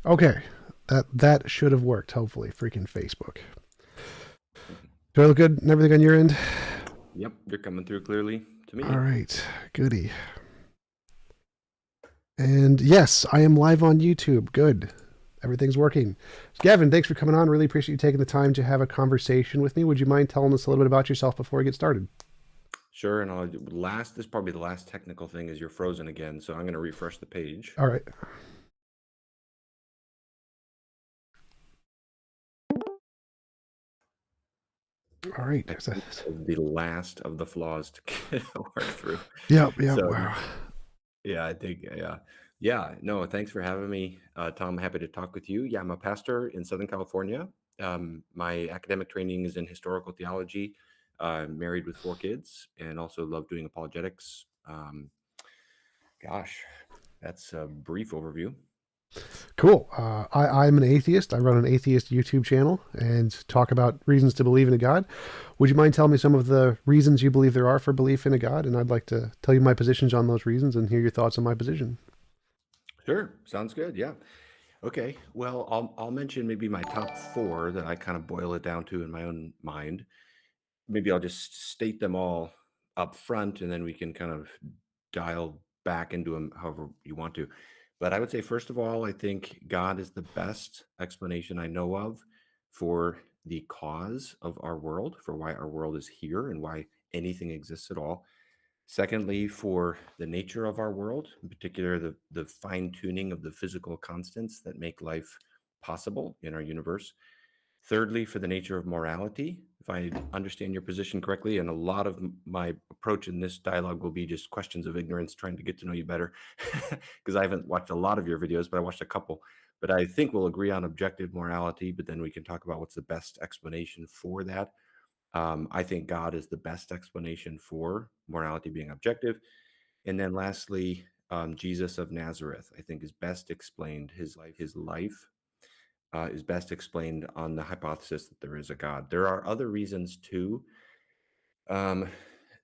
Okay, that should have worked. Hopefully, freaking Facebook. Do I look good and everything on your end? Yep, you're coming through clearly to All me. right, goody. And yes, I am live on YouTube. Good. Everything's working. Gavin, thanks for coming on. Really appreciate you taking the time to have a conversation with me. Would you mind telling us a little bit about yourself before we get started? Sure, and this is probably the last technical thing is you're frozen again, so I'm going to refresh the page. All right. All right. I There's that. think that was the last of the flaws to work through. Yep. Yep. So Wow. yeah, I think yeah. No, thanks for having me, Tom. Happy to talk with you. Yeah, I'm a pastor in Southern California. My academic training is in historical theology. Married with 4 kids, and also love doing apologetics. Gosh, that's a brief overview. Cool. I'm an atheist. I run an atheist YouTube channel and talk about reasons to believe in a God. Would you mind telling me some of the reasons you believe there are for belief in a God? And I'd like to tell you my positions on those reasons and hear your thoughts on my position. Sure, sounds good. Yeah. Okay. Well, I'll mention maybe my top four that I kind of boil it down to in my own mind. Maybe I'll just state them all up front, and then we can kind of dial back into them however you want to. But I would say, first of all, I think God is the best explanation I know of for the cause of our world, for why our world is here and why anything exists at all. Secondly, for the nature of our world, in particular, the fine tuning of the physical constants that make life possible in our universe. Thirdly, for the nature of morality, if I understand your position correctly, and a lot of my approach in this dialogue will be just questions of ignorance, trying to get to know you better, because I haven't watched a lot of your videos, but I watched a couple. But I think we'll agree on objective morality, but then we can talk about what's the best explanation for that. I think God is the best explanation for morality being objective. And then lastly, Jesus of Nazareth, I think is best explained, his life is best explained on the hypothesis that there is a God. There are other reasons too. Um,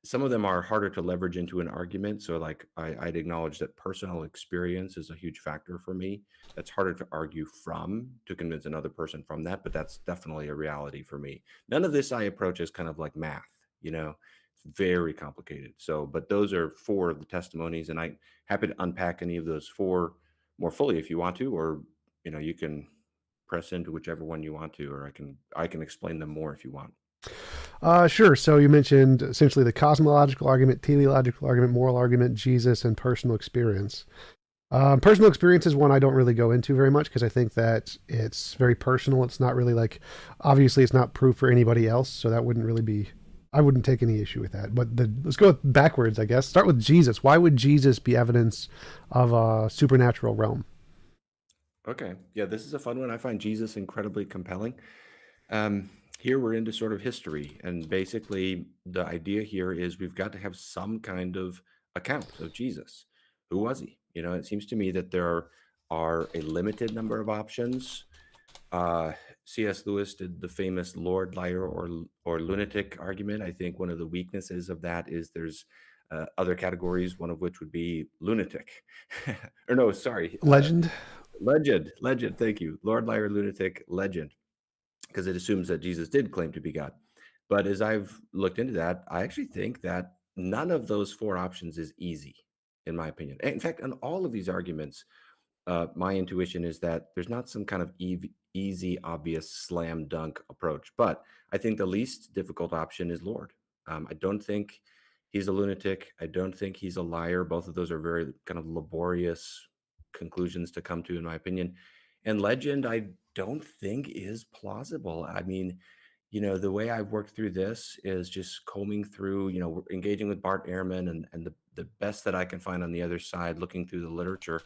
some of them are harder to leverage into an argument. So, like, I'd acknowledge that personal experience is a huge factor for me. That's harder to argue from to convince another person from that, but that's definitely a reality for me. None of this I approach as kind of like math, it's very complicated. So, but those are four of the testimonies, and I'm happy to unpack any of those four more fully if you want to, or you can press into whichever one you want to, or I can explain them more if you want. Sure. So you mentioned essentially the cosmological argument, teleological argument, moral argument, Jesus, and personal experience. Personal experience is one I don't really go into very much because I think that it's very personal. It's not really like, obviously, it's not proof for anybody else. So that wouldn't really be, I wouldn't take any issue with that. But let's go backwards, I guess. Start with Jesus. Why would Jesus be evidence of a supernatural realm? Okay. Yeah, this is a fun one. I find Jesus incredibly compelling. Here we're into sort of history, and basically the idea here is we've got to have some kind of account of Jesus. Who was he? It seems to me that there are a limited number of options. Uh, C.S. Lewis did the famous Lord, liar, or lunatic argument. I think one of the weaknesses of that is there's other categories, one of which would be lunatic. Or no, sorry, Legend? legend. Thank you, Lord, liar, lunatic, legend, because it assumes that Jesus did claim to be God. But as I've looked into that, I actually think that none of those four options is easy, in my opinion. In fact, on all of these arguments, my intuition is that there's not some kind of easy, obvious slam dunk approach. But I think the least difficult option is Lord. I don't think he's a lunatic. I don't think he's a liar. Both of those are very kind of laborious conclusions to come to, in my opinion. And legend, I don't think is plausible. I mean, the way I've worked through this is just combing through, engaging with Bart Ehrman and the best that I can find on the other side, looking through the literature.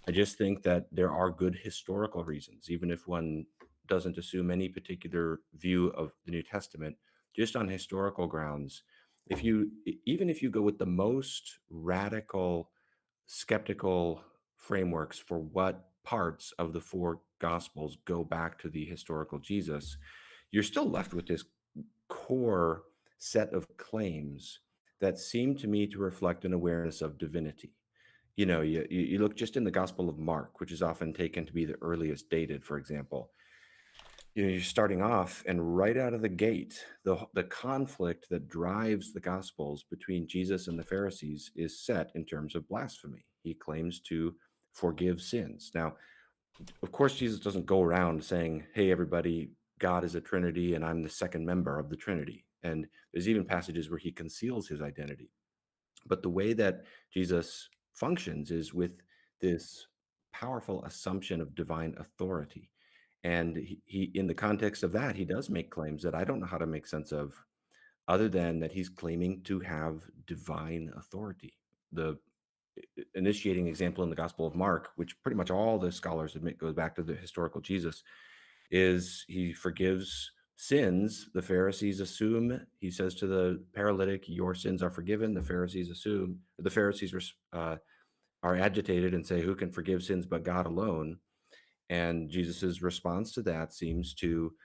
I just think that there are good historical reasons, even if one doesn't assume any particular view of the New Testament, just on historical grounds. Even if you go with the most radical skeptical frameworks for what parts of the four gospels go back to the historical Jesus, you're still left with this core set of claims that seem to me to reflect an awareness of divinity. You look just in the Gospel of Mark, which is often taken to be the earliest dated, for example. You're starting off, and right out of the gate, the conflict that drives the Gospels between Jesus and the Pharisees is set in terms of blasphemy. He claims to forgive sins. Now, of course, Jesus doesn't go around saying, "Hey, everybody, God is a Trinity, and I'm the second member of the Trinity." And there's even passages where he conceals his identity. But the way that Jesus functions is with this powerful assumption of divine authority. And he in the context of that, he does make claims that I don't know how to make sense of, other than that he's claiming to have divine authority. The initiating example in the Gospel of Mark, which pretty much all the scholars admit goes back to the historical Jesus, is he forgives sins. The Pharisees assume, he says to the paralytic, "Your sins are forgiven." The Pharisees assume, the Pharisees are agitated and say, "Who can forgive sins but God alone?" And Jesus's response to that seems to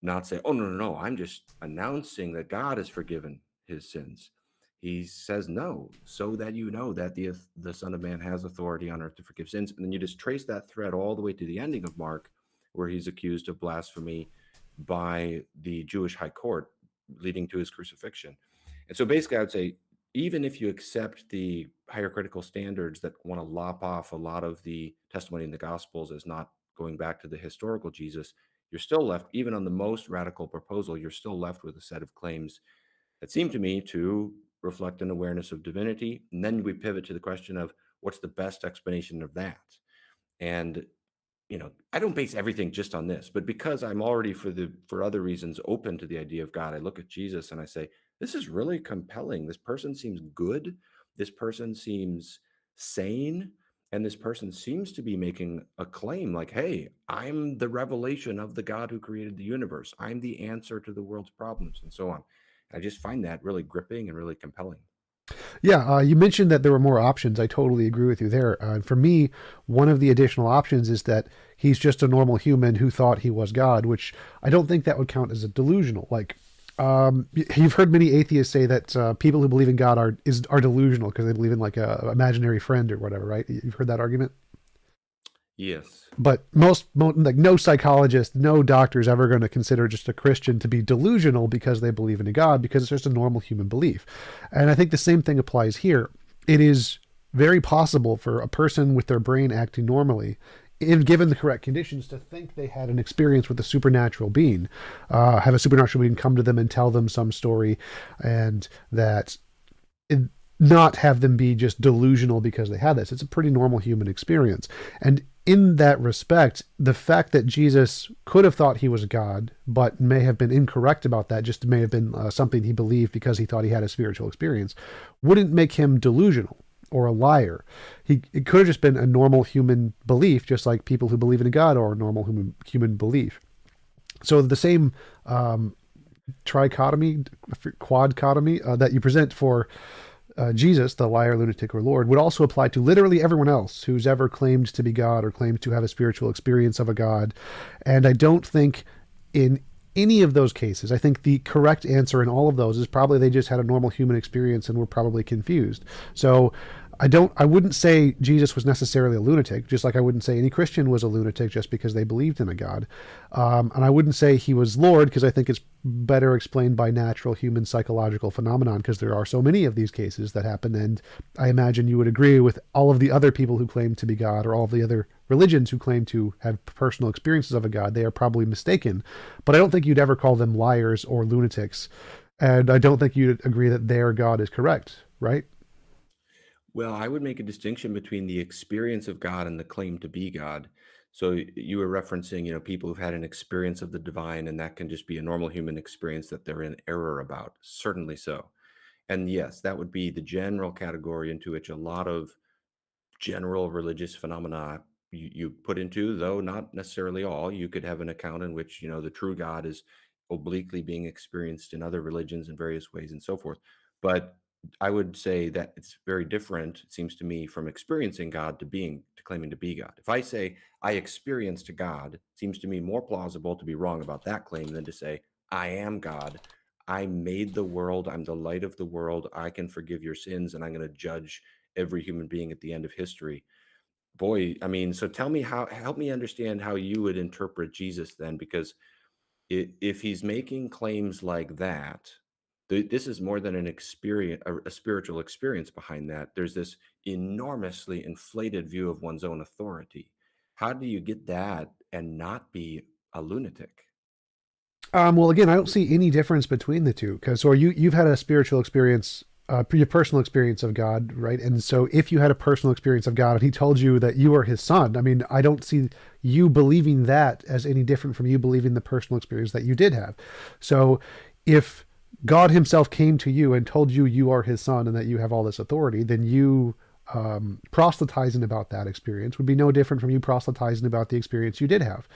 not say, "Oh, no, no, no, I'm just announcing that God has forgiven his sins." He says, "No, so that you know that the Son of Man has authority on earth to forgive sins." And then you just trace that thread all the way to the ending of Mark, where he's accused of blasphemy by the Jewish high court, leading to his crucifixion. And so basically, I would say, even if you accept the higher critical standards that want to lop off a lot of the testimony in the Gospels as not going back to the historical Jesus, you're still left, even on the most radical proposal, you're still left with a set of claims that seem to me to reflect an awareness of divinity. And then we pivot to the question of what's the best explanation of that? And I don't base everything just on this, but because I'm already for other reasons open to the idea of God, I look at Jesus and I say, this is really compelling. This person seems good. This person seems sane. And this person seems to be making a claim like, hey, I'm the revelation of the God who created the universe. I'm the answer to the world's problems, and so on. I just find that really gripping and really compelling. Yeah, you mentioned that there were more options. I totally agree with you there. For me, one of the additional options is that he's just a normal human who thought he was God, which I don't think that would count as a delusional. Like, you've heard many atheists say that people who believe in God are delusional because they believe in like a imaginary friend or whatever, right? You've heard that argument. Yes. But like no psychologist, no doctor is ever going to consider just a Christian to be delusional because they believe in a God, because it's just a normal human belief. And I think the same thing applies here. It is very possible for a person with their brain acting normally, if given the correct conditions, to think they had an experience with a supernatural being, have a supernatural being come to them and tell them some story, and that it, not have them be just delusional because they had this. It's a pretty normal human experience. And in that respect, the fact that Jesus could have thought he was God, but may have been incorrect about that, just may have been something he believed because he thought he had a spiritual experience, wouldn't make him delusional or a liar. It could have just been a normal human belief, just like people who believe in a God or a normal human belief. So the same trichotomy, quadcotomy that you present for Jesus, the liar, lunatic, or Lord, would also apply to literally everyone else who's ever claimed to be God or claimed to have a spiritual experience of a God. And I don't think in any of those cases, I think the correct answer in all of those is probably they just had a normal human experience and were probably confused. So I wouldn't say Jesus was necessarily a lunatic, just like I wouldn't say any Christian was a lunatic just because they believed in a God. And I wouldn't say he was Lord, because I think it's better explained by natural human psychological phenomenon, because there are so many of these cases that happen. And I imagine you would agree with all of the other people who claim to be God, or all of the other religions who claim to have personal experiences of a God. They are probably mistaken. But I don't think you'd ever call them liars or lunatics. And I don't think you'd agree that their God is correct, right? Well, I would make a distinction between the experience of God and the claim to be God. So you were referencing, people who've had an experience of the divine, and that can just be a normal human experience that they're in error about. Certainly so. And yes, that would be the general category into which a lot of general religious phenomena you put into, though not necessarily all. You could have an account in which, the true God is obliquely being experienced in other religions in various ways and so forth. But I would say that it's very different, it seems to me, from experiencing God to claiming to be God. If I say I experienced God, it seems to me more plausible to be wrong about that claim than to say I am God. I made the world. I'm the light of the world. I can forgive your sins, and I'm going to judge every human being at the end of history. Boy, I mean, so tell me how help me understand how you would interpret Jesus then, because if he's making claims like that, this is more than an experience, a spiritual experience behind that. There's this enormously inflated view of one's own authority. How do you get that and not be a lunatic? Well, again, I don't see any difference between the two because, or you've had a spiritual experience, your personal experience of God, right? And so, if you had a personal experience of God and He told you that you are His son, I mean, I don't see you believing that as any different from you believing the personal experience that you did have. So, if God Himself came to you and told you you are His son and that you have all this authority, then you proselytizing about that experience would be no different from you proselytizing about the experience you did have.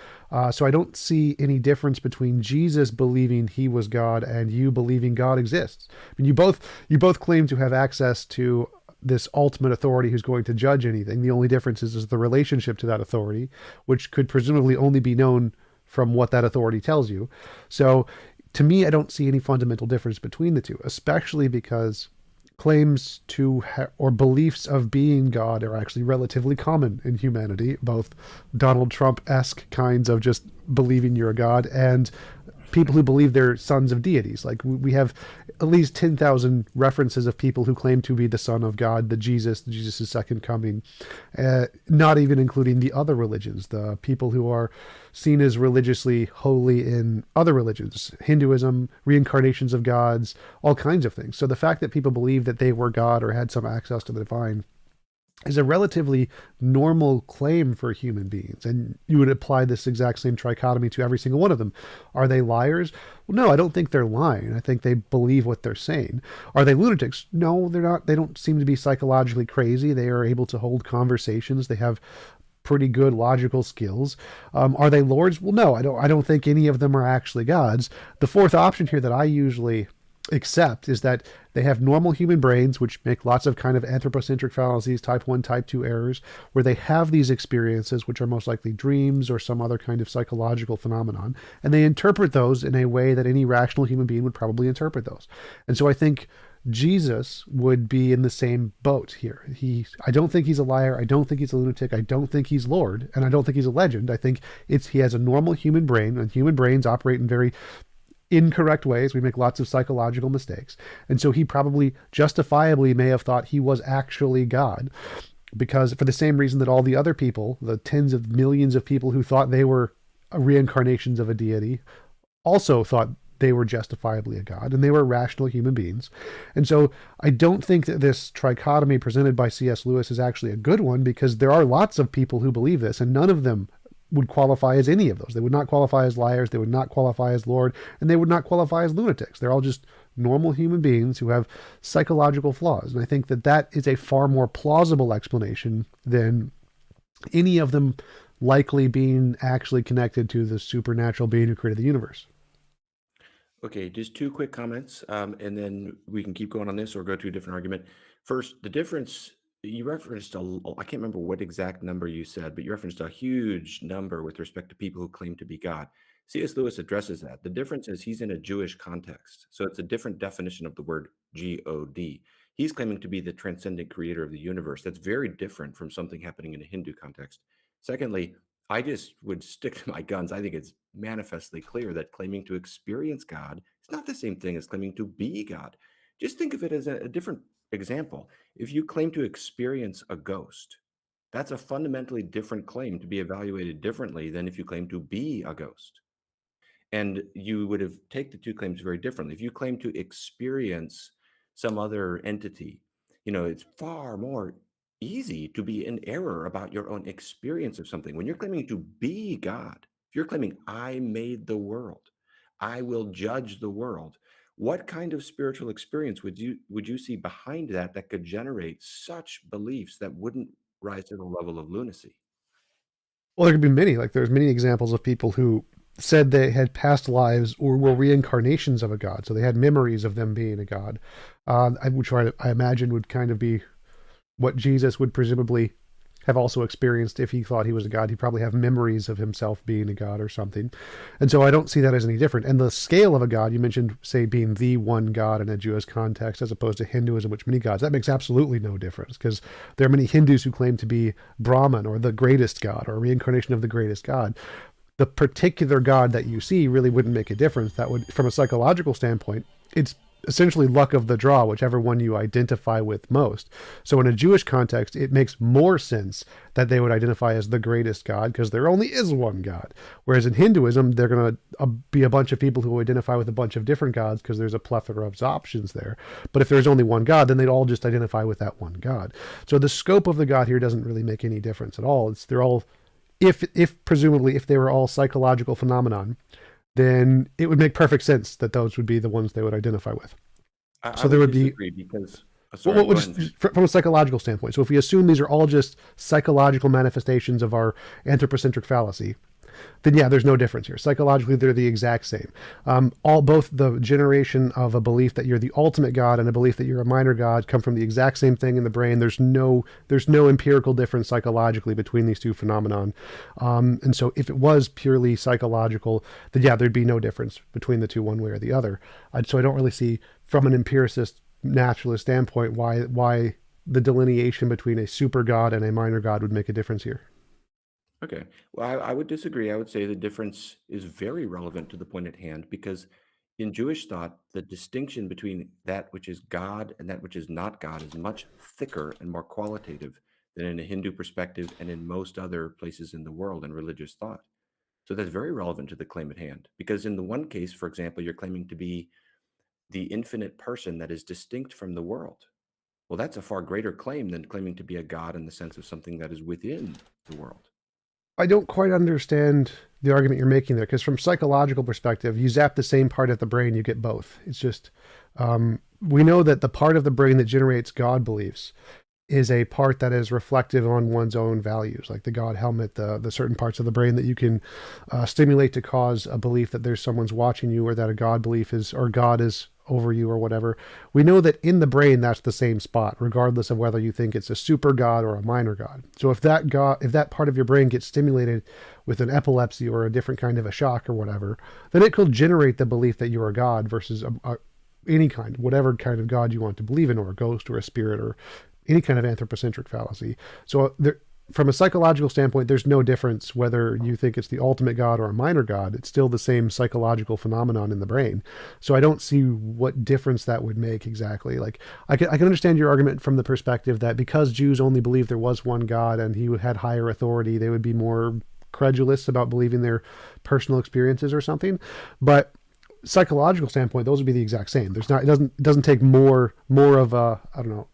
So I don't see any difference between Jesus believing He was God and you believing God exists. I mean, you both claim to have access to this ultimate authority who's going to judge anything. The only difference is the relationship to that authority, which could presumably only be known from what that authority tells you. So to me, I don't see any fundamental difference between the two, especially because claims to or beliefs of being God are actually relatively common in humanity, both Donald Trump-esque kinds of just believing you're a God and people who believe they're sons of deities. Like we have at least 10,000 references of people who claim to be the son of God, Jesus' second coming, not even including the other religions, the people who are seen as religiously holy in other religions, Hinduism, reincarnations of gods, all kinds of things. So the fact that people believe that they were God or had some access to the divine is a relatively normal claim for human beings. And you would apply this exact same trichotomy to every single one of them. Are they liars? Well, no, I don't think they're lying. I think they believe what they're saying. Are they lunatics? No, they're not. They don't seem to be psychologically crazy. They are able to hold conversations. They have pretty good logical skills. Are they lords? Well, no, I don't think any of them are actually gods. The fourth option here that I usually accept is that they have normal human brains, which make lots of kind of anthropocentric fallacies, type 1, type 2 errors, where they have these experiences, which are most likely dreams or some other kind of psychological phenomenon, and they interpret those in a way that any rational human being would probably interpret those. And so I think Jesus would be in the same boat here. I don't think he's a liar. I don't think he's a lunatic. I don't think he's Lord, and I don't think he's a legend. I think he has a normal human brain, and human brains operate in very incorrect ways. We make lots of psychological mistakes. And so he probably justifiably may have thought he was actually God, because for the same reason that all the other people, the tens of millions of people who thought they were reincarnations of a deity, also thought they were justifiably a god, and they were rational human beings. And so I don't think that this trichotomy presented by C.S. Lewis is actually a good one, because there are lots of people who believe this, and none of them would qualify as any of those. They would not qualify as liars, they would not qualify as Lord, and they would not qualify as lunatics. They're all just normal human beings who have psychological flaws. And I think that that is a far more plausible explanation than any of them likely being actually connected to the supernatural being who created the universe. Okay, just two quick comments, and then we can keep going on this or go to a different argument. First, the difference you referenced I can't remember what exact number you said, but you referenced a huge number with respect to people who claim to be God. C.S. Lewis addresses that. The difference is he's in a Jewish context, so it's a different definition of the word God. He's claiming to be the transcendent creator of the universe. That's very different from something happening in a Hindu context. Secondly, I just would stick to my guns. I think it's manifestly clear that claiming to experience God is not the same thing as claiming to be God. Just think of it as a different example. If you claim to experience a ghost, that's a fundamentally different claim to be evaluated differently than if you claim to be a ghost. And you would have take the two claims very differently. If you claim to experience some other entity, it's far more easy to be in error about your own experience of something. When you're claiming to be God, if you're claiming, I made the world, I will judge the world, what kind of spiritual experience would you see behind that that could generate such beliefs that wouldn't rise to the level of lunacy? Well, there could be many. Like there's many examples of people who said they had past lives or were reincarnations of a god, so they had memories of them being a god, which I imagine would kind of be what Jesus would presumably have also experienced, if he thought he was a god, he'd probably have memories of himself being a god or something. And so I don't see that as any different. And the scale of a god, you mentioned, say, being the one god in a Jewish context, as opposed to Hinduism, which many gods, that makes absolutely no difference, because there are many Hindus who claim to be Brahman or the greatest god or reincarnation of the greatest god. The particular god that you see really wouldn't make a difference. That would, from a psychological standpoint, it's essentially luck of the draw, whichever one you identify with most. So in a Jewish context, it makes more sense that they would identify as the greatest god because there only is one god. Whereas in Hinduism, they're going to be a bunch of people who identify with a bunch of different gods because there's a plethora of options there. But if there's only one god, then they'd all just identify with that one god. So the scope of the god here doesn't really make any difference at all. They're all, if presumably if they were all psychological phenomenon, then it would make perfect sense that those would be the ones they would identify with. I So there would would be, disagree because sorry, well, go ahead. just from a psychological standpoint. So if we assume these are all just psychological manifestations of our anthropocentric fallacy, then yeah, there's no difference here. Psychologically, they're the exact same. Both the generation of a belief that you're the ultimate God and a belief that you're a minor God come from the exact same thing in the brain. There's no empirical difference psychologically between these two phenomenon. And so if it was purely psychological, then yeah, there'd be no difference between the two one way or the other. So I don't really see from an empiricist naturalist standpoint why the delineation between a super God and a minor God would make a difference here. Okay. Well, I would disagree. I would say the difference is very relevant to the point at hand because in Jewish thought, the distinction between that which is God and that which is not God is much thicker and more qualitative than in a Hindu perspective and in most other places in the world in religious thought. So that's very relevant to the claim at hand because in the one case, for example, you're claiming to be the infinite person that is distinct from the world. Well, that's a far greater claim than claiming to be a God in the sense of something that is within the world. I don't quite understand the argument you're making there because from psychological perspective, you zap the same part of the brain, you get both. It's just we know that the part of the brain that generates God beliefs is a part that is reflective on one's own values, like the God helmet, the certain parts of the brain that you can stimulate to cause a belief that there's someone's watching you or that a God belief is or God is over you or whatever. We know that in the brain that's the same spot, regardless of whether you think it's a super God or a minor God. So if that part of your brain gets stimulated with an epilepsy or a different kind of a shock or whatever, then it could generate the belief that you're a God versus any kind, whatever kind of God you want to believe in, or a ghost or a spirit or any kind of anthropocentric fallacy. So there, from a psychological standpoint, there's no difference whether you think it's the ultimate God or a minor God. It's still the same psychological phenomenon in the brain. So I don't see what difference that would make exactly. Like I can understand your argument from the perspective that because Jews only believed there was one God and he had higher authority, they would be more credulous about believing their personal experiences or something. But psychological standpoint, those would be the exact same. It doesn't take more of a, I don't know,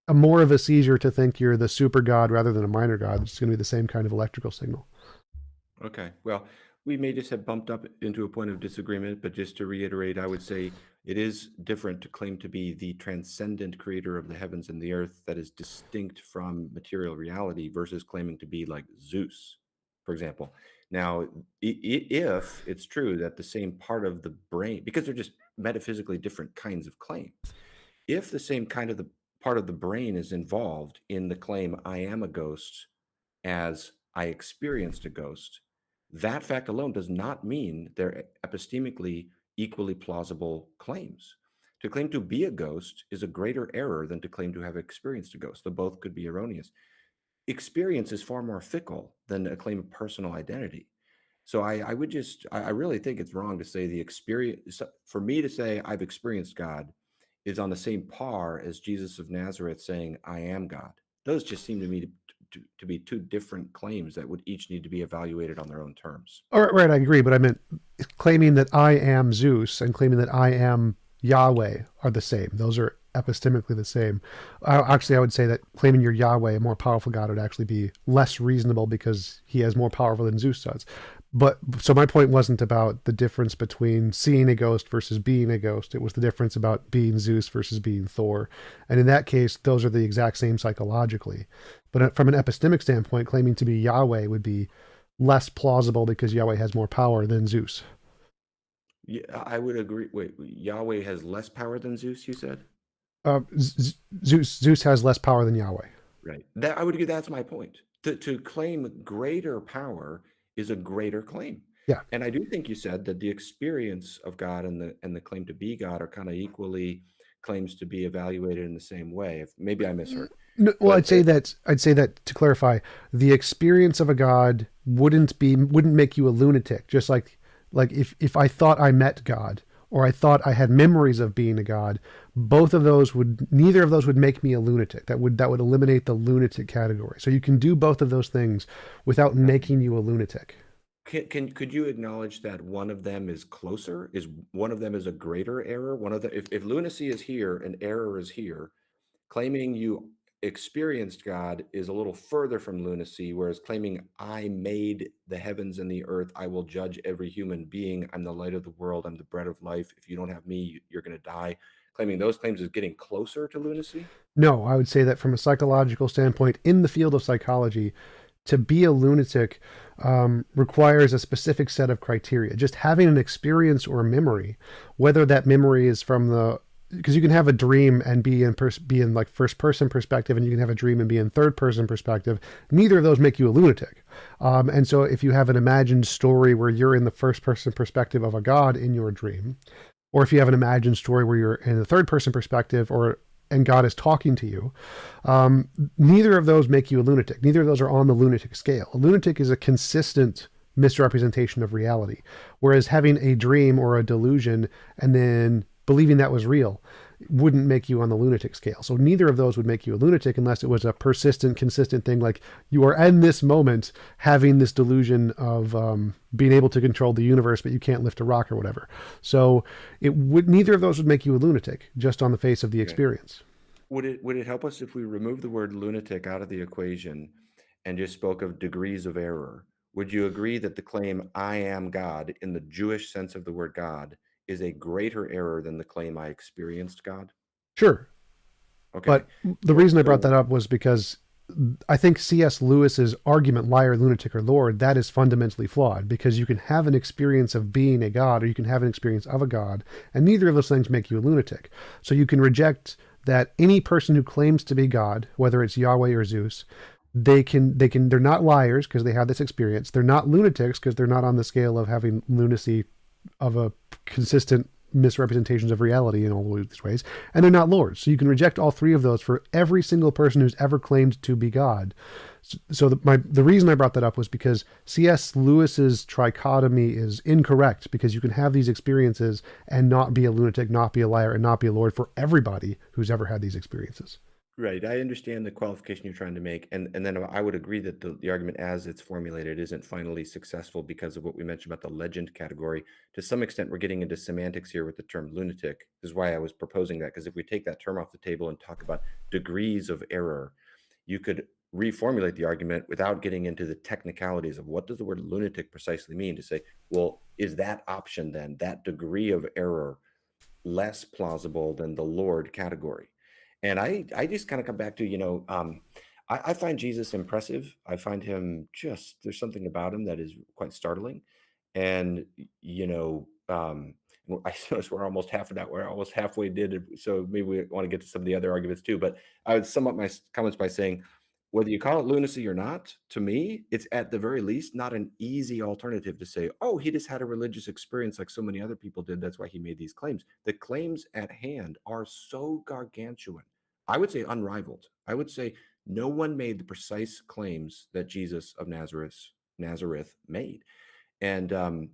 a more of a seizure to think you're the super god rather than a minor god. It's going to be the same kind of electrical signal. Okay. Well, we may just have bumped up into a point of disagreement, but just to reiterate, I would say it is different to claim to be the transcendent creator of the heavens and the earth that is distinct from material reality versus claiming to be like Zeus, for example. Now, if it's true that the same part of the brain, because they're just metaphysically different kinds of claim, if the same kind of the part of the brain is involved in the claim, I am a ghost, as I experienced a ghost, that fact alone does not mean they're epistemically equally plausible claims. To claim to be a ghost is a greater error than to claim to have experienced a ghost, though both could be erroneous. Experience is far more fickle than a claim of personal identity. So I really think it's wrong to say the experience, for me to say I've experienced God is on the same par as Jesus of Nazareth saying, I am God. Those just seem to me to be two different claims that would each need to be evaluated on their own terms. All right, right, I agree, but I meant claiming that I am Zeus and claiming that I am Yahweh are the same. Those are epistemically the same. Actually, I would say that claiming you're Yahweh, a more powerful God, would actually be less reasonable because he is more powerful than Zeus does. But so my point wasn't about the difference between seeing a ghost versus being a ghost. It was the difference about being Zeus versus being Thor. And in that case, those are the exact same psychologically. But from an epistemic standpoint, claiming to be Yahweh would be less plausible because Yahweh has more power than Zeus. Yeah, I would agree. Wait, Yahweh has less power than Zeus, you said? Zeus has less power than Yahweh. Right. That I would agree. That's my point. to claim greater power is a greater claim. Yeah. And I do think you said that the experience of God and the claim to be God are kind of equally claims to be evaluated in the same way. If maybe I misheard, No, well, but I'd say that to clarify, the experience of a god wouldn't make you a lunatic. Just like if I thought I met God or I thought I had memories of being a god, neither of those would make me a lunatic. That would eliminate the lunatic category. So you can do both of those things without okay. making you a lunatic. Could you acknowledge that one of them is closer? Is one of them is a greater error? One of the if lunacy is here and error is here, claiming you experienced God is a little further from lunacy, whereas claiming I made the heavens and the earth, I will judge every human being, I'm the light of the world, I'm the bread of life. If you don't have me, you're going to die. Claiming those claims is getting closer to lunacy. No, I would say that from a psychological standpoint, in the field of psychology, to be a lunatic requires a specific set of criteria. Just having an experience or a memory, whether that memory is from the because you can have a dream and be in like first person perspective, and you can have a dream and be in third person perspective. Neither of those make you a lunatic. And so, if you have an imagined story where you're in the first person perspective of a god in your dream, or if you have an imagined story where you're in the third person perspective, or and God is talking to you, neither of those make you a lunatic. Neither of those are on the lunatic scale. A lunatic is a consistent misrepresentation of reality, whereas having a dream or a delusion and then believing that was real wouldn't make you on the lunatic scale. So neither of those would make you a lunatic unless it was a persistent, consistent thing, like you are in this moment having this delusion of being able to control the universe, but you can't lift a rock or whatever. So neither of those would make you a lunatic just on the face of the Okay. experience. Would it help us if we remove the word lunatic out of the equation and just spoke of degrees of error? Would you agree that the claim I am God in the Jewish sense of the word God is a greater error than the claim I experienced God? Sure. Okay. But the So reason I brought so that up was because I think C.S. Lewis's argument, liar, lunatic, or Lord, that is fundamentally flawed because you can have an experience of being a god or you can have an experience of a god, and neither of those things make you a lunatic. So you can reject that any person who claims to be God, whether it's Yahweh or Zeus, they're not liars because they have this experience. They're not lunatics because they're not on the scale of having lunacy of a consistent misrepresentations of reality in all of these ways, and they're not lords. So you can reject all three of those for every single person who's ever claimed to be God. So the reason I brought that up was because C.S. Lewis's trichotomy is incorrect, because you can have these experiences and not be a lunatic, not be a liar, and not be a lord for everybody who's ever had these experiences. right, I understand the qualification you're trying to make, and then I would agree that the argument as it's formulated isn't finally successful because of what we mentioned about the legend category. To some extent, we're getting into semantics here with the term lunatic. This is why I was proposing that, because if we take that term off the table and talk about degrees of error, you could reformulate the argument without getting into the technicalities of what does the word lunatic precisely mean, to say, well, is that option then, that degree of error, less plausible than the Lord category? And I just kind of come back to, I find Jesus impressive. I find him just, there's something about him that is quite startling. And, well, I suppose we're almost halfway did it. So maybe we want to get to some of the other arguments too. But I would sum up my comments by saying, whether you call it lunacy or not, to me, it's at the very least not an easy alternative to say, oh, he just had a religious experience like so many other people did. That's why he made these claims. The claims at hand are so gargantuan. I would say unrivaled. I would say no one made the precise claims that Jesus of Nazareth made. And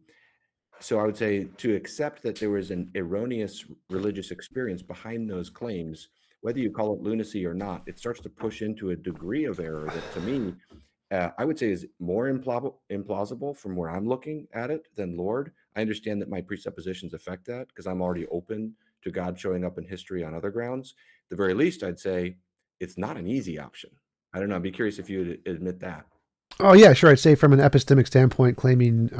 so I would say to accept that there was an erroneous religious experience behind those claims, whether you call it lunacy or not, it starts to push into a degree of error that to me, I would say is more implausible from where I'm looking at it than Lord. I understand that my presuppositions affect that because I'm already open to God showing up in history on other grounds. At the very least, I'd say it's not an easy option. I don't know. I'd be curious if you would admit that. Oh yeah, sure. I'd say from an epistemic standpoint, claiming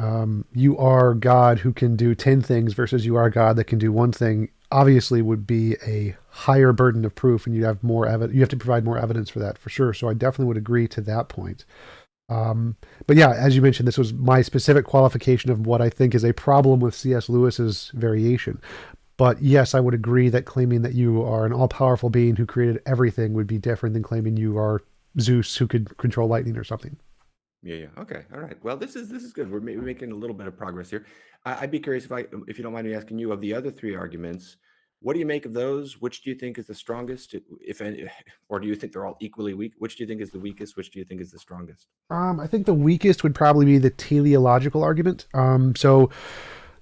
you are God who can do 10 things versus you are God that can do one thing obviously would be a higher burden of proof, and you have more evidence. You have to provide more evidence for that, for sure. So I definitely would agree to that point. But yeah, as you mentioned, this was my specific qualification of what I think is a problem with C.S. Lewis's variation. But yes, I would agree that claiming that you are an all-powerful being who created everything would be different than claiming you are Zeus who could control lightning or something. Yeah, yeah. Okay. All right. Well, this is good. We're making a little bit of progress here. I'd be curious if you don't mind me asking you, of the other three arguments, what do you make of those? Which do you think is the strongest, if any, or do you think they're all equally weak? Which do you think is the weakest? Which do you think is the strongest? I think the weakest would probably be the teleological argument. So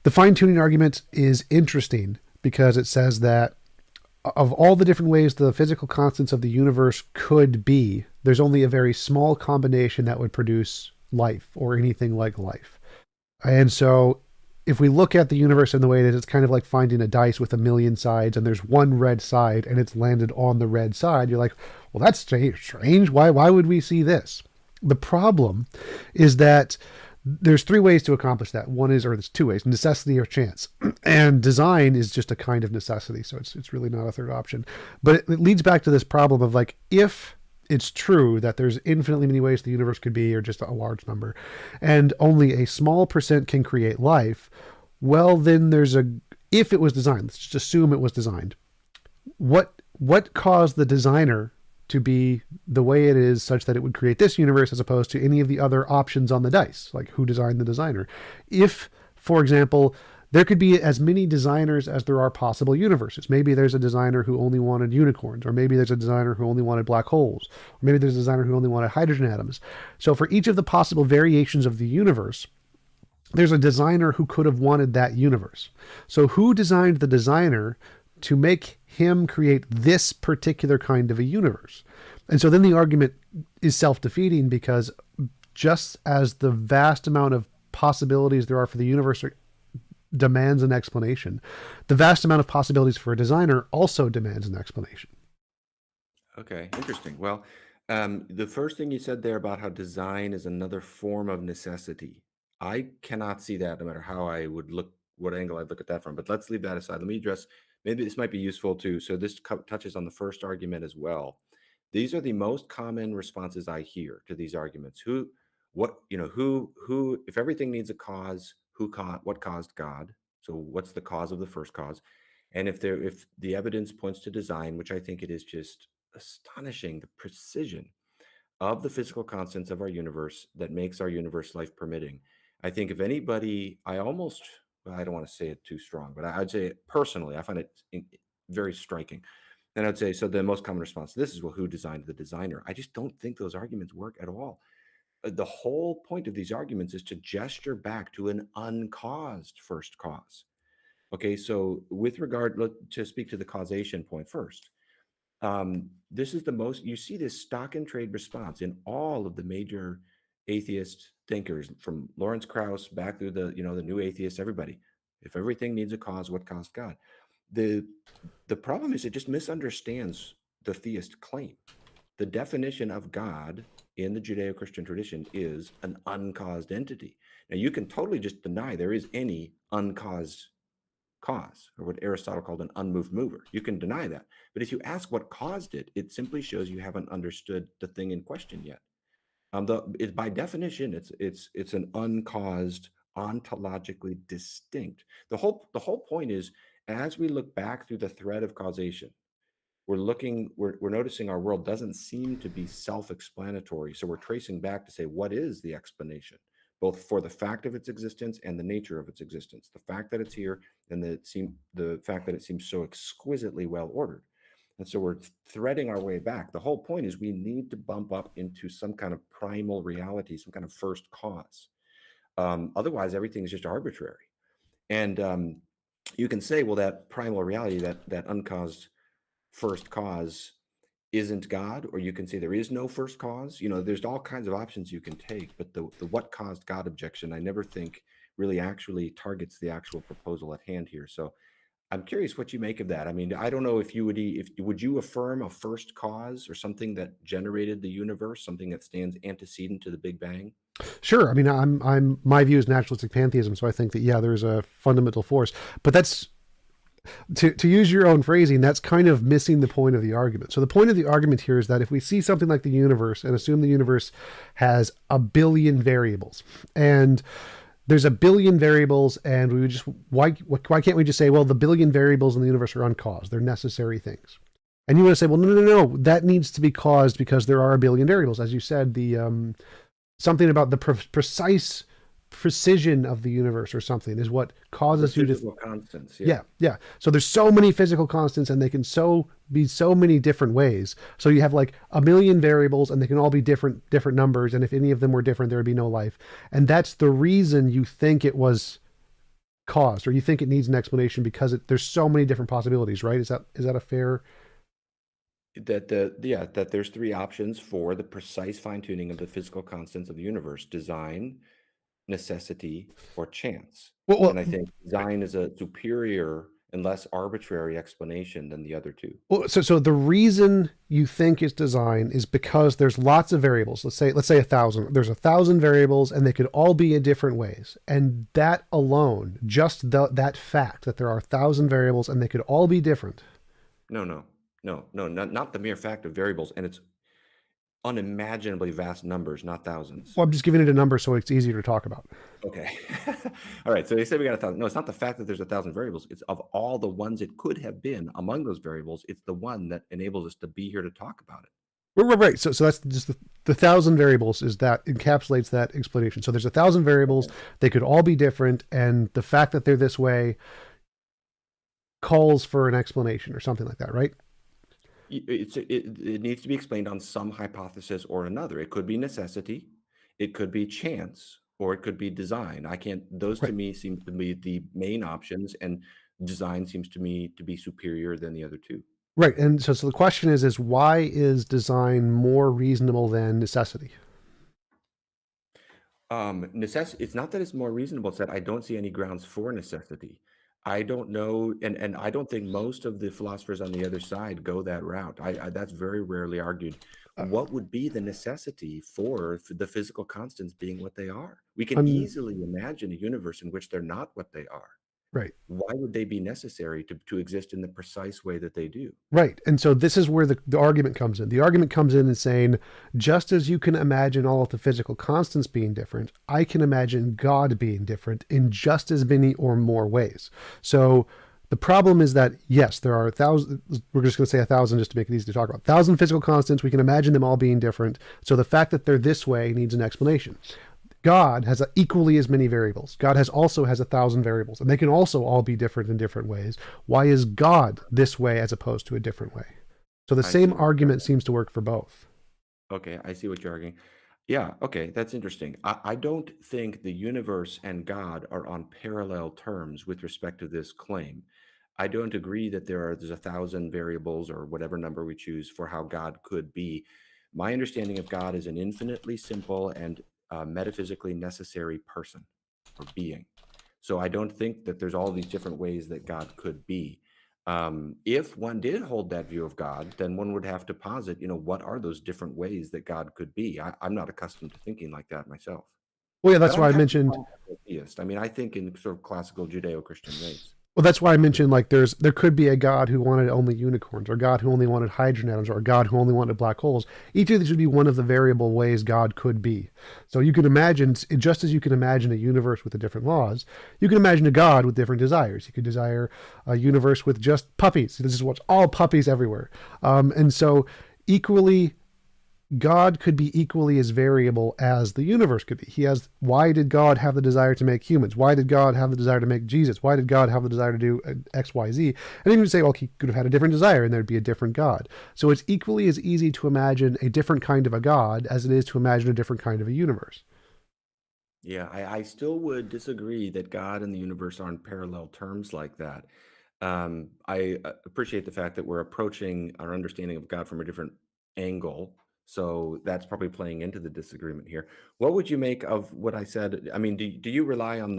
the fine tuning argument is interesting because it says that of all the different ways the physical constants of the universe could be, there's only a very small combination that would produce life or anything like life. And so if we look at the universe in the way that it's kind of like finding a dice with a million sides and there's one red side and it's landed on the red side, you're like, well, that's strange. Why would we see this? The problem is that there's three ways to accomplish that. One is, or there's two ways: necessity or chance. And design is just a kind of necessity, so it's really not a third option. But it leads back to this problem of like, if it's true that there's infinitely many ways the universe could be, or just a large number, and only a small percent can create life, well, then if it was designed, let's just assume it was designed. What caused the designer to be the way it is such that it would create this universe as opposed to any of the other options on the dice? Like, who designed the designer? If, for example, there could be as many designers as there are possible universes. Maybe there's a designer who only wanted unicorns, or maybe there's a designer who only wanted black holes, or maybe there's a designer who only wanted hydrogen atoms. So for each of the possible variations of the universe, there's a designer who could have wanted that universe. So who designed the designer to make him create this particular kind of a universe? And so then the argument is self-defeating, because just as the vast amount of possibilities there are for the universe demands an explanation, the vast amount of possibilities for a designer also demands an explanation. Okay, interesting. Well, the first thing you said there about how design is another form of necessity, I cannot see that no matter how I would look, what angle I'd look at that from. But let's leave that aside. Let me address, maybe this might be useful too. So this touches on the first argument as well. These are the most common responses I hear to these arguments. If everything needs a cause, what caused God? So what's the cause of the first cause? And if the evidence points to design, which I think it is just astonishing, the precision of the physical constants of our universe that makes our universe life permitting. I think if anybody, well, I don't want to say it too strong, but I'd say personally, I find it very striking. And I'd say, so the most common response to this is, well, who designed the designer? I just don't think those arguments work at all. The whole point of these arguments is to gesture back to an uncaused first cause. Okay, so with regard to speak to the causation point first, this is the most, you see this stock and trade response in all of the major atheist thinkers, from Lawrence Krauss back through the new atheists, everybody. If everything needs a cause, what caused God? The the problem is it just misunderstands the theist claim. The definition of God in the Judeo-Christian tradition is an uncaused entity. Now you can totally just deny there is any uncaused cause, or what Aristotle called an unmoved mover. You can deny that. But if you ask what caused it, it simply shows you haven't understood the thing in question yet. By definition, it's an uncaused, ontologically distinct. The whole point is, as we look back through the thread of causation, we're noticing our world doesn't seem to be self-explanatory. So we're tracing back to say, what is the explanation, both for the fact of its existence and the nature of its existence, the fact that it's here, and the fact that it seems so exquisitely well ordered. And so we're threading our way back. The whole point is we need to bump up into some kind of primal reality, some kind of first cause. Otherwise, everything is just arbitrary. And you can say, well, that primal reality, that uncaused first cause, isn't God, or you can say there is no first cause. There's all kinds of options you can take, but the what caused God objection, I never think really actually targets the actual proposal at hand here. So I'm curious what you make of that. I mean, I don't know if would you affirm a first cause, or something that generated the universe, something that stands antecedent to the Big Bang? Sure. I mean, my view is naturalistic pantheism, so I think that yeah, there's a fundamental force, but that's to use your own phrasing, that's kind of missing the point of the argument. So the point of the argument here is that if we see something like the universe and assume the universe has a billion variables, and there's a billion variables, and why can't we just say, well, the billion variables in the universe are uncaused, they're necessary things. And you want to say, well, no, no, no, no, that needs to be caused because there are a billion variables. As you said, the something about the precise precision of the universe or something is what The causes you to. physical constants, yeah. Yeah, yeah. So there's so many physical constants, and they can be so many different ways. So you have like a million variables, and they can all be different numbers. And if any of them were different, there would be no life. And that's the reason you think it was caused, or you think it needs an explanation because there's so many different possibilities, right? Is that a fair? That there's three options for the precise fine-tuning of the physical constants of the universe: design, necessity, or chance. Well, And well, I think design is a superior and less arbitrary explanation than the other two. so the reason you think it's design is because there's lots of variables. Let's say 1,000. There's 1,000 variables, and they could all be in different ways. And that alone, just that fact that there are 1,000 variables and they could all be different. No, no, no, no, not the mere fact of variables, and it's unimaginably vast numbers, not thousands. Well, I'm just giving it a number so it's easier to talk about. Okay. All right. So they say we got 1,000. No, it's not the fact that there's 1,000 variables. It's of all the ones it could have been among those variables, it's the one that enables us to be here to talk about it. Right. So that's just the 1,000 variables is that encapsulates that explanation. So there's 1,000 variables. Okay. They could all be different. And the fact that they're this way calls for an explanation or something like that, right? It needs to be explained on some hypothesis or another. It could be necessity, it could be chance, or it could be design. I can't, those to Right. me seem to be the main options, and design seems to me to be superior than the other two. Right. And so the question is why is design more reasonable than necessity? Necessity. It's not that it's more reasonable. It's that I don't see any grounds for necessity. I don't know, and I don't think most of the philosophers on the other side go that route. That's very rarely argued. Uh, What would be the necessity for the physical constants being what they are? We can I'm easily imagine a universe in which they're not what they are. right. Why would they be necessary to exist in the precise way that they do? Right. And so this is where the argument comes in. The argument comes in and saying, just as you can imagine all of the physical constants being different, I can imagine God being different in just as many or more ways. So the problem is that, yes, there are 1,000, we're just going to say 1,000 just to make it easy to talk about. 1,000 physical constants, we can imagine them all being different. So the fact that they're this way needs an explanation. God has equally as many variables. God also has 1,000 variables, and they can also all be different in different ways. Why is God this way as opposed to a different way? So the I see same what you're argument arguing. seems to work for both. Okay, I see what you're arguing. Yeah, okay, that's interesting. I don't think the universe and God are on parallel terms with respect to this claim. I don't agree that there's 1,000 variables or whatever number we choose for how God could be. My understanding of God is an infinitely simple and metaphysically necessary person or being. So I don't think that there's all these different ways that God could be. If one did hold that view of God, then one would have to posit, what are those different ways that God could be? I'm not accustomed to thinking like that myself, Well, yeah, but that's I'm why I happy to mentioned. call myself a theist. I mean, I think in sort of classical Judeo-Christian ways. Well, that's why I mentioned like there could be a God who wanted only unicorns, or God who only wanted hydrogen atoms, or a God who only wanted black holes. Each of these would be one of the variable ways God could be. So you can imagine, just as you can imagine a universe with the different laws, you can imagine a God with different desires. You could desire a universe with just puppies. This is what's all puppies everywhere, and so equally God could be equally as variable as the universe could be. Why did God have the desire to make humans? Why did God have the desire to make Jesus? Why did God have the desire to do X, Y, Z? And even say, well, he could have had a different desire and there'd be a different God. So it's equally as easy to imagine a different kind of a God as it is to imagine a different kind of a universe. Yeah, I still would disagree that God and the universe are on parallel terms like that. I appreciate the fact that we're approaching our understanding of God from a different angle. So that's probably playing into the disagreement here. What would you make of what I said? I mean, do you rely on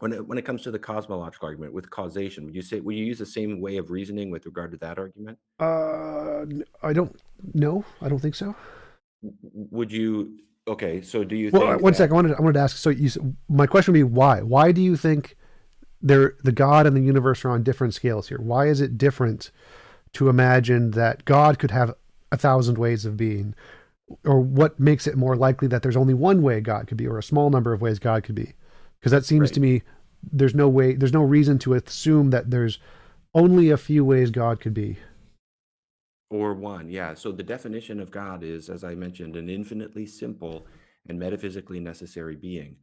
when it comes to the cosmological argument with causation? Would you use the same way of reasoning with regard to that argument? I don't know. I don't think so. Would you? Okay, so do you Well, think one that? sec. I wanted to ask. So my question would be why? Why do you think the God and the universe are on different scales here? Why is it different to imagine that God could have 1,000 ways of being, or what makes it more likely that there's only one way God could be, or a small number of ways God could be? Because that seems to Right. me there's no reason to assume that there's only a few ways God could be. Or one, yeah. So the definition of God is, as I mentioned, an infinitely simple and metaphysically necessary being.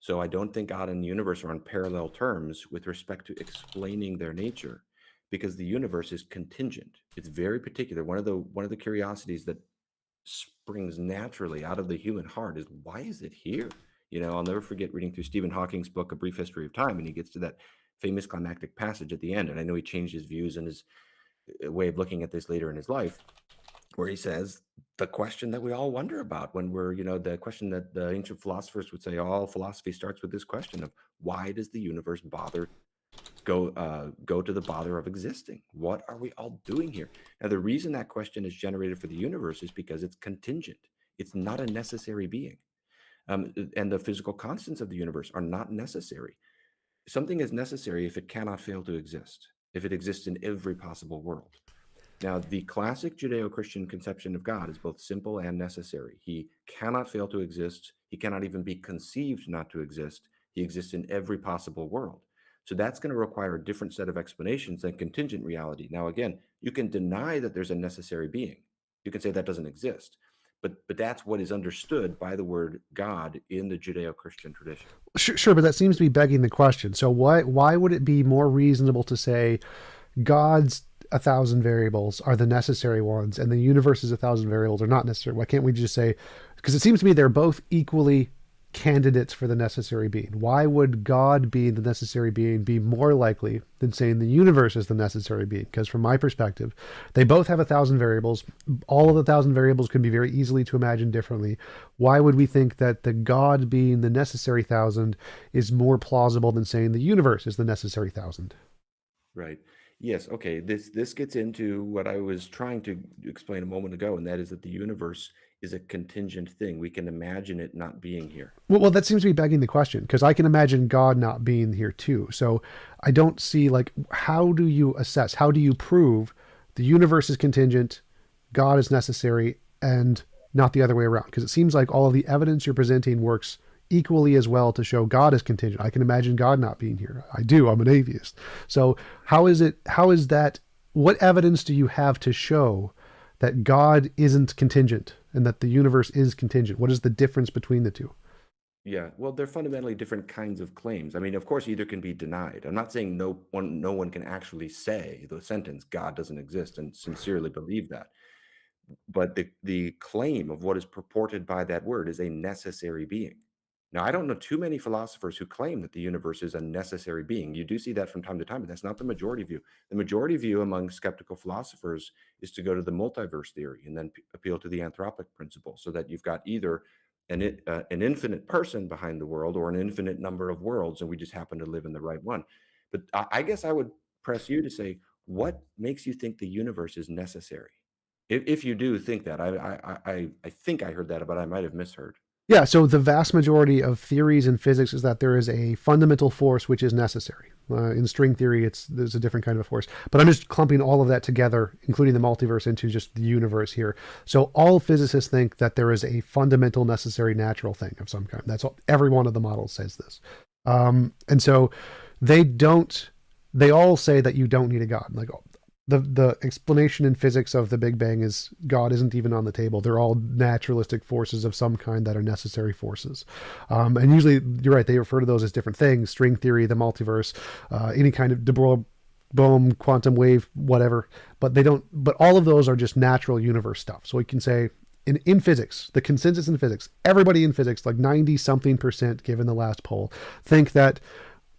So I don't think God and the universe are on parallel terms with respect to explaining their nature, because the universe is contingent. It's very particular. One of the curiosities that springs naturally out of the human heart is, why is it here? I'll never forget reading through Stephen Hawking's book, A Brief History of Time, and he gets to that famous climactic passage at the end. And I know he changed his views and his way of looking at this later in his life, where he says the question that we all wonder about when the question that the ancient philosophers would say, all philosophy starts with this question of, why does the universe bother go to the bother of existing? What are we all doing here? Now, the reason that question is generated for the universe is because it's contingent. It's not a necessary being. And the physical constants of the universe are not necessary. Something is necessary if it cannot fail to exist, if it exists in every possible world. Now, the classic Judeo Christian conception of God is both simple and necessary. He cannot fail to exist. He cannot even be conceived not to exist. He exists in every possible world. So that's going to require a different set of explanations than contingent reality. Now, again, you can deny that there's a necessary being. You can say that doesn't exist. But that's what is understood by the word God in the Judeo Christian tradition. Sure, but that seems to be begging the question. So why would it be more reasonable to say God's a thousand variables are the necessary ones, and the universe's a thousand variables are not necessary? Why can't we just say, because it seems to me they're both equally candidates for the necessary being. Why would God being the necessary being be more likely than saying the universe is the necessary being? Because from my perspective, they both have a thousand variables. All of the thousand variables can be very easily to imagine differently. Why would we think that the God being the necessary thousand is more plausible than saying the universe is the necessary thousand? Right. Yes. Okay. This gets into what I was trying to explain a moment ago, and that is that the universe is a contingent thing. We can imagine it not being here. Well, that seems to be begging the question because I can imagine God not being here too. So I don't see like how do you assess? How do you prove the universe is contingent, God is necessary, and not the other way around? Because it seems like all of the evidence you're presenting works equally as well to show God is contingent. I can imagine God not being here. I do. I'm an atheist. So how is it? How is that? What evidence do you have to show that God isn't contingent and that the universe is contingent? What is the difference between the two? Yeah. Well, they're fundamentally different kinds of claims. I mean, of course, either can be denied. I'm not saying no one can actually say the sentence "God doesn't exist" and sincerely believe that. But the claim of what is purported by that word is a necessary being. Now, I don't know too many philosophers who claim that the universe is a necessary being. You do see that from time to time, but that's not the majority view. The majority view among skeptical philosophers is to go to the multiverse theory and then appeal to the anthropic principle, so that you've got either an infinite person behind the world or an infinite number of worlds, and we just happen to live in the right one. But I guess I would press you to say, what makes you think the universe is necessary? If you do think that, I think I heard that, but I might have misheard. Yeah, so the vast majority of theories in physics is that there is a fundamental force which is necessary. In string theory, there's a different kind of force. But I'm just clumping all of that together, including the multiverse, into just the universe here. So all physicists think that there is a fundamental necessary natural thing of some kind. That's all, every one of the models says this. And so they don't, they all say that you don't need a God. Like the explanation in physics of the Big Bang is God isn't even on the table. They're all naturalistic forces of some kind that are necessary forces. And usually, you're right, they refer to those as different things: string theory, the multiverse, any kind of de Broglie, boom, quantum wave, whatever. But they don't. But all of those are just natural universe stuff. So we can say in physics, the consensus in physics, everybody in physics, like 90 something percent, given the last poll, think that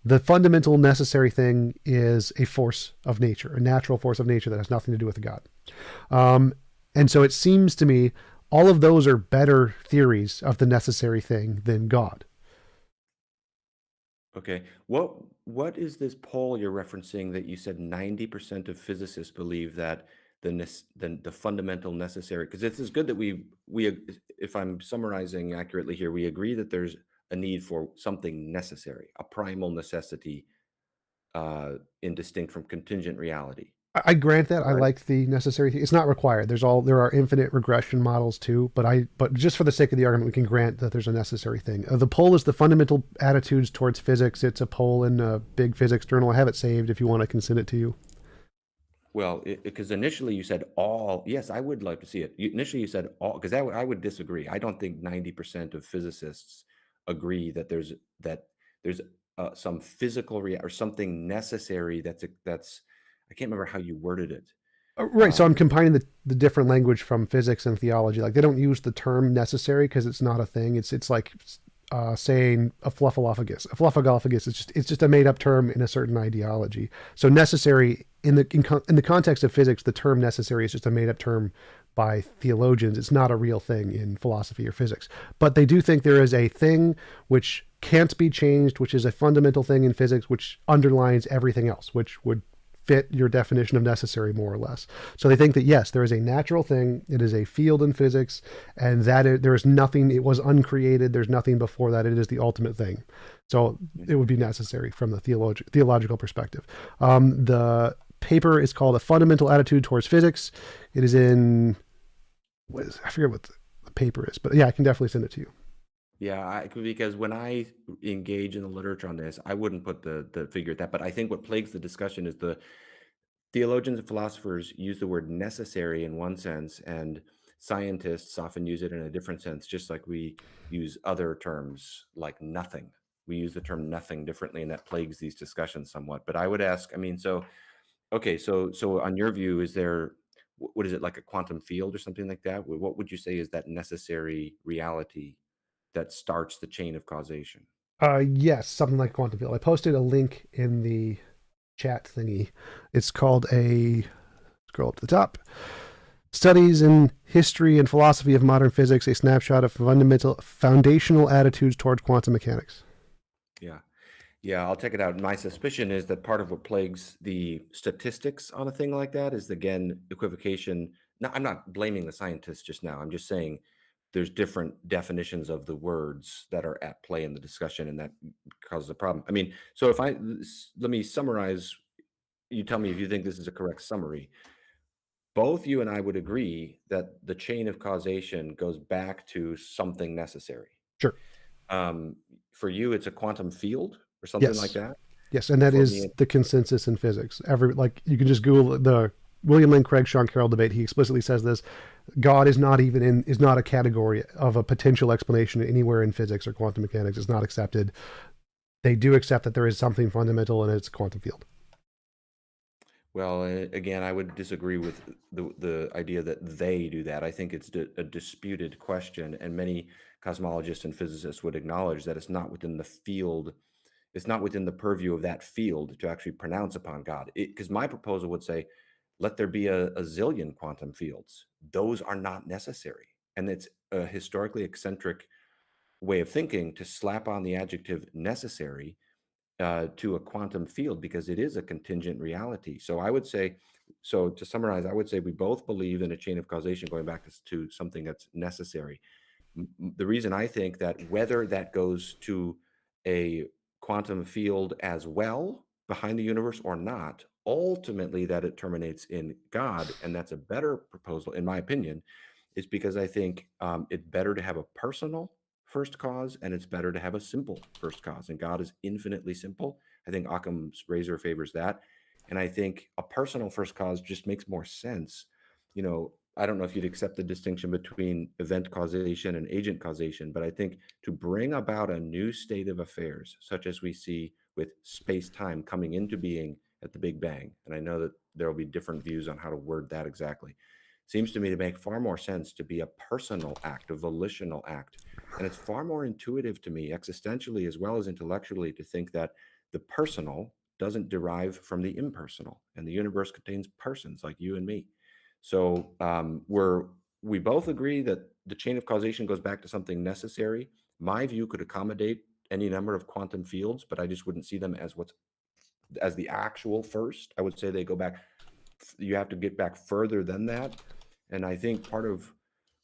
the fundamental necessary thing is a force of nature, a natural force of nature that has nothing to do with God. And so it seems to me all of those are better theories of the necessary thing than God. Okay. What is this poll you're referencing that you said 90% of physicists believe that the fundamental necessary? Because it's good that if I'm summarizing accurately here, we agree that there's a need for something necessary, a primal necessity, in distinct from contingent reality. I grant that All I right. like the necessary thing. It's not required. There are infinite regression models too, but just for the sake of the argument, we can grant that there's a necessary thing. The poll is the fundamental attitudes towards physics. It's a poll in a big physics journal. I have it saved if you want. I can send it to you. Well, because initially you said all. Yes, I would like to see it. Initially you said all, because I would disagree. I don't think 90% of physicists agree that there's some physical or something necessary that's I can't remember how you worded it. Right. So I'm Um, combining the different language from physics and theology. Like they don't use the term necessary because it's not a thing. It's like saying a fluffalophagus. A fluffagophagus is just a made up term in a certain ideology. So necessary in the context of physics, the term necessary is just a made up term by theologians. It's not a real thing in philosophy or physics. But they do think there is a thing which can't be changed, which is a fundamental thing in physics, which underlines everything else, which would fit your definition of necessary more or less. So they think that yes, there is a natural thing. It is a field in physics, and there is nothing. It was uncreated. There's nothing before that. It is the ultimate thing. So it would be necessary from the theological perspective. The paper is called "A Fundamental Attitude Towards Physics." It is in I forget what the paper is, but yeah, I can definitely send it to you. yeah, because when I engage in the literature on this, I wouldn't put the figure at that. But I think what plagues the discussion is the theologians and philosophers use the word necessary in one sense, and scientists often use it in a different sense, just like we use other terms like nothing. We use the term nothing differently, and that plagues these discussions somewhat. But I would ask, I mean, so okay, so on your view, is there what is it, like a quantum field or something like that? What would you say is that necessary reality that starts the chain of causation? Yes, something like quantum field. I posted a link in the chat thingy. It's called a scroll up to the top. Studies in History and Philosophy of Modern Physics, a snapshot of foundational attitudes towards quantum mechanics. Yeah. Yeah, I'll check it out. My suspicion is that part of what plagues the statistics on a thing like that is, again, equivocation. No, I'm not blaming the scientists just now. I'm just saying there's different definitions of the words that are at play in the discussion, and that causes a problem. I mean, so if let me summarize, you tell me if you think this is a correct summary. Both you and I would agree that the chain of causation goes back to something necessary. Sure. Um, for you, it's a quantum field or something like Yes. that. Yes, and that For is me, the consensus in physics. Like you can just Google the William Lane Craig Sean Carroll debate. He explicitly says this: God is not a category of a potential explanation anywhere in physics or quantum mechanics. It's not accepted. They do accept that there is something fundamental, and it's a quantum field. well, again, I would disagree with the idea that they do that. I think it's a disputed question, and many cosmologists and physicists would acknowledge that it's not within the field, it's not within the purview of that field to actually pronounce upon God. Because my proposal would say, let there be a zillion quantum fields. Those are not necessary, and it's a historically eccentric way of thinking to slap on the adjective necessary to a quantum field because it is a contingent reality. So I would say, so to summarize, I would say we both believe in a chain of causation going back to something that's necessary. The reason I think that whether that goes to a quantum field as well behind the universe or not, ultimately that it terminates in God, and that's a better proposal, in my opinion, is because I think it's better to have a personal first cause and it's better to have a simple first cause. And God is infinitely simple. I think Occam's razor favors that. And I think a personal first cause just makes more sense. You know, I don't know if you'd accept the distinction between event causation and agent causation, but I think to bring about a new state of affairs, such as we see with space time coming into being at the Big Bang, and I know that there will be different views on how to word that exactly, seems to me to make far more sense to be a personal act, a volitional act. And it's far more intuitive to me, existentially as well as intellectually, to think that the personal doesn't derive from the impersonal, and the universe contains persons like you and me. So we both agree that the chain of causation goes back to something necessary. My view could accommodate any number of quantum fields, but I just wouldn't see them as what's as the actual first. I would say they go back. You have to get back further than that, and I think part of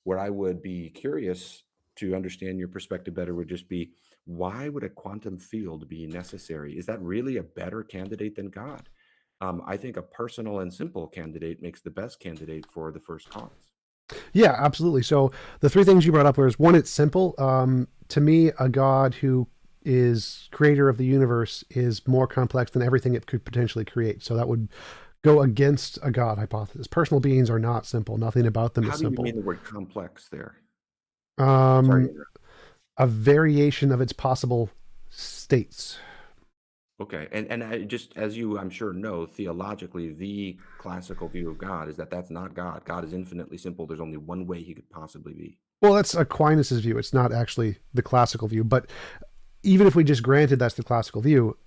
what I would be curious to understand your perspective better would just be, why would a quantum field be necessary? Is that really a better candidate than God? I think a personal and simple candidate makes the best candidate for the first cause. Yeah, absolutely. So the three things you brought up was one, it's simple. To me, a God who is creator of the universe is more complex than everything it could potentially create. So that would go against a God hypothesis. Personal beings are not simple. Nothing about them is How do you simple. mean the word complex there? Sorry to Um, interrupt. a variation of its possible states. Okay, and I just as you, I'm sure, know, theologically, the classical view of God is that that's not God. God is infinitely simple. There's only one way he could possibly be. Well, that's Aquinas's view. It's not actually the classical view. But even if we just granted that's the classical view,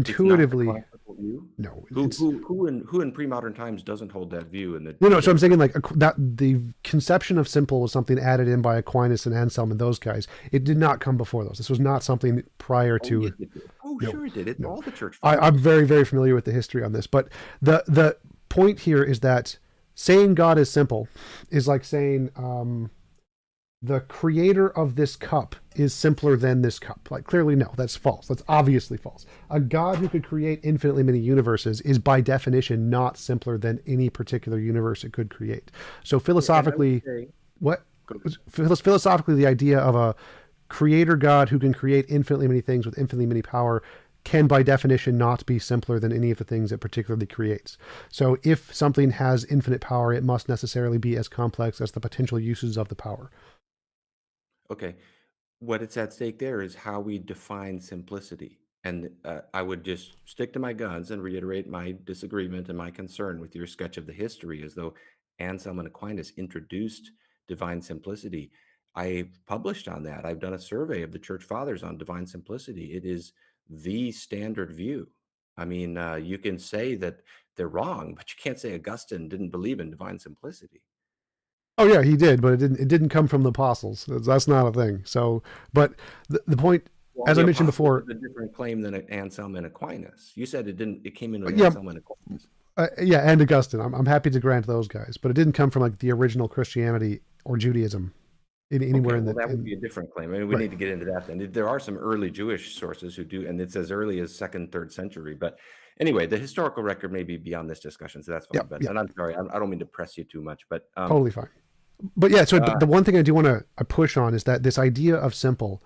It's not the intuitively, classical view? no, Who it's who who in who in pre-modern times doesn't hold that view in no, no. So I'm the saying like that the conception of simple was something added in by Aquinas and Anselm and those guys. It did not come before those. This was not something prior Oh, yes, to. it did. Oh, No, sure it did. It's no. all the church I'm fathers. very, very familiar with the history on this, but the point here is that saying God is simple is like saying the creator of this cup is simpler than this cup. Like, clearly, no, that's false. That's obviously false. A God who could create infinitely many universes is by definition not simpler than any particular universe it could create. So Yeah, and I would philosophically, say what go philosophically the idea of a creator God who can create infinitely many things with infinitely many power can by definition not be simpler than any of the things it particularly creates. So if something has infinite power, it must necessarily be as complex as the potential uses of the power. okay. What it's at stake there is how we define simplicity. And I would just stick to my guns and reiterate my disagreement and my concern with your sketch of the history, as though Anselm and Aquinas introduced divine simplicity. I published on that. I've done a survey of the church fathers on divine simplicity. It is the standard view. I mean, you can say that they're wrong, but you can't say Augustine didn't believe in divine simplicity. Oh yeah, he did, but it didn't come from the apostles. That's not a thing. So, but the point, Well, as the I mentioned apostles before, is a different claim than Anselm and Aquinas. You said it didn't. It came in with yeah, Anselm and Aquinas. yeah, and Augustine. I'm happy to grant those guys, but it didn't come from like the original Christianity or Judaism anywhere Okay, in well, the that would in be a different claim. I mean, we right. need to get into that then. There are some early Jewish sources who do, and it's as early as second, third century. But anyway, the historical record may be beyond this discussion, so that's Yeah, fine. But yeah, and I'm sorry, I don't mean to press you too much, but totally fine. But yeah, so uh, the one thing I do want to push on is that this idea of simple,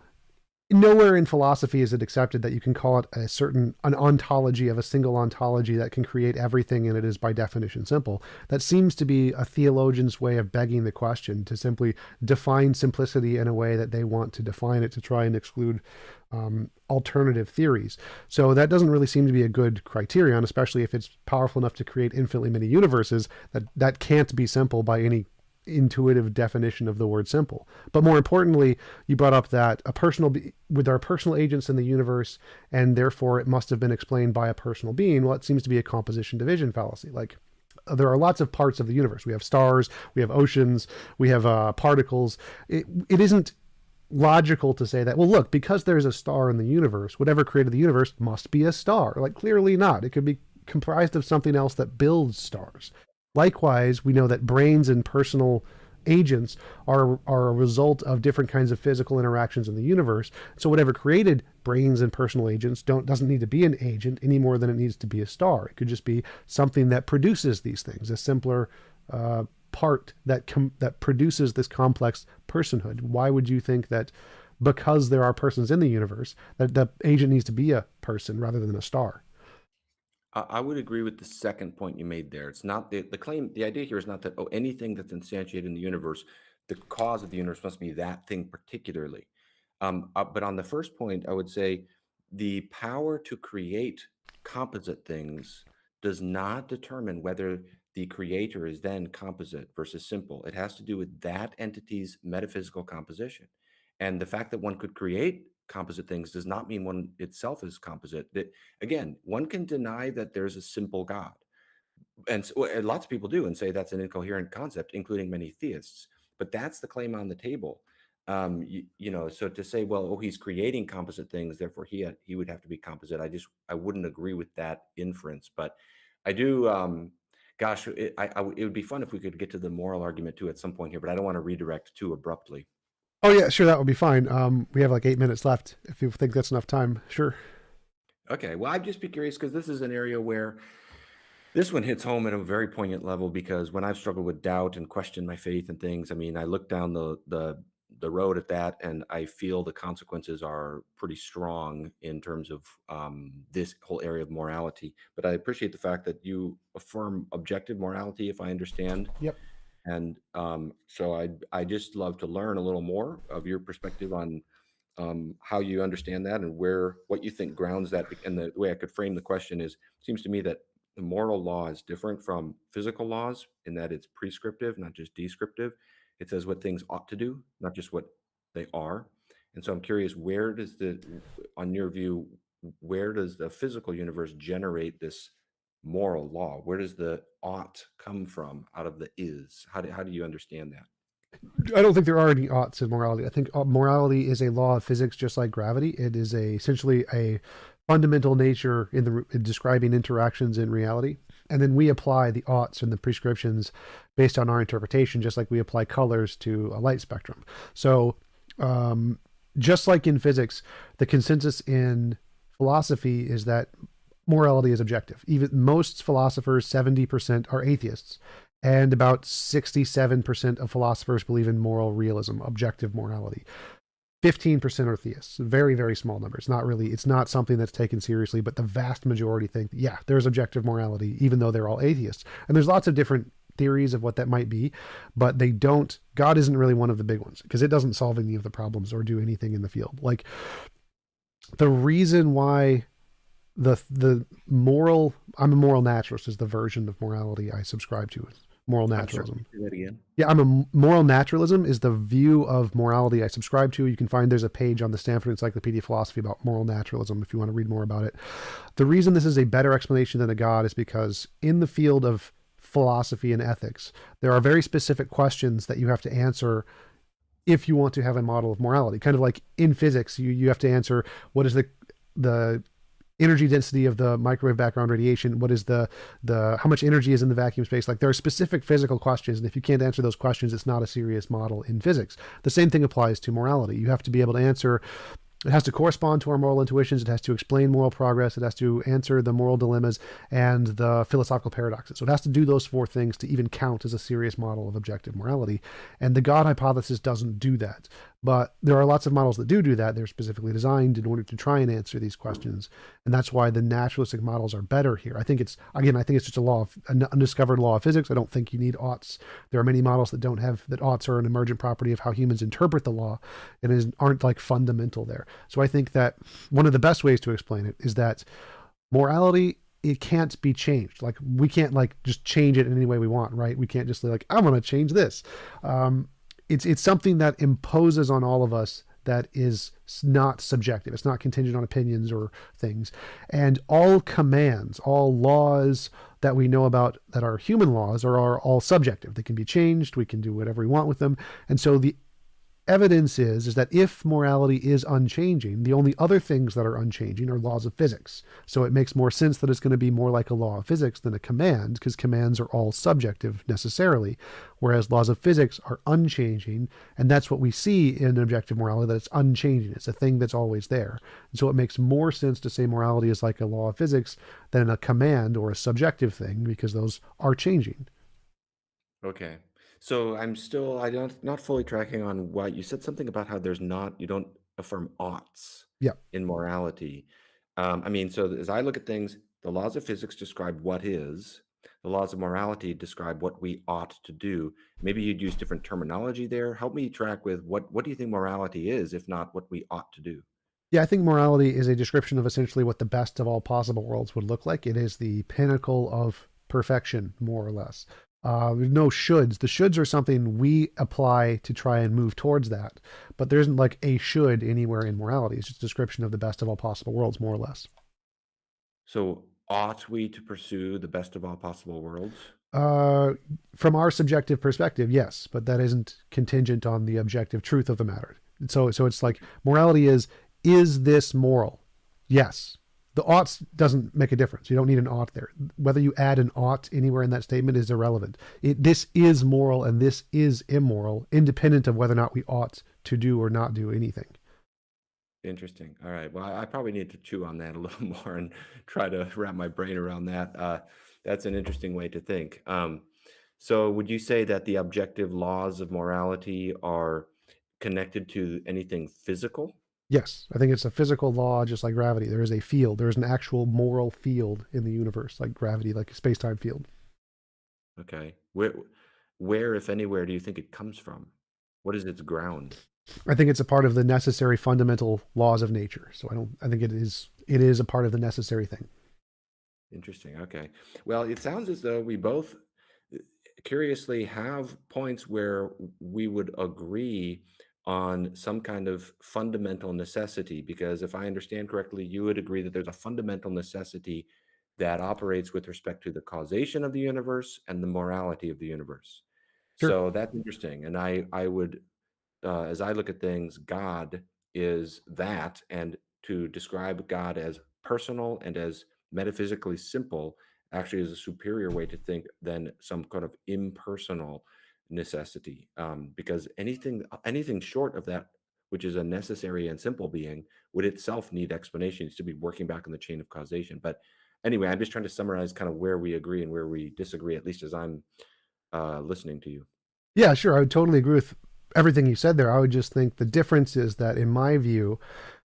nowhere in philosophy is it accepted that you can call it an ontology of a single ontology that can create everything and it is by definition simple. That seems to be a theologian's way of begging the question to simply define simplicity in a way that they want to define it to try and exclude alternative theories. So that doesn't really seem to be a good criterion, especially if it's powerful enough to create infinitely many universes. That can't be simple by any intuitive definition of the word simple. But more importantly, you brought up that with our personal agents in the universe, and therefore it must have been explained by a personal being. Well, it seems to be a composition division fallacy. Like there are lots of parts of the universe. We have stars, we have oceans, we have particles. It isn't logical to say that, well, look, because there's a star in the universe, whatever created the universe must be a star. Like, clearly not. It could be comprised of something else that builds stars. Likewise, we know that brains and personal agents are a result of different kinds of physical interactions in the universe. So whatever created brains and personal agents doesn't need to be an agent any more than it needs to be a star. It could just be something that produces these things, a simpler part that produces this complex personhood. Why would you think that because there are persons in the universe that the agent needs to be a person rather than a star? I would agree with the second point you made there. It's not the claim. The idea here is not that anything that's instantiated in the universe, the cause of the universe must be that thing particularly. But on the first point, I would say the power to create composite things does not determine whether the creator is then composite versus simple. It has to do with that entity's metaphysical composition. And the fact that one could create composite things does not mean one itself is composite. That again, one can deny that there's a simple God, and and lots of people do, and say that's an incoherent concept, including many theists. But that's the claim on the table. So to say, well, oh, he's creating composite things, therefore he would have to be composite. I wouldn't agree with that inference, but I do. Gosh, it would be fun if we could get to the moral argument too at some point here, but I don't want to redirect too abruptly. Oh yeah, sure, that would be fine. We have like 8 minutes left. If you think that's enough time, sure. Okay, well, I'd just be curious because this is an area where this one hits home at a very poignant level because when I've struggled with doubt and questioned my faith and things, I mean, I look down the the road at that, and I feel the consequences are pretty strong in terms of this whole area of morality. But I appreciate the fact that you affirm objective morality, if I understand. Yep. And so I just love to learn a little more of your perspective on how you understand that and where what you think grounds that. And the way I could frame the question is, it seems to me that the moral law is different from physical laws in that it's prescriptive, not just descriptive. It says what things ought to do, not just what they are. And so I'm curious, where does on your view, where does the physical universe generate this moral law? Where does the ought come from out of the is? How do you understand that? I don't think there are any oughts in morality. I think morality is a law of physics, just like gravity. It is essentially a fundamental nature in describing interactions in reality, and then we apply the oughts and the prescriptions based on our interpretation, just like we apply colors to a light spectrum. So, just like in physics, the consensus in philosophy is that morality is objective. Even most philosophers, 70%, are atheists, and about 67% of philosophers believe in moral realism, objective morality. 15% are theists. Very, very small numbers. Not really, it's not something that's taken seriously, but the vast majority think, yeah, there's objective morality, even though they're all atheists. And there's lots of different theories of what that might be, but they don't, God isn't really one of the big ones because it doesn't solve any of the problems or do anything in the field. Like, the reason why the moral, I'm a moral naturalist is the version of morality I subscribe to. Moral I'm sorry, naturalism. say that again. Yeah, I'm a moral naturalism is the view of morality I subscribe to. You can find there's a page on the Stanford Encyclopedia of Philosophy about moral naturalism if you want to read more about it. The reason this is a better explanation than a God is because in the field of philosophy and ethics, there are very specific questions that you have to answer if you want to have a model of morality. Kind of like in physics, you have to answer what is the energy density of the microwave background radiation, what is the how much energy is in the vacuum space. Like, there are specific physical questions, and if you can't answer those questions, it's not a serious model in physics. The same thing applies to morality. You have to be able to answer, it has to correspond to our moral intuitions. It has to explain moral progress. It has to answer the moral dilemmas and the philosophical paradoxes. So it has to do those four things to even count as a serious model of objective morality. And the God hypothesis doesn't do that. But there are lots of models that do that. They're specifically designed in order to try and answer these questions. And that's why the naturalistic models are better here. I think it's just an undiscovered law of physics. I don't think you need oughts. There are many models that don't have that. Oughts are an emergent property of how humans interpret the law and aren't like fundamental there. So I think that one of the best ways to explain it is that morality, it can't be changed. Like, we can't like just change it in any way we want, right? We can't just like, I'm going to change this. It's something that imposes on all of us that is not subjective. It's not contingent on opinions or things. And all commands, all laws that we know about that are human laws are all subjective. They can be changed. We can do whatever we want with them. And so the evidence is that if morality is unchanging, the only other things that are unchanging are laws of physics. So it makes more sense that it's going to be more like a law of physics than a command, because commands are all subjective necessarily, whereas laws of physics are unchanging. And that's what we see in objective morality, that it's unchanging. It's a thing that's always there. And so it makes more sense to say morality is like a law of physics than a command or a subjective thing, because those are changing. Okay. So I don't not fully tracking on what you said something about how you don't affirm oughts Yeah. in morality. I mean, so as I look at things, the laws of physics describe what is, the laws of morality describe what we ought to do. Maybe you'd use different terminology there. Help me track with what do you think morality is, if not what we ought to do? Yeah, I think morality is a description of essentially what the best of all possible worlds would look like. It is the pinnacle of perfection, more or less. There's no shoulds. The shoulds are something we apply to try and move towards that, but there isn't like a should anywhere in morality. It's just a description of the best of all possible worlds, more or less. So ought we to pursue the best of all possible worlds? Uh, from our subjective perspective, yes, but that isn't contingent on the objective truth of the matter. So it's like morality is this moral? Yes. The oughts doesn't make a difference. You don't need an ought there. Whether you add an ought anywhere in that statement is irrelevant. This is moral and this is immoral, independent of whether or not we ought to do or not do anything. Interesting. All right. Well, I probably need to chew on that a little more and try to wrap my brain around that. That's an interesting way to think. So, would you say that the objective laws of morality are connected to anything physical? Yes, I think it's a physical law, just like gravity. There is a field. There is an actual moral field in the universe, like gravity, like a space-time field. Okay. Where, if anywhere, do you think it comes from? What is its ground? I think it's a part of the necessary fundamental laws of nature. So I don't. I think it is a part of the necessary thing. Interesting. Okay. Well, it sounds as though we both uh, curiously have points where we would agree on some kind of fundamental necessity, because if I understand correctly, you would agree that there's a fundamental necessity that operates with respect to the causation of the universe and the morality of the universe. Sure. So that's interesting. And I would as I look at things, God is that, and to describe God as personal and as metaphysically simple actually is a superior way to think than some kind of impersonal necessity. Because anything short of that, which is a necessary and simple being, would itself need explanations to be working back in the chain of causation. But anyway, I'm just trying to summarize kind of where we agree and where we disagree, at least as I'm listening to you. Yeah, sure. I would totally agree with everything you said there. I would just think the difference is that, in my view,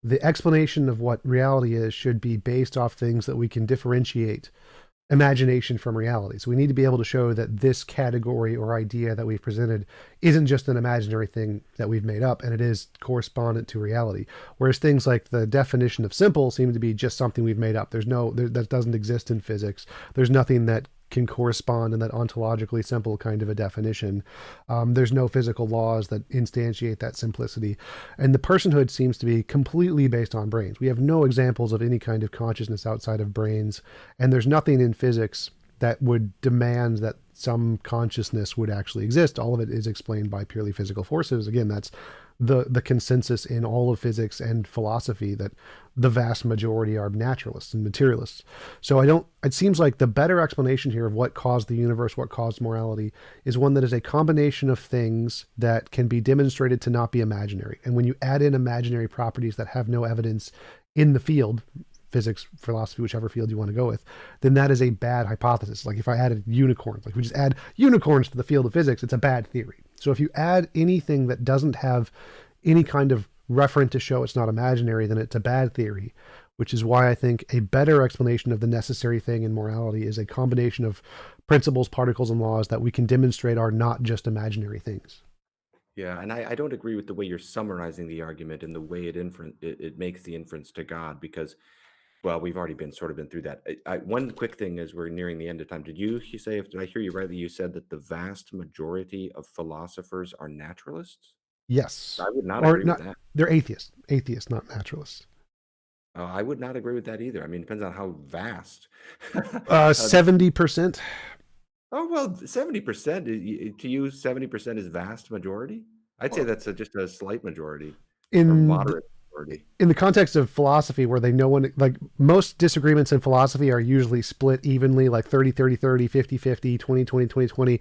the explanation of what reality is should be based off things that we can differentiate imagination from reality. So we need to be able to show that this category or idea that we've presented isn't just an imaginary thing that we've made up, and it is correspondent to reality. Whereas things like the definition of simple seem to be just something we've made up. That doesn't exist in physics. There's nothing that can correspond in that ontologically simple kind of a definition. There's no physical laws that instantiate that simplicity. And the personhood seems to be completely based on brains. We have no examples of any kind of consciousness outside of brains. And there's nothing in physics that would demand that some consciousness would actually exist. All of it is explained by purely physical forces. Again, that's the consensus in all of physics and philosophy, that the vast majority are naturalists and materialists. So it seems like the better explanation here of what caused the universe, what caused morality, is one that is a combination of things that can be demonstrated to not be imaginary. And when you add in imaginary properties that have no evidence in the field, physics, philosophy, whichever field you want to go with, then that is a bad hypothesis. Like if I added unicorns, like we just add unicorns to the field of physics, it's a bad theory. So if you add anything that doesn't have any kind of referent to show it's not imaginary, then it's a bad theory, which is why I think a better explanation of the necessary thing in morality is a combination of principles, particles, and laws that we can demonstrate are not just imaginary things. Yeah, and I don't agree with the way you're summarizing the argument and the way it makes the inference to God, because, well, we've already been through that. One quick thing as we're nearing the end of time. Did you say, if did I hear you rightly, you said that the vast majority of philosophers are naturalists? Yes. I would not Or agree with not, that. they're atheists, not naturalists. I would not agree with that either. I mean, it depends on how vast. 70%. Oh, well, 70%, to you, 70% is vast majority? I'd say that's just a slight majority or In moderate majority. in the context of philosophy, where they know when, like, most disagreements in philosophy are usually split evenly, like 30-30-30, 50-50, 20-20, 20-20.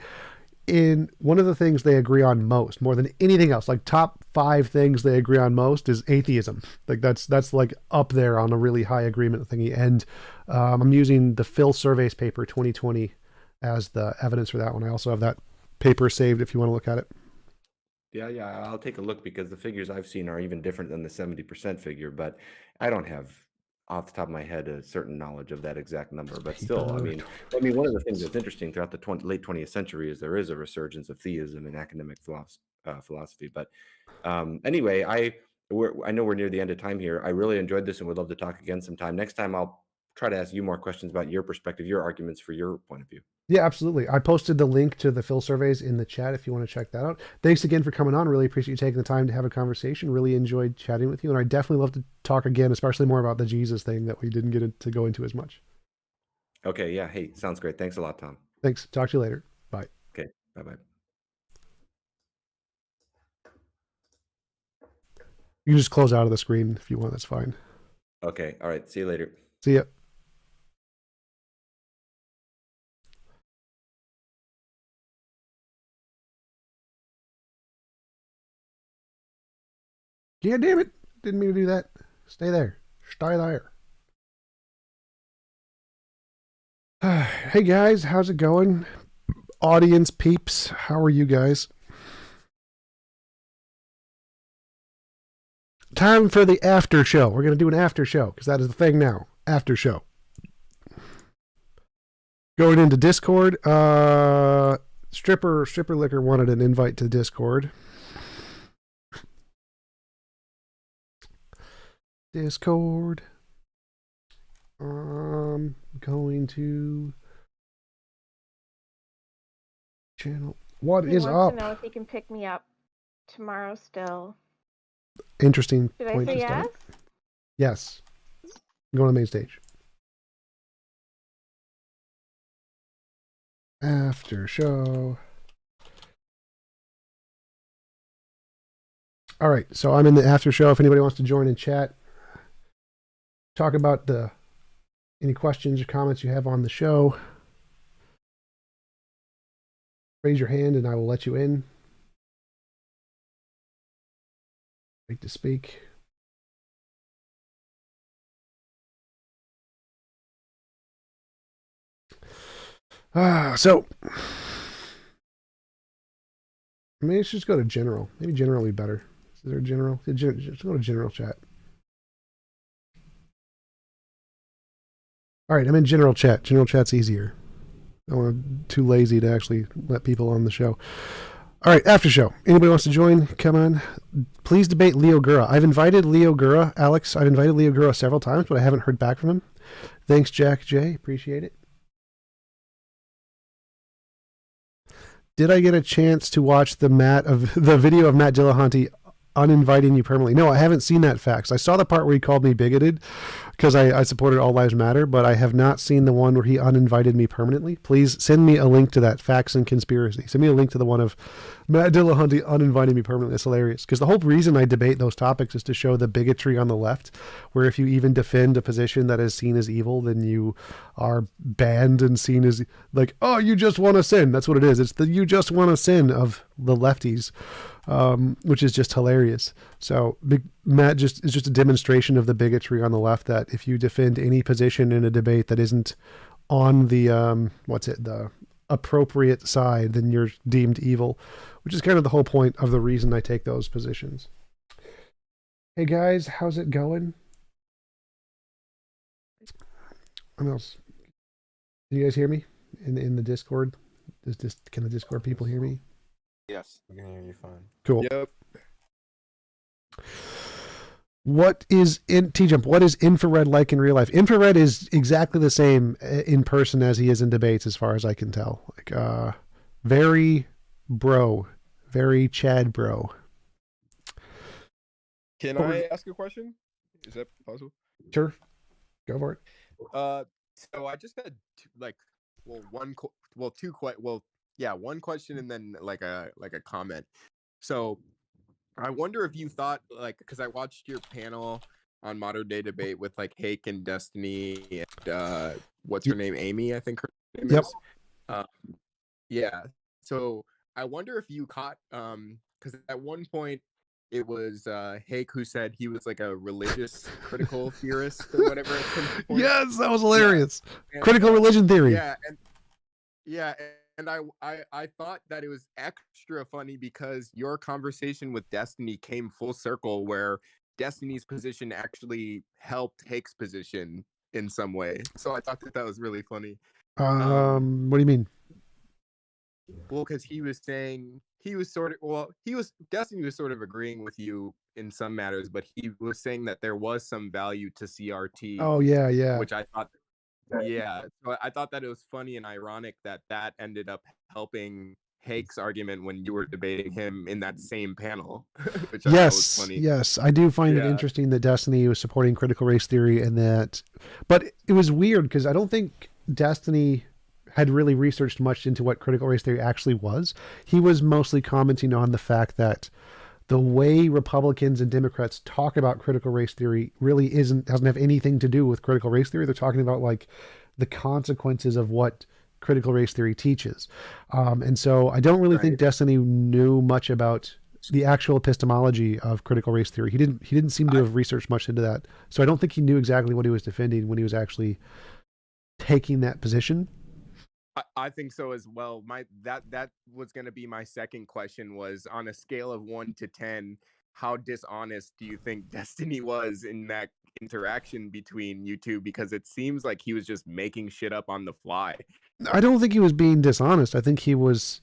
In one of the things they agree on most, more than anything else, like top 5 things they agree on most, is atheism. Like that's like up there on a really high agreement thingy. And I'm using the Phil Surveys paper 2020 as the evidence for that one. I also have that paper saved if you want to look at it. Yeah, yeah, I'll take a look, because the figures I've seen are even different than the 70% figure, but I don't have, off the top of my head, a certain knowledge of that exact number. But still, Paper one of the things that's interesting throughout the late 20th century is there is a resurgence of theism in academic philosophy. But anyway, I know we're near the end of time here. I really enjoyed this and would love to talk again sometime. Next time, I'll try to ask you more questions about your perspective, your arguments for your point of view. Yeah, absolutely. I posted the link to the Phil surveys in the chat if you want to check that out. Thanks again for coming on. Really appreciate you taking the time to have a conversation. Really enjoyed chatting with you. And I definitely love to talk again, especially more about the Jesus thing that we didn't to go into as much. Okay, yeah. Hey, sounds great. Thanks a lot, Tom. Thanks. Talk to you later. Bye. Okay, bye-bye. You can just close out of the screen if you want. That's fine. Okay, all right. See you later. See ya. Yeah, damn it. Didn't mean to do that. Stay there. Stay there. Hey guys, how's it going? Audience peeps, how are you guys? time for the after show. We're going to do an after show because that is the thing now. After show. Going into Discord. Stripper Liquor wanted an invite to Discord. Going to channel. What He is wants up? to know if he can pick me up tomorrow still. Interesting Did I point say to yes? start. Yes. Going on the main stage. After show. All right, so I'm in the after show. If anybody wants to join in chat, talk about any questions or comments you have on the show, raise your hand and I will let you in. Wait to speak. So maybe let's just go to general. Maybe general would be better. Is there a general? Just go to general chat. All right, I'm in general chat. General chat's easier. I'm too lazy to actually let people on the show. All right, after show. Anybody wants to join? Come on. Please debate Leo Gura. I've invited Leo Gura, Alex. I've invited Leo Gura several times, but I haven't heard back from him. Thanks, Jack J. Appreciate it. Did I get a chance to watch the video of Matt Dillahunty uninviting you permanently? No, I haven't seen that fax. I saw the part where he called me bigoted because I supported All Lives Matter, but I have not seen the one where he uninvited me permanently. Please send me a link to that, Facts and Conspiracy. Send me a link to the one of Matt Dillahunty uninviting me permanently. It's hilarious because the whole reason I debate those topics is to show the bigotry on the left, where if you even defend a position that is seen as evil, then you are banned and seen as like, oh, you just want to sin. That's what it is. It's the you just want to sin of the lefties. Which is just hilarious. So Matt is just a demonstration of the bigotry on the left, that if you defend any position in a debate that isn't on the the appropriate side, then you're deemed evil, which is kind of the whole point of the reason I take those positions. Hey guys, how's it going? What else? Can you guys hear me in the Discord? Can the Discord people hear me? Yes, we can hear you fine. Cool. Yep. What is TJump? What is infrared like in real life? Infrared is exactly the same in person as he is in debates, as far as I can tell. Like, very Chad bro. Can I ask a question? Is that possible? Sure, go for it. So I just had one question and then like a comment. So I wonder if you thought, like, because I watched your panel on Modern Day Debate with like Hake and Destiny and what's her name, Amy, I think her name is. Yeah. So I wonder if you caught because at one point it was Hake who said he was like a religious critical theorist or whatever at some point. Yes, that was hilarious. Yeah. Critical religion theory. Yeah, and I thought that it was extra funny because your conversation with Destiny came full circle, where Destiny's position actually helped Hake's position in some way. So I thought that was really funny. What do you mean? Well, because he was saying Destiny was sort of agreeing with you in some matters, but he was saying that there was some value to CRT. Oh yeah. Which I thought. Yeah, so I thought that it was funny and ironic that ended up helping Hake's argument when you were debating him in that same panel, which I thought was funny. Yes, I do find it interesting that Destiny was supporting critical race theory, but it was weird because I don't think Destiny had really researched much into what critical race theory actually was. He was mostly commenting on the fact that the way Republicans and Democrats talk about critical race theory really doesn't have anything to do with critical race theory. They're talking about like the consequences of what critical race theory teaches. And so I don't really think Destiny knew much about the actual epistemology of critical race theory. He didn't seem to have researched much into that. So I don't think he knew exactly what he was defending when he was actually taking that position. I think so as well. That was going to be my second question, was on a scale of 1 to 10, how dishonest do you think Destiny was in that interaction between you two? Because it seems like he was just making shit up on the fly. I don't think he was being dishonest. I think he was,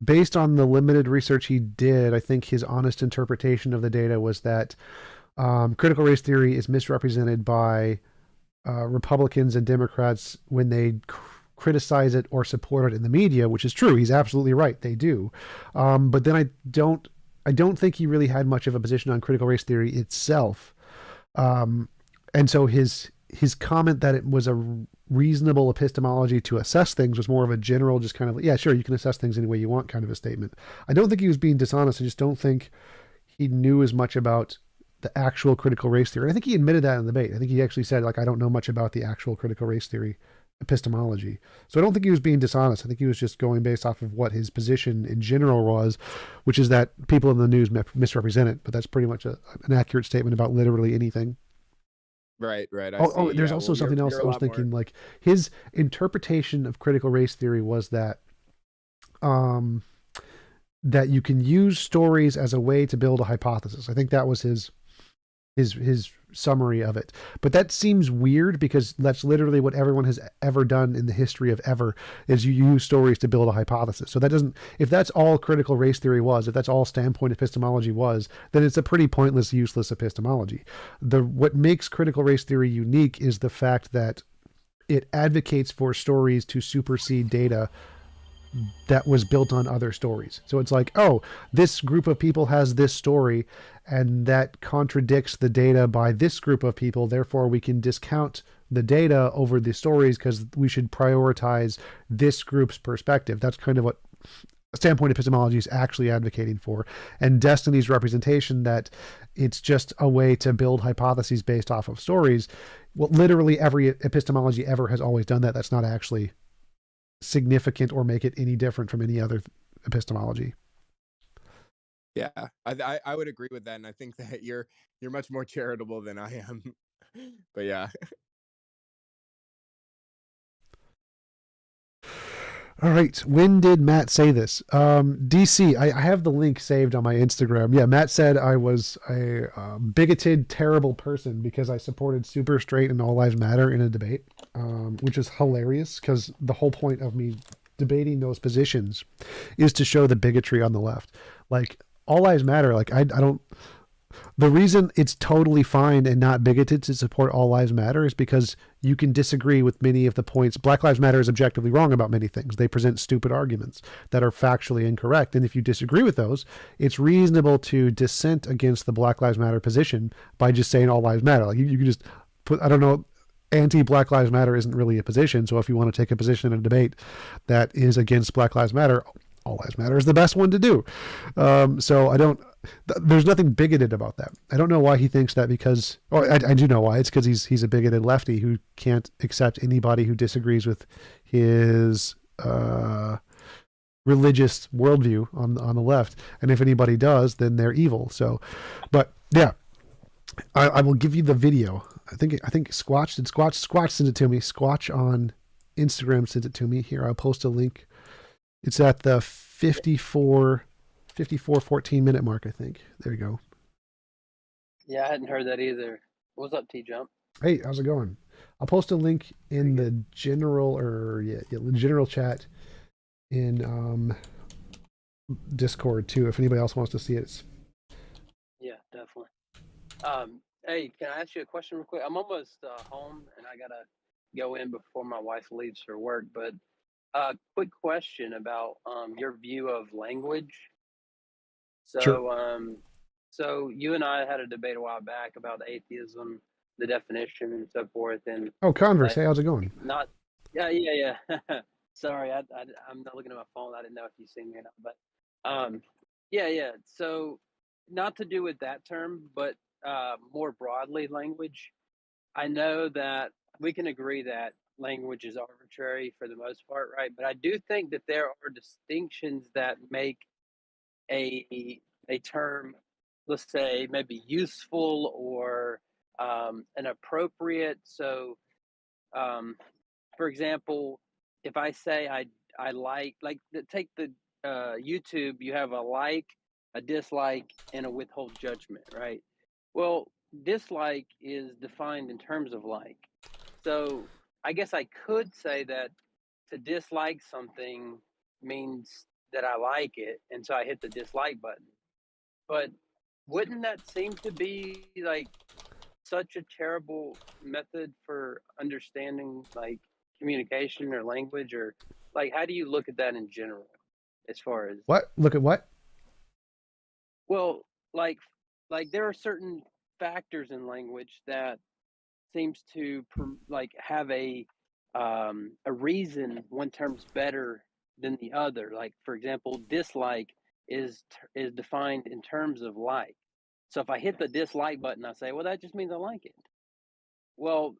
based on the limited research he did, I think his honest interpretation of the data was that critical race theory is misrepresented by Republicans and Democrats when they criticize it or support it in the media, which is true. He's absolutely right. They do. But then I don't think he really had much of a position on critical race theory itself. And so his comment that it was a reasonable epistemology to assess things was more of a general, just kind of, yeah, sure, you can assess things any way you want kind of a statement. I don't think he was being dishonest. I just don't think he knew as much about the actual critical race theory. I think he admitted that in the debate. I think he actually said, like, I don't know much about the actual critical race theory epistemology. So I don't think he was being dishonest. I think he was just going based off of what his position in general was, which is that people in the news misrepresent it. But that's pretty much an accurate statement about literally anything. Right. There's also something else I was thinking, like his interpretation of critical race theory was that that you can use stories as a way to build a hypothesis. I think that was his summary of it. But that seems weird because that's literally what everyone has ever done in the history of ever, is you use stories to build a hypothesis. So that doesn't, if that's all critical race theory was, if that's all standpoint epistemology was, then it's a pretty pointless, useless epistemology. What makes critical race theory unique is the fact that it advocates for stories to supersede data that was built on other stories. So it's like, oh, this group of people has this story and that contradicts the data by this group of people. Therefore, we can discount the data over the stories because we should prioritize this group's perspective. That's kind of what standpoint epistemology is actually advocating for. And Destiny's representation that it's just a way to build hypotheses based off of stories. Well, literally every epistemology ever has always done that. That's not actually significant or make it any different from any other epistemology. Yeah, I would agree with that, and I think that you're much more charitable than I am. But yeah. All right. When did Matt say this? DC, I have the link saved on my Instagram. Yeah, Matt said I was a bigoted, terrible person because I supported super straight and all lives matter in a debate, which is hilarious because the whole point of me debating those positions is to show the bigotry on the left. Like, all lives matter. Like, I don't... The reason it's totally fine and not bigoted to support all lives matter is because you can disagree with many of the points. Black Lives Matter is objectively wrong about many things. They present stupid arguments that are factually incorrect. And if you disagree with those, it's reasonable to dissent against the Black Lives Matter position by just saying all lives matter. Like you can just put, I don't know, anti-Black Lives Matter isn't really a position. So if you want to take a position in a debate that is against Black Lives Matter, all lives matter is the best one to do. So there's nothing bigoted about that. I don't know why he thinks that because, I do know why. It's because he's a bigoted lefty who can't accept anybody who disagrees with his religious worldview on the left. And if anybody does, then they're evil. So, but yeah, I will give you the video. I think Squatch sent it to me. Squatch on Instagram sent it to me. Here, I'll post a link. It's at the 54 14-minute mark, I think. There you go. Yeah, I hadn't heard that either. What's up, TJump? Hey, how's it going? I'll post a link in the general general chat in Discord too, if anybody else wants to see it. Yeah, definitely. Hey, can I ask you a question real quick? I'm almost home, and I gotta go in before my wife leaves for work. But quick question about your view of language. So, Sure. So you and I had a debate a while back about atheism, the definition, and so forth. And oh, Converse, hey, how's it going? Yeah. Sorry, I'm not looking at my phone. I didn't know if you seen me or not. But yeah. So not to do with that term, but more broadly, language. I know that we can agree that language is arbitrary for the most part, right? But I do think that there are distinctions that make a term, let's say, maybe useful or an appropriate. So, for example, if I say I like take the YouTube, you have a like a dislike, and a withhold judgment, right? Well, dislike is defined in terms of like. So I guess I could say that to dislike something means that I like it, and so I hit the dislike button. But wouldn't that seem to be like such a terrible method for understanding like communication or language, or like how do you look at that in general as far as What? Look at what? well, like there are certain factors in language that seems to like have a reason one term's better than the other. Like for example, dislike is defined in terms of like. So if I hit the dislike button, I say, well, that just means I like it. Well,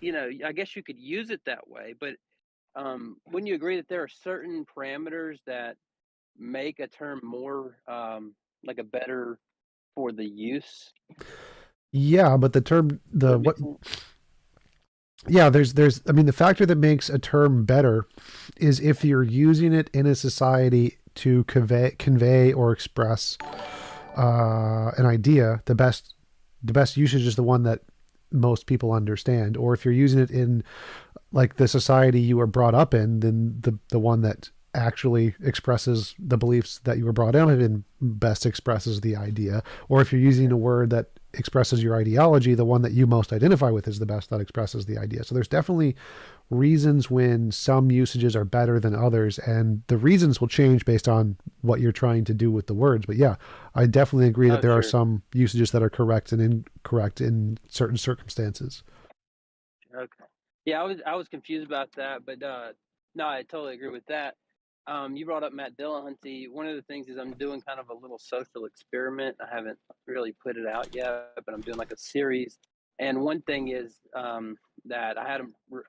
I guess you could use it that way, but wouldn't you agree that there are certain parameters that make a term more like a better for the use? Yeah, but the term, Does the that make what? sense? Yeah, there's. I mean, the factor that makes a term better is if you're using it in a society to convey or express an idea. The best usage is the one that most people understand. Or if you're using it in like the society you were brought up in, then the one that actually expresses the beliefs that you were brought up in best expresses the idea. Or if you're using a word that expresses your ideology, the one that you most identify with is the best that expresses the idea. So there's definitely reasons when some usages are better than others, and the reasons will change based on what you're trying to do with the words. But yeah, I definitely agree that Oh, there are sure. some usages that are correct and incorrect in certain circumstances. Okay. Yeah, I was confused about that, but no, I totally agree with that. You brought up Matt Dillahunty. One of the things is I'm doing kind of a little social experiment. I haven't really put it out yet, but I'm doing like a series. And one thing is that I had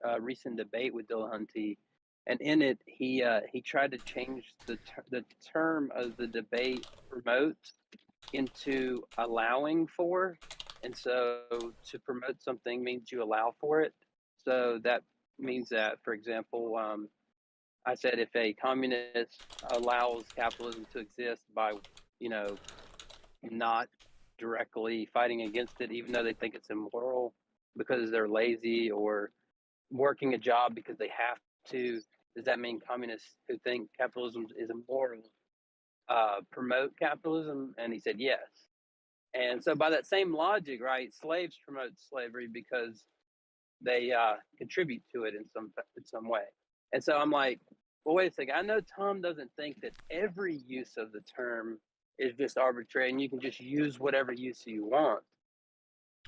a recent debate with Dillahunty, and in it he tried to change the term of the debate promote into allowing for. And so to promote something means you allow for it. So that means that, for example, I said if a communist allows capitalism to exist by, you know, not directly fighting against it, even though they think it's immoral because they're lazy or working a job because they have to, does that mean communists who think capitalism is immoral promote capitalism? And he said yes. And so, by that same logic, right, slaves promote slavery because they contribute to it in some way. And so, I'm like, well, wait a second. I know Tom doesn't think that every use of the term is just arbitrary, and you can just use whatever use you want.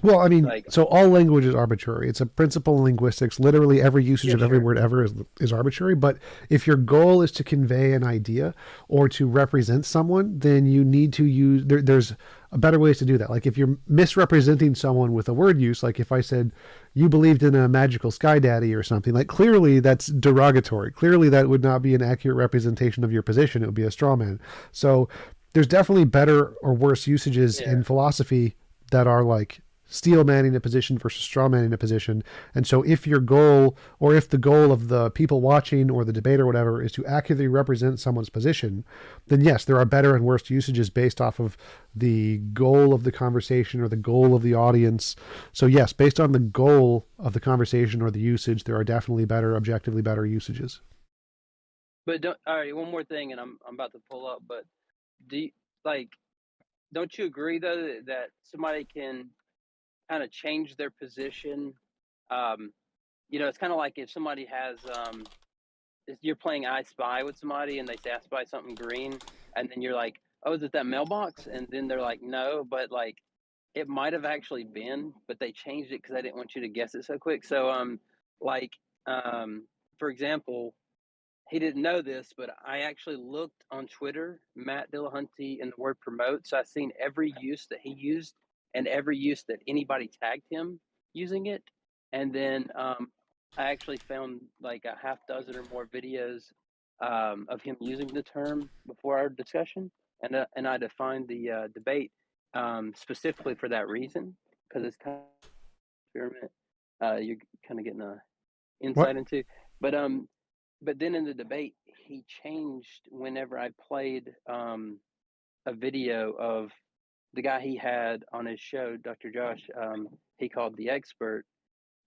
Well, I mean, Like, so all language is arbitrary. It's a principle in linguistics. Literally every usage yeah, of every sure, word ever is arbitrary. But if your goal is to convey an idea or to represent someone, then you need to use, there's a better ways to do that. Like if you're misrepresenting someone with a word use, like if I said, you believed in a magical sky daddy or something, like clearly that's derogatory. Clearly that would not be an accurate representation of your position. It would be a straw man. So there's definitely better or worse usages yeah. in philosophy that are like steel manning a position versus straw manning a position. And so if your goal, or if the goal of the people watching or the debate or whatever is to accurately represent someone's position, then yes, there are better and worse usages based off of the goal of the conversation or the goal of the audience. So yes, based on the goal of the conversation or the usage, there are definitely better, objectively better usages. But all right, one more thing, and I'm about to pull up. But do you, like, don't you agree though that somebody can kind of change their position? Um, it's kind of like if somebody has you're playing I Spy with somebody and they say I spy something green, and then you're like, oh, is it that mailbox? And then they're like, no, but like it might have actually been, but they changed it because I didn't want you to guess it so quick. So like for example, he didn't know this, but I actually looked on Twitter, Matt Dillahunty, and the word promote. So I've seen every use that he used and every use that anybody tagged him using it. And then I actually found like a half dozen or more videos of him using the term before our discussion. And I defined the debate specifically for that reason, because it's kind of experiment you're kind of getting a What? insight into. But then in the debate, he changed whenever I played a video of the guy he had on his show, Dr. Josh. He called The Expert.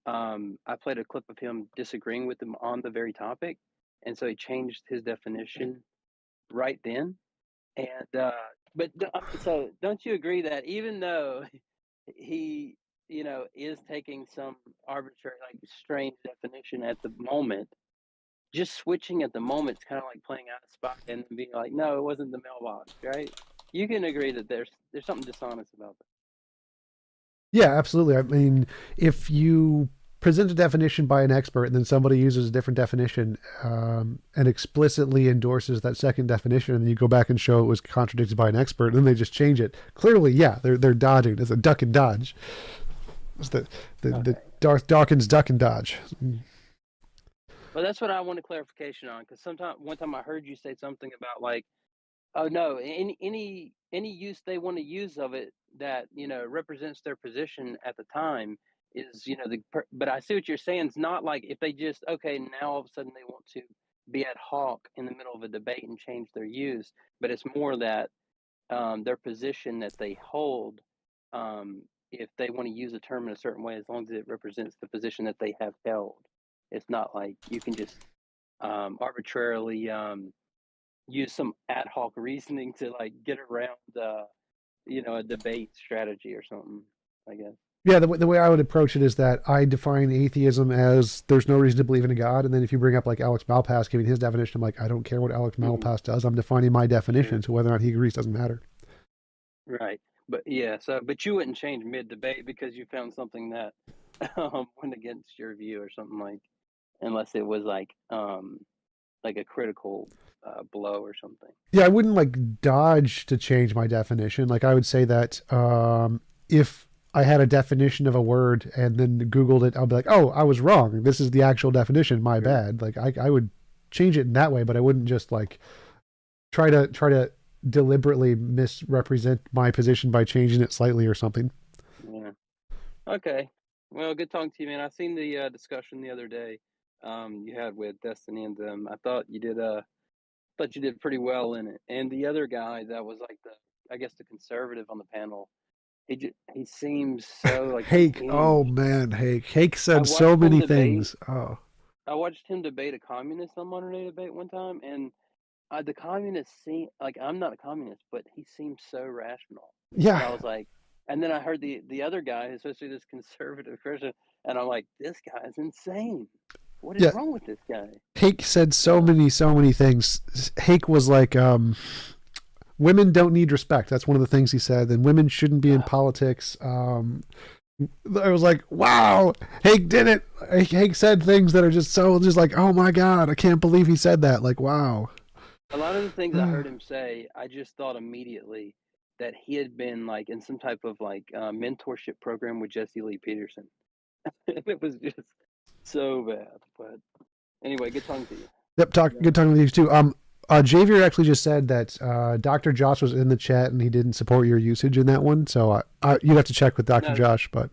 I played a clip of him disagreeing with him on the very topic, and so he changed his definition right then. And so don't you agree that even though he, is taking some arbitrary, like strange definition at the moment, just switching at the moment is kind of like playing out of spot and then being like, no, it wasn't the mailbox, right? You can agree that there's something dishonest about that. Yeah, absolutely. I mean, if you present a definition by an expert and then somebody uses a different definition and explicitly endorses that second definition, and then you go back and show it was contradicted by an expert, and then they just change it. Clearly, yeah, they're dodging. It's a duck and dodge. It's the Darth Dawkins duck and dodge. Well, that's what I want a clarification on, because one time I heard you say something about like, oh no, any use they want to use of it that represents their position at the time is but I see what you're saying. It's not like if they just okay now all of a sudden they want to be ad hoc in the middle of a debate and change their use, but it's more that their position that they hold. If they want to use a term in a certain way, as long as it represents the position that they have held, it's not like you can just arbitrarily use some ad hoc reasoning to like get around a debate strategy or something, I guess. Yeah, the way I would approach it is that I define atheism as there's no reason to believe in a God, and then if you bring up like Alex Malpass giving his definition, I'm like, I don't care what Alex Malpass does. I'm defining my definition, so whether or not he agrees doesn't matter. Right, but yeah, but you wouldn't change mid debate because you found something that went against your view or something, like, unless it was like a critical blow or something. Yeah, I wouldn't like dodge to change my definition. Like I would say that if I had a definition of a word and then Googled it, I'll be like, oh, I was wrong. This is the actual definition. My bad. Like I would change it in that way, but I wouldn't just like try to deliberately misrepresent my position by changing it slightly or something. Yeah. Okay. Well, good talking to you, man. I seen the discussion the other day you had with Destiny and them. I thought you did pretty well in it. And the other guy that was like I guess the conservative on the panel, he seems so like Hake. Oh unhinged. man, Hake said watched so him many debate. things. Oh, I watched him debate a communist on Modern Day Debate one time, and the communist seemed like, I'm not a communist, but he seemed so rational. yeah. And I was like, and then I heard the other guy, especially this conservative Christian, and I'm like, this guy is insane. What is wrong with this guy? Hake said so many things. Hake was like, women don't need respect. That's one of the things he said. And women shouldn't be in politics. I was like, wow, Hake did it. Hake said things that are just like, oh my God, I can't believe he said that. Like, wow. A lot of the things I heard him say, I just thought immediately that he had been like in some type of like mentorship program with Jesse Lee Peterson. It was just so bad. But anyway, good talking to you. Yep, good talking with you too. Javier actually just said that Dr. Josh was in the chat and he didn't support your usage in that one. So you'd have to check with Dr. Josh, but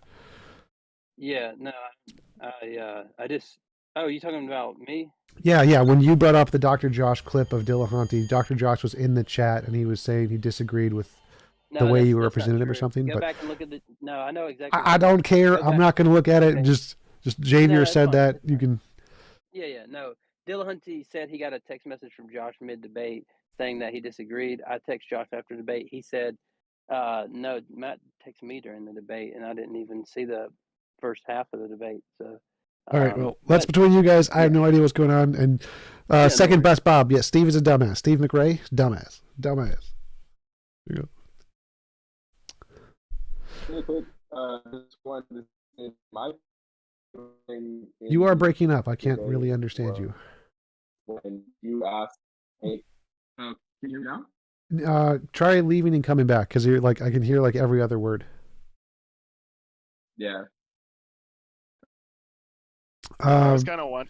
yeah, no, I just. Oh, you talking about me? Yeah. When you brought up the Dr. Josh clip of Dillahunty, Dr. Josh was in the chat and he was saying he disagreed with the way you represented him or something. Go but back and look at the. No, I know exactly. I don't care. I'm not going to look at it. Okay. Just Javier said that you can. Yeah. No, Dillahunty said he got a text message from Josh mid debate saying that he disagreed. I text Josh after the debate. He said, "No, Matt texted me during the debate, and I didn't even see the first half of the debate." So. All right, well, that's between you guys. I have no idea what's going on. And second best Bob. Yes, Steve is a dumbass. Steve McRae, dumbass. There you go. You are breaking up. I can't really understand you. When you asked, hey, can you hear me now? Try leaving and coming back because you're like I can hear like every other word. Yeah. I was kind of wondering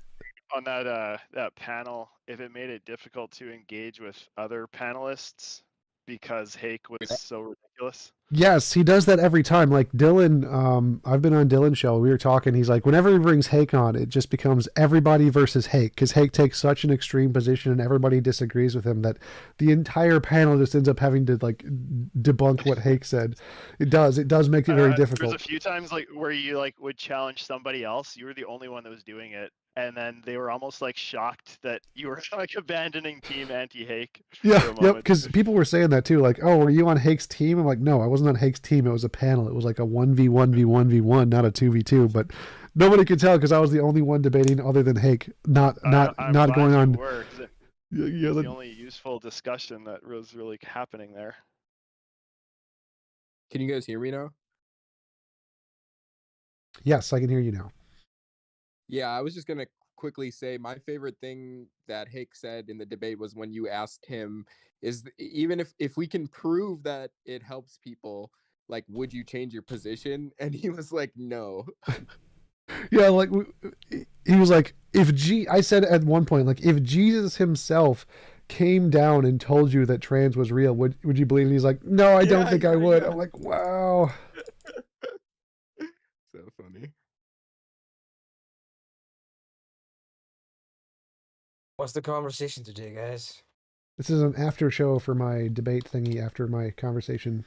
on that panel if it made it difficult to engage with other panelists because Hake was so ridiculous. Yes, he does that every time. Like Dylan, I've been on Dylan's show. We were talking. He's like, whenever he brings Hake on, it just becomes everybody versus Hake because Hake takes such an extreme position and everybody disagrees with him that the entire panel just ends up having to like debunk what Hake said. It does. It does make it very difficult. There's a few times like where you like would challenge somebody else. You were the only one that was doing it, and then they were almost like shocked that you were like abandoning team anti-Hake. Yeah, yep. Because people were saying that too. Like, oh, were you on Hake's team? I'm like, no, I wasn't on Hake's team. It was a panel. It was like a 1v1v1v1, not a 2v2. But nobody could tell because I was the only one debating other than Hake, not going on. Yeah, the only useful discussion that was really happening there. Can you guys hear me now? Yes, I can hear you now. Yeah, I was just gonna quickly say my favorite thing that Hake said in the debate was when you asked him, even if we can prove that it helps people, like, would you change your position? And he was like, no. Yeah, like he was like, I said at one point, like, if Jesus himself came down and told you that trans was real, would you believe it? He's like, no, I don't think I would. I'm like, wow. So funny. What's the conversation today, guys? This is an after show for my debate thingy after my conversation.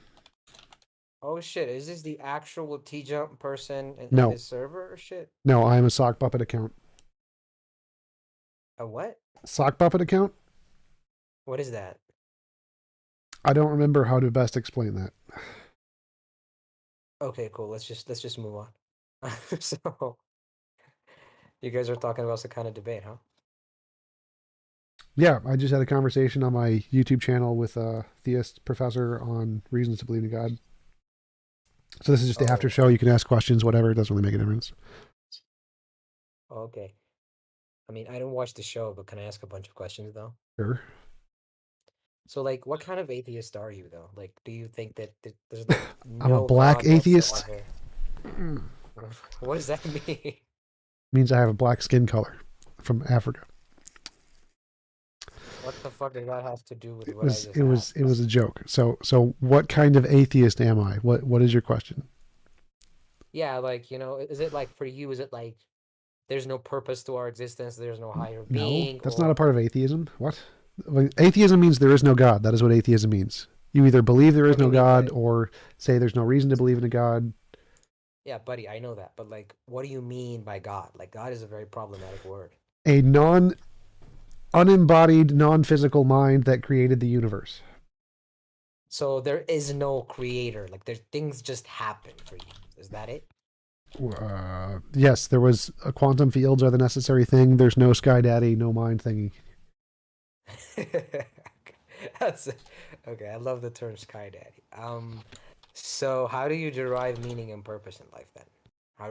Oh shit, is this the actual TJump person in No. his server or shit? No, I'm a Sock Puppet account. A what? Sock Puppet account? What is that? I don't remember how to best explain that. Okay, cool. Let's just move on. So, you guys are talking about some kind of debate, huh? Yeah, I just had a conversation on my YouTube channel with a theist professor on reasons to believe in God. So this is just the after show. You can ask questions, whatever. It doesn't really make a difference. Okay. I mean, I don't watch the show, but can I ask a bunch of questions though? Sure. So, like, what kind of atheist are you though? Like, do you think that there's like I'm no a black God atheist. whatsoever? What does that mean? Means I have a black skin color from Africa. What the fuck does that have to do with It what was I just asked? it was a joke. So what kind of atheist am I? What is your question? Yeah, like, is it like for you, is it like there's no purpose to our existence, there's no higher being? No, that's not a part of atheism. What? Atheism means there is no God. That is what atheism means. You either believe there is no God or say there's no reason to believe in a God. Yeah, buddy, I know that. But like, what do you mean by God? Like, God is a very problematic word. A unembodied, non-physical mind that created the universe. So there is no creator. Like, things just happen for you. Is that it? Yes, there was quantum fields are the necessary thing. There's no Sky Daddy, no mind thingy. That's okay. I love the term Sky Daddy. So how do you derive meaning and purpose in life then?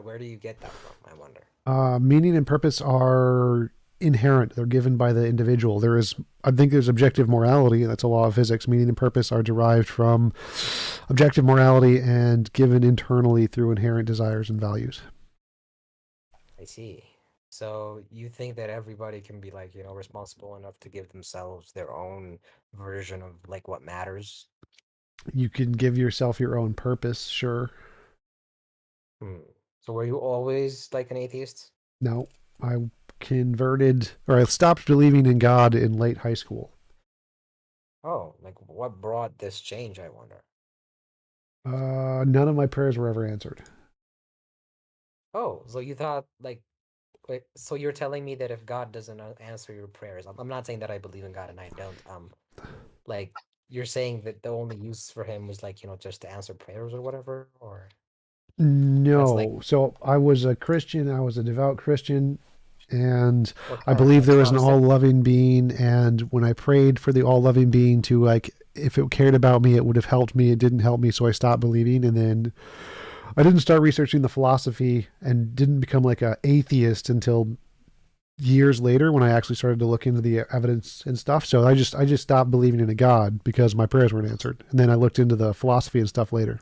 Where do you get that from? I wonder. Meaning and purpose are inherent. They're given by the individual. I think there's objective morality. That's a law of physics. Meaning and purpose are derived from objective morality and given internally through inherent desires and values. I see. So you think that everybody can be like, responsible enough to give themselves their own version of like what matters? You can give yourself your own purpose, sure. So were you always like an atheist? No, I converted, or I stopped believing in God in late high school. Oh, like what brought this change, I wonder? None of my prayers were ever answered. Oh, so you thought like, wait, so you're telling me that if God doesn't answer your prayers, I'm not saying that I believe in God and I don't, like you're saying that the only use for him was like, just to answer prayers or whatever, or? No, so I was a Christian, I was a devout Christian, and I believe there was an all-loving being, and when I prayed for the all-loving being to, like, if it cared about me, it would have helped me. It didn't help me, so I stopped believing, and then I didn't start researching the philosophy and didn't become like an atheist until years later when I actually started to look into the evidence and stuff. So I just stopped believing in a God because my prayers weren't answered, and then I looked into the philosophy and stuff later.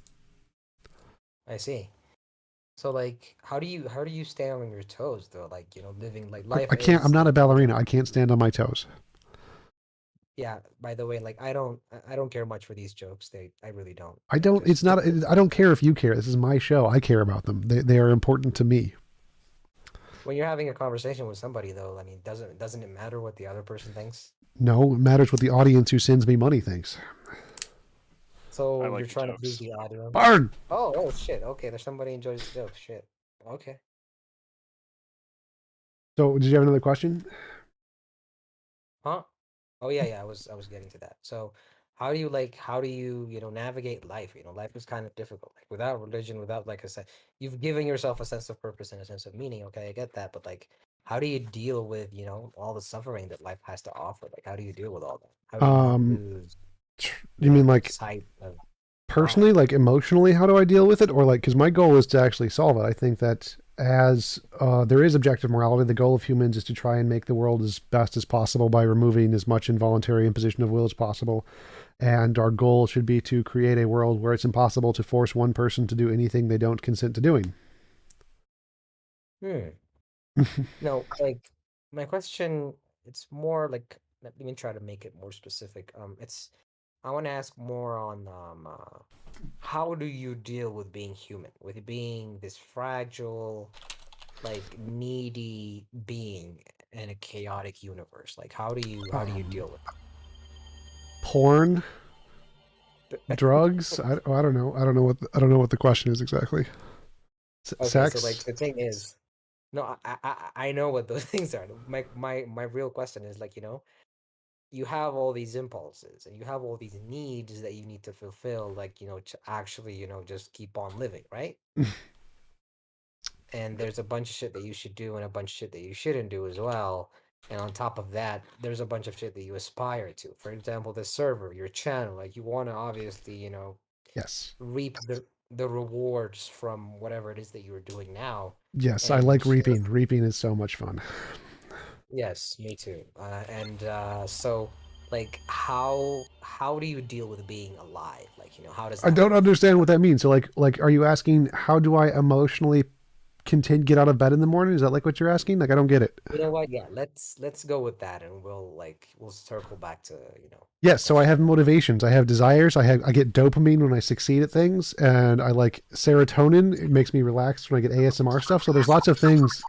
I see. So like, how do you stay on your toes though? Like, living like life. I'm not a ballerina. I can't stand on my toes. Yeah, by the way, like I don't care much for these jokes. I really don't. I don't. It's Just not. I don't care if you care. This is my show. I care about them. They are important to me. when you're having a conversation with somebody though, I mean, doesn't it matter what the other person thinks? No, it matters what the audience who sends me money thinks. I So like you're the trying to please jokes. the audience. Barn. Oh shit. Okay, there's somebody enjoys the joke. Shit. Okay. So, did you have another question? Huh? Oh yeah. I was getting to that. So how do you, navigate life? Life is kind of difficult. Like without religion, without like I said, you've given yourself a sense of purpose and a sense of meaning. Okay, I get that. But like how do you deal with, all the suffering that life has to offer? Like how do you deal with all that? How do you not Um, lose you mean like sight of personally, life? like emotionally? How do I deal with it, or like because my goal is to actually solve it? I think that as there is objective morality, the goal of humans is to try and make the world as best as possible by removing as much involuntary imposition of will as possible. And our goal should be to create a world where it's impossible to force one person to do anything they don't consent to doing. Hmm. No, like my question, it's more like let me try to make it more specific. It's I want to ask more on how do you deal with being human, with being this fragile, like needy being in a chaotic universe? Like how do you deal with Porn, that? drugs. I don't know. I don't know what the question is exactly. Okay, so like Sex. the thing is, no, I know what those things are. My real question is like, you have all these impulses and you have all these needs that you need to fulfill, like, to actually, just keep on living, right? And there's a bunch of shit that you should do and a bunch of shit that you shouldn't do as well. And on top of that, there's a bunch of shit that you aspire to. For example, the server, your channel, like you want to obviously, Yes. reap the rewards from whatever it is that you're doing now. Yes, I like And reaping. Reaping is so much fun. yes, me too. So like how do you deal with being alive? Like, how does I that don't work for you? understand what that means. So like are you asking how do I emotionally continue get out of bed in the morning? Is that like what you're asking? Like I don't get it. You know what? Yeah, let's go with that and we'll circle back to, my Yes, so I question. have motivations. I have desires. I get dopamine when I succeed at things, and I like serotonin. It makes me relax when I get ASMR stuff. So there's lots of things.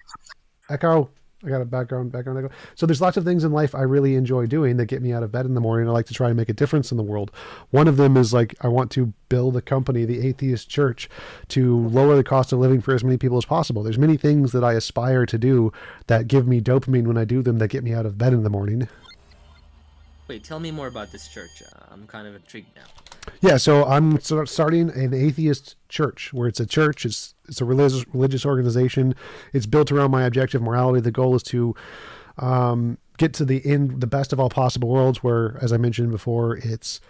Echo. I got a background echo. So there's lots of things in life I really enjoy doing that get me out of bed in the morning. I like to try and make a difference in the world. One of them is like I want to build a company, the Atheist Church, to lower the cost of living for as many people as possible. There's many things that I aspire to do that give me dopamine when I do them that get me out of bed in the morning. Wait, tell me more about this church. I'm kind of intrigued now. Yeah, so I'm starting an atheist church where it's a church. It's a religious organization. It's built around my objective morality. The goal is to get to the best of all possible worlds, where, as I mentioned before, it's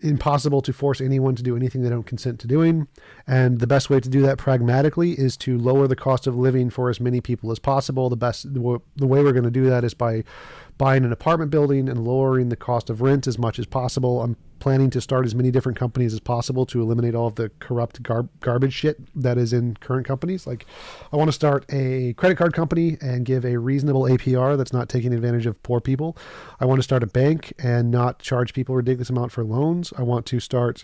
impossible to force anyone to do anything they don't consent to doing. And the best way to do that pragmatically is to lower the cost of living for as many people as possible. The way we're going to do that is by buying an apartment building and lowering the cost of rent as much as possible. I'm planning to start as many different companies as possible to eliminate all of the corrupt garbage shit that is in current companies. Like, I want to start a credit card company and give a reasonable APR that's not taking advantage of poor people. I want to start a bank and not charge people a ridiculous amount for loans. I want to start,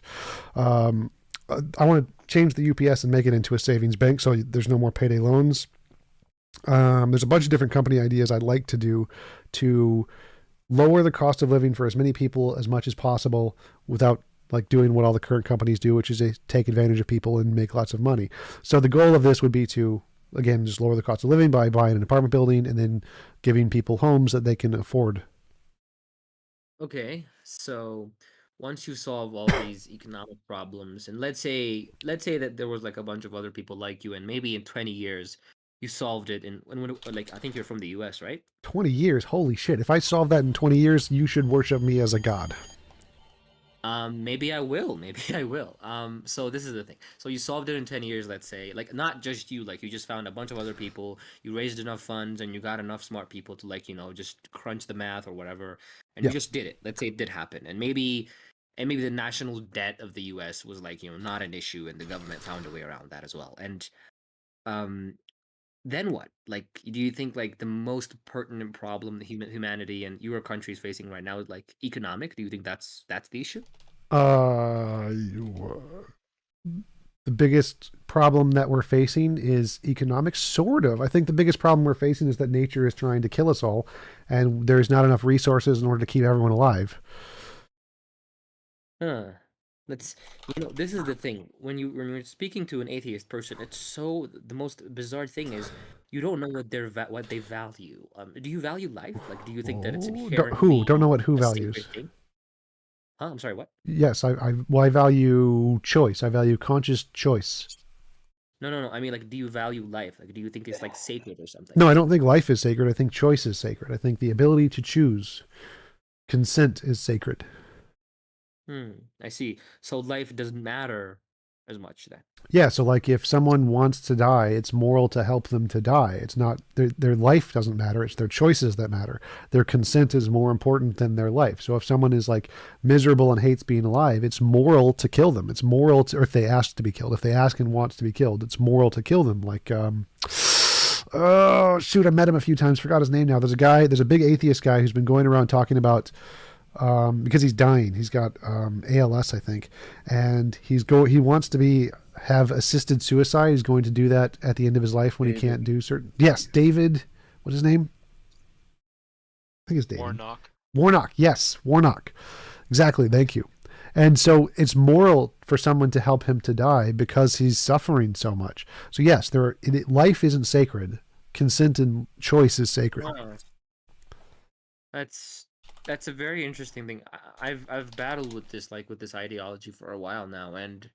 I want to change the UPS and make it into a savings bank so there's no more payday loans. There's a bunch of different company ideas I'd like to do to lower the cost of living for as many people as much as possible without like doing what all the current companies do, which is they take advantage of people and make lots of money. So the goal of this would be to, again, just lower the cost of living by buying an apartment building and then giving people homes that they can afford. Okay, so once you solve all these economic problems, and let's say that there was like a bunch of other people like you, and maybe in 20 years you solved it, and like I think you're from the U.S., right? 20 years, holy shit. If I solve that in 20 years, you should worship me as a god. Maybe I will. Maybe I will. So this is the thing. So you solved it in 10 years, let's say. Like not just you, like you just found a bunch of other people, you raised enough funds and you got enough smart people to like, just crunch the math or whatever, and you Yep. just did it. Let's say it did happen. And maybe the national debt of the US was like, not an issue and the government found a way around that as well. And um then what? Like, do you think like the most pertinent problem that humanity and your country is facing right now is like economic? Do you think that's the issue? The biggest problem that we're facing is economics, sort of. I think the biggest problem we're facing is that nature is trying to kill us all, and there's not enough resources in order to keep everyone alive. Huh. Let's, this is the thing. When you're speaking to an atheist person, it's so the most bizarre thing is you don't know what what they value. Do you value life? Like, do you think that it's Who? Don't inherently know what who a values. sacred thing? Huh? I'm sorry, what? Yes, I value choice. I value conscious choice. No. I mean, like, do you value life? Like, do you think it's like sacred or something? No, I don't think life is sacred. I think choice is sacred. I think the ability to choose, consent is sacred. I see. So life doesn't matter as much then. Yeah, so like if someone wants to die, it's moral to help them to die. It's not their life doesn't matter, it's their choices that matter. Their consent is more important than their life. So if someone is like miserable and hates being alive, it's moral to kill them. It's moral to, or if they ask to be killed, if they ask and wants to be killed, it's moral to kill them. Like oh shoot, I met him a few times, forgot his name now. There's a big atheist guy who's been going around talking about because he's dying. He's got ALS, I think, and he wants to have assisted suicide. He's going to do that at the end of his life when he can't do certain. Yes, David. What's his name? I think it's David. Warnock. Warnock. Yes, Warnock. Exactly. Thank you. And so it's moral for someone to help him to die because he's suffering so much. So yes, life isn't sacred. Consent and choice is sacred. Oh. That's a very interesting thing. I've battled with this ideology for a while now. And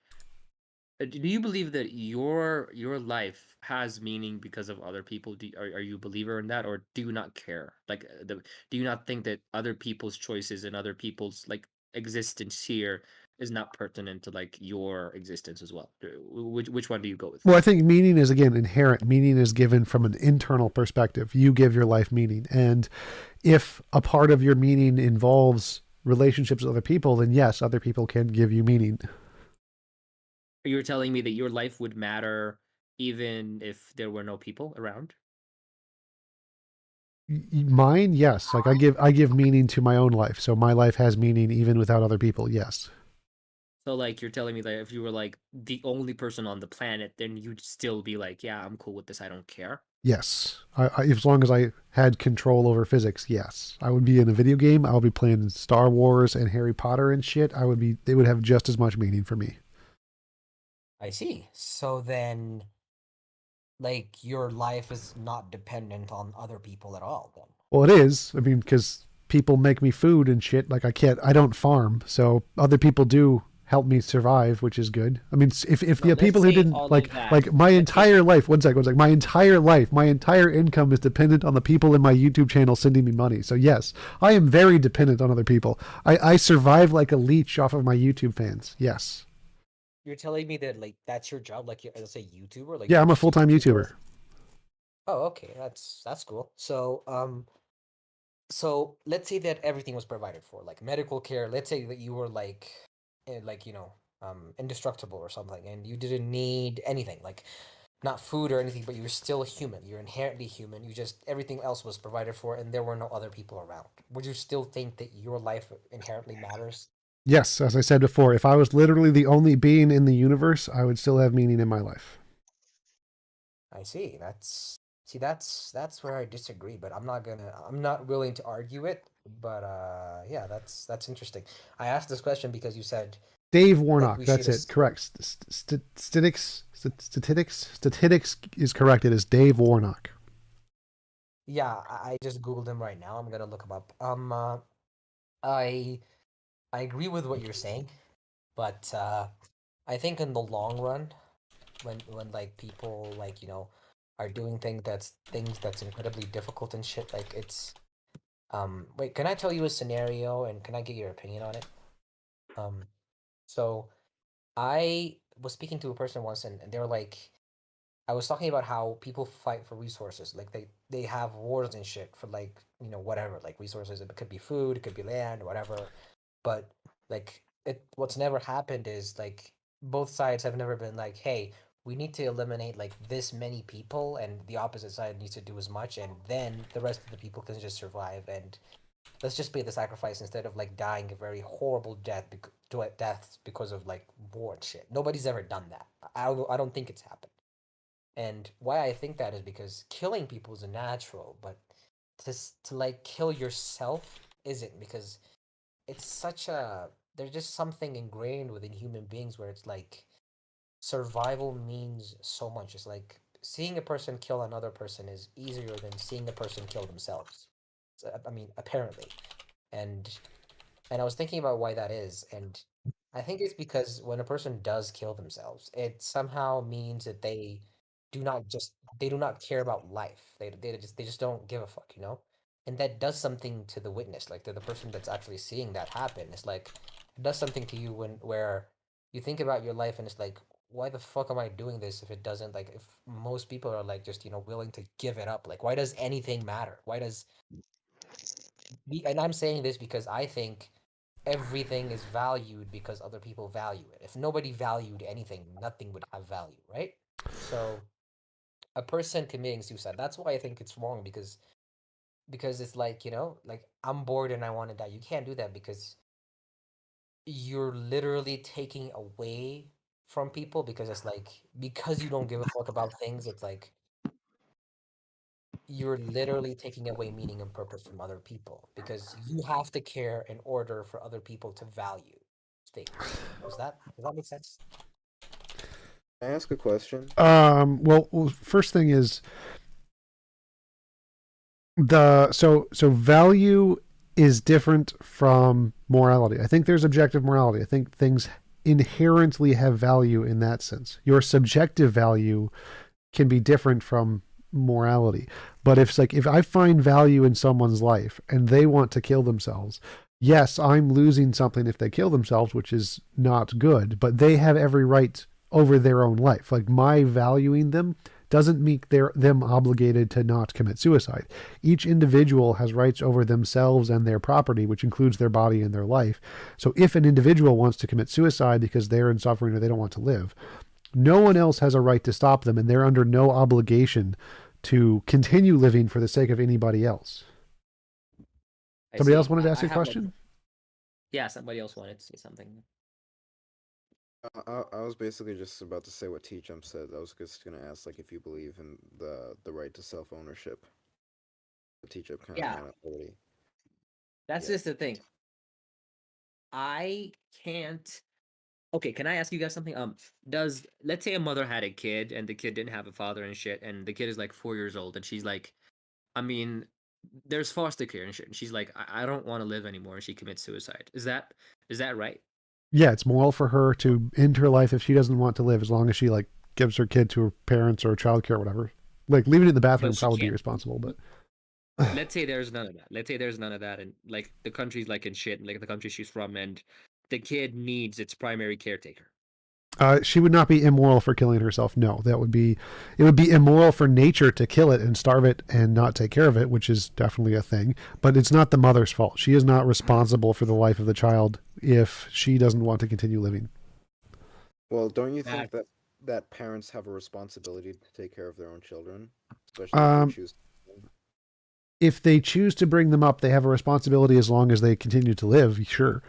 do you believe that your life has meaning because of other people? Are you a believer in that, or do you not care? Like, do you not think that other people's choices and other people's like existence here is not pertinent to like your existence as well? Which one do you go with? Well, I think meaning is, again, inherent. Meaning is given from an internal perspective. You give your life meaning. And if a part of your meaning involves relationships with other people, then yes, other people can give you meaning. You're telling me that your life would matter even if there were no people around? Mine, yes. Like I give meaning to my own life. So my life has meaning even without other people. Yes. So like you're telling me that if you were like the only person on the planet, then you'd still be like, yeah, I'm cool with this. I don't care. Yes. As long as I had control over physics, yes. I would be in a video game. I would be playing Star Wars and Harry Potter and shit. They would have just as much meaning for me. I see. So then, like, your life is not dependent on other people at all, then? Well, it is. I mean, because people make me food and shit. Like I don't farm. So other people do help me survive, which is good. I mean, if the people who didn't like my entire life, one sec, my entire life, my entire income is dependent on the people in my YouTube channel sending me money. So yes, I am very dependent on other people. I survive like a leech off of my YouTube fans. Yes. You're telling me that like that's your job, like you're, let's say YouTuber, like yeah, I'm a full-time YouTuber. Oh, okay, that's cool. So so let's say that everything was provided for, like medical care. Let's say that you were like indestructible or something, and you didn't need anything, like not food or anything, but you're still human. You're inherently human. You just everything else was provided for, and there were no other people around. Would you still think that your life inherently matters? Yes, as I said before, if I was literally the only being in the universe, I would still have meaning in my life. I see. That's where I disagree, but I'm not willing to argue it. But yeah, that's interesting. I asked this question because you said Dave Warnock. That's it. Correct. Statistics is correct. It is Dave Warnock. Yeah, I just Googled him right now. I'm gonna look him up. I agree with what you're saying, but I think in the long run, when like people like are doing things that's incredibly difficult and shit, like it's wait, can I tell you a scenario and can I get your opinion on it? So I was speaking to a person once and they were like, I was talking about how people fight for resources. Like they have wars and shit for like, whatever, like resources. It could be food, it could be land, whatever. But like what's never happened is like both sides have never been like, hey, we need to eliminate like this many people, and the opposite side needs to do as much, and then the rest of the people can just survive, and let's just pay the sacrifice instead of like dying a very horrible deaths because of like war and shit. Nobody's ever done that. I don't think it's happened. And why I think that is because killing people is a natural, but to like kill yourself isn't, because it's such a there's just something ingrained within human beings where it's like survival means so much. It's like seeing a person kill another person is easier than seeing a person kill themselves. I mean, apparently, and I was thinking about why that is, and I think it's because when a person does kill themselves, it somehow means that they do not care about life. They just don't give a fuck, you know? And that does something to the witness, like to the person that's actually seeing that happen. It's like it does something to you where you think about your life and it's like, why the fuck am I doing this if it doesn't, like, if most people are like just, willing to give it up? Like, why does anything matter? Why does and I'm saying this because I think everything is valued because other people value it. If nobody valued anything, nothing would have value, right? So a person committing suicide, that's why I think it's wrong, because it's like, like I'm bored and I want to die. You can't do that because you're literally taking away from people, because it's like, because you don't give a fuck about things, it's like you're literally taking away meaning and purpose from other people, because you have to care in order for other people to value things. Does that make sense? Can I ask a question? Well, first thing is so value is different from morality. I think there's objective morality. I think things inherently have value in that sense. Your subjective value can be different from morality. But if I find value in someone's life and they want to kill themselves, yes, I'm losing something if they kill themselves, which is not good, but they have every right over their own life. Like, my valuing them doesn't make them obligated to not commit suicide. Each individual has rights over themselves and their property, which includes their body and their life. So if an individual wants to commit suicide because they're in suffering or they don't want to live, no one else has a right to stop them, and they're under no obligation to continue living for the sake of anybody else. Somebody else wanted to ask a question? Yeah, somebody else wanted to say something. I was basically just about to say what TJump said. I was just gonna ask, like, if you believe in the right to self ownership. The TJump kind Yeah. of already. That's Yeah. just the thing. I can't. Okay, can I ask you guys something? Let's say a mother had a kid and the kid didn't have a father and shit, and the kid is like 4 years old, and she's like, I mean, there's foster care and shit, and she's like, I don't want to live anymore, and she commits suicide. Is that right? Yeah, it's moral for her to end her life if she doesn't want to live, as long as she like gives her kid to her parents or childcare or whatever. Like, leaving it in the bathroom But she probably be can't. irresponsible, but Let's say there's none of that. Let's say there's none of that, and like the country's like in shit, and like the country she's from, and the kid needs its primary caretaker. she would not be immoral for killing herself. No, it would be immoral for nature to kill it and starve it and not take care of it, which is definitely a thing. But it's not the mother's fault. She is not responsible for the life of the child if she doesn't want to continue living. Well, don't you think that parents have a responsibility to take care of their own children, especially if they choose? If they choose to bring them up, they have a responsibility as long as they continue to live, sure.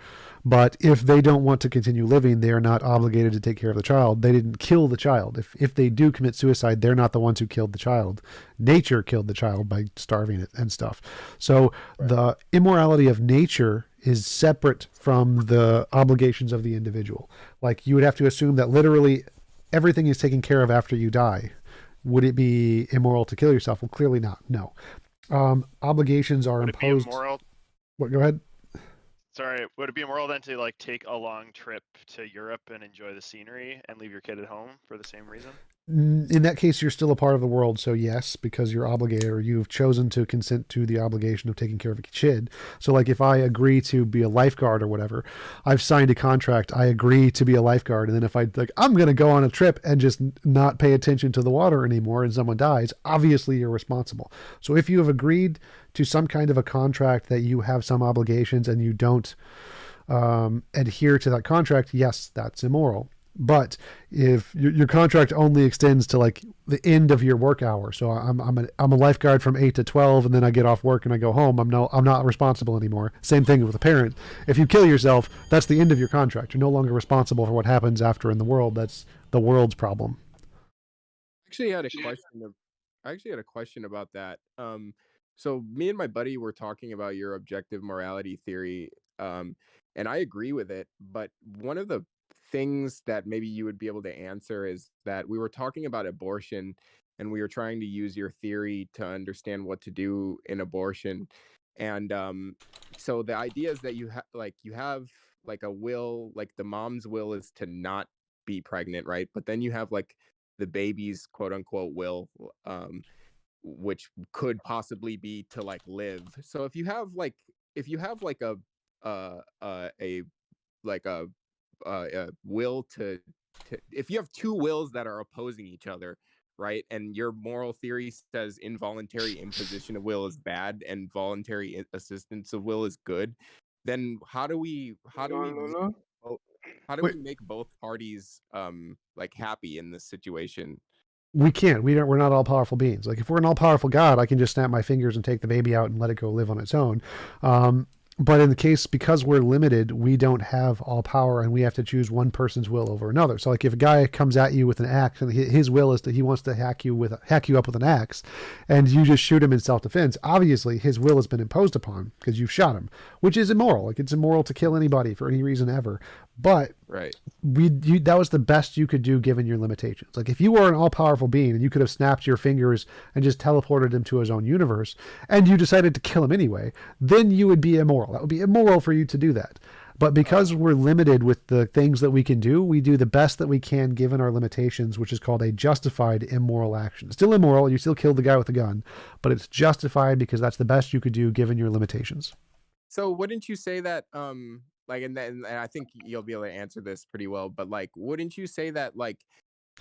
But if they don't want to continue living, they are not obligated to take care of the child. They didn't kill the child. If they do commit suicide, they're not the ones who killed the child. Nature killed the child by starving it and stuff. So the immorality of nature is separate from the obligations of the individual. Like, you would have to assume that literally everything is taken care of after you die. Would it be immoral to kill yourself? Well, clearly not. No. Obligations are imposed. Would it be immoral? What? Go ahead. Sorry, would it be immoral then to like take a long trip to Europe and enjoy the scenery and leave your kid at home for the same reason? In that case, you're still a part of the world, so yes, because you're obligated, or you've chosen to consent to the obligation of taking care of a kid. So, like, if I agree to be a lifeguard or whatever, I've signed a contract, I agree to be a lifeguard, and then if I'm going to go on a trip and just not pay attention to the water anymore and someone dies, obviously you're responsible. So if you have agreed to some kind of a contract that you have some obligations and you don't adhere to that contract, yes, that's immoral. But if your contract only extends to like the end of your work hour, so I'm a lifeguard from 8 to 12, and then I get off work and I go home. I'm not responsible anymore. Same thing with a parent. If you kill yourself, that's the end of your contract. You're no longer responsible for what happens after in the world. That's the world's problem. Actually had a question. I actually had a question about that. So me and my buddy were talking about your objective morality theory, and I agree with it. But one of the things that maybe you would be able to answer is that we were talking about abortion, and we were trying to use your theory to understand what to do in abortion. And so the idea is that you have like a will, like the mom's will is to not be pregnant, right? But then you have like the baby's quote unquote will, which could possibly be to like live. So if you have like a like a will to if you have two wills that are opposing each other, right? And your moral theory says involuntary imposition of will is bad and voluntary assistance of will is good, then how do we Wait, make both parties like happy in this situation? we can't. We're not all powerful beings. Like if we're an all powerful God, I can just snap my fingers and take the baby out and let it go live on its own. But in the case, because we're limited, we don't have all power, and we have to choose one person's will over another. So like if a guy comes at you with an axe, and his will is that he wants to hack you up with an axe, and you just shoot him in self-defense, obviously his will has been imposed upon because you've shot him, which is immoral. Like it's immoral to kill anybody for any reason ever. But right, that was the best you could do given your limitations. Like if you were an all-powerful being and you could have snapped your fingers and just teleported him to his own universe, and you decided to kill him anyway, then you would be immoral. That would be immoral for you to do that. But because we're limited with the things that we can do, we do the best that we can given our limitations, which is called a justified immoral action. It's still immoral. You still killed the guy with the gun, but it's justified because that's the best you could do given your limitations. So wouldn't you say that like and I think you'll be able to answer this pretty well, but like wouldn't you say that like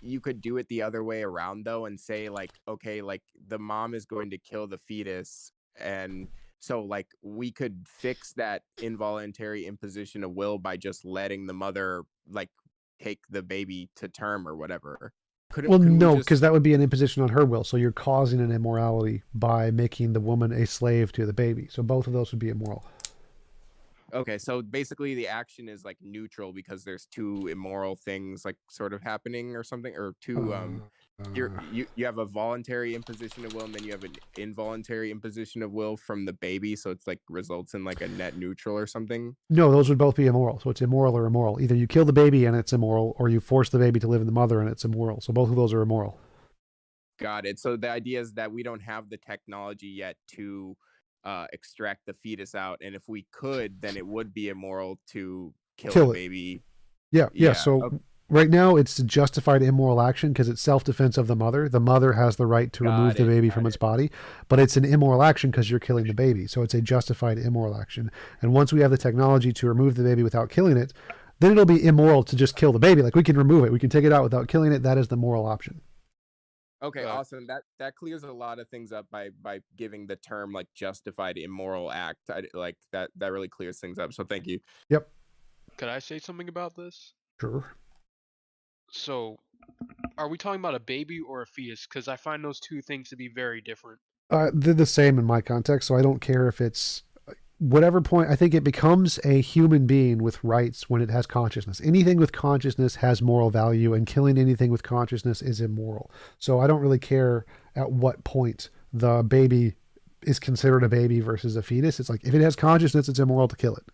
you could do it the other way around though, and say like, okay, like the mom is going to kill the fetus, and so like we could fix that involuntary imposition of will by just letting the mother like take the baby to term or whatever? Well, no, because that would be an imposition on her will. So you're causing an immorality by making the woman a slave to the baby. So both of those would be immoral. Okay, so basically the action is like neutral because there's two immoral things like sort of happening or something, or two you have a voluntary imposition of will, and then you have an involuntary imposition of will from the baby, so it's like results in like a net neutral or something. No, those would both be immoral. So it's immoral or immoral. Either you kill the baby and it's immoral, or you force the baby to live in the mother and it's immoral. So both of those are immoral. Got it. So the idea is that we don't have the technology yet to extract the fetus out, and if we could, then it would be immoral to kill the baby. Yeah. So right now it's a justified immoral action because it's self-defense of the mother. The mother has the right to remove the baby from its body, but it's an immoral action because you're killing the baby. So it's a justified immoral action. And once we have the technology to remove the baby without killing it, then it'll be immoral to just kill the baby. Like we can remove it, we can take it out without killing it. That is the moral option. Okay, awesome. That clears a lot of things up by giving the term like justified immoral act. Like that really clears things up. So thank you. Yep. Could I say something about this? Sure. So, are we talking about a baby or a fetus? Because I find those two things to be very different. They're the same in my context, so I don't care if it's whatever point. I think it becomes a human being with rights when it has consciousness. Anything with consciousness has moral value, and killing anything with consciousness is immoral. So I don't really care at what point the baby is considered a baby versus a fetus. It's like if it has consciousness, it's immoral to kill it.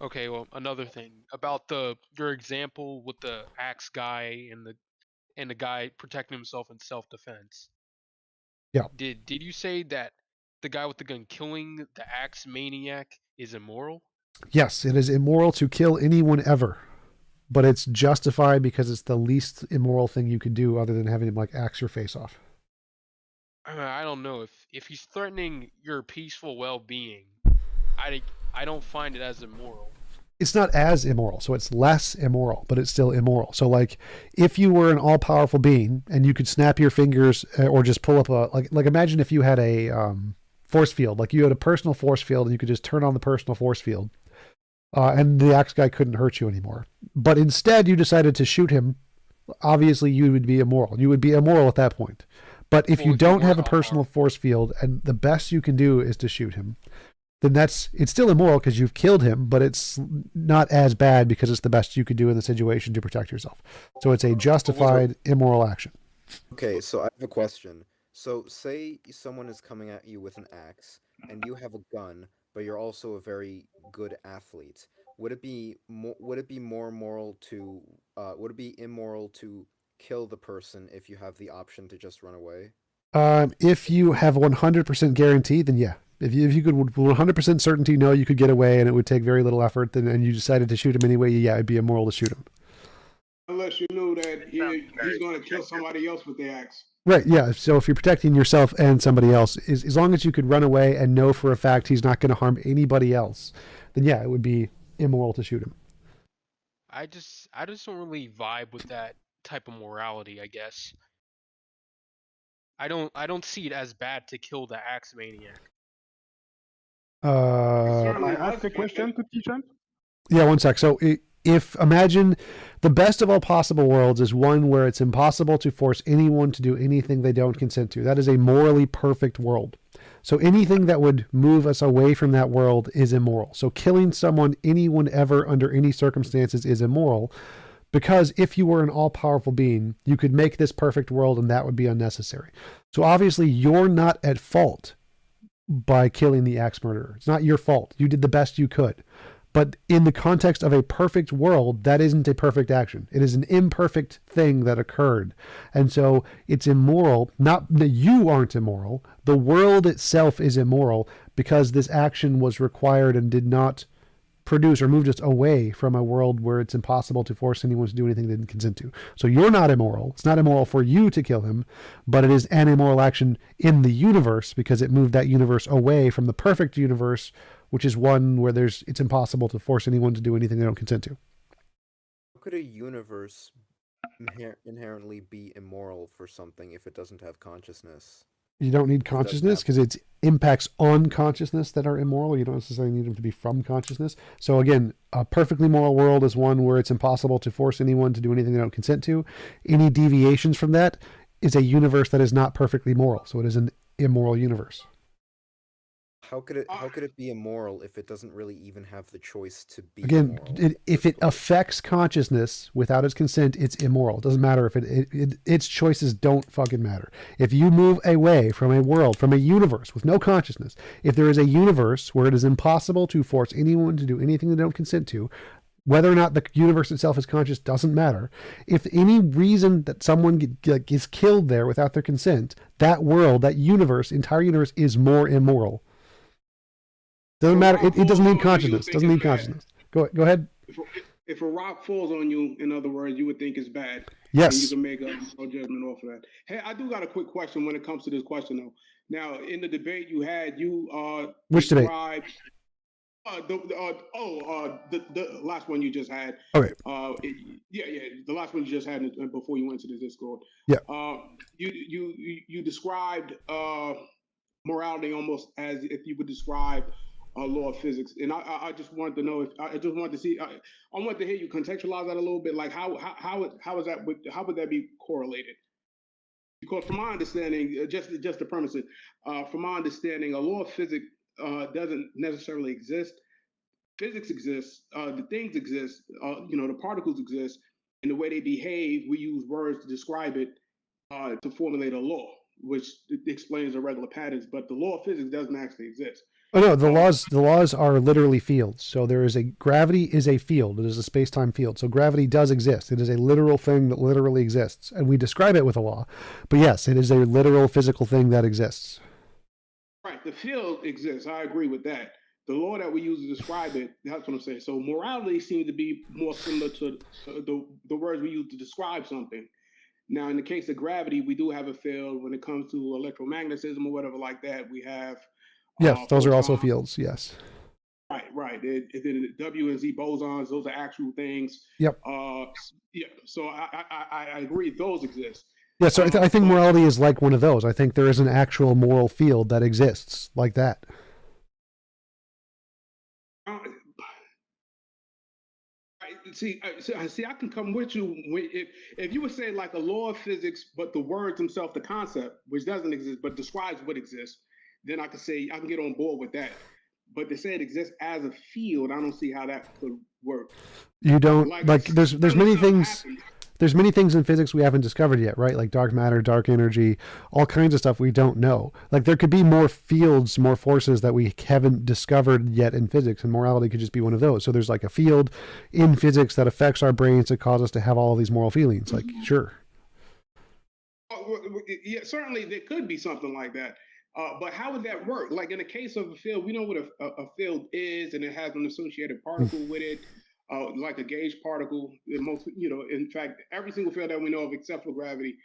Okay, well, another thing about your example with the axe guy and the guy protecting himself in self-defense. Yeah. Did you say that the guy with the gun killing the axe maniac is immoral? Yes, it is immoral to kill anyone ever, but it's justified because it's the least immoral thing you could do other than having him like axe your face off. I don't know if he's threatening your peaceful well-being. I don't find it as immoral. It's not as immoral, so it's less immoral, but it's still immoral. So like if you were an all-powerful being and you could snap your fingers or just pull up a like imagine if you had a force field, like you had a personal force field and you could just turn on the personal force field and the axe guy couldn't hurt you anymore. But instead, you decided to shoot him. Obviously, you would be immoral. You would be immoral at that point. But if you don't have a personal force field, and the best you can do is to shoot him, then it's still immoral because you've killed him, but it's not as bad because it's the best you could do in the situation to protect yourself. So it's a justified immoral action. Okay, so I have a question. So say someone is coming at you with an axe, and you have a gun, but you're also a very good athlete. Would it be more moral to would it be immoral to kill the person if you have the option to just run away? If you have 100% guarantee, then yeah. If you could 100% certainty know you could get away and it would take very little effort, and you decided to shoot him anyway, yeah, it'd be immoral to shoot him. Unless you knew that he's going to kill somebody else with the axe. Right, yeah. So if you're protecting yourself and somebody else, as long as you could run away and know for a fact he's not going to harm anybody else, then yeah, it would be immoral to shoot him. I just don't really vibe with that type of morality, I guess. I don't see it as bad to kill the axe maniac. I asked a question to TJump. Yeah, one sec. So if imagine the best of all possible worlds is one where it's impossible to force anyone to do anything they don't consent to. That is a morally perfect world. So anything that would move us away from that world is immoral. So killing someone, anyone ever, under any circumstances is immoral, because if you were an all-powerful being, you could make this perfect world and that would be unnecessary. So obviously you're not at fault by killing the axe murderer. It's not your fault. You did the best you could. But in the context of a perfect world, that isn't a perfect action. It is an imperfect thing that occurred. And so it's immoral. Not that you aren't immoral. The world itself is immoral because this action was required and did not produce or moved us away from a world where it's impossible to force anyone to do anything they didn't consent to. So you're not immoral. It's not immoral for you to kill him, but it is an immoral action in the universe because it moved that universe away from the perfect universe, which is one where it's impossible to force anyone to do anything they don't consent to. How could a universe inherently be immoral for something if it doesn't have consciousness? You don't need consciousness because it's impacts on consciousness that are immoral. You don't necessarily need them to be from consciousness. So again, a perfectly moral world is one where it's impossible to force anyone to do anything they don't consent to. Any deviations from that is a universe that is not perfectly moral. So it is an immoral universe. How could it be immoral if it doesn't really even have the choice to be Again, immoral? if it affects consciousness without its consent, it's immoral. It doesn't matter if its choices don't fucking matter. If you move away from a world, from a universe with no consciousness, if there is a universe where it is impossible to force anyone to do anything they don't consent to, whether or not the universe itself is conscious doesn't matter. If any reason that someone gets killed there without their consent, that world, that universe, entire universe is more immoral. Doesn't matter. It doesn't need consciousness. Doesn't need consciousness. Go ahead. If a rock falls on you, in other words, you would think it's bad. Yes. And you can make a judgment off of that. Hey, I do got a quick question when it comes to this question, though. Now, in the debate you had, Which debate? The last one you just had. Okay. The last one you just had before you went to the Discord. Yeah. You described morality almost as if you would describe a law of physics, and I just wanted to know if I just wanted to see. I wanted to hear you contextualize that a little bit. Like how is that? How would that be correlated? Because from my understanding, just to premise it, from my understanding, a law of physics doesn't necessarily exist. Physics exists. The things exist. The particles exist, and the way they behave, we use words to describe it to formulate a law, which explains the regular patterns. But the law of physics doesn't actually exist. Oh no, the laws are literally fields. So gravity is a field. It is a space-time field. So gravity does exist. It is a literal thing that literally exists, and we describe it with a law. But yes, it is a literal physical thing that exists. Right, the field exists. I agree with that. The law that we use to describe it, that's what I'm saying. So morality seems to be more similar to the words we use to describe something. Now, in the case of gravity, we do have a field. When it comes to electromagnetism or whatever like that, we have. Yes, those are also fields. Yes. Right. The W and Z bosons; those are actual things. Yep. So I agree. Those exist. Yeah. So I think morality is like one of those. I think there is an actual moral field that exists like that. see, I can come with you if you would say like a law of physics, but the words themselves, the concept, which doesn't exist but describes what exists, then I could say I can get on board with that. But to say it exists as a field, I don't see how that could work. You don't like there's many things. Happens. There's many things in physics we haven't discovered yet, right? Like dark matter, dark energy, all kinds of stuff we don't know. Like there could be more fields, more forces that we haven't discovered yet in physics, and morality could just be one of those. So there's like a field in physics that affects our brains to cause us to have all of these moral feelings. Like, sure. Yeah, certainly there could be something like that. But how would that work? Like in the case of a field, we know what a field is, and it has an associated particle with it. Like a gauge particle. In fact, every single field that we know of except for gravity,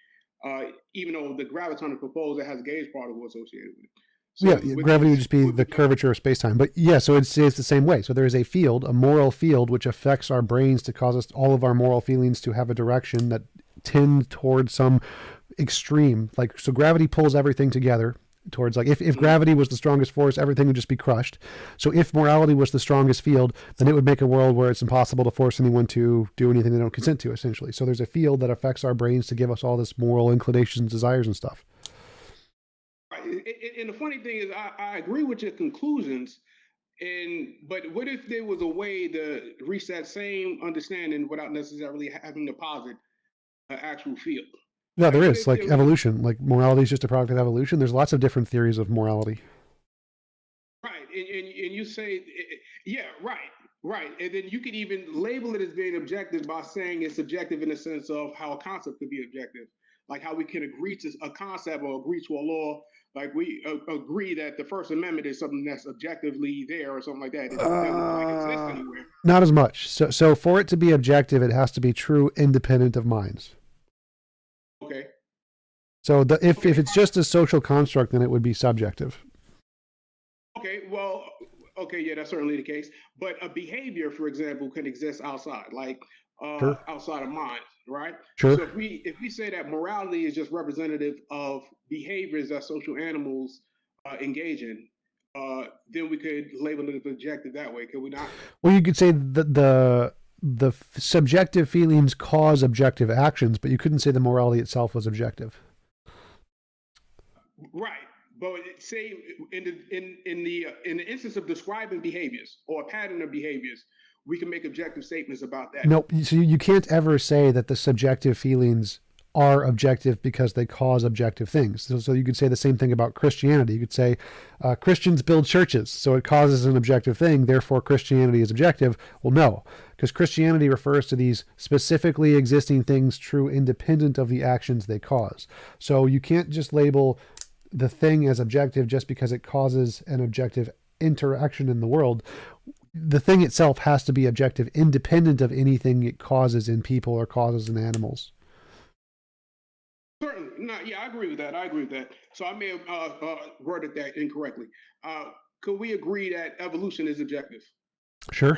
even though the graviton proposed, it has a gauge particle associated with it. So gravity would just be the curvature of space-time. But yeah, so it's the same way. So there is a field, a moral field, which affects our brains to cause us all of our moral feelings to have a direction that tend towards some extreme. Like, so gravity pulls everything together towards, like, if gravity was the strongest force, everything would just be crushed. So if morality was the strongest field, then it would make a world where it's impossible to force anyone to do anything they don't consent to, essentially. So there's a field that affects our brains to give us all this moral inclinations, desires, and stuff. And the funny thing is, I agree with your conclusions, but what if there was a way to reach that same understanding without necessarily having to posit an actual field? Yeah, there is, like evolution. Like morality is just a product of evolution. There's lots of different theories of morality. Right, and you say, yeah, right, and then you could even label it as being objective by saying it's subjective in the sense of how a concept could be objective, like how we can agree to a concept or agree to a law. Like we agree that the First Amendment is something that's objectively there or something like that. It doesn't exist anywhere. Not as much. So for it to be objective, it has to be true, independent of minds. Okay. So if it's just a social construct, then it would be subjective. Okay, well, yeah, that's certainly the case. But a behavior, for example, can exist outside, like Sure. outside of mind, right? Sure. So if we say that morality is just representative of behaviors that social animals engage in, then we could label it as objective that way, could we not? Well, you could say that the subjective feelings cause objective actions, but you couldn't say the morality itself was objective. Right. But say in the instance of describing behaviors or a pattern of behaviors, we can make objective statements about that. Nope. So you can't ever say that the subjective feelings are objective because they cause objective things. So you could say the same thing about Christianity. You could say Christians build churches, so it causes an objective thing, therefore Christianity is objective. Well, no, because Christianity refers to these specifically existing things true independent of the actions they cause. So you can't just label the thing as objective just because it causes an objective interaction in the world. The thing itself has to be objective independent of anything it causes in people or causes in animals. Certainly. No, yeah, I agree with that. So I may have worded that incorrectly. Could we agree that evolution is objective? Sure.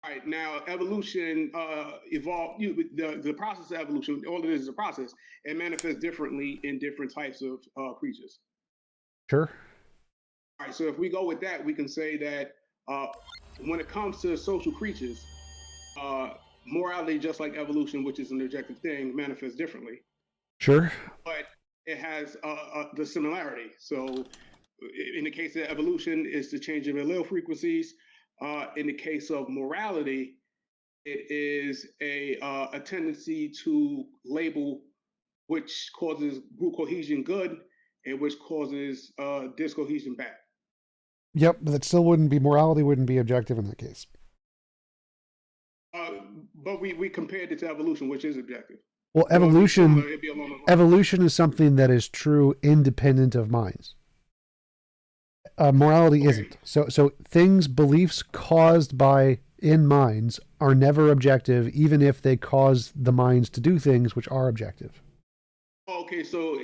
All right. Now, evolution evolved. The process of evolution, all it is a process. It manifests differently in different types of creatures. Sure. All right. So if we go with that, we can say that when it comes to social creatures, morality, just like evolution, which is an objective thing, manifests differently. Sure. But it has the similarity. So in the case of evolution, it's the change of allele frequencies. In the case of morality, it is a tendency to label which causes group cohesion good and which causes discohesion bad. Yep, but that still wouldn't be, morality wouldn't be objective in that case. But we compared it to evolution, which is objective. Well, evolution is something that is true independent of minds. Morality isn't. So things, beliefs caused by in minds are never objective, even if they cause the minds to do things which are objective. Okay, so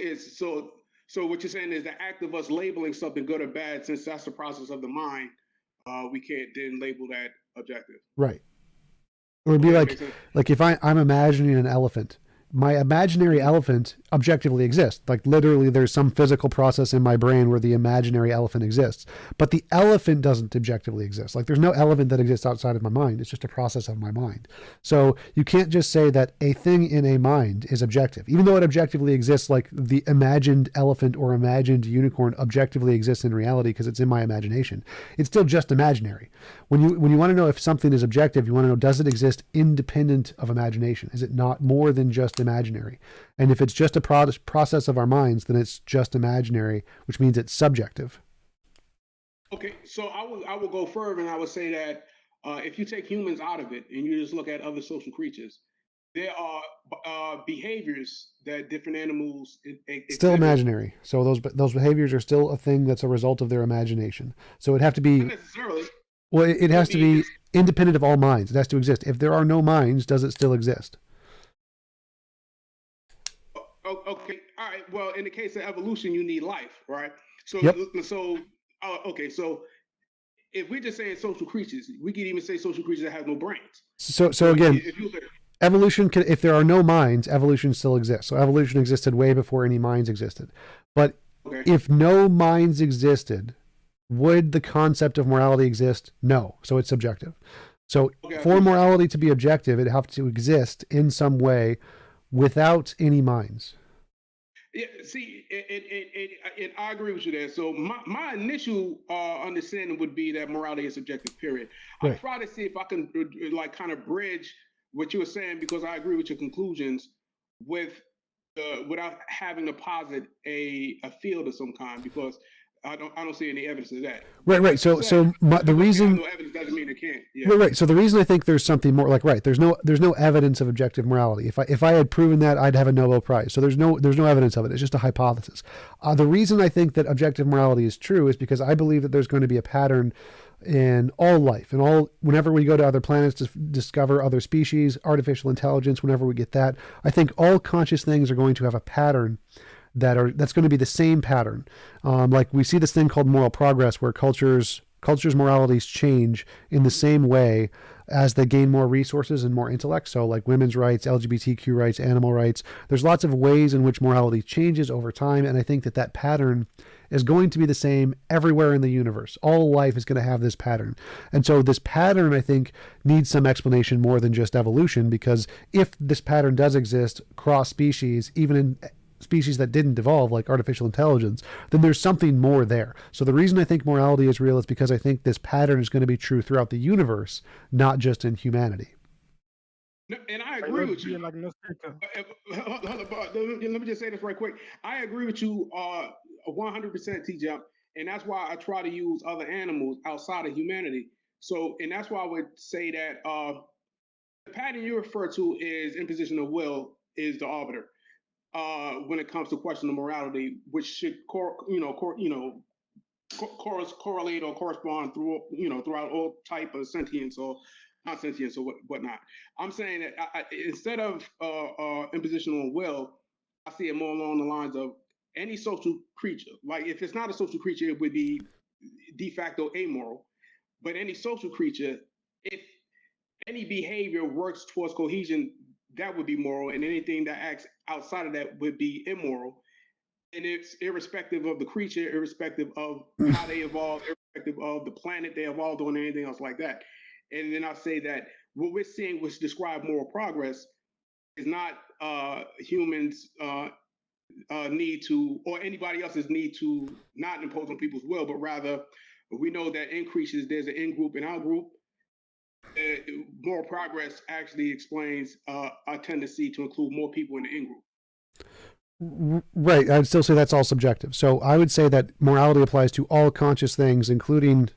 what you're saying is the act of us labeling something good or bad, since that's the process of the mind, we can't then label that objective. Right. It would be like if I'm imagining an elephant, my imaginary elephant objectively exists. Like literally there's some physical process in my brain where the imaginary elephant exists. But the elephant doesn't objectively exist. Like there's no elephant that exists outside of my mind. It's just a process of my mind. So you can't just say that a thing in a mind is objective. Even though it objectively exists, like the imagined elephant or imagined unicorn objectively exists in reality because it's in my imagination. It's still just imaginary. When you want to know if something is objective, you want to know, does it exist independent of imagination? Is it not more than just imaginary? And if it's just a process of our minds, then it's just imaginary, which means it's subjective. Okay, so I will go further, and I would say that if you take humans out of it and you just look at other social creatures, there are behaviors that different animals Still exhibit. imaginary. So those behaviors are still a thing that's a result of their imagination. So it'd have to be Not necessarily. well, it has to be independent of all minds. It has to exist. If there are no minds, does it still exist? Okay, all right. Well, in the case of evolution, you need life, right? So, Yep. okay. So, if we're just saying social creatures, we could even say social creatures that have no brains. So again, if you look at evolution can, if there are no minds, evolution still exists. So evolution existed way before any minds existed. But if no minds existed, would the concept of morality exist? No. So it's subjective. So for morality to be objective, it'd have to exist in some way without any minds. Yeah, see, I agree with you there. So my initial understanding would be that morality is subjective, period. Right. I try to see if I can like kind of bridge what you were saying, because I agree with your conclusions with without having to posit a field of some kind, because I don't see any evidence of that. Right. So the reason no evidence doesn't mean it can't. Yeah. Right. So the reason I think there's something more like, right, there's no evidence of objective morality. If I had proven that, I'd have a Nobel Prize. So there's no evidence of it. It's just a hypothesis. The reason I think that objective morality is true is because I believe that there's going to be a pattern in all life, and whenever we go to other planets to discover other species, artificial intelligence, whenever we get that, I think all conscious things are going to have a pattern that's going to be the same pattern. Like we see this thing called moral progress, where cultures' moralities change in the same way as they gain more resources and more intellect. So like women's rights, LGBTQ rights, animal rights, there's lots of ways in which morality changes over time. And I think that pattern is going to be the same everywhere in the universe. All life is going to have this pattern. And so this pattern, I think, needs some explanation more than just evolution, because if this pattern does exist cross species, even in species that didn't evolve, like artificial intelligence, then there's something more there. So the reason I think morality is real is because I think this pattern is going to be true throughout the universe, not just in humanity. No, and I agree with you. Let me just say this right quick. I agree with you 100%, TJump, and that's why I try to use other animals outside of humanity. So, and that's why I would say that the pattern you refer to is imposition of will is the arbiter. When it comes to question of morality, which should correlate or correspond throughout all type of sentience or not sentience or whatnot. I'm saying that instead of imposition of will, I see it more along the lines of any social creature. Like if it's not a social creature, it would be de facto amoral. But any social creature, if any behavior works towards cohesion, that would be moral, and anything that acts outside of that would be immoral. And it's irrespective of the creature, irrespective of how they evolved, irrespective of the planet they evolved on, or anything else like that. And then I say that what we're seeing, which describe moral progress, is not humans' need to, or anybody else's need to not impose on people's will, but rather we know that in creatures there's an in group and out group. Moral progress actually explains our tendency to include more people in the in group. Right. I'd still say that's all subjective. So I would say that morality applies to all conscious things, including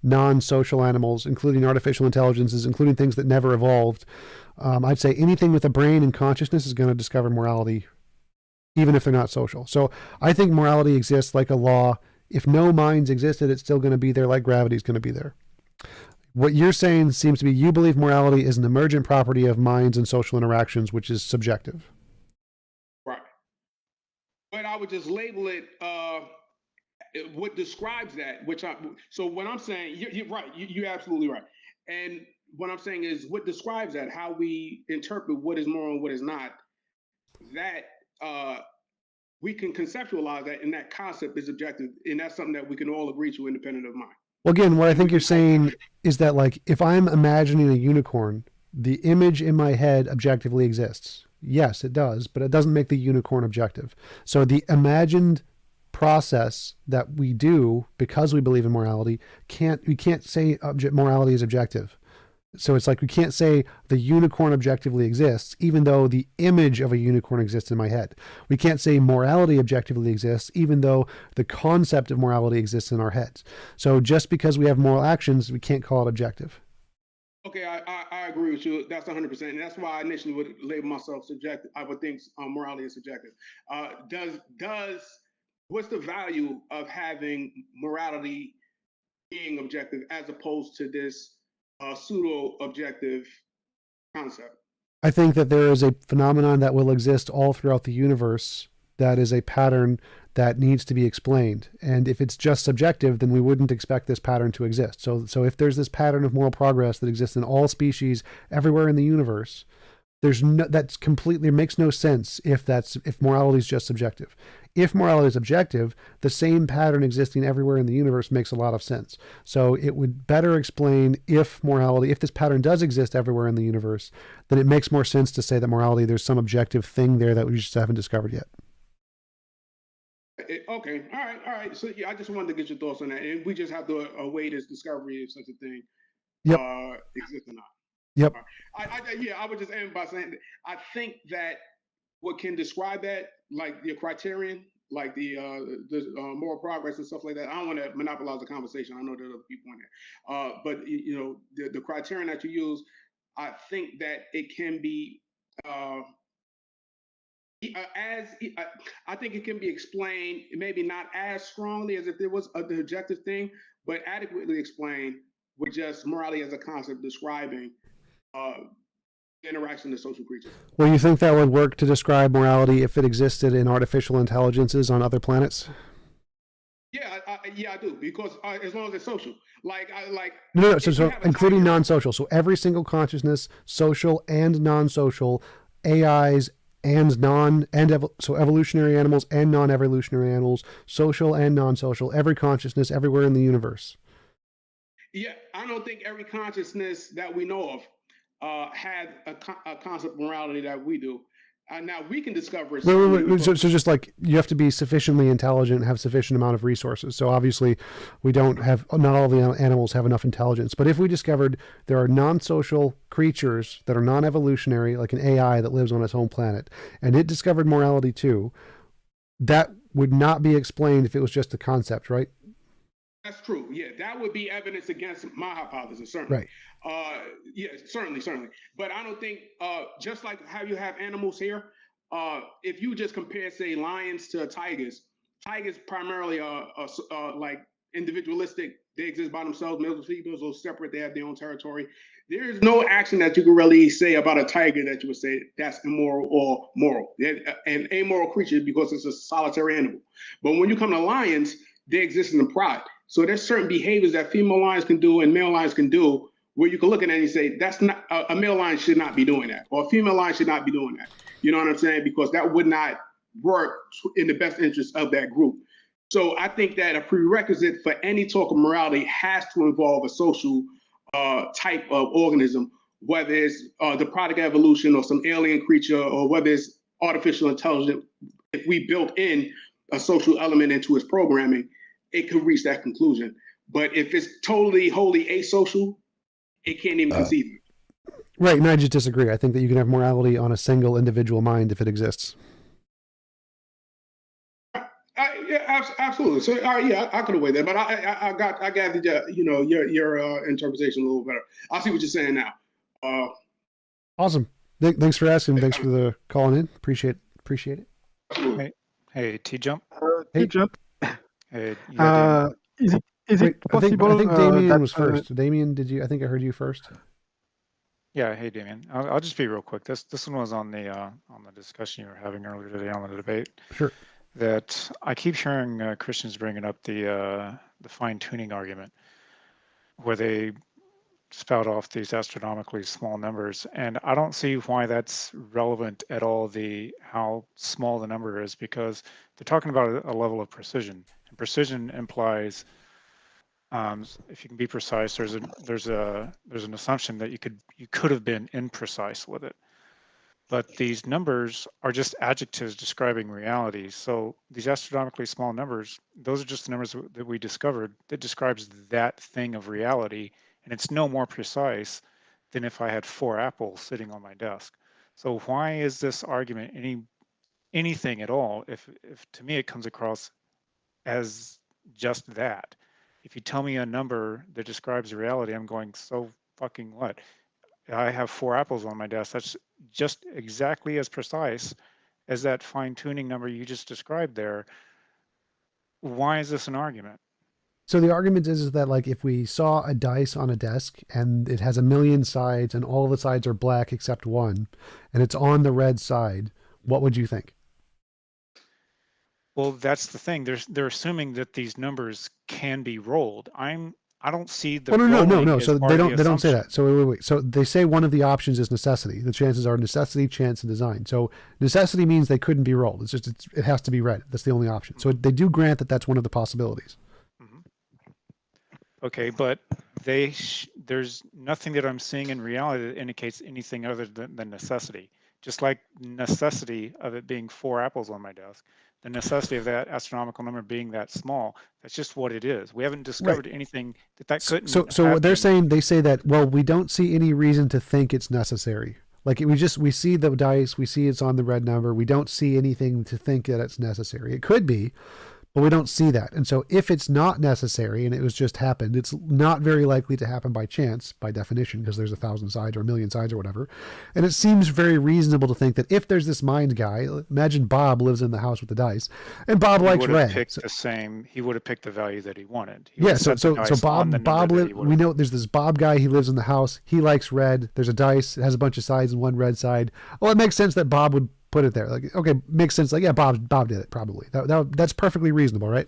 non-social animals, including artificial intelligences, including things that never evolved. I'd say anything with a brain and consciousness is going to discover morality, even if they're not social. So I think morality exists like a law. If no minds existed, it's still going to be there, like gravity is going to be there. What you're saying seems to be you believe morality is an emergent property of minds and social interactions, which is subjective. Right. But I would just label it what describes that, so what I'm saying, you're right, you're absolutely right. And what I'm saying is what describes that, how we interpret what is moral and what is not, that we can conceptualize that, and that concept is objective, and that's something that we can all agree to, independent of mind. Well, again, what I think you're saying is that, like, if I'm imagining a unicorn, the image in my head objectively exists. Yes, it does, but it doesn't make the unicorn objective. So the imagined process that we do because we believe in morality we can't say morality is objective. So it's like we can't say the unicorn objectively exists, even though the image of a unicorn exists in my head. We can't say morality objectively exists, even though the concept of morality exists in our heads. So just because we have moral actions, we can't call it objective. Okay, I agree with you. That's 100%. And that's why I initially would label myself subjective. I would think morality is subjective. What's the value of having morality being objective as opposed to this pseudo-objective concept? I think that there is a phenomenon that will exist all throughout the universe that is a pattern that needs to be explained. And if it's just subjective, then we wouldn't expect this pattern to exist. So if there's this pattern of moral progress that exists in all species everywhere in the universe, that's completely makes no sense if morality is just subjective. If morality is objective, the same pattern existing everywhere in the universe makes a lot of sense. So it would better explain if this pattern does exist everywhere in the universe, then it makes more sense to say that morality, there's some objective thing there that we just haven't discovered yet. Okay, all right. So yeah, I just wanted to get your thoughts on that, and we just have to await this discovery if such a thing exists or not. Yep. I would just end by saying that I think that what can describe that, like the criterion, like the moral progress and stuff like that. I don't want to monopolize the conversation. I know there are other people in there, but the criterion that you use, I think that it can be I think it can be explained maybe not as strongly as if there was the objective thing, but adequately explained with just morality as a concept describing interaction of social creatures. Well, you think that would work to describe morality if it existed in artificial intelligences on other planets? Yeah, I do, because as long as it's social, no, so including non-social. So every single consciousness, social and non-social, AIs and so evolutionary animals and non-evolutionary animals, social and non-social, every consciousness everywhere in the universe. Yeah, I don't think every consciousness that we know of had a concept of morality that we do. Now we can discover it. So just like you have to be sufficiently intelligent and have sufficient amount of resources. So obviously not all the animals have enough intelligence. But if we discovered there are non-social creatures that are non-evolutionary, like an AI that lives on its own planet, and it discovered morality too, that would not be explained if it was just a concept, right? That's true. Yeah, that would be evidence against my hypothesis, certainly. Right. Yeah, certainly. But I don't think, just like how you have animals here, if you just compare, say, lions to tigers primarily are like individualistic. They exist by themselves. Males and females are separate. They have their own territory. There is no action that you can really say about a tiger that you would say that's immoral or moral. They're an amoral creature because it's a solitary animal. But when you come to lions, they exist in the pride. So there's certain behaviors that female lions can do and male lions can do where you can look at it and you say, that's not, a male lion should not be doing that, or a female lion should not be doing that. You know what I'm saying? Because that would not work in the best interest of that group. So I think that a prerequisite for any talk of morality has to involve a social type of organism, whether it's the product of evolution or some alien creature, or whether it's artificial intelligence. If we built in a social element into its programming, it could reach that conclusion. But if it's totally, wholly asocial, it can't even conceive it. Right, and I just disagree. I think that you can have morality on a single individual mind if it exists. Yeah, absolutely. So, I could have weighed that, but I gathered your interpretation a little better. I see what you're saying now. Awesome. Thanks for asking. Thanks for the calling in. Appreciate it. Absolutely. Hey, TJump. Hey, TJump. Hey, is it possible? I think Damien was first. Damien, I think I heard you first. Yeah. Hey, Damien. I'll just be real quick. This one was on the discussion you were having earlier today on the debate. Sure. That I keep hearing Christians bringing up the fine tuning argument, where they spout off these astronomically small numbers, and I don't see why that's relevant at all, how small the number is, because they're talking about a level of precision. And precision implies, if you can be precise, there's an assumption that you could have been imprecise with it. But these numbers are just adjectives describing reality. So these astronomically small numbers, those are just the numbers that we discovered that describes that thing of reality. And it's no more precise than if I had 4 apples sitting on my desk. So why is this argument anything at all if to me it comes across as just that? If you tell me a number that describes reality, I'm going, so fucking what? I have 4 apples on my desk. That's just exactly as precise as that fine tuning number you just described there. Why is this an argument? So the argument is that, like, if we saw a dice on a desk and it has a million sides and all the sides are black except one, and it's on the red side, what would you think? Well, that's the thing. They're assuming that these numbers can be rolled. I don't see the no. as So part of the they don't say assumption. that. So wait. So they say one of the options is necessity. The chances are necessity, chance, and design. So necessity means they couldn't be rolled. It has to be read. That's the only option. So they do grant that that's one of the possibilities. Okay, but there's nothing that I'm seeing in reality that indicates anything other than necessity. Just like necessity of it being 4 apples on my desk, the necessity of that astronomical number being that small, that's just what it is. We haven't discovered anything that couldn't So what they're happen. saying, they say that, well, we don't see any reason to think it's necessary. Like, we see the dice, we see it's on the red number. We don't see anything to think that it's necessary. It could be, but we don't see that. And so if it's not necessary and it was just happened, it's not very likely to happen by chance, by definition, because there's 1,000 sides or 1,000,000 sides or whatever. And it seems very reasonable to think that if there's this mind guy, imagine Bob lives in the house with the dice, and Bob likes red. He would have picked the value that he wanted. So Bob we know there's this Bob guy, he lives in the house, he likes red, there's a dice, it has a bunch of sides and one red side. Well, it makes sense that Bob would put it there. Like, okay, makes sense. Like, yeah, Bob did it probably. That's perfectly reasonable, right?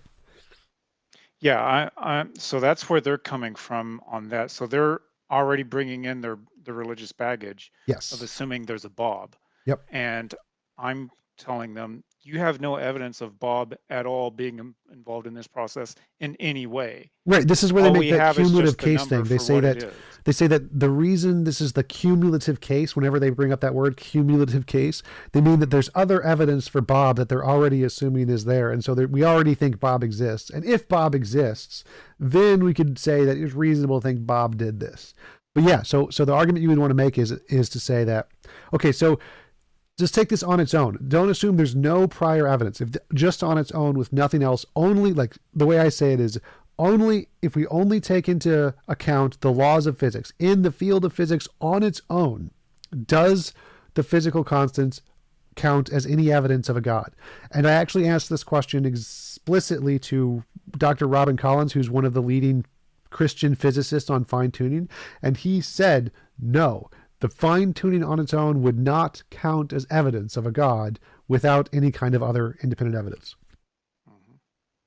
Yeah, so that's where they're coming from on that. So they're already bringing in the religious baggage of assuming there's a Bob. Yep. And I'm telling them, you have no evidence of Bob at all being involved in this process in any way. Right. This is where they make that cumulative case thing. They say that the reason this is the cumulative case, whenever they bring up that word cumulative case, they mean that there's other evidence for Bob that they're already assuming is there. And so we already think Bob exists. And if Bob exists, then we could say that it's reasonable to think Bob did this. But yeah, so the argument you would want to make is to say that, okay, so just take this on its own. Don't assume there's no prior evidence. If just on its own with nothing else, only, like the way I say it is, only if we only take into account the laws of physics in the field of physics on its own, does the physical constants count as any evidence of a God? And I actually asked this question explicitly to Dr. Robin Collins, who's one of the leading Christian physicists on fine tuning, and he said no. The fine tuning on its own would not count as evidence of a God without any kind of other independent evidence.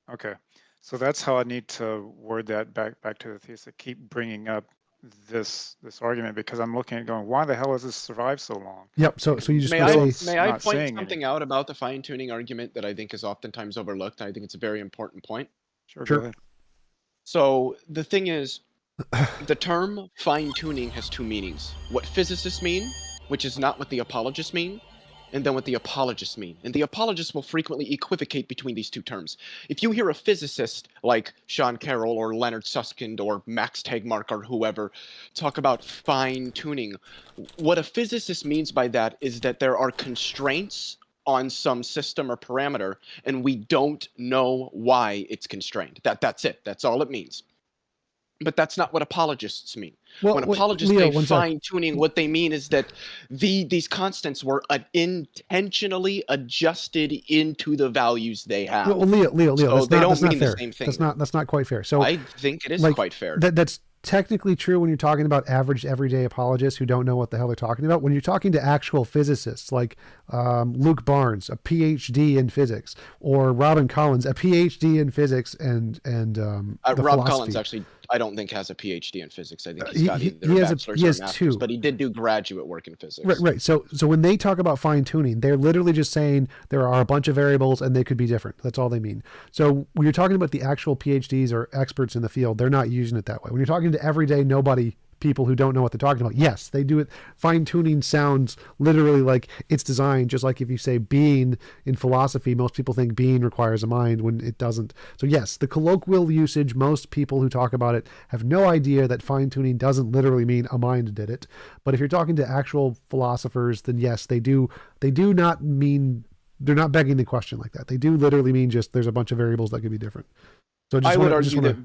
Okay, so that's how I need to word that back to the thesis. I keep bringing up this argument because I'm looking at going, why the hell has this survived so long? Yep. So you just may I point something out about the fine tuning argument that I think is oftentimes overlooked? I think it's a very important point. Sure. Go ahead. So the thing is, the term fine-tuning has 2 meanings. What physicists mean, which is not what the apologists mean, and then what the apologists mean. And the apologists will frequently equivocate between these 2 terms. If you hear a physicist like Sean Carroll or Leonard Susskind or Max Tegmark or whoever talk about fine-tuning, what a physicist means by that is that there are constraints on some system or parameter, and we don't know why it's constrained. That's it. That's all it means. But that's not what apologists mean. When apologists say fine-tuning, what they mean is that these constants were intentionally adjusted into the values they have. Well, Leo, so they don't mean fair. the same thing. That's not quite fair. So I think it is quite fair. That's technically true when you're talking about average everyday apologists who don't know what the hell they're talking about. When you're talking to actual physicists like Luke Barnes, a PhD in physics, or Robin Collins, a PhD in physics and Rob philosophy. Collins actually I don't think has a PhD in physics. I think he's He- got he- either he a has a- bachelor's he or has a master's, two. but he did do graduate work in physics. Right. So when they talk about fine tuning, they're literally just saying there are a bunch of variables and they could be different. That's all they mean. So when you're talking about the actual PhDs or experts in the field, they're not using it that way. When you're talking to everyday nobody, people who don't know what they're talking about, yes, they do it. Fine tuning sounds literally like it's designed, just like if you say being in philosophy, most people think being requires a mind when it doesn't. So yes, the colloquial usage, most people who talk about it have no idea that fine tuning doesn't literally mean a mind did it. But if you're talking to actual philosophers, then yes, they do not mean, they're not begging the question like that. They do literally mean just there's a bunch of variables that could be different. So I would argue that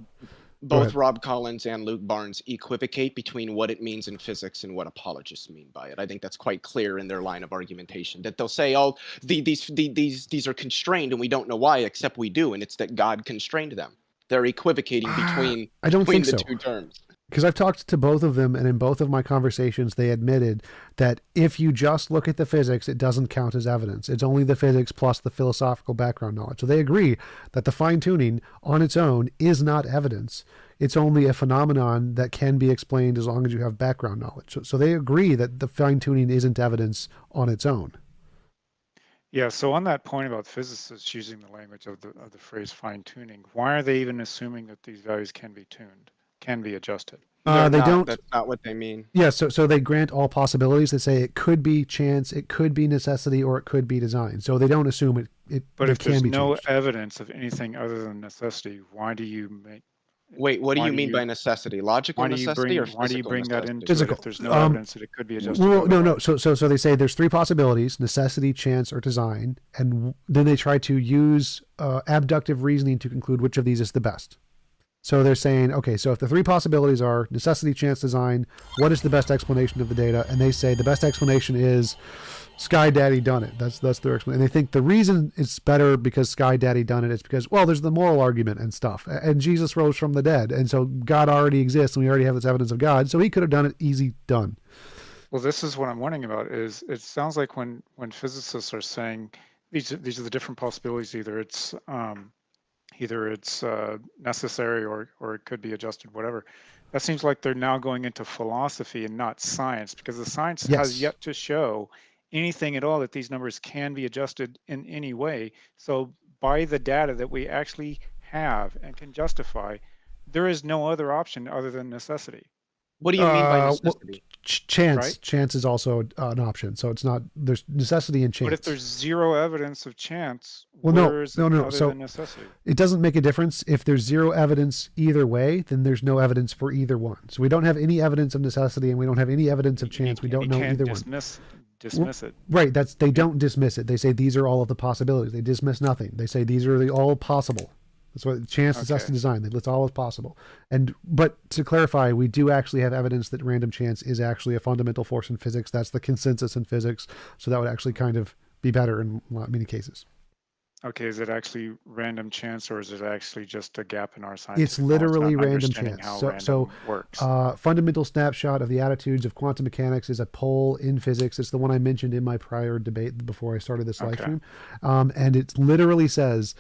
both ahead. Rob Collins and Luke Barnes equivocate between what it means in physics and what apologists mean by it. I think that's quite clear in their line of argumentation, that they'll say, "Oh, these are constrained, and we don't know why, except we do, and it's that God constrained them." They're equivocating between I don't between think the so. two terms. Because I've talked to both of them, and in both of my conversations, they admitted that if you just look at the physics, it doesn't count as evidence. It's only the physics plus the philosophical background knowledge. So they agree that the fine tuning on its own is not evidence. It's only a phenomenon that can be explained as long as you have background knowledge. So they agree that the fine tuning isn't evidence on its own. Yeah, so on that point about physicists using the language of the phrase fine tuning, why are they even assuming that these values can be tuned, can be adjusted? They don't. That's not what they mean. Yeah, so they grant all possibilities. They say it could be chance, it could be necessity, or it could be design. So they don't assume it But if can there's be no changed. evidence of anything other than necessity, why do you make? Wait, what do why you mean by necessity? Logical why do you necessity bring, or why do you physical bring that necessity? into Physical. it if there's no evidence that it could be adjusted? Well, no. otherwise? So they say there's three possibilities: necessity, chance, or design, and then they try to use abductive reasoning to conclude which of these is the best. So they're saying, okay, so if the three possibilities are necessity, chance, design, what is the best explanation of the data? And they say the best explanation is Sky Daddy done it. That's their explanation. And they think the reason it's better because Sky Daddy done it is because, well, there's the moral argument and stuff. And Jesus rose from the dead. And so God already exists and we already have this evidence of God. So he could have done it, easy done. Well, this is what I'm wondering about. Is it sounds like when physicists are saying these are the different possibilities, either it's necessary or it could be adjusted, whatever. That seems like they're now going into philosophy and not science, because the science has yet to show anything at all that these numbers can be adjusted in any way. So by the data that we actually have and can justify, there is no other option other than necessity. What do you mean by Well, necessity? chance. Right? Chance is also an option. So it's not, there's necessity and chance. But if there's zero evidence of chance, Well, where is no. other So than necessity? it doesn't make a difference. If there's zero evidence either way, then there's no evidence for either one. So we don't have any evidence of necessity and we don't have any evidence of chance. We don't know either one. Dismiss it. Right. They don't dismiss it. They say these are all of the possibilities. They dismiss nothing. They say these are all possible. That's what chance, necessity, design. They list all as possible. But to clarify, we do actually have evidence that random chance is actually a fundamental force in physics. That's the consensus in physics. So that would actually kind of be better in many cases. Okay, is it actually random chance, or is it actually just a gap in our science? It's literally random chance. How So random works. Fundamental snapshot of the attitudes of quantum mechanics is a poll in physics. It's the one I mentioned in my prior debate before I started this live stream. And it literally says,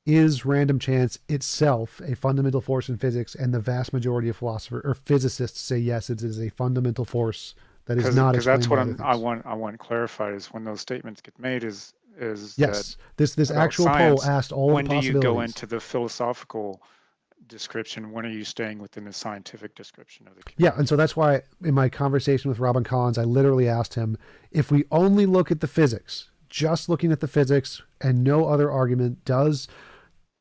is random chance itself a fundamental force in physics? And the vast majority of philosophers or physicists say yes, it is a fundamental force that is not explained. Because that's what by other things. I want clarified is when those statements get made is yes, that this about actual science, poll asked all when the possibilities. do you go into the philosophical description? When are you staying within the scientific description of the community? Yeah, and so that's why in my conversation with Robin Collins, I literally asked him, if we only look at the physics, just looking at the physics and no other argument, does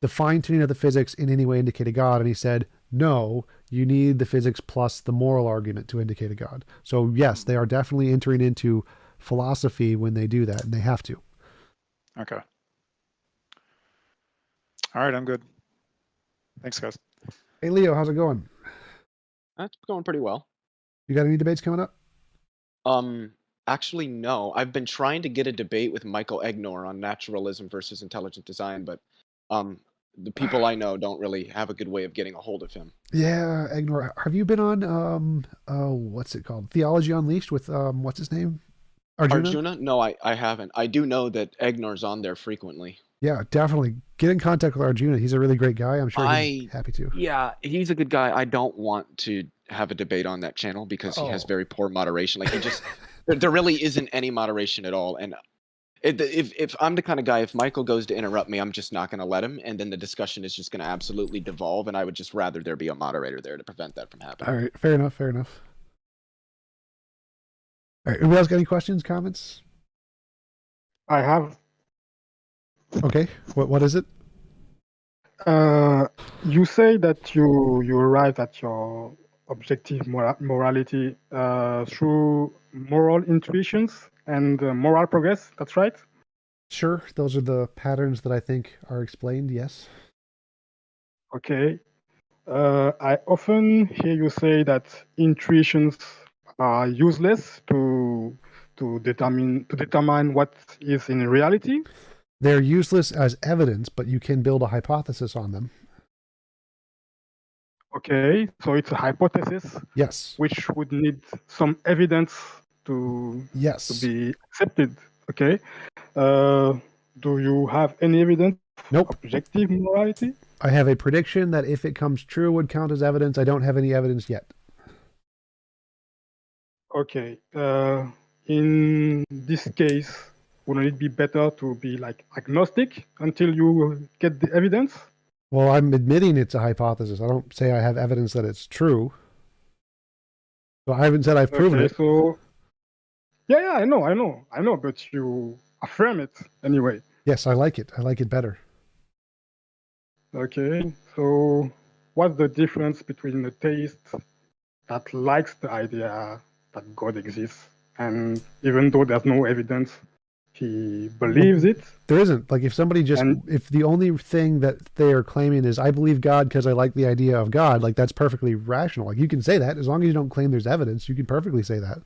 the fine-tuning of the physics in any way indicate a God? And he said, no, you need the physics plus the moral argument to indicate a God. So yes, they are definitely entering into philosophy when they do that, and they have to. Okay. All right, I'm good. Thanks, guys. Hey, Leo, how's it going? That's going pretty well. You got any debates coming up? Actually, no. I've been trying to get a debate with Michael Egnor on naturalism versus intelligent design, but the people I know don't really have a good way of getting a hold of him. Yeah, Egnor. Have you been on what's it called? Theology Unleashed with what's his name? Arjuna? No, I haven't. I do know that Egnor's on there frequently. Yeah, definitely. Get in contact with Arjuna. He's a really great guy. I'm sure he's happy to. Yeah, he's a good guy. I don't want to have a debate on that channel because he has very poor moderation. Like he just, there really isn't any moderation at all. And if I'm the kind of guy, if Michael goes to interrupt me, I'm just not going to let him, and then the discussion is just going to absolutely devolve. And I would just rather there be a moderator there to prevent that from happening. All right, fair enough. Fair enough. All right, anybody else got any questions, comments? I have. Okay, what is it? You say that you arrive at your objective morality through moral intuitions and moral progress. That's right? Sure, those are the patterns that I think are explained, yes. Okay. I often hear you say that intuitions are useless to determine what is in reality. They're useless as evidence, but you can build a hypothesis on them. Okay, so it's a hypothesis. Yes. Which would need some evidence to be accepted. Okay. Do you have any evidence? Nope. Objective morality? I have a prediction that if it comes true would count as evidence. I don't have any evidence yet. Okay. In this case, wouldn't it be better to be like agnostic until you get the evidence? Well, I'm admitting it's a hypothesis. I don't say I have evidence that it's true. So I haven't said I've proven it. So yeah, I know, but you affirm it anyway. Yes, I like it. I like it better. Okay, so what's the difference between a theist that likes the idea that God exists, and even though there's no evidence, he believes it? There isn't. Like if somebody just, if the only thing that they are claiming is I believe God because I like the idea of God, like that's perfectly rational. Like you can say that as long as you don't claim there's evidence, you can perfectly say that.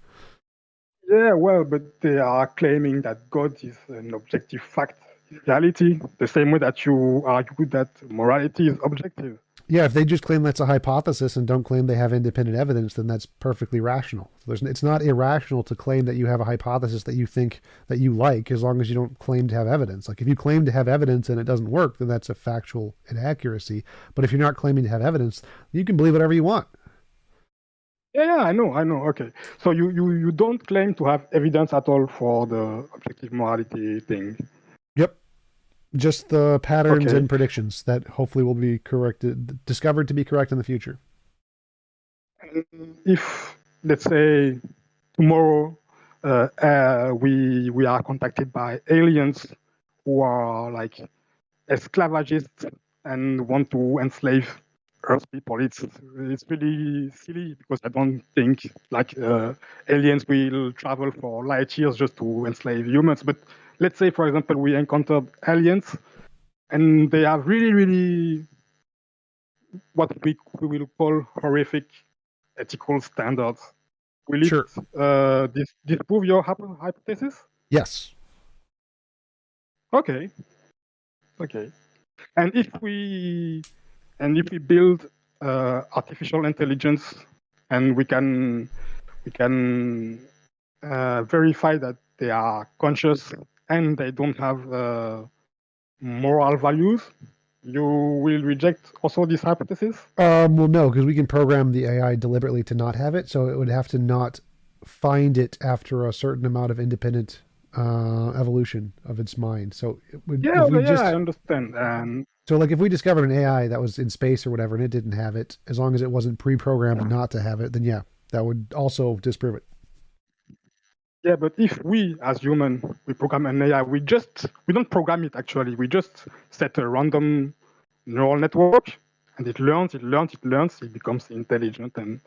Yeah, well, but they are claiming that God is an objective fact in reality, the same way that you argue that morality is objective. Yeah, if they just claim that's a hypothesis and don't claim they have independent evidence, then that's perfectly rational. So it's not irrational to claim that you have a hypothesis that you think that you like, as long as you don't claim to have evidence. Like if you claim to have evidence and it doesn't work, then that's a factual inaccuracy. But if you're not claiming to have evidence, you can believe whatever you want. Yeah, I know. Okay, so you don't claim to have evidence at all for the objective morality thing. Yep. Just the patterns and predictions that hopefully will be discovered to be correct in the future. If, let's say, tomorrow we are contacted by aliens who are like esclavagists and want to enslave Earth people, it's really silly because I don't think like aliens will travel for light years just to enslave humans. But let's say, for example, we encountered aliens and they have really what we will call horrific ethical standards. Will it disprove your hypothesis? Yes. Okay. And if we build artificial intelligence and we can verify that they are conscious and they don't have moral values, you will reject also this hypothesis? Well, no, because we can program the AI deliberately to not have it, so it would have to not find it after a certain amount of independent evolution of its mind. So it would, I understand. So like if we discovered an AI that was in space or whatever and it didn't have it, as long as it wasn't pre-programmed not to have it, then yeah, that would also disprove it. Yeah, but if we, as human, we program an AI, we don't program it actually. We just set a random neural network, and it learns, it becomes intelligent and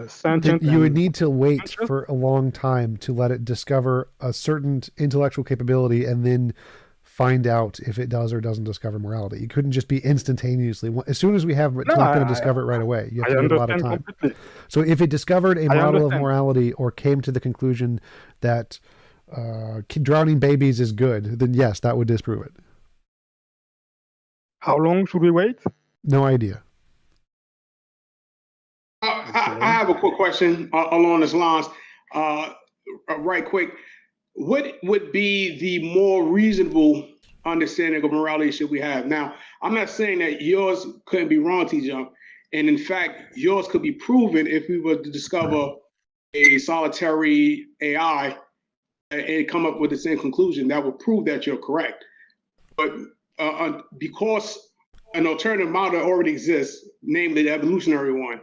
sentient. You would need to wait for a long time to let it discover a certain intellectual capability and then find out if it does or doesn't discover morality. It couldn't just be instantaneously. As soon as we have it, it's not going to discover it right away. You have to wait a lot of time. Completely. So if it discovered a model of morality or came to the conclusion that drowning babies is good, then yes, that would disprove it. How long should we wait? No idea. I have a quick question along this lines. Right quick. What would be the more reasonable understanding of morality should we have. Now, I'm not saying that yours couldn't be wrong, TJump. And in fact, yours could be proven if we were to discover a solitary AI and come up with the same conclusion. That would prove that you're correct. But because an alternative model already exists, namely the evolutionary one,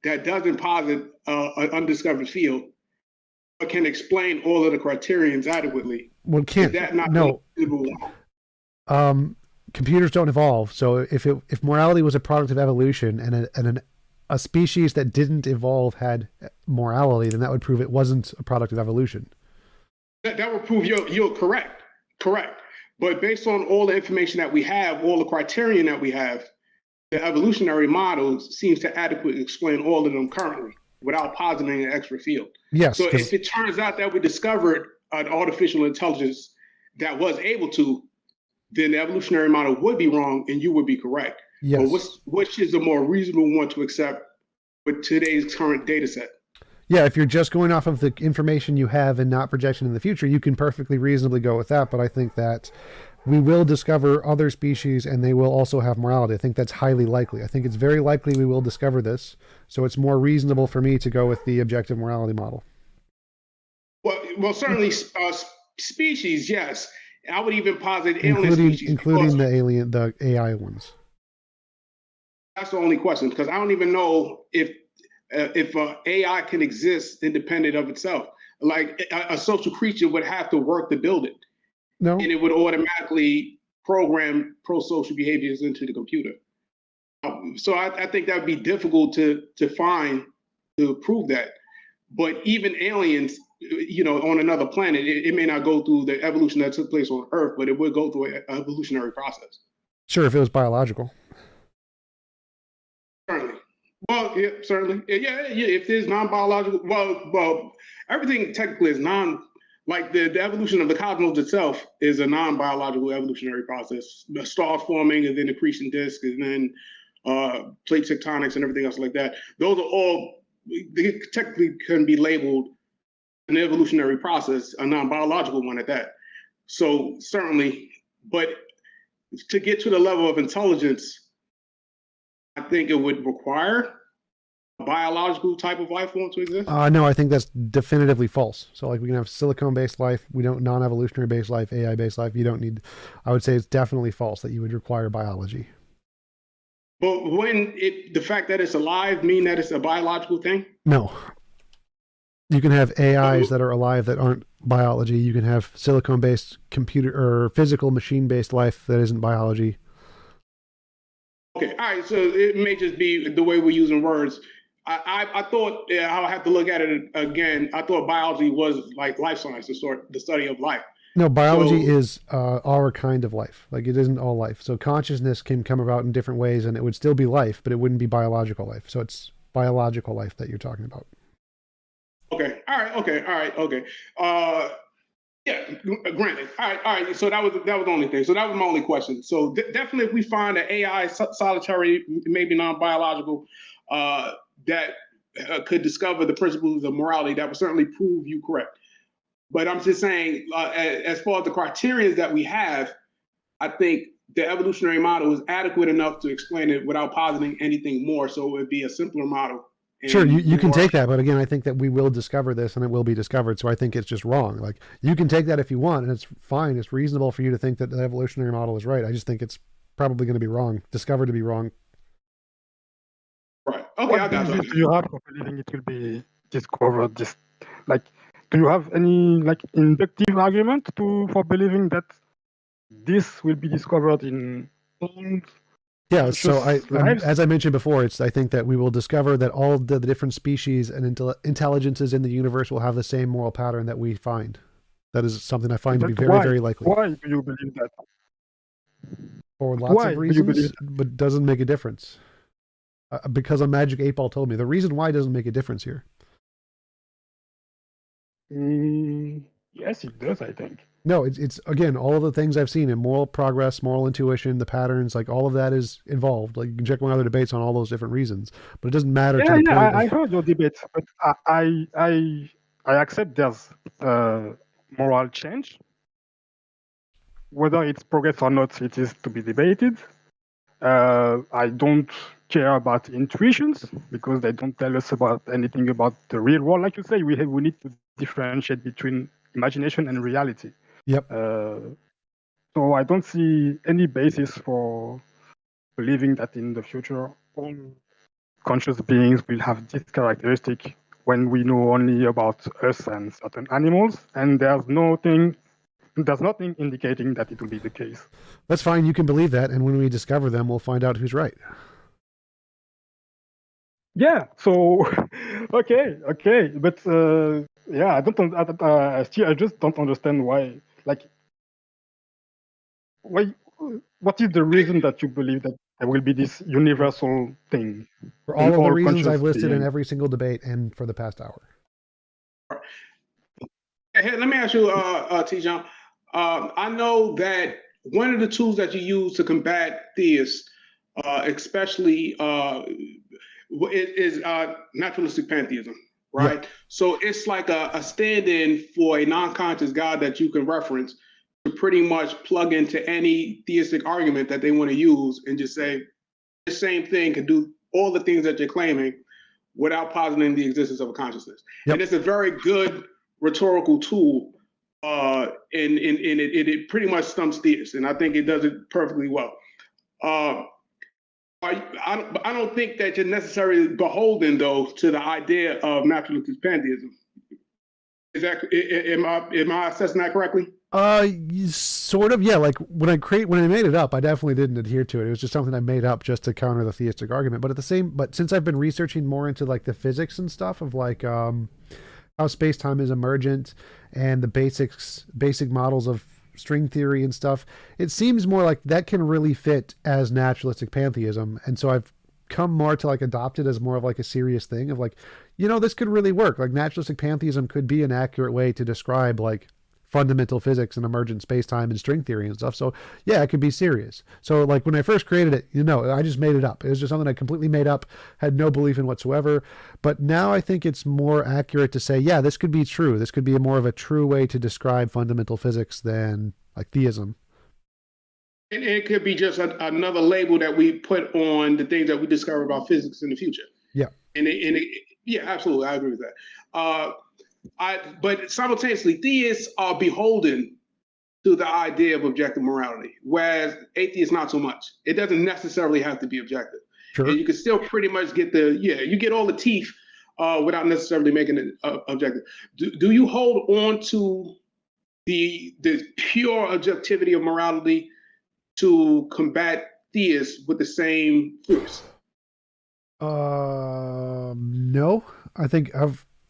that doesn't posit an undiscovered field, but can explain all of the criterions adequately. Well, can't. Is that not No. Computers don't evolve. So if morality was a product of evolution and a species that didn't evolve had morality, then that would prove it wasn't a product of evolution. That would prove you're correct. Correct. But based on all the information that we have, all the criterion that we have, the evolutionary model seems to adequately explain all of them currently without positing an extra field. Yes. So if it turns out that we discovered an artificial intelligence that was able to, then the evolutionary model would be wrong and you would be correct. Yes. But which is the more reasonable one to accept with today's current data set? Yeah, if you're just going off of the information you have and not projection in the future, you can perfectly reasonably go with that. But I think that we will discover other species and they will also have morality. I think that's highly likely. I think it's very likely we will discover this. So it's more reasonable for me to go with the objective morality model. Well, certainly species, yes. I would even posit alien species. Including the AI ones. That's the only question, because I don't even know if AI can exist independent of itself. Like a social creature would have to work to build it. No. And it would automatically program pro-social behaviors into the computer. So I think that would be difficult to find, to prove that. But even aliens, on another planet, it may not go through the evolution that took place on Earth, but it would go through an evolutionary process. Sure, if it was biological. Certainly. Well, yeah, certainly. Yeah. If there's non-biological, well, everything technically is like the evolution of the cosmos itself is a non-biological evolutionary process. The stars forming and then accretion disk and then plate tectonics and everything else like that. Those are all, they technically can be labeled an evolutionary process, a non-biological one at that. So certainly, but to get to the level of intelligence, I think it would require a biological type of life form to exist. No, I think that's definitively false. So like we can have silicone-based life, we don't non-evolutionary based life, AI-based life. You don't need, I would say it's definitely false that you would require biology. But the fact that it's alive mean that it's a biological thing? No. You can have AIs that are alive that aren't biology. You can have silicone-based computer or physical machine-based life that isn't biology. Okay, all right. So it may just be the way we're using words. I thought I'll have to look at it again. I thought biology was like life science, the study of life. No, biology is our kind of life. Like it isn't all life. So consciousness can come about in different ways, and it would still be life, but it wouldn't be biological life. So it's biological life that you're talking about. Okay. All right. Okay. Yeah. Granted. All right. So that was the only thing. So that was my only question. So definitely, if we find an AI solitary, maybe non-biological, that could discover the principles of morality, that would certainly prove you correct. But I'm just saying, as far as the criteria that we have, I think the evolutionary model is adequate enough to explain it without positing anything more. So it would be a simpler model. Sure, you can take that, but again, I think that we will discover this and it will be discovered. So I think it's just wrong. Like you can take that if you want, and it's fine. It's reasonable for you to think that the evolutionary model is right. I just think it's probably going to be wrong, discovered to be wrong. Right. Okay, what I got basis do you have for believing it will be discovered? Do you have any inductive argument for believing that this will be discovered in Yeah, so as I mentioned before, I think that we will discover that all the different species and intelligences in the universe will have the same moral pattern that we find. That is something I find to be very, very likely. Why do you believe that? For lots of reasons, but doesn't make a difference. Because a magic 8-ball told me. The reason why doesn't make a difference here. Yes, it does, I think. No, it's again, all of the things I've seen in moral progress, moral intuition, the patterns, like all of that is involved. Like you can check my other debates on all those different reasons, but it doesn't matter. I heard your debate, but I accept there's moral change. whether it's progress or not, it is to be debated. I don't care about intuitions because they don't tell us about anything about the real world. Like you say, we need to differentiate between imagination and reality. Yep. So I don't see any basis for believing that in the future all conscious beings will have this characteristic when we know only about us and certain animals, and there's nothing indicating that it will be the case. That's fine. You can believe that, and when we discover them, we'll find out who's right. Yeah. So, okay, but yeah, I just don't understand why. Like, why? What is the reason that you believe that there will be this universal thing For in all of the all reasons conscious I've listed in beings? every single debate and for the past hour. Hey, let me ask you, TJump. I know that one of the tools that you use to combat theists, especially, is naturalistic pantheism, right? Yep. So it's like a stand-in for a non-conscious God that you can reference to pretty much plug into any theistic argument that they want to use and just say the same thing can do all the things that you're claiming without positing the existence of a consciousness. Yep. And it's a very good rhetorical tool, and it pretty much stumps theists, and I think it does it perfectly well. I don't think that you're necessarily beholden, though, to the idea of naturalistic pantheism. Is that am I assessing that correctly? Sort of, yeah. Like when I made it up, I definitely didn't adhere to it. It was just something I made up just to counter the theistic argument. But since I've been researching more into like the physics and stuff of like how space-time is emergent and the basic models of string theory and stuff, it seems more like that can really fit as naturalistic pantheism. And so I've come more to like adopt it as more of like a serious thing of like, this could really work. Like naturalistic pantheism could be an accurate way to describe like fundamental physics and emergent space-time and string theory and stuff. So yeah, it could be serious. So like when I first created it, I just made it up. It was just something I completely made up, had no belief in whatsoever. But now I think it's more accurate to say, yeah, this could be true. This could be more of a true way to describe fundamental physics than like theism. And it could be just another label that we put on the things that we discover about physics in the future. Yeah. Yeah, absolutely, I agree with that. But simultaneously, theists are beholden to the idea of objective morality, whereas atheists not so much. It doesn't necessarily have to be objective. Sure. And you can still pretty much get you get all the teeth without necessarily making it objective. Do you hold on to the pure objectivity of morality to combat theists with the same force? No. I think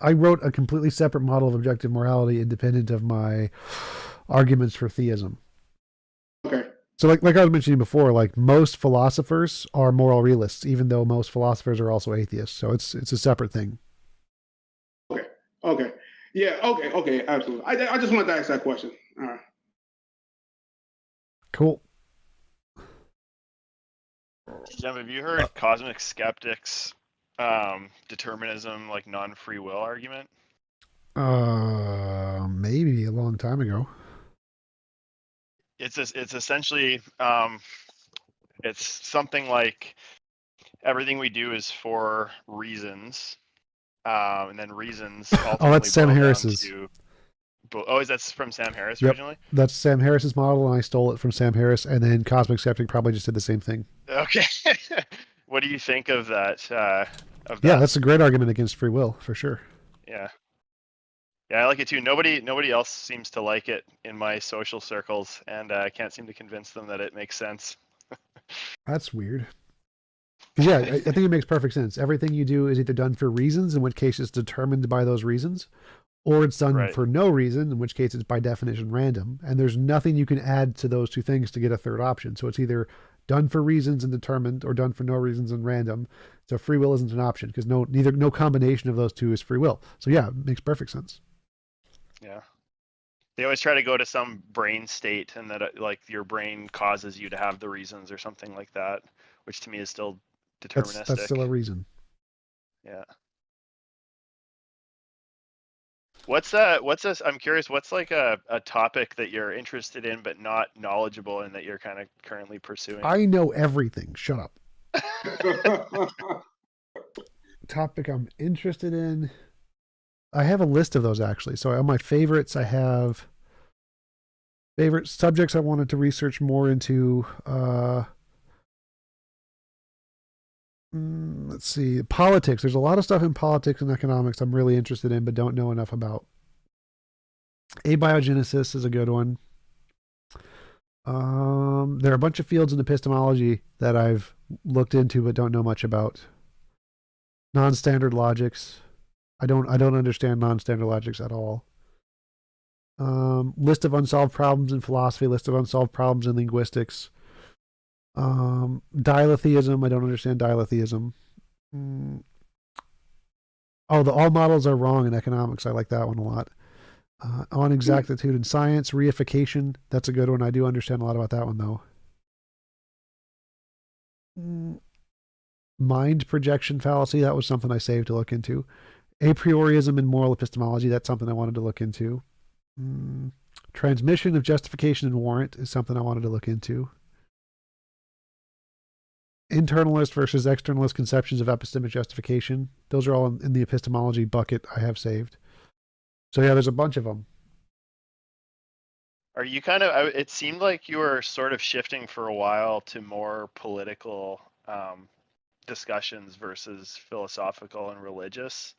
I wrote a completely separate model of objective morality independent of my arguments for theism. Okay. So like I was mentioning before, like most philosophers are moral realists, even though most philosophers are also atheists. So it's a separate thing. Okay. Yeah, okay, absolutely. I just wanted to ask that question. All right. Cool. Jim, have you heard cosmic skeptics determinism, like non-free will argument? Maybe a long time ago. It's essentially it's something like everything we do is for reasons, and then reasons ultimately That's Sam boil down Harris's. is that from Sam Harris Yep. originally? That's Sam Harris's model, and I stole it from Sam Harris, and then Cosmic Skeptic probably just did the same thing. Okay. What do you think of that? Yeah, that's a great argument against free will, for sure. Yeah, I like it too. Nobody else seems to like it in my social circles, and I can't seem to convince them that it makes sense. That's weird. Yeah, I think it makes perfect sense. Everything you do is either done for reasons, in which case it's determined by those reasons, or it's done for no reason, in which case it's by definition random. And there's nothing you can add to those two things to get a third option. So it's either done for reasons and determined, or done for no reasons and random. So free will isn't an option because no combination of those two is free will. So yeah, it makes perfect sense. Yeah. They always try to go to some brain state, and that like your brain causes you to have the reasons or something like that, which to me is still deterministic. That's still a reason. Yeah. What's this? I'm curious. What's like a topic that you're interested in but not knowledgeable in that you're kind of currently pursuing? I know everything. Shut up. Topic I'm interested in. I have a list of those actually. So on my favorites, I have favorite subjects I wanted to research more into. Let's see. Politics. There's a lot of stuff in politics and economics I'm really interested in, but don't know enough about. Abiogenesis is a good one. There are a bunch of fields in epistemology that I've looked into but don't know much about. Non-standard logics. I don't understand non-standard logics at all. List of unsolved problems in philosophy, list of unsolved problems in linguistics. Dialetheism, I don't understand dialetheism. Oh, the all models are wrong in economics. I like that one a lot. On exactitude in science, reification, that's a good one. I do understand a lot about that one though. Mind projection fallacy, that was something I saved to look into. A priorism in moral epistemology, that's something I wanted to look into. Transmission of justification and warrant is something I wanted to look into. Internalist versus externalist conceptions of epistemic justification. Those are all in the epistemology bucket I have saved. So yeah, there's a bunch of them. Are you kind of? It seemed like you were sort of shifting for a while to more political discussions versus philosophical and religious.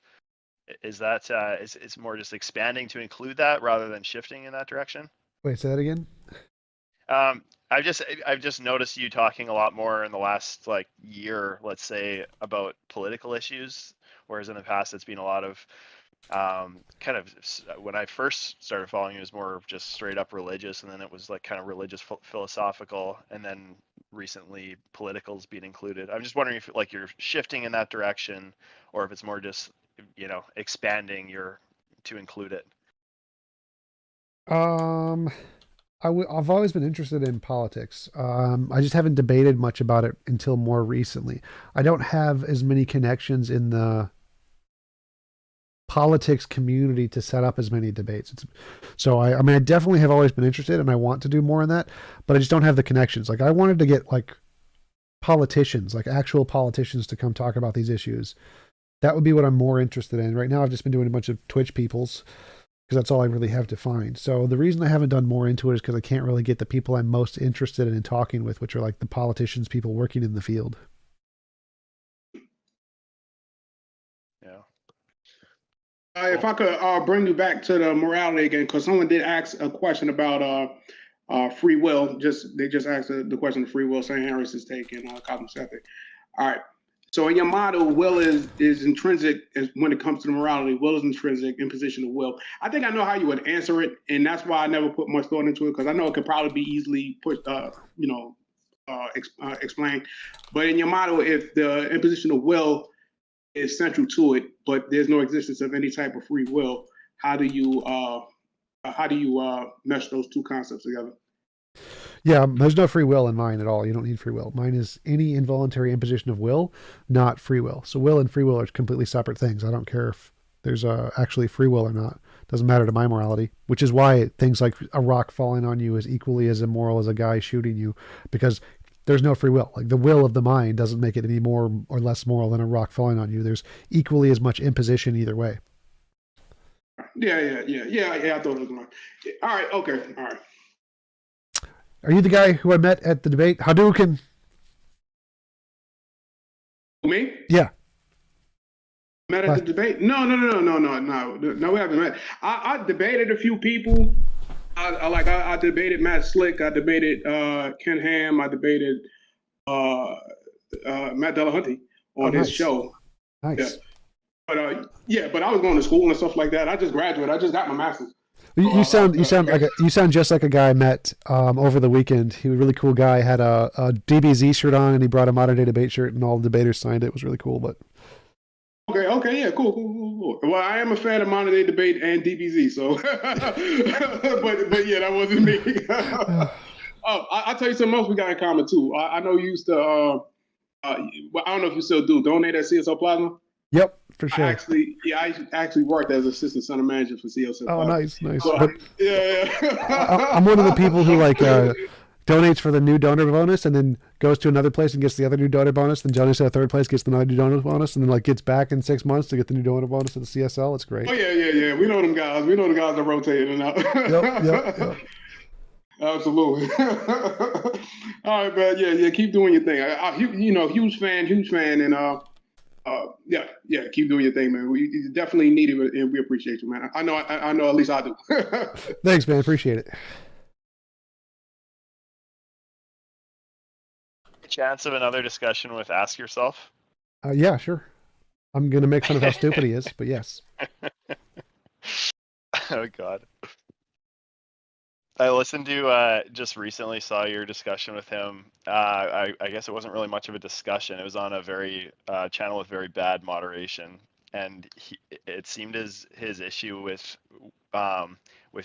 Is that is more just expanding to include that rather than shifting in that direction? Wait, say that again? I've just noticed you talking a lot more in the last like year, let's say, about political issues, whereas in the past it's been a lot of kind of, when I first started following it was more of just straight up religious, and then it was like kind of religious philosophical, and then recently political's been included. I'm just wondering if like you're shifting in that direction, or if it's more just, you know, expanding to include it. I've always been interested in politics. I just haven't debated much about it until more recently. I don't have as many connections in the politics community to set up as many debates. So I mean, I definitely have always been interested, and I want to do more in that, but I just don't have the connections. Like I wanted to get like politicians, like actual politicians, to come talk about these issues. That would be what I'm more interested in. Right now, I've just been doing a bunch of Twitch peoples, because that's all I really have to find. So the reason I haven't done more into it is because I can't really get the people I'm most interested in talking with, which are like the politicians, people working in the field. Yeah. If I could bring you back to the morality again, because someone did ask a question about free will. They just asked the question of free will. St. Harris's take in cosmos ethic. All right. So in your model, will is intrinsic when it comes to the morality. Will is intrinsic, imposition of will. I think I know how you would answer it, and that's why I never put much thought into it, because I know it could probably be easily explained. But in your model, if the imposition of will is central to it, but there's no existence of any type of free will, how do you mesh those two concepts together? Yeah, there's no free will in mine at all. You don't need free will. Mine is any involuntary imposition of will, not free will. So will and free will are completely separate things. I don't care if there's actually free will or not. It doesn't matter to my morality, which is why things like a rock falling on you is equally as immoral as a guy shooting you, because there's no free will. Like the will of the mind doesn't make it any more or less moral than a rock falling on you. There's equally as much imposition either way. Yeah. I thought it was mine. All right. Okay. All right. Are you the guy who I met at the debate? Hadouken. Me? Yeah. Met at the debate? No. We haven't met. I debated a few people. I debated Matt Slick. I debated Ken Ham. I debated Matt Delahunty on his show. Nice. Yeah. But I was going to school and stuff like that. I just graduated. I just got my master's. You sound just like a guy I met over the weekend. He was a really cool guy. Had a DBZ shirt on, and he brought a modern day debate shirt, and all the debaters signed it. It was really cool. But okay, yeah, cool. Well, I am a fan of modern day debate and DBZ, so but yeah, that wasn't me. I'll tell you something else we got in common too. I know you used to. I don't know if you still do donate at CSO Plasma. Yep, for sure. I actually worked as assistant center manager for CSF. Oh, nice. So, But I'm one of the people who like donates for the new donor bonus and then goes to another place and gets the other new donor bonus, then donates to a third place, gets another new donor bonus, and then like gets back in 6 months to get the new donor bonus at the CSL. It's great. Oh yeah. We know them guys. We know the guys that rotate in and out. Yep. Absolutely. All right, man. Yeah. Keep doing your thing. Huge fan, and yeah. Keep doing your thing, man. We definitely need it, and we appreciate you, man. I know. At least I do. Thanks, man. Appreciate it. Chance of another discussion with Ask Yourself? Yeah, sure. I'm gonna make fun of how stupid he is, but yes. Oh God. I listened to just recently saw your discussion with him. I guess it wasn't really much of a discussion. It was on a very channel with very bad moderation, and it seemed as his issue with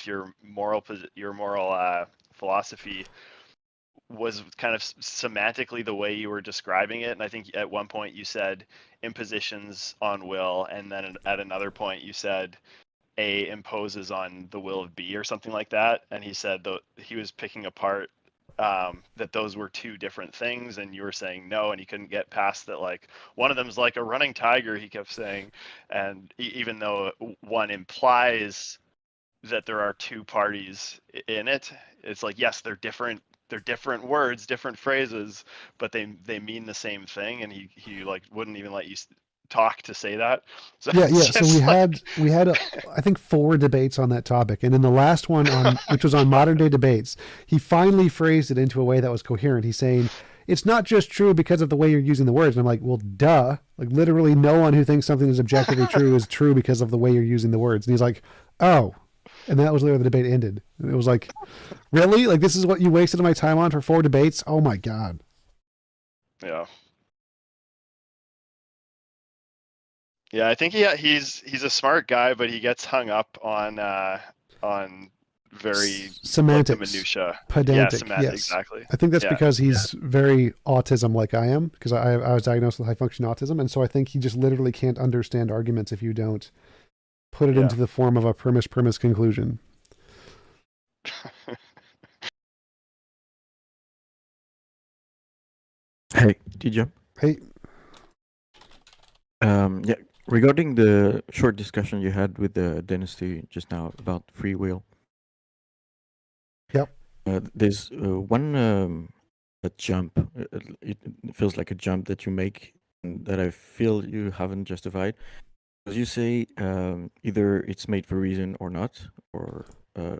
your moral philosophy was kind of semantically the way you were describing it. And I think at one point you said impositions on will, and then at another point you said A imposes on the will of B or something like that. And he said he was picking apart that those were two different things, and you were saying no, and he couldn't get past that. Like one of them's like a running tiger, he kept saying, and even though one implies that there are two parties in it, it's like, yes, they're different words, different phrases, but they mean the same thing. And he like wouldn't even let you talk to say that. So yeah. So we had I think 4 debates on that topic, and in the last one which was on modern day debates, he finally phrased it into a way that was coherent. He's saying it's not just true because of the way you're using the words. And I'm like, well, duh. Like literally no one who thinks something is objectively true is true because of the way you're using the words. And he's like, oh. And that was where the debate ended. And it was like, really? Like this is what you wasted my time on for 4 debates? Oh my God. Yeah. Yeah, I think he's a smart guy, but he gets hung up on very semantics, like, the minutia. pedantic. Yeah, semantic, yes, exactly. I think that's because he's very autism, like I am, because I was diagnosed with high function autism, and so I think he just literally can't understand arguments if you don't put it into the form of a premise conclusion. Hey, TJump. Hey. Yeah, regarding the short discussion you had with the dynasty just now about free will. Yep. There's one a jump. It feels like a jump that you make that I feel you haven't justified. As you say, either it's made for reason or not, or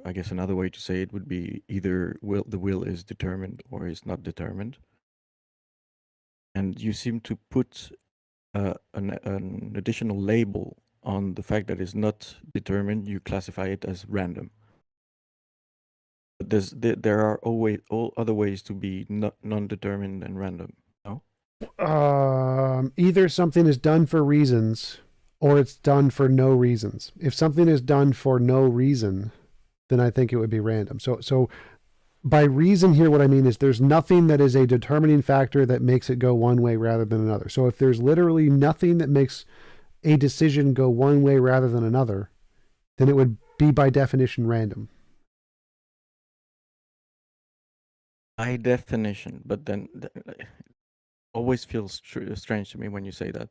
I guess another way to say it would be either the will is determined or is not determined. And you seem to put an additional label on the fact that it's not determined. You classify it as random. But there are always all other ways to be non-determined and random. No. Either something is done for reasons, or it's done for no reasons. If something is done for no reason, then I think it would be random. So by reason here, what I mean is there's nothing that is a determining factor that makes it go one way rather than another. So if there's literally nothing that makes a decision go one way rather than another, then it would be by definition random. By definition, but then always feels strange to me when you say that.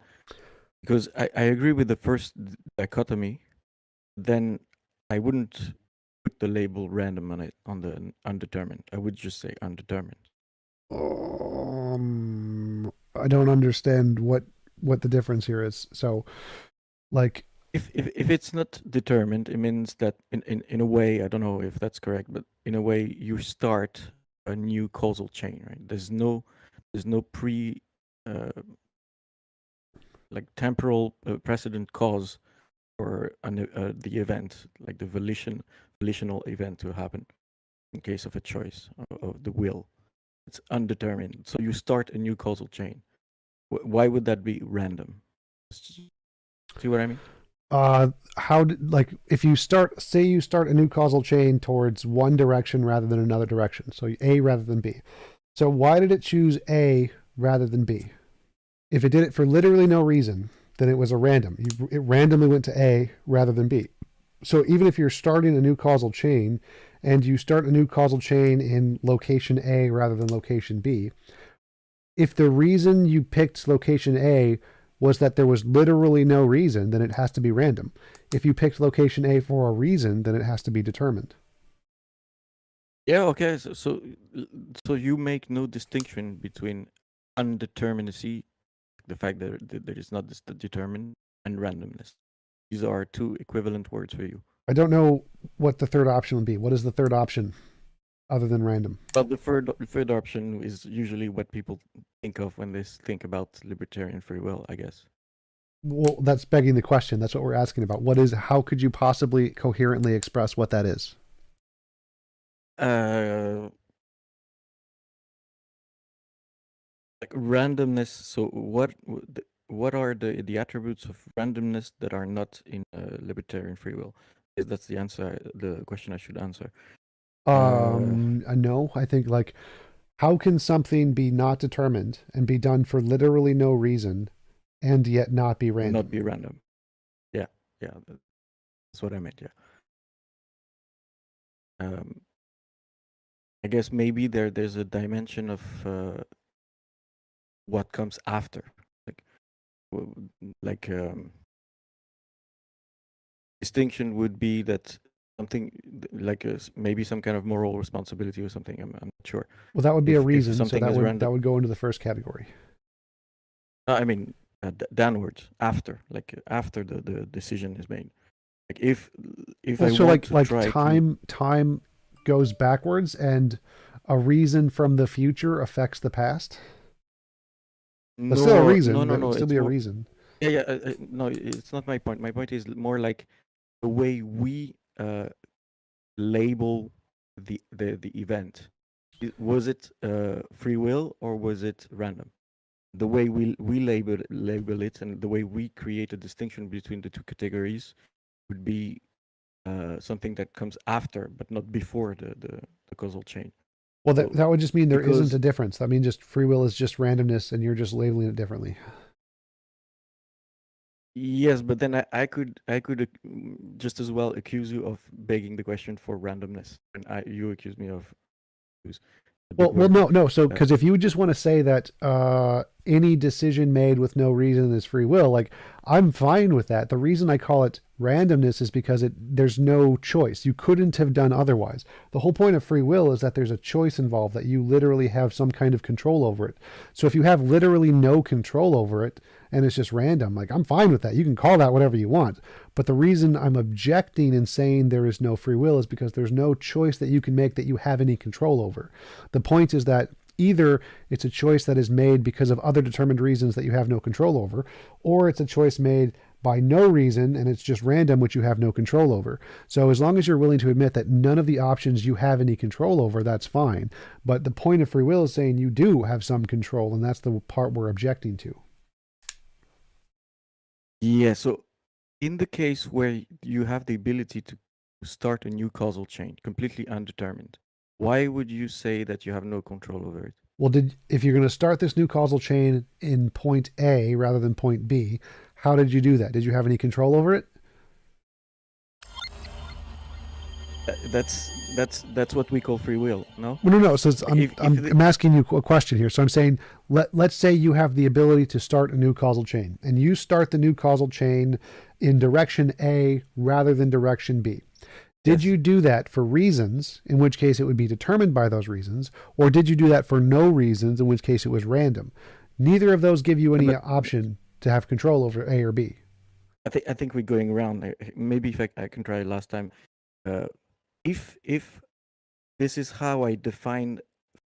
Because I agree with the first dichotomy, then I wouldn't put the label random on it, on the undetermined. I would just say undetermined. I don't understand what the difference here is. So, like, if it's not determined, it means that in a way, I don't know if that's correct, but in a way you start a new causal chain, right? There's no pre like temporal precedent cause for the event, like the volitional event to happen in case of a choice of the will. It's undetermined. So you start a new causal chain. Why would that be random? See what I mean? If you start a new causal chain towards one direction rather than another direction, so A rather than B. So why did it choose A rather than B? If it did it for literally no reason, then it was a random. It randomly went to A rather than B. So even if you're starting a new causal chain and you start a new causal chain in location A rather than location B, if the reason you picked location A was that there was literally no reason, then it has to be random. If you picked location A for a reason, then it has to be determined. Yeah, okay. So you make no distinction between undeterminacy, the fact that there is not this determined, and randomness. These are two equivalent words for you. I don't know what the third option would be. What is the third option other than random? Well, the third option is usually what people think of when they think about libertarian free will, I guess. Well, that's begging the question. That's what we're asking about. How could you possibly coherently express what that is? Like randomness. So what are the attributes of randomness that are not in libertarian free will? That's the answer. The question I should answer. No, I think like, how can something be not determined and be done for literally no reason and yet not be random? Not be random. Yeah, that's what I meant. Yeah. I guess maybe there's a dimension of what comes after, like distinction would be that something like maybe some kind of moral responsibility or something. I'm not sure. Well, that would be a reason. So that would go into the first category. I mean, downwards after the decision is made. Like if well, I so want like to time goes backwards and a reason from the future affects the past. But still a reason. No. It would still be a reason. Yeah. No, it's not my point. My point is more like the way we label the event. Was it free will or was it random? The way we label it and the way we create a distinction between the two categories would be something that comes after, but not before the causal chain. Well, that would just mean there isn't a difference. I mean, just free will is just randomness, and you're just labeling it differently. Yes, but then I could just as well accuse you of begging the question for randomness, and you accuse me of. Well, no. So, because if you just want to say that any decision made with no reason is free will, like I'm fine with that. The reason I call it randomness is because there's no choice. You couldn't have done otherwise. The whole point of free will is that there's a choice involved, that you literally have some kind of control over it. So if you have literally no control over it and it's just random, like I'm fine with that. You can call that whatever you want. But the reason I'm objecting and saying there is no free will is because there's no choice that you can make that you have any control over. The point is that either it's a choice that is made because of other determined reasons that you have no control over, or it's a choice made by no reason and it's just random, which you have no control over. So as long as you're willing to admit that none of the options you have any control over, that's fine. But the point of free will is saying you do have some control, and that's the part we're objecting to. Yeah, so in the case where you have the ability to start a new causal chain, completely undetermined, why would you say that you have no control over it? Well, if you're going to start this new causal chain in point A rather than point B, how did you do that? Did you have any control over it? That's what we call free will, no? No. So I'm asking you a question here. So I'm saying, let's say you have the ability to start a new causal chain, and you start the new causal chain in direction A rather than direction B. Did you do that for reasons, in which case it would be determined by those reasons, or did you do that for no reasons, in which case it was random? Neither of those give you any option to have control over A or B. I think we're going around. Maybe if I can try last time. If this is how I define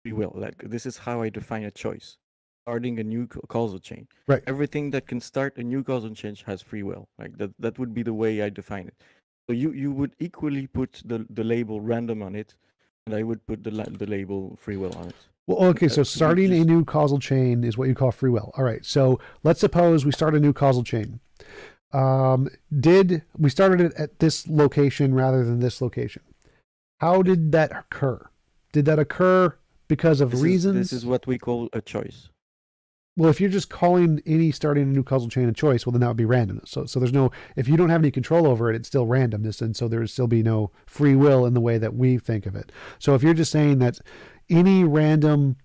free will, like this is how I define a choice, starting a new causal chain. Right. Everything that can start a new causal chain has free will. Like that would be the way I define it. So you would equally put the label random on it, and I would put the label free will on it. Well, okay, so starting a new causal chain is what you call free will. All right, so let's suppose we start a new causal chain. We started it at this location rather than this location? How did that occur? Did that occur because of reasons? This is what we call a choice. Well, if you're just calling any starting a new causal chain a choice, well, then that would be randomness. So there's no, if you don't have any control over it, it's still randomness. And so there would still be no free will in the way that we think of it. So if you're just saying that any random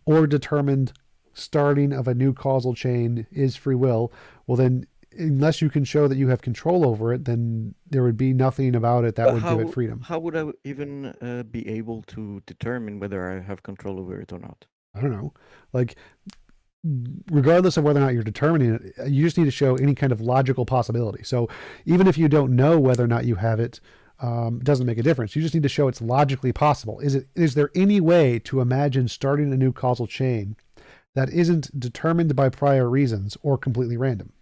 or determined starting of a new causal chain is free will, well, then unless you can show that you have control over it, then there would be nothing about it that But would give it freedom. how would I even be able to determine whether I have control over it or not? I don't know. Like, regardless of whether or not you're determining it, you just need to show any kind of logical possibility. So even if you don't know whether or not you have it, it doesn't make a difference. You just need to show it's logically possible. Is there any way to imagine starting a new causal chain that isn't determined by prior reasons or completely random?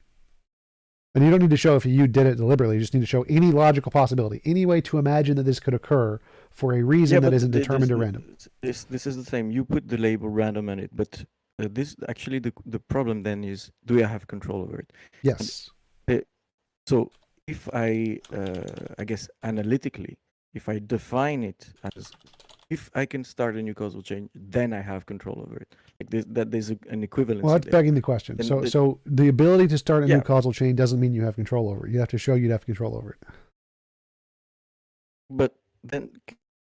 And you don't need to show if you did it deliberately. You just need to show any logical possibility, any way to imagine that this could occur for a reason that isn't determined or random. This is the same. You put the label random on it, but this actually the problem then is, do I have control over it? Yes. And, so if I guess analytically, if I define it as, if I can start a new causal chain, then I have control over it. Like there's an equivalence. Well, that's begging the question. So the ability to start a new causal chain doesn't mean you have control over it. You have to show you'd have control over it. But then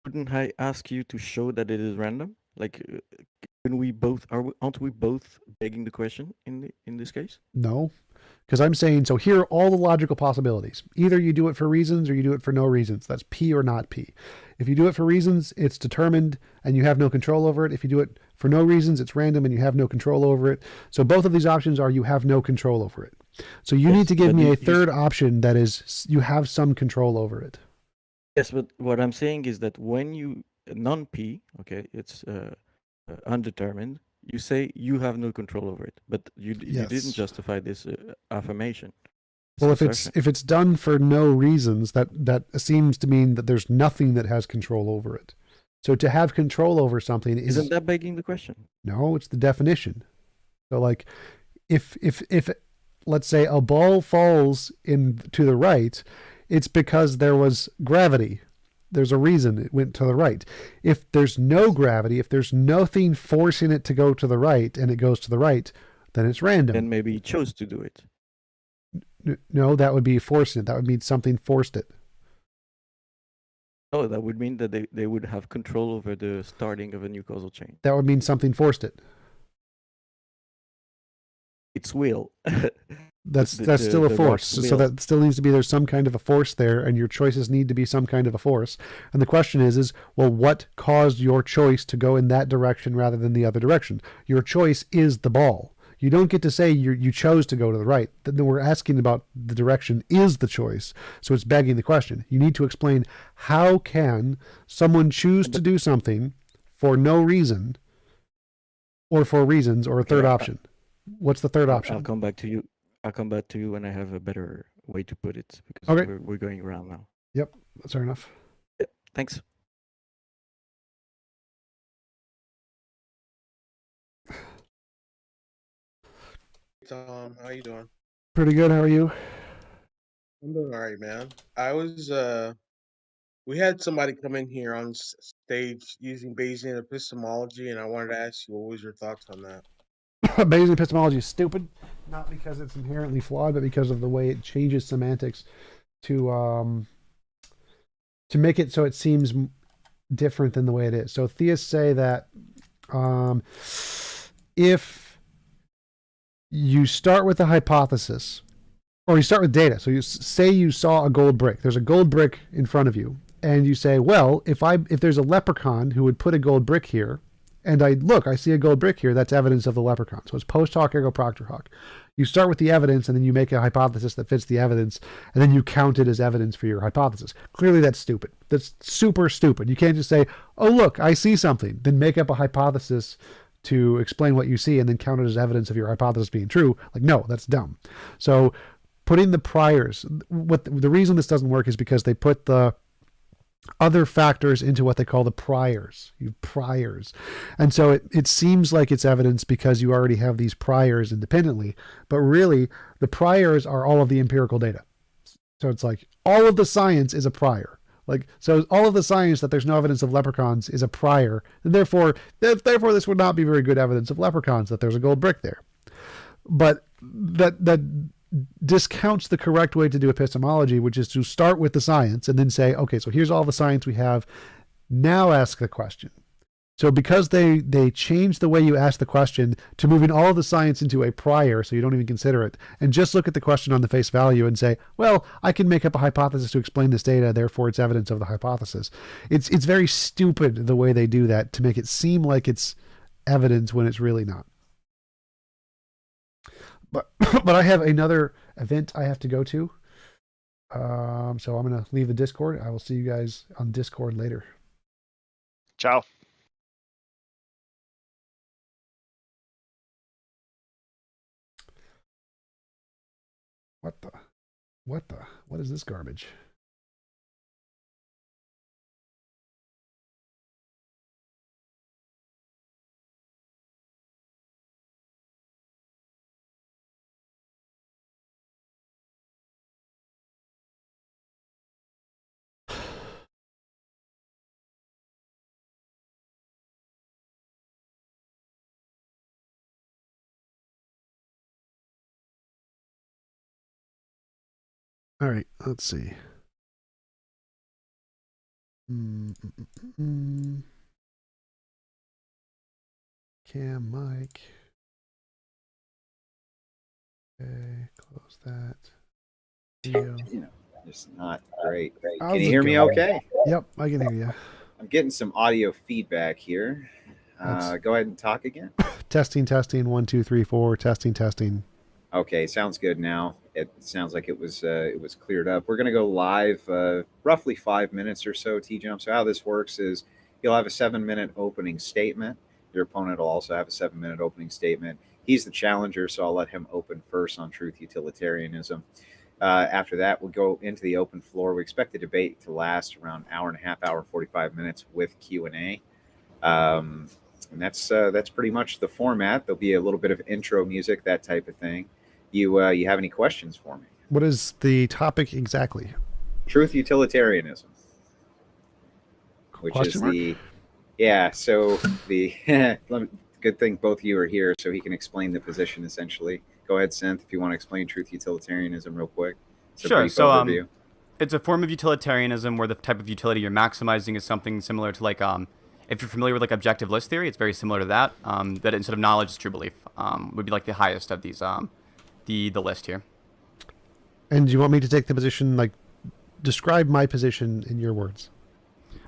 couldn't I ask you to show that it is random? Like, can we both, aren't we both begging the question in this case? No, because I'm saying, so here are all the logical possibilities. Either you do it for reasons or you do it for no reasons. That's P or not P. If you do it for reasons, it's determined and you have no control over it. If you do it for no reasons, it's random and you have no control over it. So both of these options are you have no control over it. So you need to give me a third option that is you have some control over it. Yes, but what I'm saying is that when you non-P, okay, it's undetermined, you say you have no control over it, but you didn't justify this affirmation. Well, if it's done for no reasons, that seems to mean that there's nothing that has control over it. So to have control over something isn't that begging the question? No, it's the definition. So like, if let's say a ball falls to the right, it's because there was gravity. There's a reason it went to the right. If there's no gravity, if there's nothing forcing it to go to the right and it goes to the right, then it's random. Then maybe it chose to do it. No, that would be forcing it. That would mean something forced it. Oh, that would mean that they would have control over the starting of a new causal chain. That would mean something forced it. Its will. That's still a force. So that still needs to be, there's some kind of a force there, and your choices need to be some kind of a force. And the question is well, what caused your choice to go in that direction rather than the other direction? Your choice is the ball. You don't get to say you chose to go to the right. Then we're asking about the direction is the choice. So it's begging the question. You need to explain, how can someone choose to do something for no reason or for reasons or a third option? What's the third option? I'll come back to you. I'll come back to you when I have a better way to put it, because we're going around now. Yep, that's fair enough. Yep, thanks. Tom, how you doing? Pretty good. How are you? I'm doing all right, man. I was we had somebody come in here on stage using Bayesian epistemology, and I wanted to ask you, what was your thoughts on that? Bayesian epistemology is stupid, not because it's inherently flawed, but because of the way it changes semantics to make it so it seems different than the way it is. So theists say that if you start with a hypothesis, or you start with data, so you say you saw a gold brick. There's a gold brick in front of you, and you say, well, if there's a leprechaun who would put a gold brick here, and I see a gold brick here, that's evidence of the leprechaun. So it's post hoc ergo propter hoc. You start with the evidence, and then you make a hypothesis that fits the evidence, and then you count it as evidence for your hypothesis. Clearly that's stupid. That's super stupid. You can't just say, oh, look, I see something, then make up a hypothesis to explain what you see and then count it as evidence of your hypothesis being true. Like, no, that's dumb. So putting the priors, the reason this doesn't work is because they put the other factors into what they call the priors. And so it seems like it's evidence because you already have these priors independently, but really the priors are all of the empirical data. So it's like all of the science is a prior. So all of the science that there's no evidence of leprechauns is a prior, and therefore this would not be very good evidence of leprechauns, that there's a gold brick there. but that discounts the correct way to do epistemology, which is to start with the science and then say, okay, so here's all the science we have. Now ask the question. So because they changed the way you ask the question to moving all of the science into a prior, so you don't even consider it, and just look at the question on the face value and say, well, I can make up a hypothesis to explain this data, therefore it's evidence of the hypothesis. It's very stupid the way they do that to make it seem like it's evidence when it's really not. But I have another event I have to go to. So I'm going to leave the Discord. I will see you guys on Discord later. Ciao. What is this garbage? All right, let's see. Cam mic. Okay, close that. Video. It's not great. How's Can you it hear me going? okay? Yep, I can hear you. I'm getting some audio feedback here. Go ahead and talk again. Testing, 1, 2, 3, 4. Testing. Okay, sounds good now. It sounds like it was cleared up. We're going to go live roughly 5 minutes or so, TJump. So how this works is you'll have a 7-minute opening statement. Your opponent will also have a 7-minute opening statement. He's the challenger, so I'll let him open first on truth utilitarianism. After that, we'll go into the open floor. We expect the debate to last around an hour and a half, hour 45 minutes with Q&A. And that's pretty much the format. There'll be a little bit of intro music, that type of thing. You have any questions for me? What is the topic exactly? Truth utilitarianism, which Question is mark? So the good thing both of you are here, so he can explain the position essentially. Go ahead, Synth, if you want to explain truth utilitarianism real quick. Sure. So it's a form of utilitarianism where the type of utility you're maximizing is something similar to like if you're familiar with like objective list theory, it's very similar to that. That instead of knowledge is true belief would be like the highest of these the list here. And do you want me to take the position, like, describe my position in your words?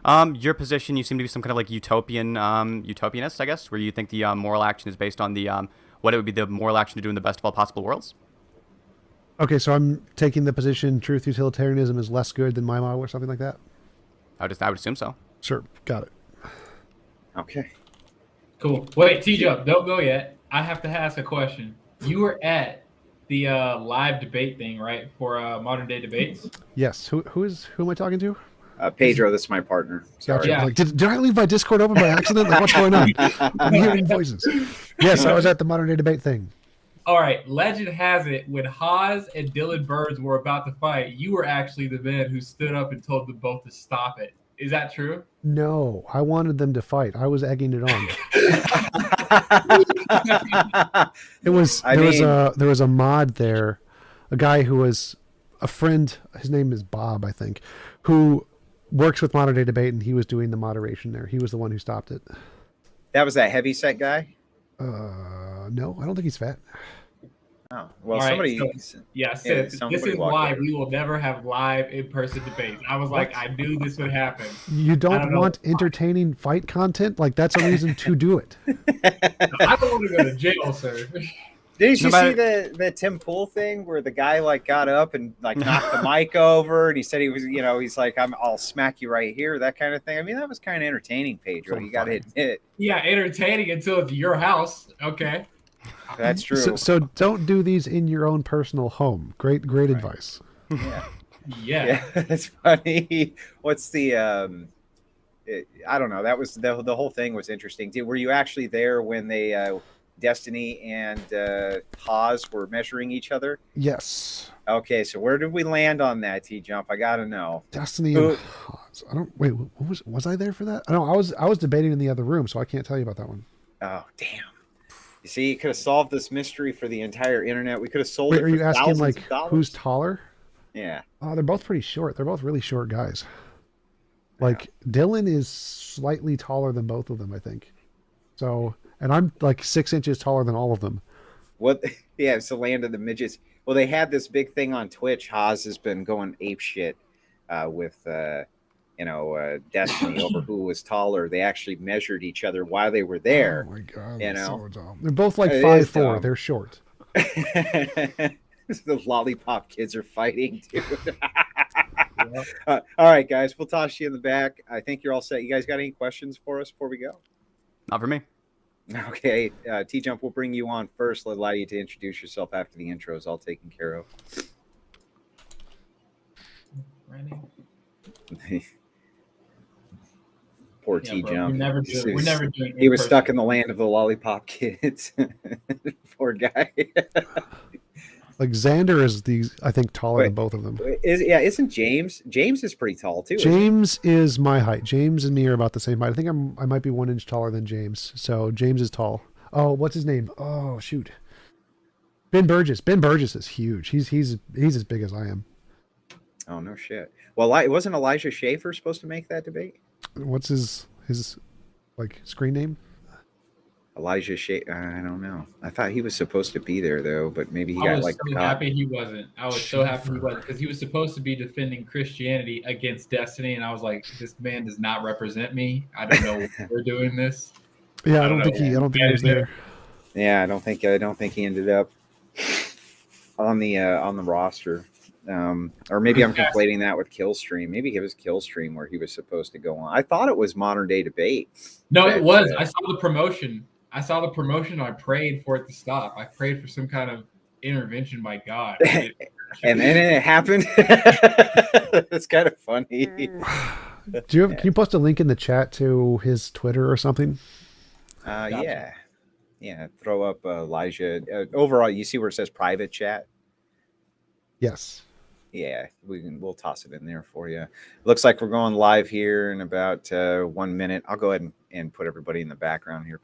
Your position, you seem to be some kind of like utopianist, I guess, where you think the moral action is based on the what it would be the moral action to do in the best of all possible worlds. Okay, so I'm taking the position truth utilitarianism is less good than my model or something like that? I would assume so. Sure, got it. Okay. Cool. Wait, TJump, don't go yet. I have to ask a question. You were at the live debate thing, right, for modern day debates? Yes. Who am I talking to? Pedro, this is my partner. Sorry. Gotcha. Yeah. Like, did I leave my Discord open by accident? Like, what's going on? I'm hearing voices. Yes, I was at the modern day debate thing. All right. Legend has it, when Haas and Dylan Burns were about to fight, you were actually the man who stood up and told them both to stop it. Is that true? No, I wanted them to fight. I was egging it on. There was a mod there, a guy who was a friend. His name is Bob, I think, who works with Modern Day Debate, and he was doing the moderation there. He was the one who stopped it. That was that heavyset guy? No, I don't think he's fat. Oh, well, All right, somebody. this is why we will never have live in-person debates. I was like, I knew this would happen. You don't want entertaining fight content? Like, that's a reason to do it. I don't want to go to jail, sir. Didn't you see the Tim Pool thing where the guy like got up and like knocked the mic over and he said he was, he's like, I'll smack you right here, that kind of thing. I mean, that was kind of entertaining, Pedro. You got to admit. Yeah, entertaining until it's your house. Okay. That's true. So don't do these in your own personal home. Great advice. Yeah. That's funny. What's the I don't know. That was the whole thing was interesting. Were you actually there when they Destiny and Haas were measuring each other? Yes. Okay, so where did we land on that, TJump? I gotta know. Destiny and Haas. I don't wait. Was I there for that? I know I was debating in the other room, so I can't tell you about that one. Oh damn. You see, you could have solved this mystery for the entire internet. We could have sold Wait, it are for you asking thousands like of dollars. who's taller? Yeah. Oh, they're both pretty short. They're both really short guys. Like Dylan is slightly taller than both of them, I think. So, and I'm like 6 inches taller than all of them. What? Yeah, it's the land of the midgets. Well, they had this big thing on Twitch. Haas has been going ape shit with, Destiny over who was taller. They actually measured each other while they were there. Oh my god, You that's know, so dumb. They're both like It 5'4". is dumb. They're short. The lollipop kids are fighting, dude. All right, guys, we'll toss you in the back. I think you're all set. You guys got any questions for us before we go? Not for me. Okay, TJump, we'll bring you on first. We'll allow you to introduce yourself after the intro is all taken care of. Poor Yeah, bro, TJump. we're never doing He was in-person. stuck in the land of the lollipop kids. Poor guy. Like Xander is I think taller than both of them. Isn't James? James is pretty tall too. isn't he? James is my height. James and me are about the same height. I think I might be 1 inch taller than James. So James is tall. Oh, what's his name? Oh shoot. Ben Burgess. Ben Burgess is huge. He's as big as I am. Oh no shit. Well, wasn't Elijah Schaefer supposed to make that debate? What's his like screen name? Elijah Schaefer. I don't know. I thought he was supposed to be there though, but maybe he I got was like so caught. happy he wasn't. I was so happy he wasn't because he was supposed to be defending Christianity against Destiny, and I was like, this man does not represent me. I don't know why we're doing this. Yeah, I don't think he was there. Yeah, I don't think he ended up on the roster. Or maybe I'm conflating that with Killstream. Maybe it was Killstream where he was supposed to go on. I thought it was Modern Day Debate. No, it was. I saw the promotion. I prayed for it to stop. I prayed for some kind of intervention by God. And then it happened. It's kind of funny. Can you post a link in the chat to his Twitter or something? Yeah. Throw up Elijah. Overall, you see where it says private chat? Yes. Yeah, we'll toss it in there for you. Looks like we're going live here in about 1 minute. I'll go ahead and put everybody in the background here.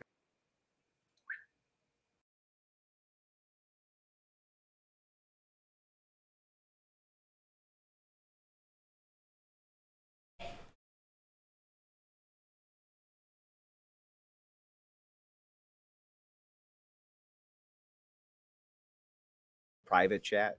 Private chat.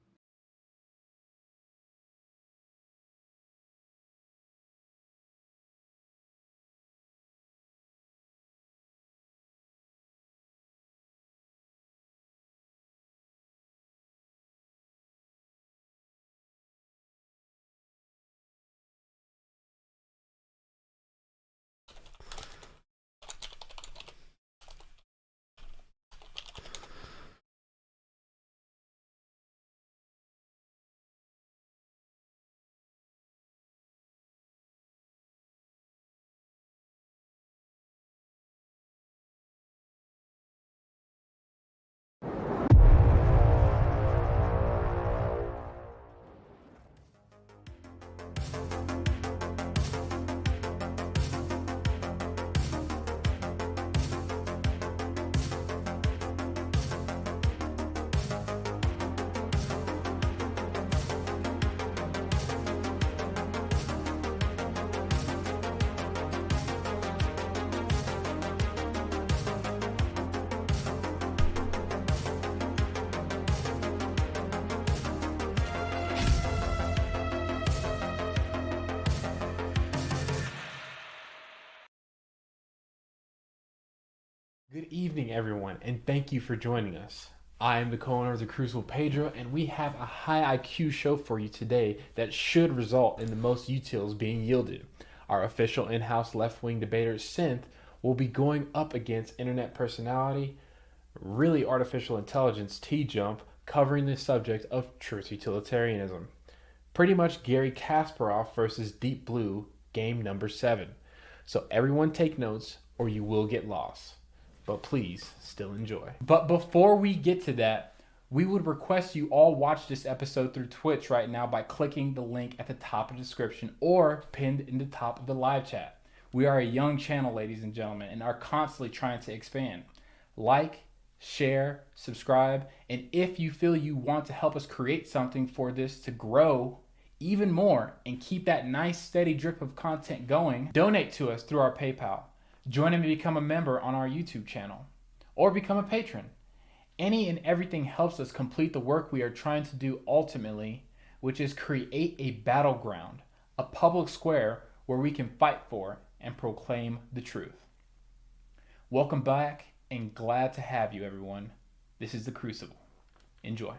Good evening, everyone, and thank you for joining us. I am the co-owner of the Crucible Pedro, and we have a high IQ show for you today that should result in the most utils being yielded. Our official in-house left-wing debater, Synth, will be going up against internet personality, really artificial intelligence, TJump, covering the subject of truth utilitarianism. Pretty much Gary Kasparov versus Deep Blue, game number 7. So everyone take notes or you will get lost. But please still enjoy. But before we get to that, we would request you all watch this episode through Twitch right now by clicking the link at the top of the description or pinned in the top of the live chat. We are a young channel, ladies and gentlemen, and are constantly trying to expand. Like, share, subscribe, and if you feel you want to help us create something for this to grow even more and keep that nice steady drip of content going, donate to us through our PayPal. Join and become a member on our YouTube channel, or become a patron. Any and everything helps us complete the work we are trying to do ultimately, which is create a battleground, a public square where we can fight for and proclaim the truth. Welcome back and glad to have you, everyone. This is The Crucible. Enjoy.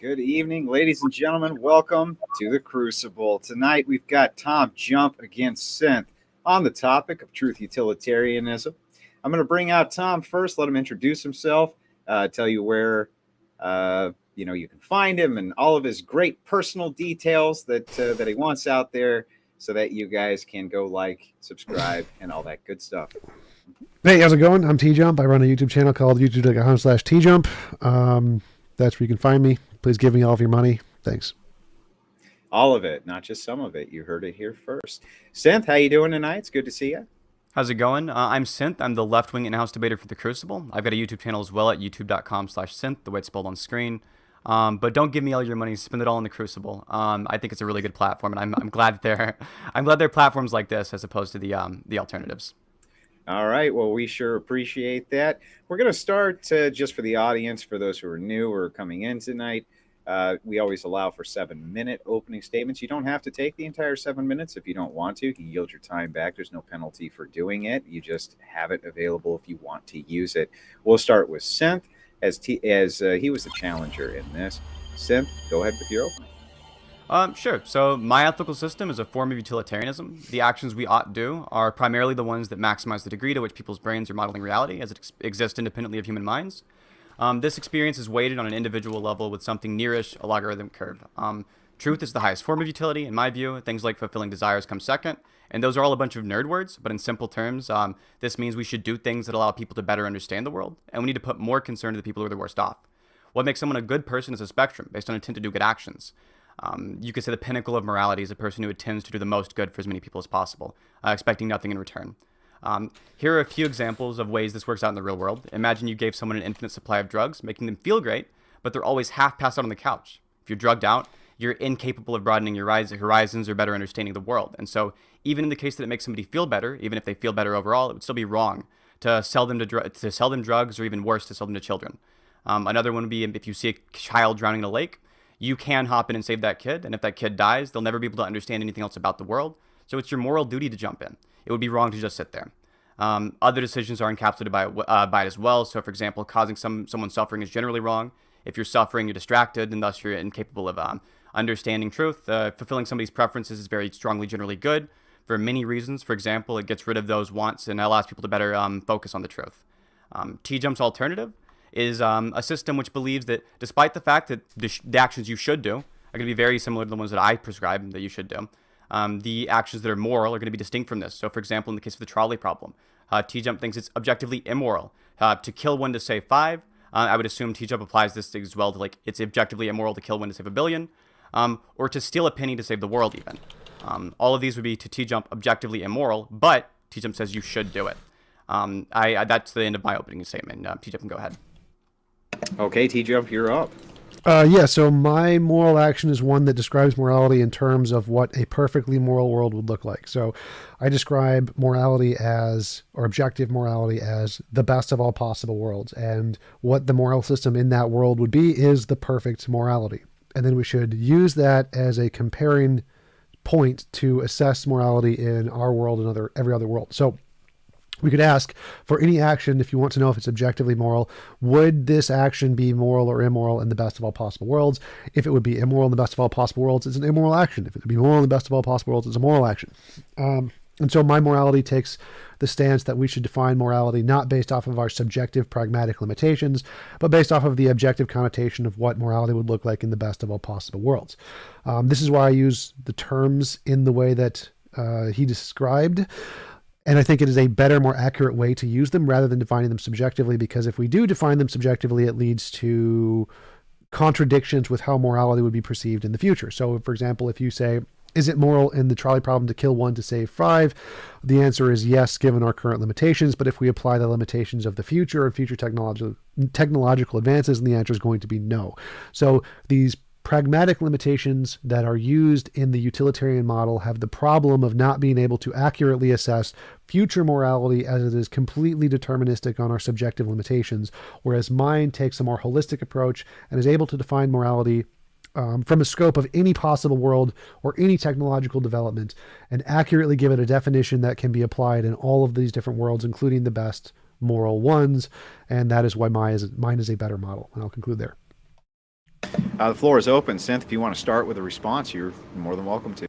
Good evening, ladies and gentlemen. Welcome to the Crucible. Tonight we've got TJump against Synth on the topic of truth utilitarianism. I'm going to bring out Tom first, let him introduce himself, tell you where you can find him and all of his great personal details that he wants out there, so that you guys can go like, subscribe, and all that good stuff. Hey, how's it going? I'm TJump. I run a YouTube channel called youtube.com/TJump. That's where you can find me. Please give me all of your money. Thanks. All of it, not just some of it. You heard it here first. Synth, how you doing tonight? It's good to see you. How's it going? I'm Synth. I'm the left-wing in-house debater for The Crucible. I've got a YouTube channel as well at youtube.com/synth, the way it's spelled on screen. But don't give me all your money. Spend it all in The Crucible. I think it's a really good platform, and I'm glad there are platforms like this as opposed to the alternatives. All right. Well, we sure appreciate that. We're going to start just for the audience, for those who are new or coming in tonight. We always allow for 7-minute opening statements. You don't have to take the entire 7 minutes if you don't want to. You can yield your time back. There's no penalty for doing it. You just have it available if you want to use it. We'll start with Synth, as he was the challenger in this. Synth, go ahead with your opening. Sure. So my ethical system is a form of utilitarianism. The actions we ought do are primarily the ones that maximize the degree to which people's brains are modeling reality as it exists independently of human minds. This experience is weighted on an individual level with something nearish a logarithmic curve. Truth is the highest form of utility, in my view. Things like fulfilling desires come second, and those are all a bunch of nerd words, but in simple terms, this means we should do things that allow people to better understand the world, and we need to put more concern to the people who are the worst off. What makes someone a good person is a spectrum based on intent to do good actions. You could say the pinnacle of morality is a person who intends to do the most good for as many people as possible, expecting nothing in return. Here are a few examples of ways this works out in the real world. Imagine you gave someone an infinite supply of drugs, making them feel great, but they're always half passed out on the couch. If you're drugged out, you're incapable of broadening your horizons or better understanding the world. And so even in the case that it makes somebody feel better, even if they feel better overall, it would still be wrong to sell them drugs, or even worse, to sell them to children. Another one would be if you see a child drowning in a lake, you can hop in and save that kid, and if that kid dies, they'll never be able to understand anything else about the world. So it's your moral duty to jump in. It would be wrong to just sit there. Other decisions are encapsulated by it as well. So, for example, causing someone's suffering is generally wrong. If you're suffering, you're distracted, and thus you're incapable of understanding truth. Fulfilling somebody's preferences is very strongly generally good for many reasons. For example, it gets rid of those wants and allows people to better focus on the truth. TJump's alternative is a system which believes that despite the fact that the actions you should do are going to be very similar to the ones that I prescribe that you should do, the actions that are moral are going to be distinct from this. So, for example, in the case of the trolley problem, TJump thinks it's objectively immoral to kill one to save 5. I would assume TJump applies this as well to like it's objectively immoral to kill one to save 1 billion, or to steal a penny to save the world even. All of these would be to TJump objectively immoral, but TJump says you should do it. That's the end of my opening statement. TJump can go ahead. Okay, TJump, you're up. Yeah, so my moral action is one that describes morality in terms of what a perfectly moral world would look like. So I describe morality as, or objective morality as, the best of all possible worlds. And what the moral system in that world would be is the perfect morality. And then we should use that as a comparing point to assess morality in our world and every other world. So we could ask, for any action, if you want to know if it's objectively moral, would this action be moral or immoral in the best of all possible worlds? If it would be immoral in the best of all possible worlds, it's an immoral action. If it would be moral in the best of all possible worlds, it's a moral action. And so my morality takes the stance that we should define morality not based off of our subjective pragmatic limitations, but based off of the objective connotation of what morality would look like in the best of all possible worlds. This is why I use the terms in the way that he described. And I think it is a better, more accurate way to use them rather than defining them subjectively, because if we do define them subjectively, it leads to contradictions with how morality would be perceived in the future. So, for example, if you say, is it moral in the trolley problem to kill 1 to save 5? The answer is yes, given our current limitations. But if we apply the limitations of the future and future technological advances, then the answer is going to be no. So these pragmatic limitations that are used in the utilitarian model have the problem of not being able to accurately assess future morality, as it is completely deterministic on our subjective limitations, whereas mine takes a more holistic approach and is able to define morality from a scope of any possible world or any technological development, and accurately give it a definition that can be applied in all of these different worlds, including the best moral ones. And that is why mine is a better model. And I'll conclude there. The floor is open. Synth, if you want to start with a response, you're more than welcome to.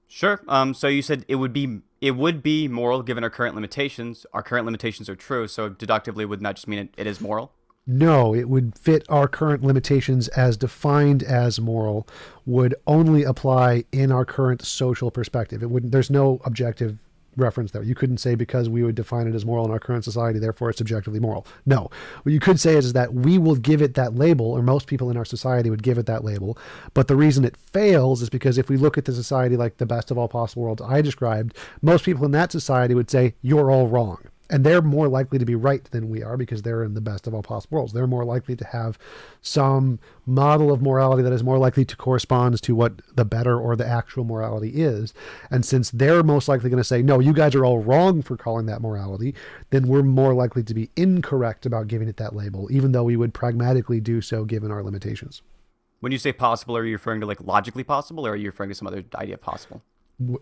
Sure. So you said it would be moral given our current limitations. Our current limitations are true, so deductively wouldn't that just mean it is moral? No, it would fit our current limitations as defined as moral, would only apply in our current social perspective. It wouldn't. There's no objective reference there. You couldn't say because we would define it as moral in our current society, therefore it's objectively moral. No. What you could say is that we will give it that label, or most people in our society would give it that label. But the reason it fails is because if we look at the society like the best of all possible worlds I described, most people in that society would say, you're all wrong. And they're more likely to be right than we are because they're in the best of all possible worlds. They're more likely to have some model of morality that is more likely to correspond to what the better or the actual morality is. And since they're most likely going to say, no, you guys are all wrong for calling that morality, then we're more likely to be incorrect about giving it that label, even though we would pragmatically do so given our limitations. When you say possible, are you referring to like logically possible, or are you referring to some other idea of possible? What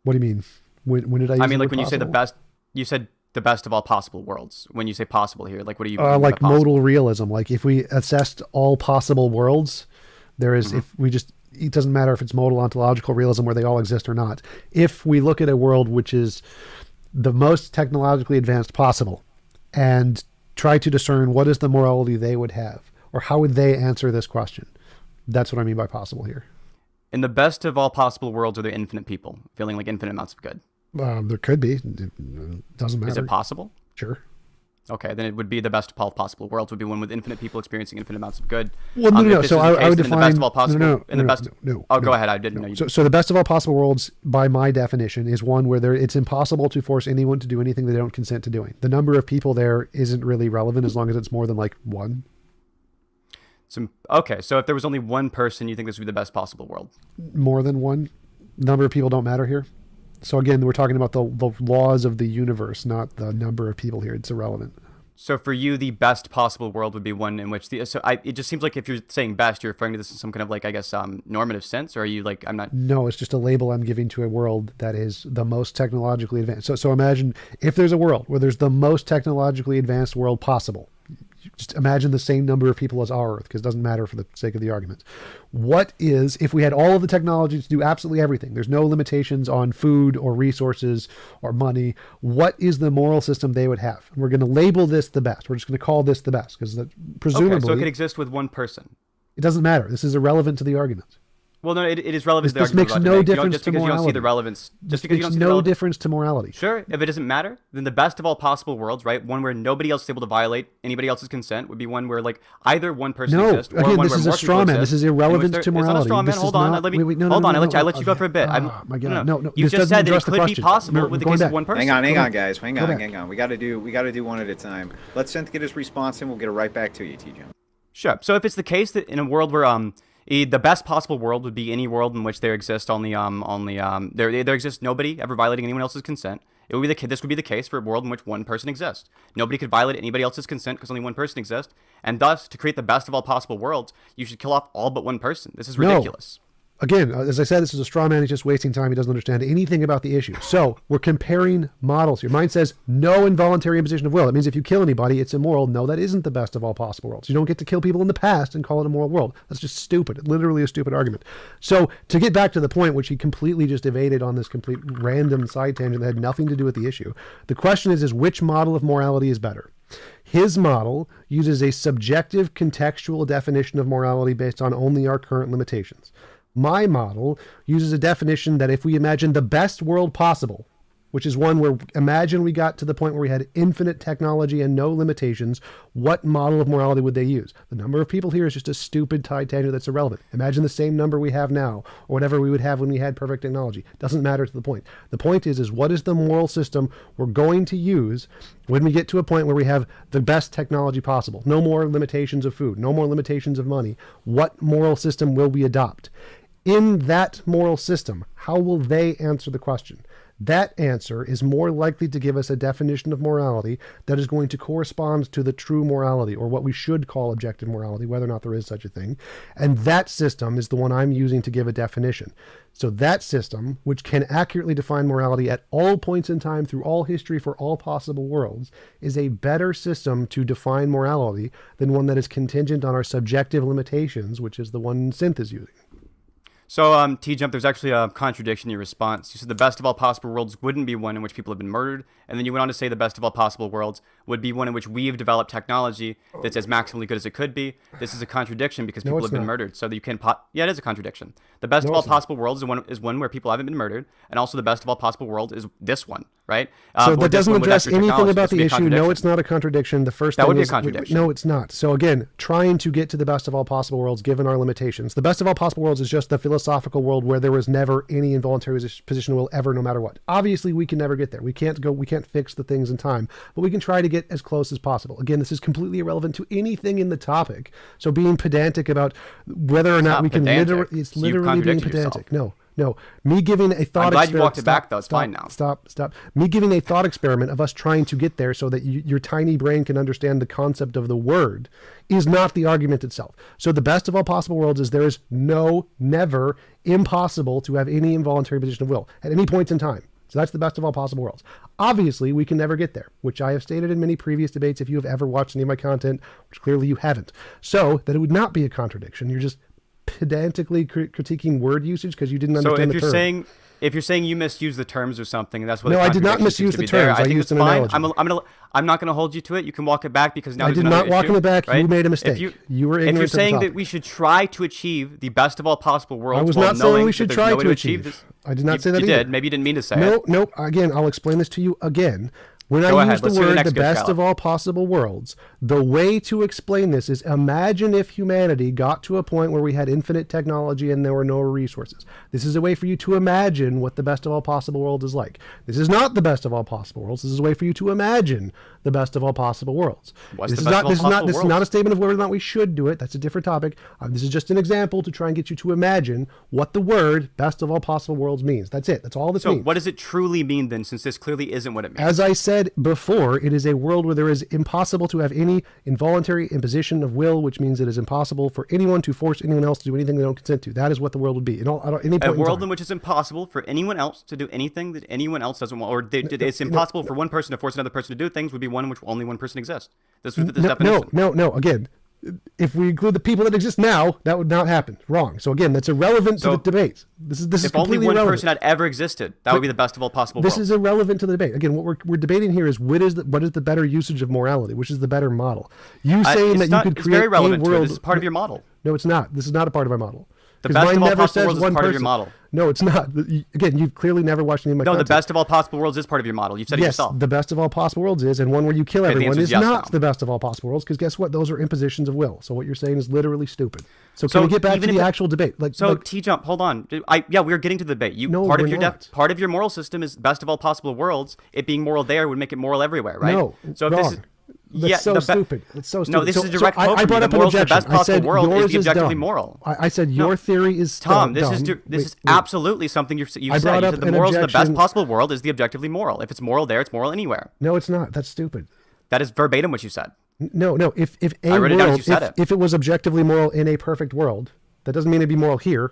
do you mean? When did I use I mean, like the word when you say the possible? best, you said the best of all possible worlds. When you say possible here, like what are you like modal realism? Like if we assessed all possible worlds, there is, if we just, it doesn't matter if it's modal ontological realism where they all exist or not. If we look at a world which is the most technologically advanced possible and try to discern what is the morality they would have, or how would they answer this question? That's what I mean by possible here. In the best of all possible worlds, are there infinite people feeling like infinite amounts of good? There could be. It doesn't matter. Is it possible? Sure. Okay, then it would be the best of all possible worlds. Would be one with infinite people experiencing infinite amounts of good. Well, no. So I would define the best of all possible. No. Go ahead. I didn't know you. So the best of all possible worlds, by my definition, is one where it's impossible to force anyone to do anything they don't consent to doing. The number of people there isn't really relevant as long as it's more than like one. Okay, so if there was only one person, you think this would be the best possible world? More than one. Number of people don't matter here. So again, we're talking about the laws of the universe, not the number of people here. It's irrelevant. So for you, the best possible world would be one in which it just seems like if you're saying best, you're referring to this in some kind of like, I guess, normative sense, or are you like, I'm not. No, it's just a label I'm giving to a world that is the most technologically advanced. So imagine if there's a world where there's the most technologically advanced world possible. Just imagine the same number of people as our Earth, because it doesn't matter for the sake of the argument. What is, if we had all of the technology to do absolutely everything, there's no limitations on food or resources or money, what is the moral system they would have? And we're going to label this the best. We're just going to call this the best, because presumably... Okay, so it could exist with one person. It doesn't matter. This is irrelevant to the argument. Well, no, it is relevant. This to the argument makes I'm about no to make. difference Just to because you don't see morality. the relevance. This Just because you makes don't see the no relevance. difference to morality. Sure, if it doesn't matter, then the best of all possible worlds, right? One where nobody else is able to violate anybody else's consent would be one where like either one person No, exists or again, one this where is a more straw people man. exist. This is in which irrelevant there- to It's not a morality. straw man. This Hold is on. not- Let me wait, no, hold no, on. no, I let you go for a bit. Oh my God, no. You This just doesn't said that it address the could be question. possible No, with the going case of back. one person. Hang on, guys. Hang Go on, back. hang on. We got to do one at a time. Let Synth get his response, and we'll get it right back to you, TJump. Sure. So if it's the case that in a world where the best possible world would be any world in which there exists there exists nobody ever violating anyone else's consent. It would be this would be the case for a world in which one person exists. Nobody could violate anybody else's consent because only one person exists. And thus, to create the best of all possible worlds, you should kill off all but one person. This is ridiculous. Again, as I said, this is a straw man. He's just wasting time. He doesn't understand anything about the issue. So we're comparing models here. Mine says no involuntary imposition of will. That means if you kill anybody, it's immoral. No, that isn't the best of all possible worlds. You don't get to kill people in the past and call it a moral world. That's just stupid. Literally a stupid argument. So to get back to the point, which he completely just evaded on this complete random side tangent that had nothing to do with the issue. The question is which model of morality is better? His model uses a subjective contextual definition of morality based on only our current limitations. My model uses a definition that if we imagine the best world possible, which is one where imagine we got to the point where we had infinite technology and no limitations, what model of morality would they use? The number of people here is just a stupid side tangent that's irrelevant. Imagine the same number we have now, or whatever we would have when we had perfect technology. Doesn't matter to the point. The point is what is the moral system we're going to use when we get to a point where we have the best technology possible? No more limitations of food, no more limitations of money. What moral system will we adopt? In that moral system, how will they answer the question? That answer is more likely to give us a definition of morality that is going to correspond to the true morality, or what we should call objective morality, whether or not there is such a thing. And that system is the one I'm using to give a definition. So that system, which can accurately define morality at all points in time through all history for all possible worlds, is a better system to define morality than one that is contingent on our subjective limitations, which is the one Synth is using. So, TJump, there's actually a contradiction in your response. You said the best of all possible worlds wouldn't be one in which people have been murdered, and then you went on to say the best of all possible worlds would be one in which we've developed technology that's as maximally good as it could be. This is a contradiction because people have been murdered, so that you can yeah, it is a contradiction. The best of all possible worlds is one where people haven't been murdered, and also the best of all possible worlds is this one, right? So that doesn't address anything about the issue. No, it's not a contradiction. The first thing would be a is contradiction. no, it's not. So again, trying to get to the best of all possible worlds given our limitations. The best of all possible worlds is just the philosophical world where there was never any involuntary position of will ever, no matter what. Obviously, we can never get there. We can't fix the things in time, but we can try to get as close as possible. Again, this is completely irrelevant to anything in the topic. So being pedantic about whether or not we can it's literally being pedantic. No. Me giving a thought. I'm glad you walked it back, though. It's fine now. Stop. Me giving a thought experiment of us trying to get there so that your tiny brain can understand the concept of the word is not the argument itself. So the best of all possible worlds is there is never impossible to have any involuntary position of will at any point in time. So that's the best of all possible worlds. Obviously, we can never get there, which I have stated in many previous debates if you have ever watched any of my content, which clearly you haven't. So that it would not be a contradiction. You're just pedantically critiquing word usage because you didn't understand the term. If you're saying you misused the terms or something, that's what. No, I did not misuse the terms. I think it's an fine. analogy. I'm not going to hold you to it. You can walk it back because now I did not walk in the back. Right? You made a mistake. You were ignorant. If you're saying of the that we should try to achieve the best of all possible worlds, I was while not saying knowing we should that try there's no way to achieve this. I did not say that you either. did. Maybe you didn't mean to say it. No. Again, I'll explain this to you again. When Go I ahead. use the Let's hear word next the best Skylar. of all possible worlds, the way to explain this is imagine if humanity got to a point where we had infinite technology and there were no resources. This is a way for you to imagine what the best of all possible worlds is like. This is not the best of all possible worlds. This is a way for you to imagine the best of all possible worlds. This is not a statement of whether or not we should do it. That's a different topic. This is just an example to try and get you to imagine what the word best of all possible worlds means. That's it. That's all this means. So what does it truly mean then, since this clearly isn't what it means? As I said before, it is a world where there is impossible to have any involuntary imposition of will, which means it is impossible for anyone to force anyone else to do anything they don't consent to. That is what the world would be. A world in which it's impossible for anyone else to do anything that anyone else doesn't want, or it's impossible for one person to force another person to do things, would be one in which only one person exists. This would fit this definition. No. Again, if we include the people that exist now, that would not happen. Wrong. So again, that's irrelevant to the debate. This is if only completely one irrelevant. person had ever existed, that would be the best of all possible This worlds. is irrelevant to the debate. Again, what we're debating here is what is the better usage of morality, which is the better model. You saying that you could create very relevant a world. to it. This is part of your model. No, it's not. This is not a part of my model. The 'Cause best mine of all never possible says worlds is one part of your person. model. No, it's not. Again, you've clearly never watched any of my No, the content. best of all possible worlds is part of your model. You've said it Yes, yourself. the best of all possible worlds is, and one where you kill Okay, the everyone answer is is yes not now. the best of all possible worlds, because guess what? Those are impositions of will. So what you're saying is literally stupid. So So can we get back to even the if it- actual debate? So TJump, hold on. We're getting to the debate. No, part of we're your not. part of your moral system is best of all possible worlds. It being moral there would make it moral everywhere, right? No, so if wrong. this is, That's so stupid. It's so stupid. No, this So- is a direct so quote I from brought you. up The an morals of the objection. best I said possible world yours is the objectively dumb. moral. I said No. your theory is Tom, dumb. this is Wait. absolutely something you've I said. You brought up said the an morals of the best objection- possible world is the objectively moral. If it's moral there, it's moral anywhere. No, it's not. That's stupid. That is verbatim what you said. No. If a I wrote it down as world, you said it. if it was objectively moral in a perfect world, that doesn't mean it'd be moral here.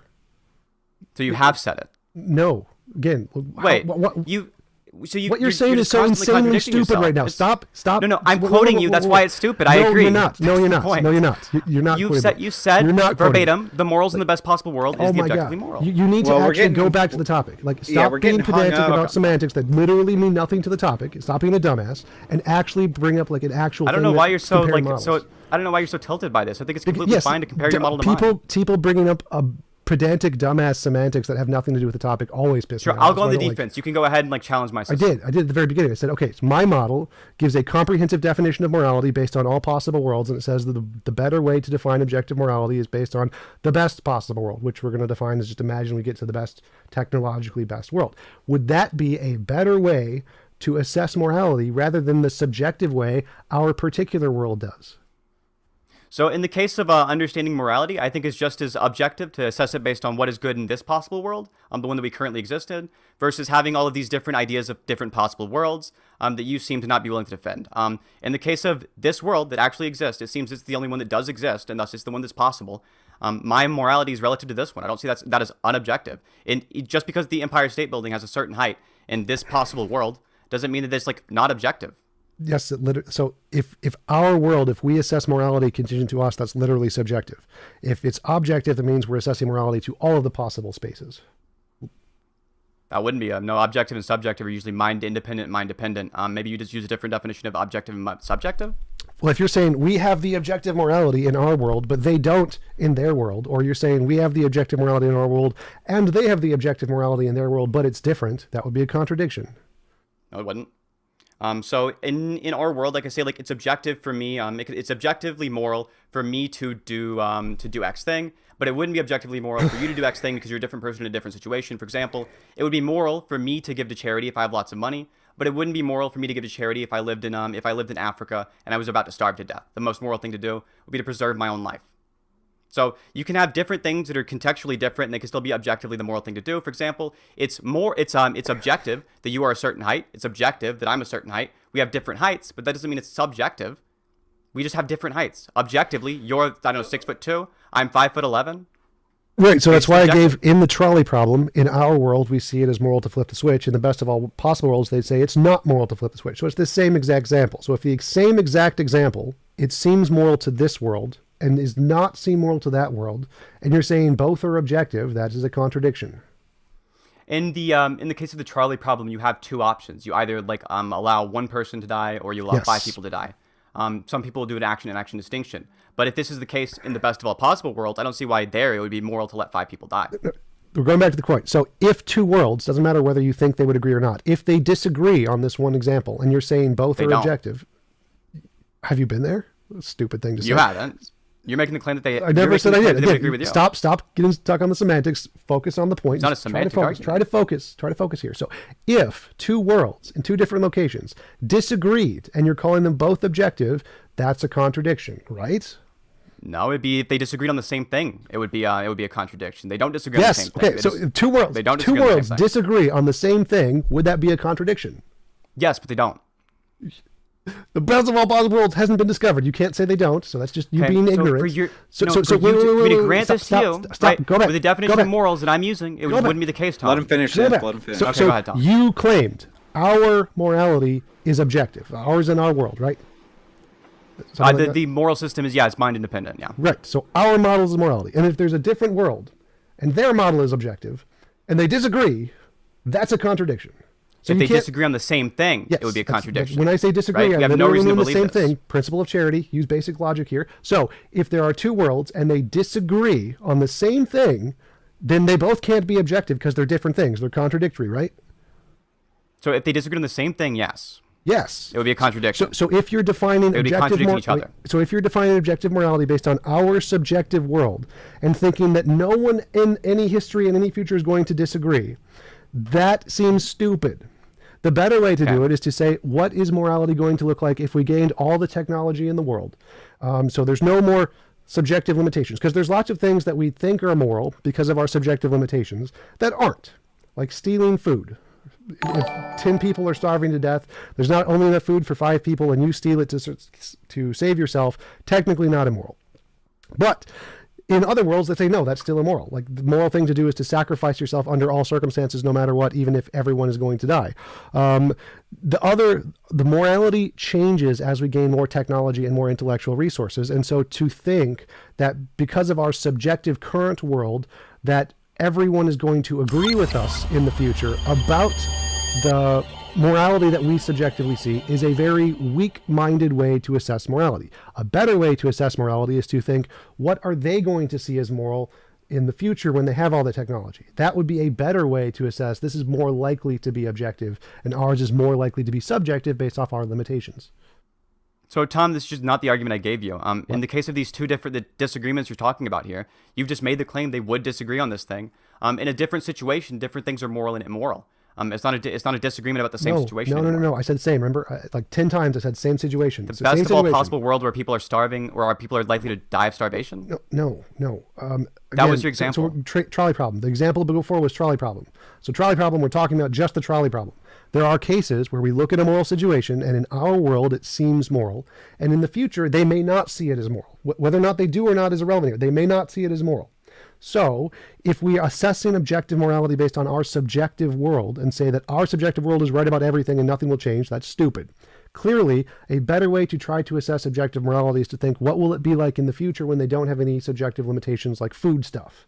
So you have said it. No. Again, Wait, what you're saying is so insanely stupid right now. Stop. No, I'm quoting you. That's why it's stupid. I agree. You're not. No, That's you're the not. point. No, you're not. You're not. You quoting said me. you said You're not quoting me. verbatim. The morals in the best possible world is Oh the my objectively God. moral. You need to Well, we're actually getting- go back to the topic. Like, Yeah, stop we're being getting hung pedantic up. about semantics that literally mean nothing to the topic. Stop being a dumbass and actually bring up like an actual. I don't thing know that why you're so compare like models. so. I don't know why you're so tilted by this. I think it's completely Yes, fine to compare your model to people, mine. people bringing up a pedantic dumbass semantics that have nothing to do with the topic always piss Sure, me off. I'll That's go on why the I don't like defense. You can go ahead and like challenge my I system. did at the very beginning. I said, okay, so my model gives a comprehensive definition of morality based on all possible worlds, and it says that the better way to define objective morality is based on the best possible world, which we're going to define as just imagine we get to the best, technologically best world. Would that be a better way to assess morality rather than the subjective way our particular world does? So in the case of understanding morality, I think it's just as objective to assess it based on what is good in this possible world, the one that we currently exist in, versus having all of these different ideas of different possible worlds that you seem to not be willing to defend. In the case of this world that actually exists, it seems it's the only one that does exist, and thus it's the one that's possible. My morality is relative to this one. I don't see that as unobjective. And just because the Empire State Building has a certain height in this possible world doesn't mean that it's like not objective. Yes, so if our world, if we assess morality contingent to us, that's literally subjective. If it's objective, that means we're assessing morality to all of the possible spaces. That wouldn't be no objective and subjective are usually mind independent, mind dependent. Maybe you just use a different definition of objective and subjective. Well, if you're saying we have the objective morality in our world, but they don't in their world, or you're saying we have the objective morality in our world and they have the objective morality in their world, but it's different, that would be a contradiction. No, it wouldn't. So in our world, like I say, like it's objective for me. It's objectively moral for me to do X thing, but it wouldn't be objectively moral for you to do X thing because you're a different person in a different situation. For example, it would be moral for me to give to charity if I have lots of money, but it wouldn't be moral for me to give to charity if I lived in Africa and I was about to starve to death. The most moral thing to do would be to preserve my own life. So you can have different things that are contextually different, and they can still be objectively the moral thing to do. For example, it's objective that you are a certain height. It's objective that I'm a certain height. We have different heights, but that doesn't mean it's subjective. We just have different heights. Objectively, you're 6'2". I'm 5'11". Right, so that's why I subjective. gave in the trolley problem, in our world, we see it as moral to flip the switch. In the best of all possible worlds, they'd say it's not moral to flip the switch. So it's the same exact example. So if the same exact example, it seems moral to this world and is not seem moral to that world, and you're saying both are objective, that is a contradiction. In the case of the trolley problem, you have two options. You either allow one person to die, or you allow Yes. 5 people to die. Some people do an action and action distinction. But if this is the case in the best of all possible worlds, I don't see why there it would be moral to let 5 people die. We're going back to the point. So if two worlds, doesn't matter whether you think they would agree or not, if they disagree on this one example, and you're saying both They are don't. objective, have you been there? That's a stupid thing to say. You haven't. You're making the claim that they. I never said I did. They would Again, agree with you. Stop getting stuck on the semantics. Focus on the point. It's not a Just semantic try to argument. Try to focus here. So if two worlds in two different locations disagreed and you're calling them both objective, that's a contradiction, right? No, it'd be if they disagreed on the same thing. It would be a contradiction. They don't disagree on the Yes. same thing. Okay. They So just- if two worlds, They don't two disagree on the worlds same thing. disagree on the same thing. Would that be a contradiction? Yes, but they don't. The best of all possible worlds hasn't been discovered. You can't say they don't. So that's just you Okay, being so ignorant. for your, So no, so for you to, for me to grant stop, this to you, stop, right, go back. with the definition go back. of morals that I'm using, it Go back. wouldn't be the case, Tom. Let him finish Go this. back. Let him finish. So, Okay, so go ahead, Tom. you claimed our morality is objective. Ours in our world, right? Something like that? The moral system is, it's mind independent, yeah. Right. So our model is morality. And if there's a different world and their model is objective and they disagree, that's a contradiction. So if you they can't- disagree on the same thing, Yes, it would be a that's- contradiction. When I say disagree, right? I We have no literally reason to mean the believe same this. thing. Principle of charity. Use basic logic here. So if there are two worlds and they disagree on the same thing, then they both can't be objective because they're different things. They're contradictory, right? So if they disagree on the same thing, yes. Yes. It would be a contradiction. So if you're defining It would be objective contradicting each other. so if you're defining objective morality based on our subjective world and thinking that no one in any history and any future is going to disagree, that seems stupid. The better way to do it is to say, what is morality going to look like if we gained all the technology in the world? So there's no more subjective limitations, because there's lots of things that we think are moral because of our subjective limitations that aren't, like stealing food. If 10 people are starving to death, there's not only enough food for 5 people and you steal it to save yourself, technically not immoral. But in other worlds, they say, no, that's still immoral. Like, the moral thing to do is to sacrifice yourself under all circumstances, no matter what, even if everyone is going to die. The morality changes as we gain more technology and more intellectual resources. And so to think that because of our subjective current world, that everyone is going to agree with us in the future about the morality that we subjectively see is a very weak-minded way to assess morality. A better way to assess morality is to think, what are they going to see as moral in the future when they have all the technology? That would be a better way to assess. This is more likely to be objective, and ours is more likely to be subjective based off our limitations. So, Tom, this is just not the argument I gave you. In the case of these two different disagreements you're talking about here, you've just made the claim they would disagree on this thing. In a different situation, different things are moral and immoral. It's not a disagreement about the same situation. No. I said same. Remember, like 10 times I said same situation. The So best same of all situation. possible world where people are starving, or people are likely to die of starvation. No. That was your So example. trolley problem. The example before was trolley problem. So trolley problem, we're talking about just the trolley problem. There are cases where we look at a moral situation, and in our world it seems moral, and in the future they may not see it as moral. Whether or not they do or not is irrelevant here. They may not see it as moral. So if we are assessing objective morality based on our subjective world and say that our subjective world is right about everything and nothing will change, that's stupid. Clearly, a better way to try to assess objective morality is to think, what will it be like in the future when they don't have any subjective limitations like food stuff?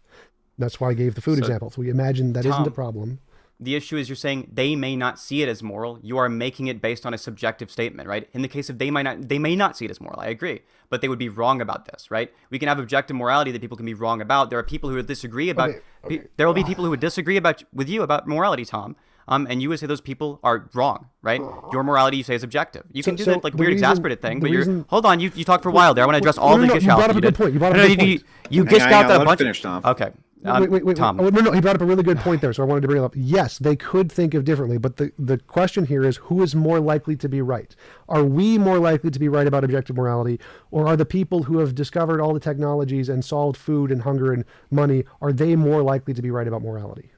That's why I gave the food example. So we imagine that isn't a problem. The issue is you're saying they may not see it as moral. You are making it based on a subjective statement, right? In the case of they may not see it as moral. I agree, but they would be wrong about this, right? We can have objective morality that people can be wrong about. There are people who would disagree about. There will be people who would disagree with you about morality, Tom. And you would say those people are wrong, right? Your morality, you say, is objective. You can do that like weird, exasperated thing, but you're. Hold on, you talked for a while there. I want to address all the You brought up a good point. You brought up a good point. You dished out a bunch. Finish, Tom. Okay. Wait, Tom. No, he brought up a really good point there, so I wanted to bring it up. Yes, they could think of differently, but the question here is, who is more likely to be right? Are we more likely to be right about objective morality, or are the people who have discovered all the technologies and solved food and hunger and money, are they more likely to be right about morality?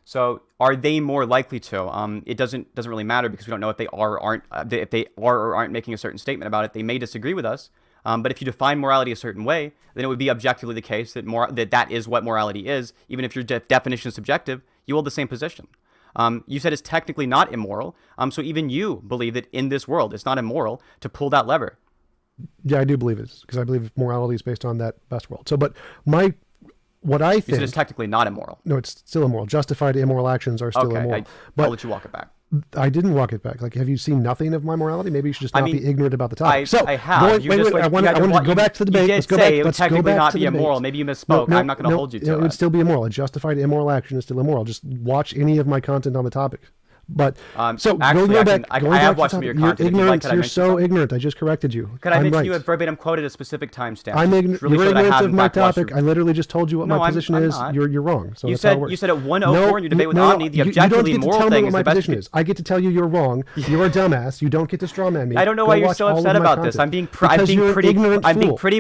So, are they more likely to? It doesn't really matter because we don't know if they are or aren't. If they are or aren't making a certain statement about it, they may disagree with us. But if you define morality a certain way, then it would be objectively the case that that is what morality is. Even if your definition is subjective, you hold the same position. You said it's technically not immoral. So even you believe that in this world, it's not immoral to pull that lever. Yeah, I do believe it, because I believe morality is based on that best world. So, but what I think... You said it's technically not immoral. No, it's still immoral. Justified immoral actions are still immoral. I'll let you walk it back. I didn't walk it back. Like, have you seen nothing of my morality? Maybe you should just not be ignorant about the topic. I have. I want to go back to the debate. You did say it would technically not be immoral. Maybe you misspoke. I'm not going to hold you to it. It would still be immoral. A justified immoral action is still immoral. Just watch any of my content on the topic. But so actually, going back, I have watched some of your content. You're ignorant. You're so ignorant. I just corrected you. Could I mention you have verbatim quoted a specific timestamp? I'm ignorant. You're ignorant of my topic. I literally just told you what my position is. You're wrong. So you said at 1:04 in your debate with Omni, the objectively moral thing is the best. My position is. I get to tell you you're wrong. You're a dumbass. You don't get to strawman me. I don't know why you're so upset about this. I'm being pretty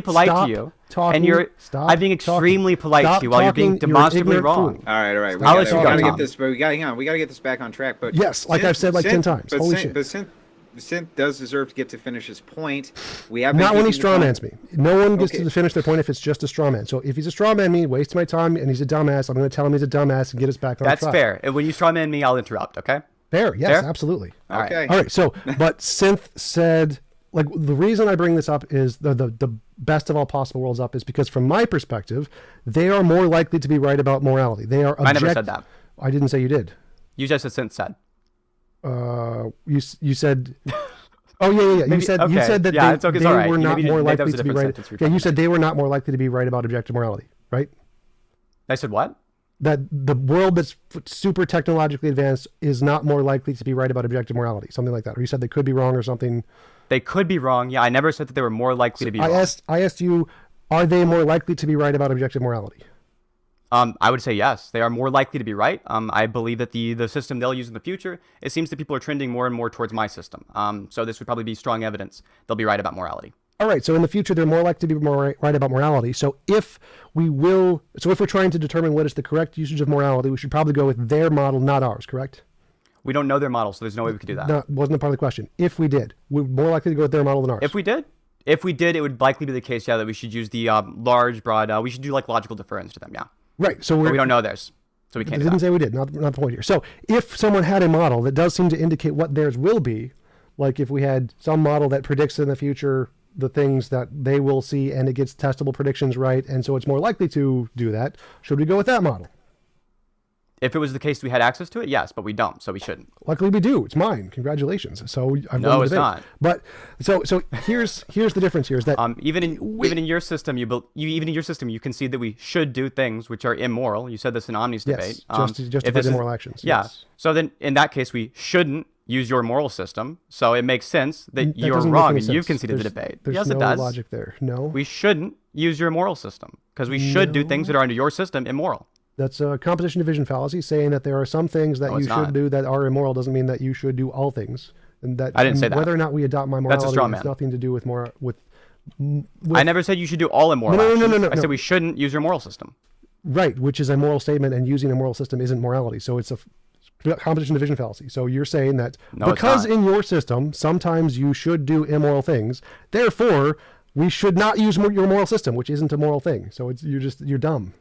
polite to you. I'm being extremely polite to you while you're being demonstrably wrong. All right. We gotta get this, but we gotta get this back on track. But yes, like I've said like 10 times. Holy shit. But Synth does deserve to get to finish his point. We have not when he strawmans me. No one gets to finish their point if it's just a strawman. So if he's a strawman me, wastes my time, and he's a dumbass, I'm going to tell him he's a dumbass and get us back on track. That's fair. And when you strawman me, I'll interrupt. Okay. Fair. Yes, absolutely. All right. All right. So, but Synth said, like, the reason I bring this up is the best of all possible worlds up is because from my perspective, they are more likely to be right about morality. They are. I never said that. I didn't say you did. You just said Synth said. You said. Oh yeah. Maybe, You said okay. that yeah, they, it's okay. It's they all right. were not Maybe, more maybe that likely was a to be different right. sentence we were Yeah, talking you about. said they were not more likely to be right about objective morality, right? I said what? That the world that's super technologically advanced is not more likely to be right about objective morality, something like that. Or you said they could be wrong or something. They could be wrong. Yeah, I never said that they were more likely to be wrong. I asked you, are they more likely to be right about objective morality? I would say yes. They are more likely to be right. I believe that the system they'll use in the future, it seems that people are trending more and more towards my system. So this would probably be strong evidence they'll be right about morality. All right, so in the future, they're more likely to be more right about morality. So if we're trying to determine what is the correct usage of morality, we should probably go with their model, not ours, correct? We don't know their model, so there's no way we could do that. No, wasn't a part of the question. If we did, we're more likely to go with their model than ours. If we did, it would likely be the case, yeah, that we should use the large, broad, we should do like logical deference to them, yeah. Right, so but we don't know theirs, so we can't do didn't that. say we did, not the point here. So if someone had a model that does seem to indicate what theirs will be, like if we had some model that predicts in the future the things that they will see and it gets testable predictions right, and so it's more likely to do that, should we go with that model? If it was the case we had access to it, yes, but we don't, so we shouldn't. Luckily we do. It's mine. Congratulations. So I've won No, the it's debate. not. But so here's the difference here is that even in your system you concede that we should do things which are immoral. You said this in Omni's debate. Justified immoral actions. Yeah. Yes. So then in that case we shouldn't use your moral system. So it makes sense that you're doesn't make wrong any and you've sense. conceded the There's- debate. there's Yes, no it does. logic there. No. We shouldn't use your moral system because we should do things that are under your system immoral. That's a composition division fallacy, saying that there are some things that No, you it's should not. do that are immoral doesn't mean that you should do all things. And that I didn't say that. Whether or not we adopt my That's a morality straw has man. nothing to do with I never said you should do all immoral actions. I said we shouldn't use your moral system. Right, which is a moral statement, and using a moral system isn't morality. So it's a composition division fallacy. So you're saying that No, it's because not. in your system sometimes you should do immoral things, therefore we should not use your moral system, which isn't a moral thing. So you're dumb.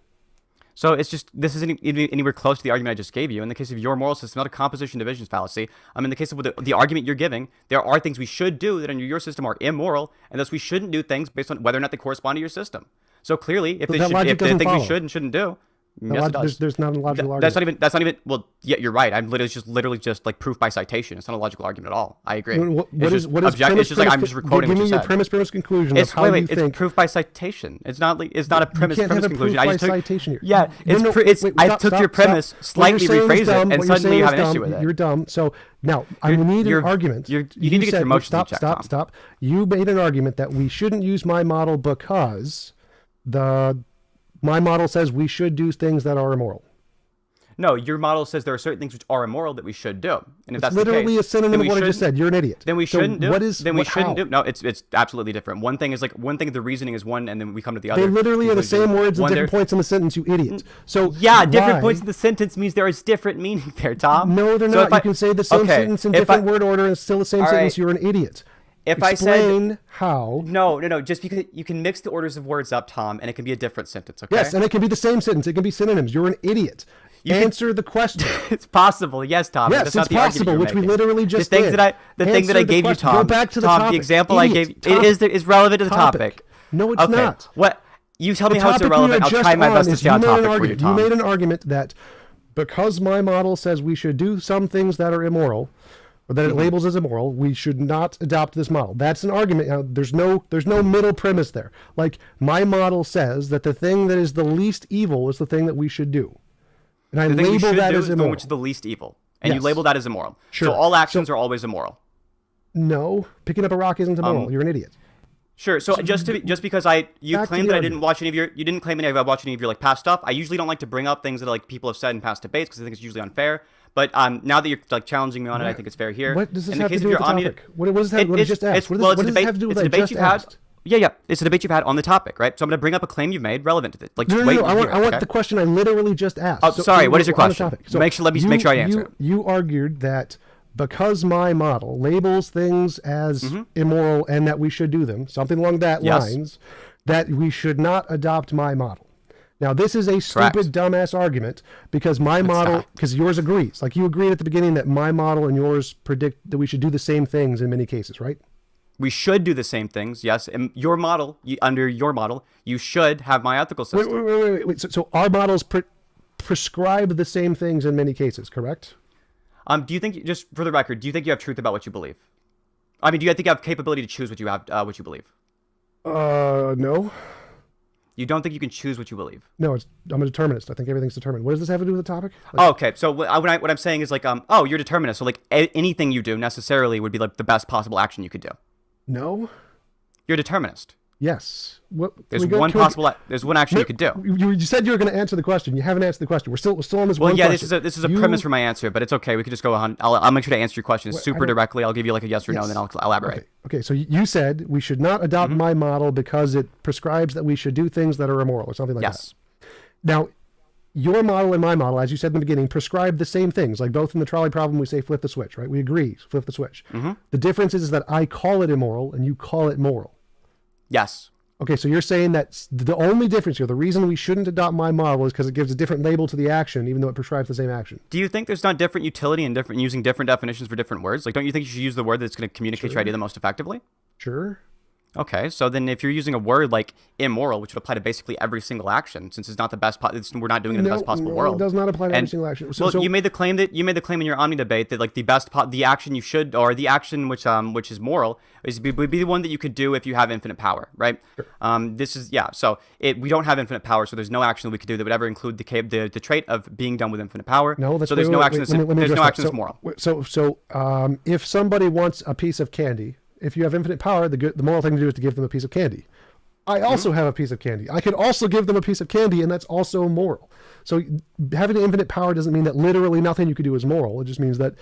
So it's just, this isn't anywhere close to the argument I just gave you. In the case of your moral system, not a composition division fallacy. In the case of the argument you're giving, there are things we should do that under your system are immoral, and thus we shouldn't do things based on whether or not they correspond to your system. So clearly, if But they that should, logic if the doesn't things we follow. should and shouldn't do, That yes, log- it does. there's not a logical That's argument. not even. Well, yeah, you're right. I'm literally just like proof by citation. It's not a logical argument at all. I agree. What It's is just premise? it's just like I'm just Give quoting what me you your said. premise conclusion It's of how wait, you it's think. proof by citation. It's not a premise can't have a conclusion. proof I by just took citation here. Yeah, No, it's wait, I stop, took stop, your stop. premise, What slightly you're saying is rephrase it, dumb. and What you're suddenly saying you have is an issue dumb. with it. You're dumb. So now I need an argument. You need to get your emotions in stop, check, stop, Tom. stop. You made an argument that we shouldn't use my model because my model says we should do things that are immoral. No, your model says there are certain things which are immoral that we should do, and if It's that's literally the a case, synonym then of we what I just shouldn't- said. You're an idiot. Then we So shouldn't do. what is- Then we what- shouldn't how? do. No, it's absolutely different. One thing is like one thing. The reasoning is one, and then we come to the other. They literally are the conclusion. same words at One different there- points in the sentence, you idiot. So Yeah, different why- points in the sentence means there is different meaning there, Tom. No, they're So not. if You I- can say the same okay, sentence in if different I- word order and it's still the same All sentence. right. You're an idiot. If I said Explain how. No, just because you can mix the orders of words up, Tom, and it can be a different sentence. Okay. Yes, and it can be the same sentence. It can be synonyms. You're an idiot. Answer the question. It's possible, yes, Tom. Yes, That's not it's the argument possible, you're which we making. literally just the things did. that the thing that I Answer the gave you, question. Tom. Go back to the Tom, topic. the example I Idiot. gave is relevant to the topic. No, it's okay. not. What? You tell me The how it's topic we irrelevant. are I'll just try my on best to is stay on you made an topic for you, argument- Tom. You made an argument that because my model says we should do some things that are immoral, or that it labels as immoral, we should not adopt this model. That's an argument. Now, there's no middle premise there. Like my model says that the thing that is the least evil is the thing that we should do, and I The thing we label should that do as is the one immoral. which is the least evil, and you Yes. label that as immoral. Sure. So all actions are always immoral. No, picking up a rock isn't immoral. You're an idiot. Sure. So just because you back to claimed the that I didn't watch any of you didn't claim I watched any of your like past stuff. I usually don't like to bring up things that like people have said in past debates because I think it's usually unfair. But now that you're like challenging me on it, I think it's fair here. What does this In the have to case do of with your the Omni- topic? What does that? What I just asked? What well, does it's a this debate. have to do with It's a what I debate just you've had. asked? Yeah. It's a debate you've had on the topic, right? So I'm going to bring up a claim you've made relevant to it. Like, just No, wait. I want and hear it, okay? the question I literally just asked. Oh, sorry. What is your we're on the question? topic. So Let me make sure I answer it. You argued that because my model labels things as immoral and that we should do them, something along that Yes. lines, that we should not adopt my model. Now, this is a stupid, dumbass argument because my model, because yours agrees. Like you agreed at the beginning that my model and yours predict that we should do the same things in many cases, right? We should do the same things, yes. And your model, under your model, you should have my ethical system. Wait. So our models prescribe the same things in many cases, correct? Do you think, just for the record, do you think you have truth about what you believe? I mean, do you think you have capability to choose what you have, what you believe? No. You don't think you can choose what you believe? No, I'm a determinist. I think everything's determined. What does this have to do with the topic? Oh, okay. So what I'm saying is like, oh, you're a determinist. So like anything you do necessarily would be like the best possible action you could do. No. You're a determinist. Yes. What? There's one possible. There's one action you could do. You said you were going to answer the question. You haven't answered the question. We're still on this. Well, one yeah. question. This is a premise for my answer, but it's okay. We could just go on. I'll make sure to answer your question super directly. I'll give you like a yes or no, and then I'll elaborate. Okay. So you said we should not adopt my model because it prescribes that we should do things that are immoral or something like that. Now, your model and my model, as you said in the beginning, prescribe the same things. Like both in the trolley problem, we say flip the switch, right? We agree, flip the switch. The difference is that I call it immoral and you call it moral. Yes. Okay, so you're saying that the only difference here, the reason we shouldn't adopt my model is because it gives a different label to the action, even though it prescribes the same action. Do you think there's not different utility and using different definitions for different words? Like, don't you think you should use the word that's going to communicate your idea the most effectively? Sure. Okay, so then if you're using a word like immoral, which would apply to basically every single action, since it's not the best, we're not doing it in the best possible world. It does not apply to every single action. You made the claim in your Omni debate that like the action you should, or the action which is moral, would be the one that you could do if you have infinite power, right? Sure. So we don't have infinite power, so there's no action that we could do that would ever include the trait of being done with infinite power. No, that's so there's no action that's moral. So if somebody wants a piece of candy. If you have infinite power, the moral thing to do is to give them a piece of candy. I also have a piece of candy. I could also give them a piece of candy, and that's also moral. So having infinite power doesn't mean that literally nothing you could do is moral. It just means that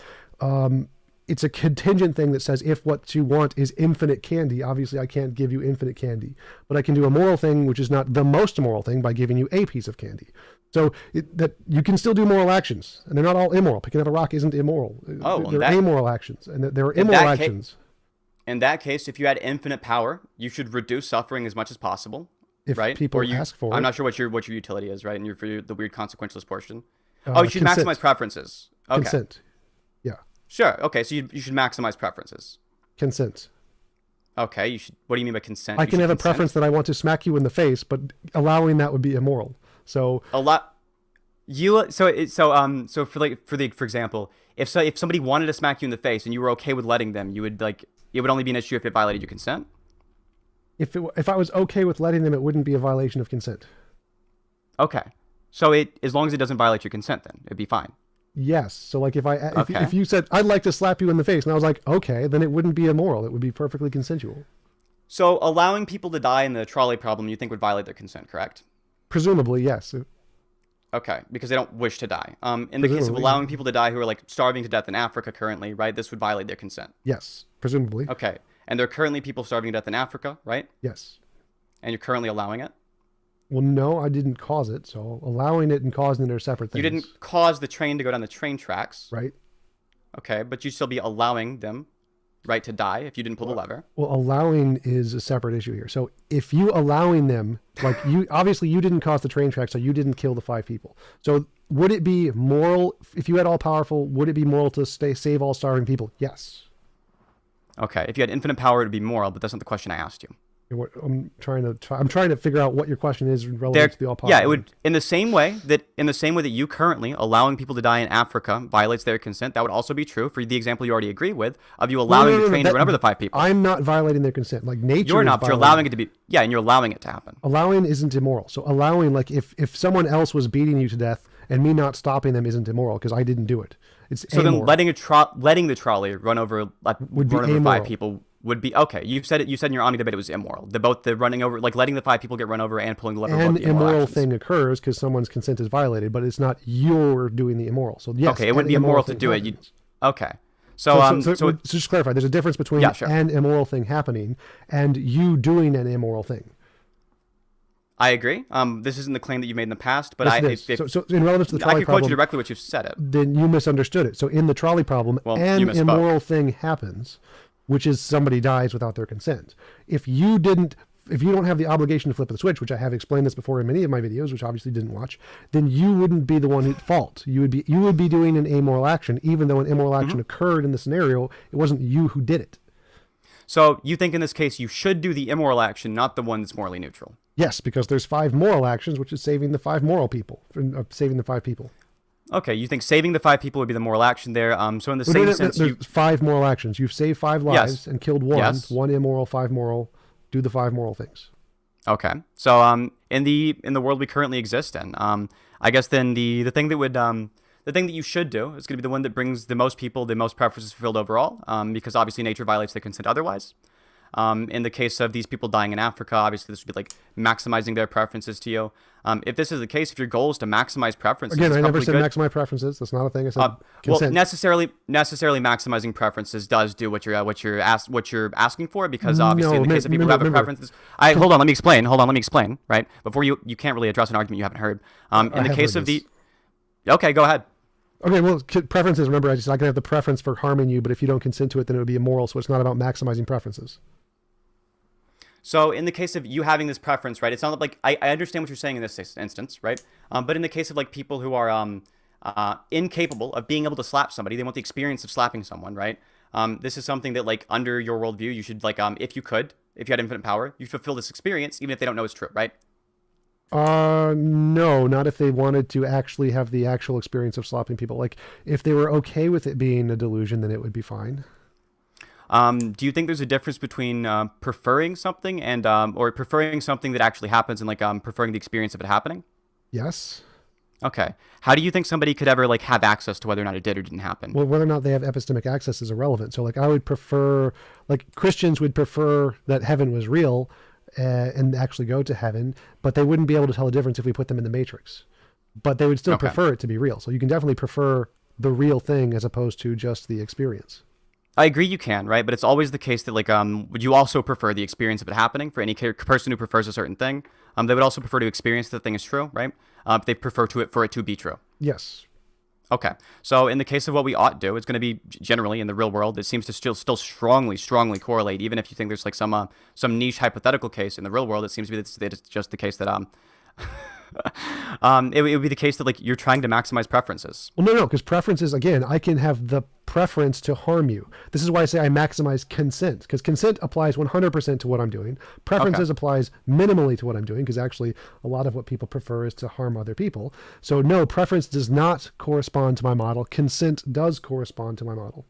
it's a contingent thing that says if what you want is infinite candy, obviously I can't give you infinite candy. But I can do a moral thing, which is not the most moral thing, by giving you a piece of candy. So that you can still do moral actions, and they're not all immoral. Picking up a rock isn't immoral. They're amoral actions, and there are immoral actions. In that case, if you had infinite power, you should reduce suffering as much as possible, right? People ask for it. I'm not sure what your utility is, right? And for the weird consequentialist portion. You should maximize preferences. Okay. Consent. Yeah. Sure. Okay. So you should maximize preferences. Consent. Okay. You should. What do you mean by consent? I can have a preference that I want to smack you in the face, but allowing that would be immoral. So a lot. For example, if somebody wanted to smack you in the face and you were okay with letting them, you would like. It would only be an issue if it violated your consent? If I was okay with letting them, it wouldn't be a violation of consent. Okay. So as long as it doesn't violate your consent, then it'd be fine. Yes. So like if you said, I'd like to slap you in the face, and I was like, okay, then it wouldn't be immoral. It would be perfectly consensual. So allowing people to die in the trolley problem, you think would violate their consent, correct? Presumably, yes. Okay, because they don't wish to die. In the case of allowing people to die who are like starving to death in Africa currently, right? This would violate their consent. Yes, presumably. Okay, and there are currently people starving to death in Africa, right? Yes. And you're currently allowing it? Well, no, I didn't cause it. So allowing it and causing it are separate things. You didn't cause the train to go down the train tracks. Right. Okay, but you'd still be allowing them, right, to die if you didn't pull the lever. Well, allowing is a separate issue here. So if you allowing them, like obviously you didn't cause the train track, so you didn't kill the 5 people. So would it be moral, if you had all powerful, would it be moral to save all starving people? Yes. Okay, if you had infinite power, it would be moral, but that's not the question I asked you. I'm trying to figure out what your question is relative to the all powerful. Yeah, it would in the same way that you currently allowing people to die in Africa violates their consent. That would also be true for the example you already agree with of you allowing the train to run over the 5 people. I'm not violating their consent. Like nature. You're not. But you're allowing it to be. Yeah, and you're allowing it to happen. Allowing isn't immoral. So allowing, like if someone else was beating you to death and me not stopping them isn't immoral because I didn't do it. It's so amoral. Then letting the trolley run over 5 people would be okay. You said in your Omni debate it was immoral. The running over, like letting the 5 people get run over and pulling the lever. An immoral thing occurs because someone's consent is violated, but it's not you're doing the immoral. So yes, okay, it wouldn't be immoral to do it. Okay, so just clarify. There's a difference between an immoral thing happening and you doing an immoral thing. I agree. This isn't the claim that you made in the past, but so in relevance to the trolley problem, I can quote you directly what you've said it. Then you misunderstood it. So in the trolley problem, an immoral thing happens, which is somebody dies without their consent. If you don't have the obligation to flip the switch, which I have explained this before in many of my videos, which obviously didn't watch, then you wouldn't be the one at fault. You would be doing an amoral action, even though an immoral action occurred in the scenario. It wasn't you who did it. So you think in this case you should do the immoral action, not the one that's morally neutral? Yes, because there's 5 moral actions, which is saving the 5 moral people, saving the 5 people. Okay, you think saving the 5 people would be the moral action there. So in the Well, same sense, there's you 5 moral actions. You've saved 5 lives Yes. and killed 1. Yes. 1 immoral, 5 moral. Do the 5 moral things. Okay. So in the world we currently exist in, I guess then the thing that would the thing that you should do is going to be the one that brings the most people, the most preferences fulfilled overall, because obviously nature violates the consent otherwise. In the case of these people dying in Africa, obviously this would be like maximizing their preferences to you. If this is the case, if your goal is to maximize preferences, Again, it's I never probably said good. maximize preferences. That's not a thing. I said Well, consent. necessarily maximizing preferences does do what you're asking for, because obviously in the case of people who have preferences. Hold on, let me explain. Right before you can't really address an argument you haven't heard. In the case of the, okay, go ahead. Okay, well, preferences. Remember, I can have the preference for harming you, but if you don't consent to it, then it would be immoral. So it's not about maximizing preferences. So in the case of you having this preference, right? It's not like I understand what you're saying in this instance, right? But in the case of like people who are incapable of being able to slap somebody, they want the experience of slapping someone, right? This is something that like under your worldview, you should like if you had infinite power, you fulfill this experience even if they don't know it's true, right? No, not if they wanted to actually have the actual experience of slapping people. Like if they were okay with it being a delusion, then it would be fine. Do you think there's a difference between preferring something and or preferring something that actually happens and like preferring the experience of it happening? Yes. Okay. How do you think somebody could ever like have access to whether or not it did or didn't happen? Well, whether or not they have epistemic access is irrelevant. So like I would prefer, like Christians would prefer that heaven was real and actually go to heaven, but they wouldn't be able to tell the difference if we put them in the matrix. But they would still prefer it to be real. So you can definitely prefer the real thing as opposed to just the experience. I agree you can, right? But it's always the case that like would you also prefer the experience of it happening for any person who prefers a certain thing? They would also prefer to experience that the thing is true, right? If they prefer for it to be true. Yes. Okay. So in the case of what we ought do, it's going to be generally in the real world, it seems to still strongly correlate. Even if you think there's like some niche hypothetical case in the real world, it seems to be that it's just the case that it would be the case that like you're trying to maximize preferences. Well, no, because preferences, again, I can have the preference to harm you. This is why I say I maximize consent, because consent applies 100% to what I'm doing. Preferences applies minimally to what I'm doing, because actually a lot of what people prefer is to harm other people. So no, preference does not correspond to my model. Consent does correspond to my model.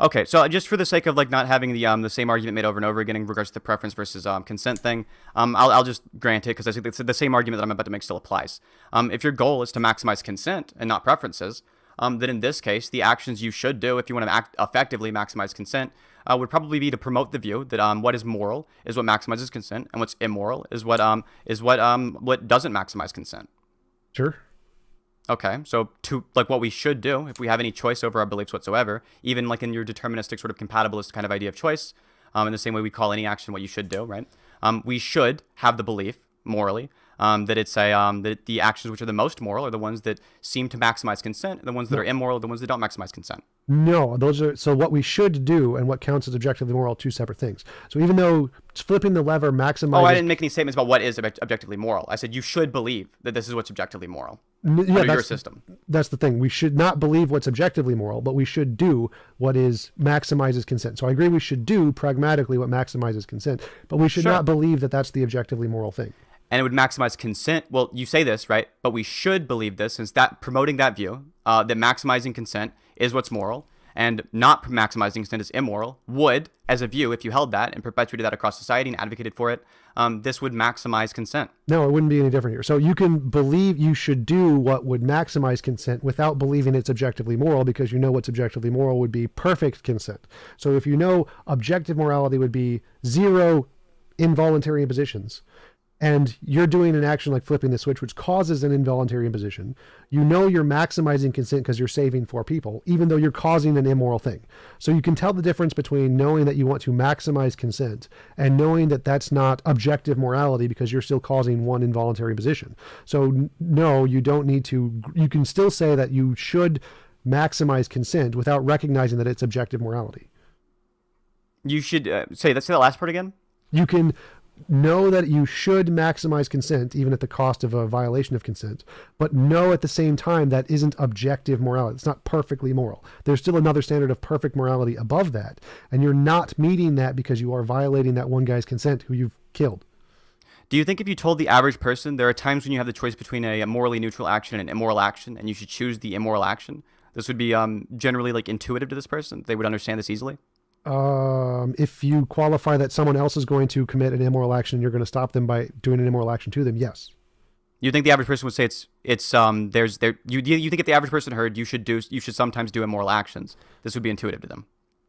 Okay, so just for the sake of like not having the same argument made over and over again in regards to the preference versus consent thing, I'll just grant it because I think the same argument that I'm about to make still applies. If your goal is to maximize consent and not preferences, then in this case, the actions you should do if you want to effectively maximize consent would probably be to promote the view that what is moral is what maximizes consent, and what's immoral is what doesn't maximize consent. Sure. Okay, so to like what we should do if we have any choice over our beliefs whatsoever, even like in your deterministic sort of compatibilist kind of idea of choice, in the same way we call any action what you should do, right? We should have the belief morally that it's that the actions which are the most moral are the ones that seem to maximize consent, and the ones that are immoral are the ones that don't maximize consent. No, those are so what we should do and what counts as objectively moral are two separate things. So even though flipping the lever maximizes... Oh, I didn't make any statements about what is objectively moral. I said you should believe that this is what's objectively moral under your system. That's the thing. We should not believe what's objectively moral, but we should do what is maximizes consent. So I agree we should do pragmatically what maximizes consent, but we should not believe that that's the objectively moral thing. And it would maximize consent. Well, you say this, right? But we should believe this, since that promoting that view, that maximizing consent is what's moral, and not maximizing consent is immoral, would, as a view, if you held that and perpetuated that across society and advocated for it, this would maximize consent. No, it wouldn't be any different here. So you can believe you should do what would maximize consent without believing it's objectively moral, because you know what's objectively moral would be perfect consent. So if you know objective morality would be 0 involuntary impositions, and you're doing an action like flipping the switch, which causes an involuntary imposition, you know you're maximizing consent because you're saving 4 people, even though you're causing an immoral thing. So you can tell the difference between knowing that you want to maximize consent and knowing that that's not objective morality because you're still causing 1 involuntary imposition. So no, you don't need to, you can still say that you should maximize consent without recognizing that it's objective morality. You should say that last part again. You can know that you should maximize consent even at the cost of a violation of consent, but know at the same time that isn't objective morality. It's not perfectly moral. There's still another standard of perfect morality above that, and you're not meeting that because you are violating that one guy's consent who you've killed. Do you think if you told the average person there are times when you have the choice between a morally neutral action and an immoral action, and you should choose the immoral action, this would be generally like intuitive to this person? They would understand this easily? If you qualify that someone else is going to commit an immoral action, you're going to stop them by doing an immoral action to them. Yes. You think the average person would say you think if the average person heard you should sometimes do immoral actions, this would be intuitive to them?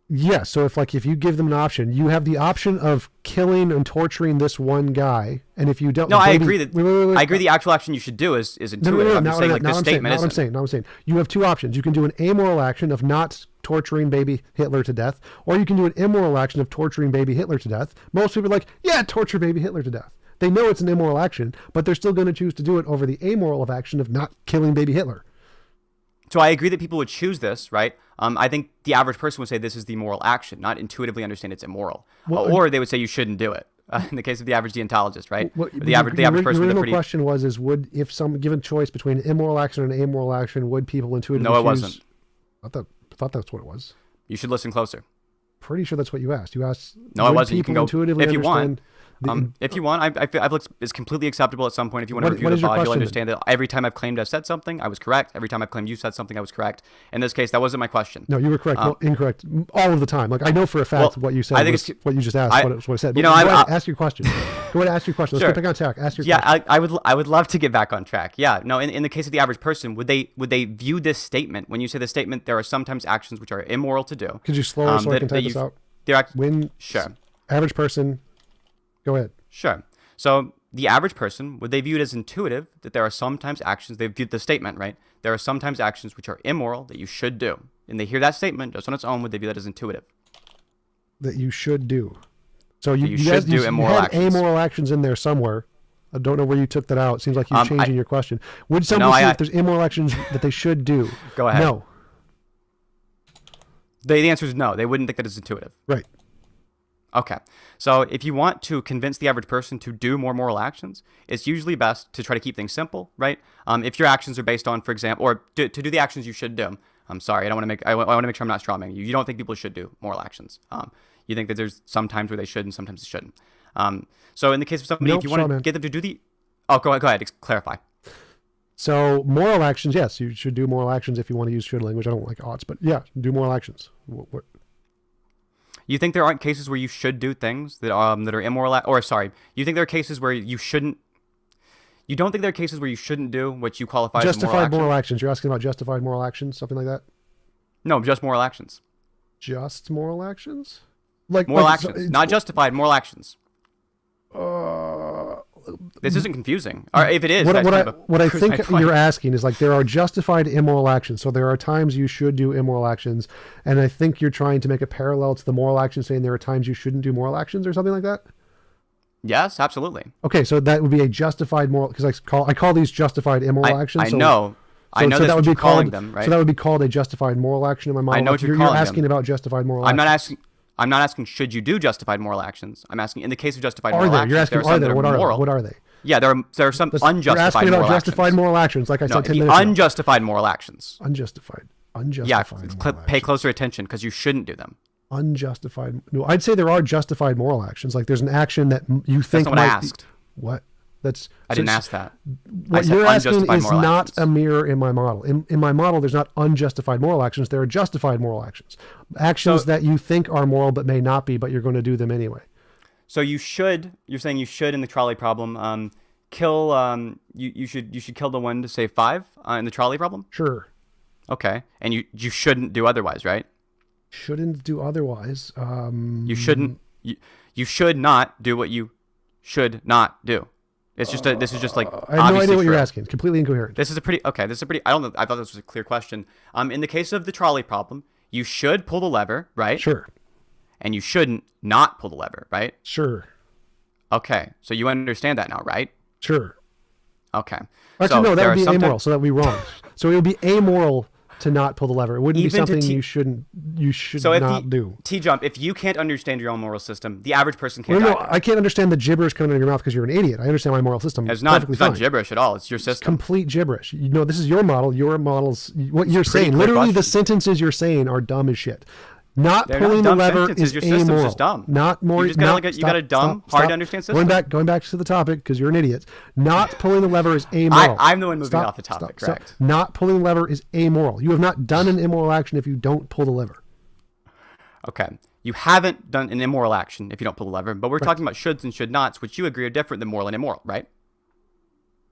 Yeah. So if you give them an option, you have the option of killing and torturing this one guy, and if you don't, No, I agree that I agree the actual action you should do is intuitive. I'm just saying like this statement isn't. I'm saying you have two options. You can do an amoral action of not torturing baby Hitler to death, or you can do an immoral action of torturing baby Hitler to death. Most people are like, yeah, torture baby Hitler to death. They know it's an immoral action, but they're still going to choose to do it over the amoral of action of not killing baby Hitler. So I agree that people would choose this, right? I think the average person would say this is the moral action, not intuitively understand it's immoral. Well, or they would say you shouldn't do it. In the case of the average deontologist, right? The average person. The original question was: if some given choice between an immoral action and an amoral action, would people intuitively? No, it choose... wasn't. I thought that's what it was. You should listen closer. Pretty sure that's what you asked. You asked. No, it wasn't. You can go intuitively if you want. The, if you want, I feel it's completely acceptable at some point. If you want to review the VOD, you'll understand that every time I've claimed I've said something, I was correct. Every time I've claimed you said something, I was correct. In this case, that wasn't my question. No, you were correct. Well, incorrect all of the time. Like I know for a fact what you said. I think it's what you just asked. What I said. But ask your question. Go ahead and ask your question. Let's Sure. get back on track. Ask your question. Yeah, I would love to get back on track. Yeah, no. In the case of the average person, would they view this statement when you say the statement? There are sometimes actions which are immoral to do. Could you slower so I can type this out? Sure. Average person. Go ahead. Sure. So the average person, would they view it as intuitive that there are sometimes actions, they've viewed the statement, right? There are sometimes actions which are immoral that you should do. And they hear that statement just on its own, would they view that as intuitive? That you should do. So you should do immoral had actions. amoral actions in there somewhere. I don't know where you took that out. It seems like you're changing your question. Would someone see if there's immoral actions that they should do? Go ahead. No. The answer is no. They wouldn't think that it's intuitive. Right. Okay. So if you want to convince the average person to do more moral actions, it's usually best to try to keep things simple, right? If your actions are based on, for example, or to do the actions you should do. I'm sorry. I want to make sure I'm not strawmanning you. You don't think people should do moral actions. You think that there's some times where they should and sometimes they shouldn't. So in the case of somebody, if you want to get them to do the... Oh, go ahead. Clarify. So moral actions, yes, you should do moral actions if you want to use should language. I don't like odds, but yeah, do moral actions. You think there aren't cases where you should do things that are immoral? You think there are cases where you shouldn't... You don't think there are cases where you shouldn't do what you qualify as justified moral actions. You're asking about justified moral actions, something like that? No, just moral actions. Just moral actions? Moral actions, not justified moral actions. This isn't confusing. Or if it is, what I think you're asking is like there are justified immoral actions. So there are times you should do immoral actions, and I think you're trying to make a parallel to the moral action, saying there are times you shouldn't do moral actions or something like that. Yes, absolutely. Okay, so that would be a justified moral because I call these justified immoral actions. I know. I know that would be calling them, right? So that would be called a justified moral action in my mind. I know what you're calling them. You're asking about justified moral actions. I'm not asking should you do justified moral actions. I'm asking in the case of justified moral actions. You're asking are there? What are they? Yeah, there are some unjustified you're asking moral about justified moral actions, like I said 10 minutes ago. Unjustified moral actions. Unjustified. Yeah, pay closer attention because you shouldn't do them. Unjustified. No, I'd say there are justified moral actions. Like there's an action that you think That's not what I asked. What? I didn't ask that. What you're asking is not a mirror in my model. In my model, there's not unjustified moral actions. There are justified moral actions. Actions that you think are moral but may not be, but you're going to do them anyway. So you're saying you should in the trolley problem kill you should kill the one to save 5 in the trolley problem? Sure. Okay. And you shouldn't do otherwise, right? Shouldn't do otherwise. You should not do what you should not do. It's just this is just like I have no idea what you're asking. Completely incoherent. This is a pretty I don't know. I thought this was a clear question. In the case of the trolley problem, you should pull the lever, right? Sure. And you shouldn't not pull the lever, right? Sure. Okay. So you understand that now, right? Sure. Okay. Actually, no, that would be amoral, so that would be wrong. So it would be amoral to not pull the lever. It wouldn't be something you should not do. TJump, if you can't understand your own moral system, the average person can't. No, I can't understand the gibberish coming out of your mouth because you're an idiot. I understand my moral system. It's not gibberish at all. It's your system. It's complete gibberish. You know, this is your model. Your model's what you're saying. Literally, the sentences you're saying are dumb as shit. Not They're pulling not dumb the lever sentences. is Your system's amoral. just dumb. Not more. You just gotta not, you got a dumb, hard to understand system. Going back to the topic because you're an idiot. Not pulling the lever is amoral. I'm the one moving off the topic, correct? Not pulling the lever is amoral. You have not done an immoral action if you don't pull the lever. Okay. You haven't done an immoral action if you don't pull the lever, but we're talking about shoulds and should nots, which you agree are different than moral and immoral, right?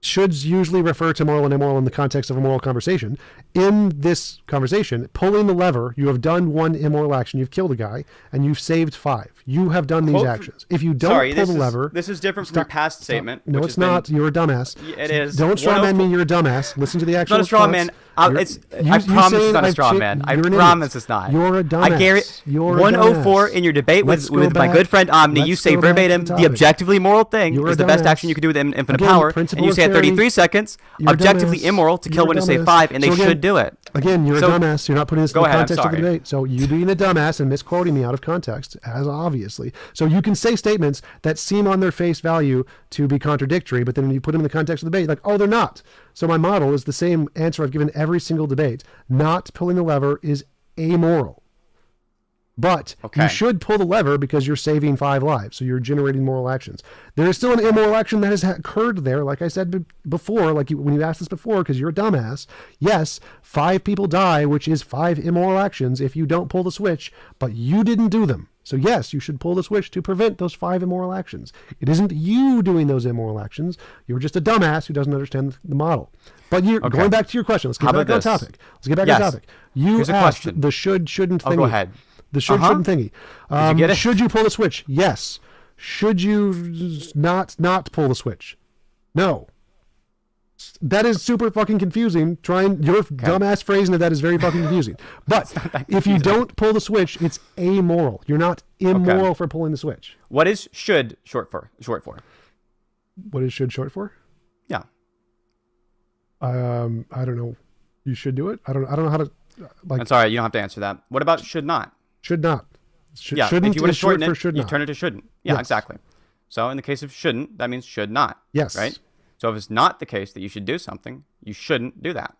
Shoulds usually refer to moral and immoral in the context of a moral conversation. In this conversation, pulling the lever, you have done one immoral action. You've killed a guy, and you've saved 5. You have done these actions. If you don't pull the lever... This is different from your past statement. No, it's not. You're a dumbass. It is. Don't straw man me. You're a dumbass. Listen to the actual It's not a straw man. I promise it's not a straw man. I promise it's not. You're a dumbass. I guarantee. You're 104 in your debate with my good friend Omni, you say verbatim, the objectively moral thing is the best action you can do with infinite power, and you say at 33 seconds, objectively immoral to kill one to save 5, and they should do it. Again, you're a dumbass. You're not putting this in the context of the debate. So you being a dumbass and misquoting me out of context, as obviously. So you can say statements that seem on their face value to be contradictory, but then when you put them in the context of the debate, like, oh, they're not. So my model is the same answer I've given every single debate. Not pulling the lever is amoral. But you should pull the lever because you're saving 5 lives. So you're generating moral actions. There is still an immoral action that has occurred there. Like I said before, when you asked this before, because you're a dumbass. Yes, 5 people die, which is 5 immoral actions if you don't pull the switch, but you didn't do them. So yes, you should pull the switch to prevent those 5 immoral actions. It isn't you doing those immoral actions. You're just a dumbass who doesn't understand the model. But you're going back to your question. Let's get back on topic. Let's get back on topic. You asked the shouldn't thingy. Go ahead. The shouldn't thingy. Should you pull the switch? Yes. Should you not pull the switch? No. That is super fucking confusing. Your dumbass phrasing of that is very fucking confusing. But if you don't pull the switch, it's amoral. You're not immoral for pulling the switch. What is should short for? What is should short for? Yeah. I don't know. You should do it. I don't know how to. That's all right. You don't have to answer that. What about should not? Should not. Yeah. Shouldn't If you want to shorten it, should you not. turn it to shouldn't. Yeah, Yes. exactly. So in the case of shouldn't, that means should not. Yes. Right. So if it's not the case that you should do something, you shouldn't do that.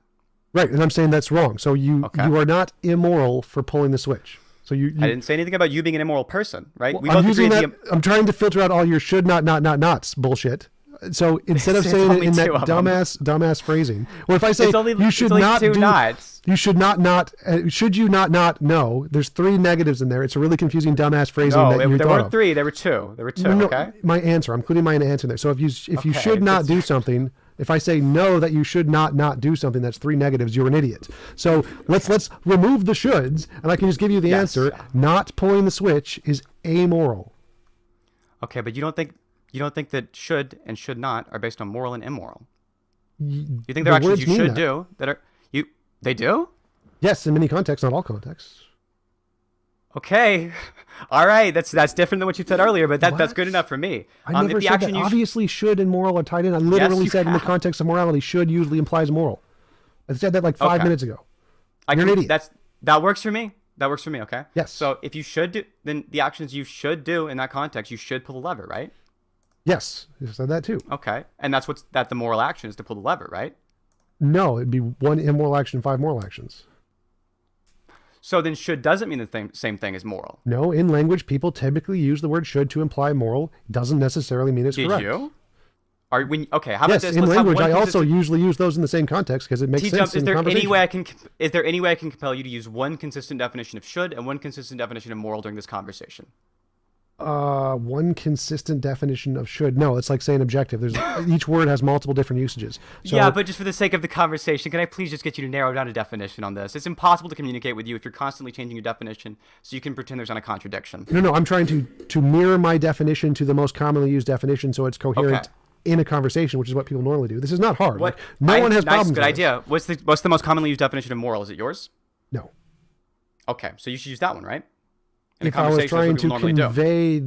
Right, and I'm saying that's wrong. So you are not immoral for pulling the switch. So you I didn't say anything about you being an immoral person, right? Well, We both agree I'm trying to filter out all your should nots bullshit. So instead of It's saying it only in that 2 of them. dumbass phrasing, or if I say you should not two do, nots. you should not should you not no. There's 3 negatives in there. It's a really confusing dumbass phrasing. No, that you there thought weren't of. 3. There were 2. There were 2. No, Okay. my answer. I'm including my answer there. So if you Okay, should not do something, if I say no that you should not do something, that's 3 negatives. You're an idiot. So let's remove the shoulds, and I can just give you the answer. Not pulling the switch is amoral. Okay, but you don't think that should and should not are based on moral and immoral? You think they're actions you should do that are they do? Yes, in many contexts, not all contexts. Okay. All right, that's different than what you said earlier, but that's good enough for me. I never said that. Obviously, should and moral are tied in. I literally said in the context of morality, should usually implies moral. I said that like 5 minutes ago. You're an idiot. That works for me. That works for me, okay? Yes. So if you should do, then the actions you should do in that context, you should pull the lever, right? Yes, you said that too. Okay. And that's the moral action is to pull the lever, right? No, it'd be 1 immoral action, 5 moral actions. So then should doesn't mean the same thing as moral. No, in language, people typically use the word should to imply moral. Doesn't necessarily mean it's correct. Did you? How about yes, this? in Let's language, have I one also usually use those in the same context because it makes sense in is there conversation. is there any way I can compel you to use one consistent definition of should and one consistent definition of moral during this conversation? One consistent definition of should. No, it's like saying objective. There's each word has multiple different usages. So, yeah, but just for the sake of the conversation, can I please just get you to narrow down a definition on this? It's impossible to communicate with you if you're constantly changing your definition, so you can pretend there's not a contradiction. No, I'm trying to mirror my definition to the most commonly used definition, so it's coherent in a conversation, which is what people normally do. This is not hard. Like, no one has problems. Good with idea. What's the most commonly used definition of moral? Is it yours? No. Okay, so you should use that one, right? In if I was trying to convey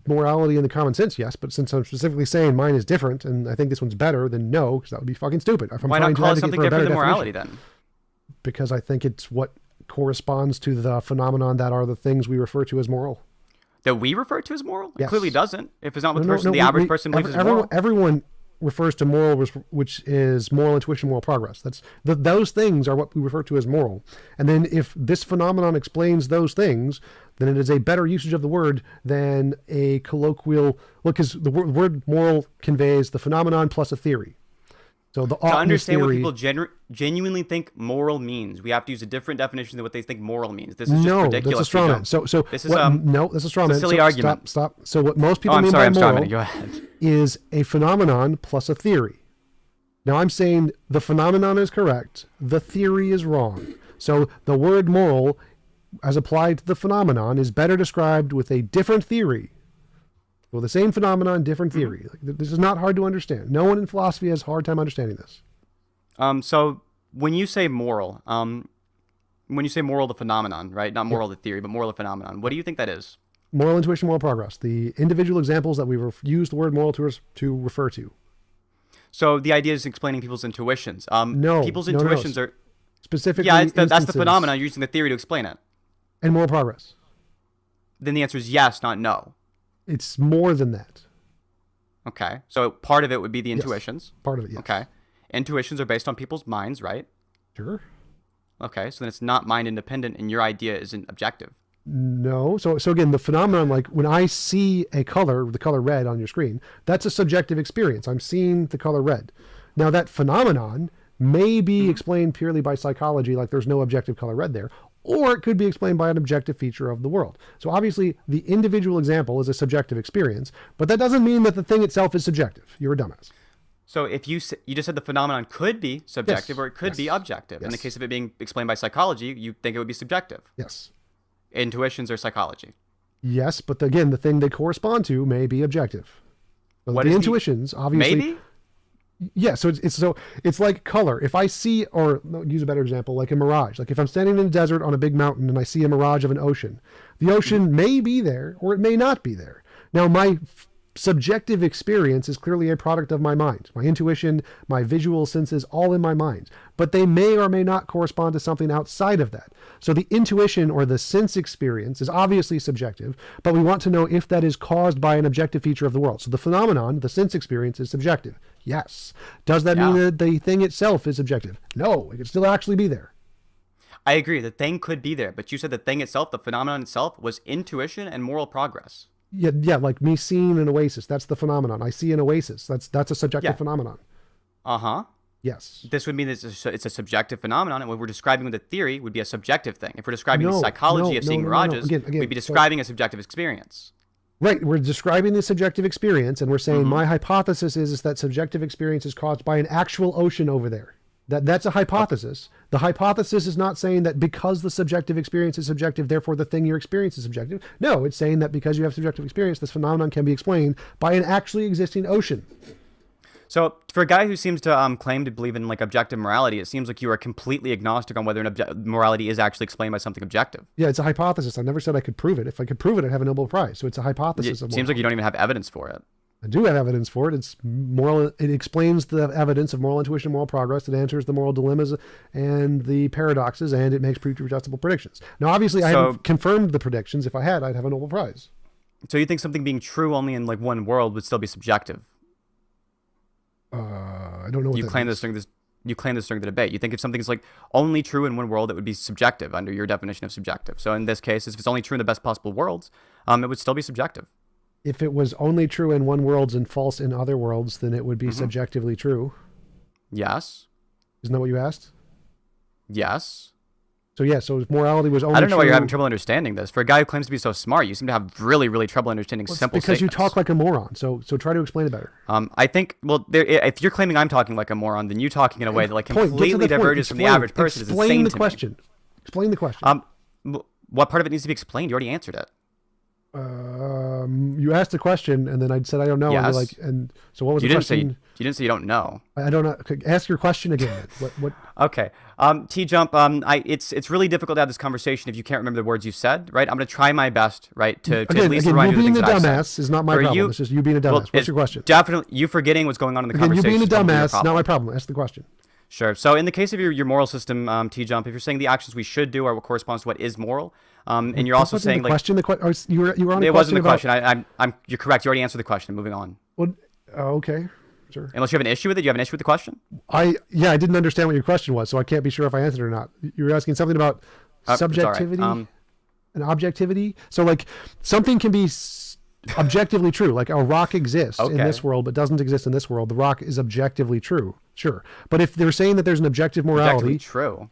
morality in the common sense, yes. But since I'm specifically saying mine is different, and I think this one's better, then no, because that would be fucking stupid. If I'm Why trying not to call it advocate something for a different better than morality definition, then? because I think it's what corresponds to the phenomenon that are the things we refer to as moral. That we refer to as moral? It Yes. clearly doesn't. If it's not what the average person believes is moral. Everyone refers to moral, which is moral intuition, moral progress. Those things are what we refer to as moral. And then if this phenomenon explains those things, then it is a better usage of the word than a colloquial, because the word moral conveys the phenomenon plus a theory. So the to understand theory, what people genuinely think moral means, we have to use a different definition than what they think moral means. This is just ridiculous. That's a straw man. So this is no, that's a straw man. It's a silly argument. Stop. So what most people mean by moral is a phenomenon plus a theory. Now I'm saying the phenomenon is correct, the theory is wrong. So the word moral, as applied to the phenomenon, is better described with a different theory. Well, the same phenomenon, different theory. This is not hard to understand. No one in philosophy has a hard time understanding this. So when you say moral, the phenomenon, right? Not moral the theory, but moral the phenomenon. What do you think that is? Moral intuition, moral progress. The individual examples that we used the word moral to refer to. So the idea is explaining people's intuitions. People's intuitions are specifically. Yeah, that's the phenomenon. You're using the theory to explain it. And moral progress. Then the answer is yes, not no. It's more than that. Okay. So part of it would be the intuitions. Part of it, yes. Okay. Intuitions are based on people's minds, right? Sure. Okay. So then it's not mind independent and your idea isn't objective. No. So again, the phenomenon, like when I see a color, the color red on your screen, that's a subjective experience. I'm seeing the color red. Now that phenomenon may be explained purely by psychology, like there's no objective color red there, or it could be explained by an objective feature of the world. So obviously the individual example is a subjective experience, but that doesn't mean that the thing itself is subjective. You're a dumbass. So if you just said the phenomenon could be subjective or it could be objective. In the case of it being explained by psychology, you think it would be subjective. Yes. Intuitions are psychology. Yes, but again, the thing they correspond to may be objective. So What the is intuitions, obviously. Maybe? Yeah, so it's like color. If I see, or no, use a better example, like a mirage. Like if I'm standing in a desert on a big mountain and I see a mirage of an ocean, the ocean may be there or it may not be there. Now my subjective experience is clearly a product of my mind. My intuition, my visual senses, all in my mind. But they may or may not correspond to something outside of that. So the intuition or the sense experience is obviously subjective, but we want to know if that is caused by an objective feature of the world. So the phenomenon, the sense experience, is subjective. Yes. Does that mean that the thing itself is subjective? No, it could still actually be there. I agree. The thing could be there, but you said the thing itself, the phenomenon itself, was intuition and moral progress. Yeah, like me seeing an oasis. That's the phenomenon. I see an oasis. That's a subjective phenomenon. Uh-huh. Yes. This would mean it's a subjective phenomenon, and what we're describing with the theory would be a subjective thing. If we're describing the psychology of seeing mirages, Again, we'd be describing a subjective experience. Right. We're describing the subjective experience, and we're saying my hypothesis is that subjective experience is caused by an actual ocean over there. That's a hypothesis. The hypothesis is not saying that because the subjective experience is subjective, therefore the thing you're experiencing is subjective. No, it's saying that because you have subjective experience, this phenomenon can be explained by an actually existing ocean. So for a guy who seems to claim to believe in like objective morality, it seems like you are completely agnostic on whether morality is actually explained by something objective. Yeah, it's a hypothesis. I never said I could prove it. If I could prove it, I'd have a Nobel Prize. So it's a hypothesis. It seems like you don't even have evidence for it. I do have evidence for it. It's moral. It explains the evidence of moral intuition, moral progress. It answers the moral dilemmas and the paradoxes, and it makes pre-adjustable predictions. Now, obviously, I haven't confirmed the predictions. If I had, I'd have a Nobel Prize. So you think something being true only in like one world would still be subjective? I don't know what you that claim means. You claim this during the debate. You think if something is like only true in one world, it would be subjective under your definition of subjective. So in this case, if it's only true in the best possible worlds, it would still be subjective. If it was only true in one world and false in other worlds, then it would be subjectively true. Yes. Isn't that what you asked? Yes. So yeah, so if morality was only I don't know why true, you're having trouble understanding this. For a guy who claims to be so smart, you seem to have really, really trouble understanding simple because statements. you talk like a moron. So try to explain it better. I think, well, if you're claiming I'm talking like a moron, then you talking in a way that like completely diverges from the average person is insane to me. Explain the question. What part of it needs to be explained? You already answered it. You asked a question, and then I said I don't know. Yes. And so what was the question? You didn't say you don't know. I don't know. Ask your question again. What? Okay. TJump. It's really difficult to have this conversation if you can't remember the words you said. Right. I'm going to try my best. Right. To at least remind you being the a things that I dumbass said. is not my problem. It's just you being a dumbass. Well, What's your question? Definitely, you forgetting what's going on in the conversation. You being a is probably your dumbass, problem. not my problem. Ask the question. Sure. So in the case of your moral system, TJump, if you're saying the actions we should do are what corresponds to what is moral, and you're also saying like question. You were on. It wasn't the question. You're correct. You already answered the question. Moving on. Well, okay. Sure. Unless you have an issue with it. Do you have an issue with the question? I didn't understand what your question was, so I can't be sure if I answered it or not. You were asking something about subjectivity and objectivity. So like something can be objectively true, like a rock exists in this world but doesn't exist in this world. The rock is objectively true, sure. But if they're saying that there's an objective morality, Objectively true,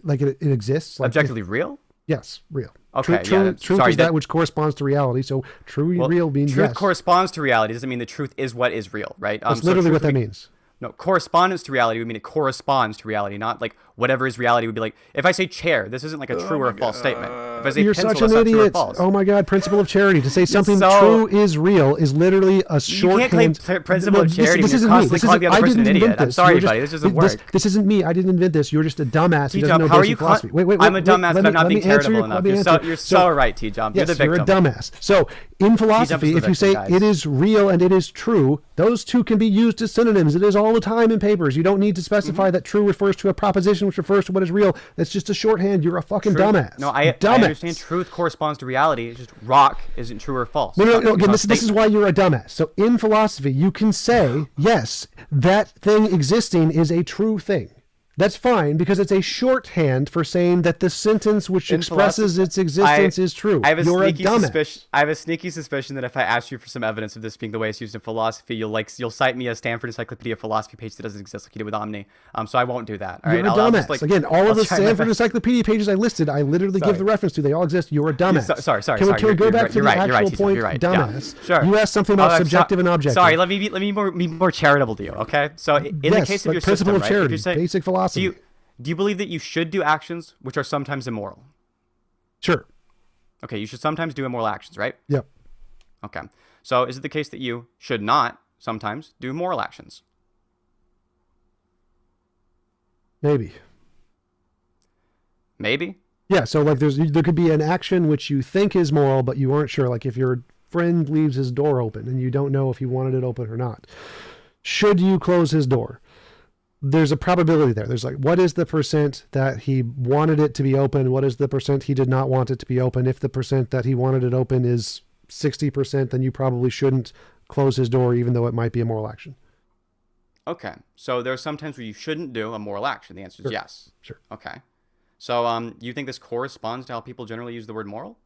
like it exists, like objectively real. Yes, real. Okay, truth is that which corresponds to reality. So real means truth yes. corresponds to reality. Doesn't mean the truth is what is real, right? That's literally what that means. No, correspondence to reality would mean it corresponds to reality, not like whatever is reality would be like. If I say chair, this isn't like a true or a false statement. If I say You're pencil, such that's an not true or idiot. false. Oh my God, principle of charity. To say something true is real is literally a shorthand. You can't claim principle of charity when you're constantly calling the other person an idiot. I'm sorry, buddy. This doesn't work. This isn't me. I didn't invent this. You're just a dumbass who doesn't know How are basic you philosophy. Wait. I'm a dumbass, but I'm not being charitable enough. You're so right, TJump. You're the Yes, you're a victim. dumbass. So in philosophy, if you say it is real and it is true, those two can be used as synonyms. It is all the time in papers. You don't need to specify that true refers to a proposition which refers to what is real. That's just a shorthand. You're a fucking dumbass. No, I understand truth corresponds to reality. It's just rock isn't true or false. No. Again, this is why you're a dumbass. So in philosophy, you can say, yes, that thing existing is a true thing. That's fine because it's a shorthand for saying that the sentence which expresses its existence is true. You're a dumbass. I have a sneaky suspicion that if I ask you for some evidence of this being the way it's used in philosophy, you'll cite me a Stanford Encyclopedia Philosophy page that doesn't exist like you did with Omni. So I won't do that. All right? You're a dumbass. Again, all of the Stanford Encyclopedia pages I listed, I literally give the reference to. They all exist. You're a dumbass. Sorry. Can we go back to the actual point, dumbass? Sure. You asked something about subjective and objective. Sorry, let me be more charitable to you, okay? So in the case of your principle system, of right, charity, if you're saying, basic philosophy. Do you believe that you should do actions which are sometimes immoral? Sure. Okay, you should sometimes do immoral actions, right? Yep. Okay. So is it the case that you should not sometimes do moral actions? Maybe. Maybe? Yeah, so like there could be an action which you think is moral, but you aren't sure. Like if your friend leaves his door open and you don't know if he wanted it open or not. Should you close his door? There's a probability there. There's like, what is the percent that he wanted it to be open? What is the percent he did not want it to be open? If the percent that he wanted it open is 60%, then you probably shouldn't close his door, even though it might be a moral action. Okay. So there are some times where you shouldn't do a moral action. The answer is yes. Sure. Okay. So you think this corresponds to how people generally use the word moral?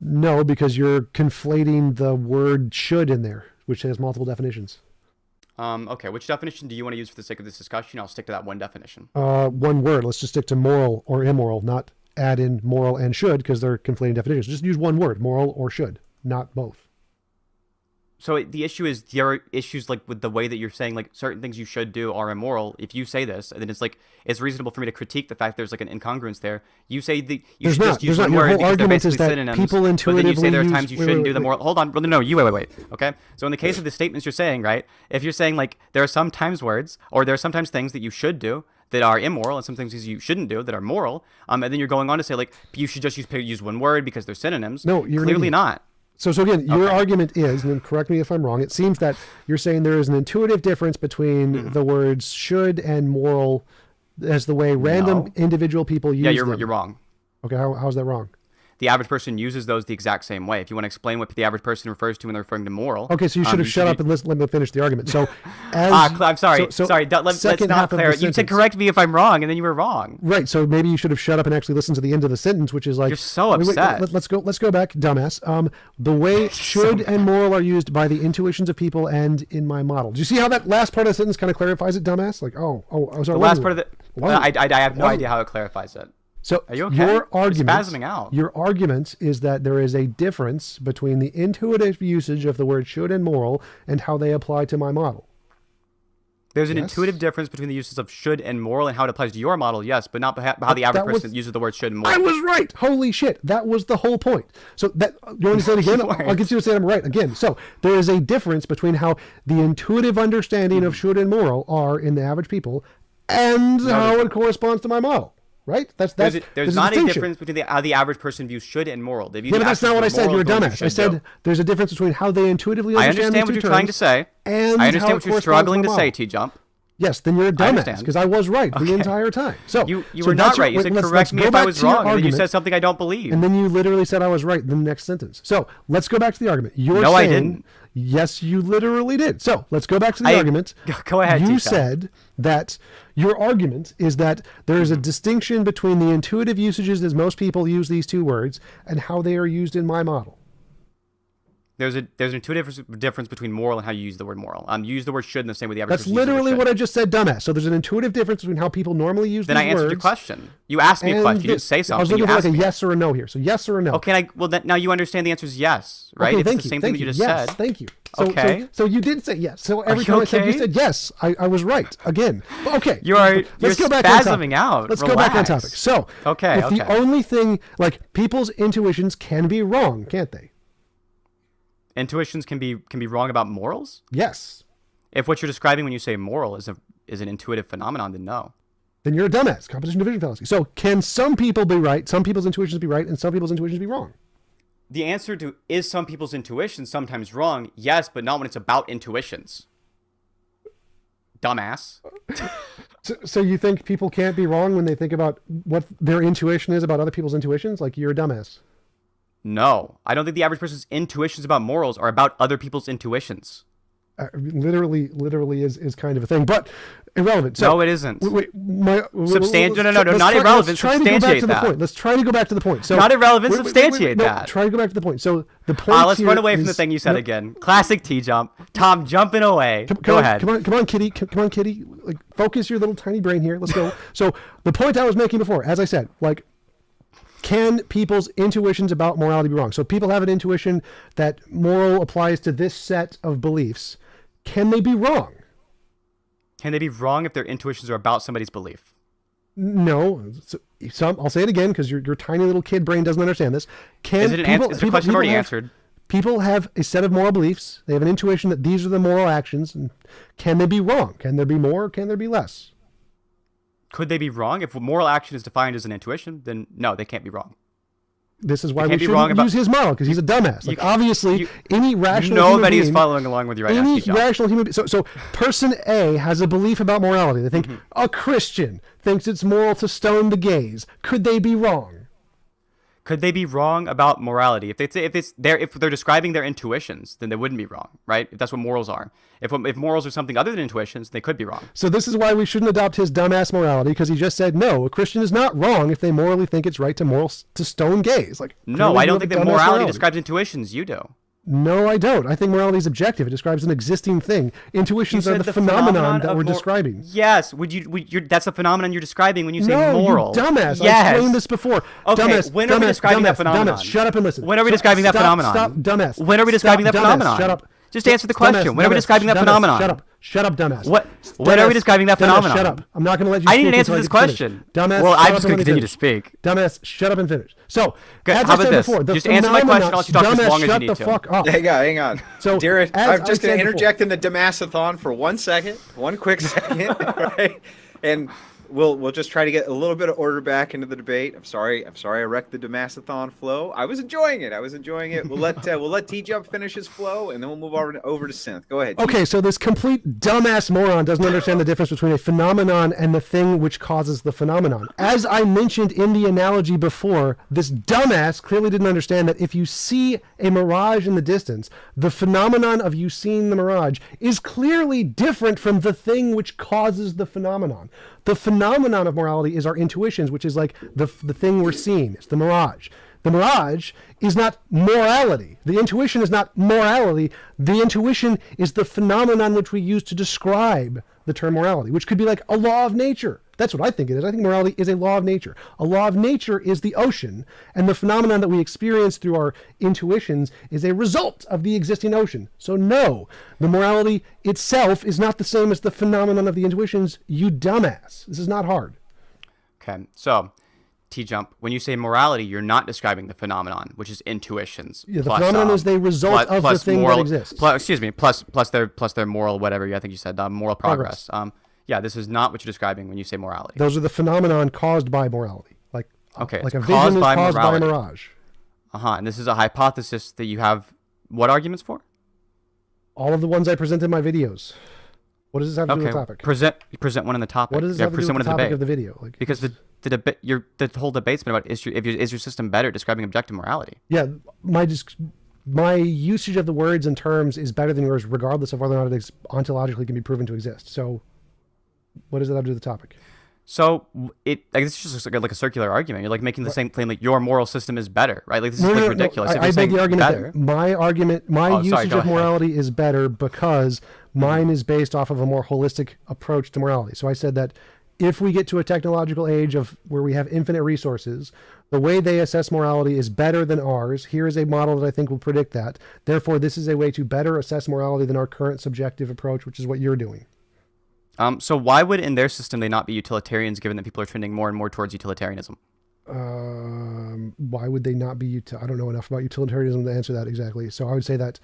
No, because you're conflating the word should in there, which has multiple definitions. Okay, which definition do you want to use for the sake of this discussion? I'll stick to that one definition. One word. Let's just stick to moral or immoral, not add in moral and should, because they're conflating definitions. Just use one word, moral or should, not both. So the issue is there are issues like with the way that you're saying like certain things you should do are immoral. If you say this, and then it's like it's reasonable for me to critique the fact there's like an incongruence there. You say that you should just use one word because they're basically synonyms. People but then you say there are times you wait, shouldn't wait, do the moral. Hold on, no, you wait. Okay, so in the case of the statements you're saying, right? If you're saying like there are sometimes words or there are sometimes things that you should do that are immoral and some things you shouldn't do that are moral, and then you're going on to say like you should just use one word because they're synonyms. No, you're clearly not. So again, your argument is, and correct me if I'm wrong, it seems that you're saying there is an intuitive difference between the words should and moral as the way random individual people use them. Yeah, you're wrong. Okay, how's that wrong? The average person uses those the exact same way. If you want to explain what the average person refers to when they're referring to moral. Okay, so you should have shut up and let me finish the argument. So, I'm sorry. Let's not clarify. You said correct me if I'm wrong, and then you were wrong. Right. So maybe you should have shut up and actually listened to the end of the sentence, which is like you're so upset. Let's go back, dumbass. The way should and moral are used by the intuitions of people and in my model. Do you see how that last part of the sentence kind of clarifies it, dumbass? Like, sorry. The last part of it. I have no idea how it clarifies it. So are you okay? Your argument, spasming out. Your argument is that there is a difference between the intuitive usage of the word should and moral and how they apply to my model. There's an intuitive difference between the uses of should and moral and how it applies to your model, yes, but not how the average person uses the word should and moral. I was right. Holy shit. That was the whole point. So that you want to say it again? I'll get you to say I'm right again. So there is a difference between how the intuitive understanding of should and moral are in the average people and how it corresponds to my model. Right? There's not a difference between how the average person views should and moral. But that's not what I said. You're a dumbass. I said there's a difference between how they intuitively understand what you're trying to say. And I understand what you're struggling to say, TJump. Yes, then you're a I dumbass understand. because I was right Okay. the entire time. So You so were that's not right. You said let's correct me go if I back was to your wrong, and then you argument. said something I don't believe. And then you literally said I was right in the next sentence. So let's go back to the argument. You're No, I saying, didn't. yes, you literally did. So let's go back to the I- argument. Go ahead, You T-Shot. said that your argument is that there is a distinction between the intuitive usages as most people use these two words and how they are used in my model. There's an intuitive difference between moral and how you use the word moral. You use the word should in the same way the average That's person uses the word literally should. what I just said, dumbass. So there's an intuitive difference between how people normally use Then these I answered words. your question. You asked me a and question. You didn't this. say I was something. looking You for like asked a me. yes or a no here. So yes or a no. Okay, well now you understand the answer is yes, right? Okay, If thank it's the you. same Thank thing that you you. just Yes, said. thank you. So, Okay. So you did say yes. So every you time I said you okay? said yes, I was right again. But okay. You're let's go back on topic. spasming out. Let's go back on Relax. topic. So Okay, if okay. the only thing, like, people's intuitions can be wrong, can't they? Intuitions can be wrong about morals? Yes. If what you're describing when you say moral is an intuitive phenomenon, then no. Then you're a dumbass. Composition division fallacy. So can some people be right, some people's intuitions be right, and some people's intuitions be wrong? The answer to is some people's intuition sometimes wrong? Yes, but not when it's about intuitions. Dumbass. So you think people can't be wrong when they think about what their intuition is about other people's intuitions? Like, you're a dumbass. No, I don't think the average person's intuitions about morals are about other people's intuitions. Literally is kind of a thing, but irrelevant. So, No, it isn't. Wait, No, not let's irrelevant. try to go back Substantiate to the that. point. Let's try to go back to the point. So Not irrelevant. wait, Substantiate no, that. Try to go back to the point. So the point. Let's here run away from the is- thing you said no, again. Classic T-Jump. Tom jumping away. Go ahead. Come on, Kitty. Come on, Kitty. Like, focus your little tiny brain here. Let's go. So the point I was making before, as I said, like, can people's intuitions about morality be wrong? So people have an intuition that moral applies to this set of beliefs. Can they be wrong? Can they be wrong if their intuitions are about somebody's belief? No. I'll say it again because your tiny little kid brain doesn't understand this. Is it a question I've already answered? People have a set of moral beliefs. They have an intuition that these are the moral actions. And can they be wrong? Can there be more? Can there be less? Could they be wrong? If moral action is defined as an intuition, then no, they can't be wrong. This is why They we can't be wrong shouldn't about- use his model because he's a dumbass. Like, obviously, any rational human Nobody is being- following along with you right now, Any T-Jump. rational human being. So person A has a belief about morality. They think a Christian thinks it's moral to stone the gays. Could they be wrong? Could they be wrong about morality? If they're describing their intuitions, then they wouldn't be wrong, right? If that's what morals are. If morals are something other than intuitions, they could be wrong. So this is why we shouldn't adopt his dumbass morality because he just said no. A Christian is not wrong if they morally think it's right to stone gays. Like, No, clearly I you don't have think a that dumbass morality describes intuitions. You do. No, I don't. I think morality is objective. It describes an existing thing. Intuitions are said the phenomenon that of we're describing. Yes. That's the phenomenon you're describing when you say No, moral. you dumbass. I Yes. explained this before. Okay, Dumbass, when are we dumbass, describing that dumbass, phenomenon? Dumbass, shut up and listen. When are we So- describing that stop, phenomenon? Stop, dumbass. When are we describing Stop, that dumbass, phenomenon? Shut up. Just answer the question. When are we describing that dumbass, phenomenon? Shut up. Shut up, dumbass. When are we Dumbass, describing that dumbass, phenomenon? Shut up. I'm not going to let you I speak need an until answer to I this get to finish. question. Dumbass, Well, shut I'm up just and going let to me continue to finish. speak. Dumbass, shut up and finish. So, Good. as How I about said this? before, the Just answer my phenomenon- question, I'll let you talk as dumbass, long as you shut need the to. fuck up. Hang on. So, Darren, as I'm I just going said to before- interject in the Damasathon for 1 second, one quick second, right? And we'll just try to get a little bit of order back into the debate. I'm sorry I wrecked the Damasathon flow. I was enjoying it. We'll let TJump finish his flow, and then we'll move over to Synth. Go ahead. Okay, so this complete dumbass moron doesn't understand the difference between a phenomenon and the thing which causes the phenomenon. As I mentioned in the analogy before, this dumbass clearly didn't understand that if you see a mirage in the distance, the phenomenon of you seeing the mirage is clearly different from the thing which causes the phenomenon. The phenomenon of morality is our intuitions, which is like the thing we're seeing. It's the mirage. The mirage is not morality. The intuition is not morality. The intuition is the phenomenon which we use to describe the term morality, which could be like a law of nature. That's what I think it is. I think morality is a law of nature. A law of nature is the ocean, and the phenomenon that we experience through our intuitions is a result of the existing ocean. So no, the morality itself is not the same as the phenomenon of the intuitions, you dumbass. This is not hard. Okay, so T-Jump, when you say morality, you're not describing the phenomenon, which is intuitions. Yeah, the phenomenon is the result of the thing that exists. Plus their moral whatever. I think you said moral progress. Yeah, this is not what you're describing when you say morality. Those are the phenomenon caused by morality. Like a vision is caused by caused by a morality. mirage. And this is a hypothesis that you have what arguments for? All of the ones I present in my videos. What does this have to do with the topic? Present one in the topic. What does this have to do present with the one in topic of the video? Like, because the debate, the whole debate's been about is your system better describing objective morality? Yeah, my usage of the words and terms is better than yours, regardless of whether or not it ontologically can be proven to exist. So, what does that have to do with the topic? So I guess it's just like a circular argument. You're like making the same claim, like your moral system is better, right? Like this is like ridiculous. I made the argument that my usage of morality is better because mine is based off of a more holistic approach to morality. So I said that if we get to a technological age of where we have infinite resources, the way they assess morality is better than ours. Here is a model that I think will predict that. Therefore, this is a way to better assess morality than our current subjective approach, which is what you're doing. So why would in their system they not be utilitarians, given that people are trending more and more towards utilitarianism? Why would they not be I don't know enough about utilitarianism to answer that exactly. So I would say that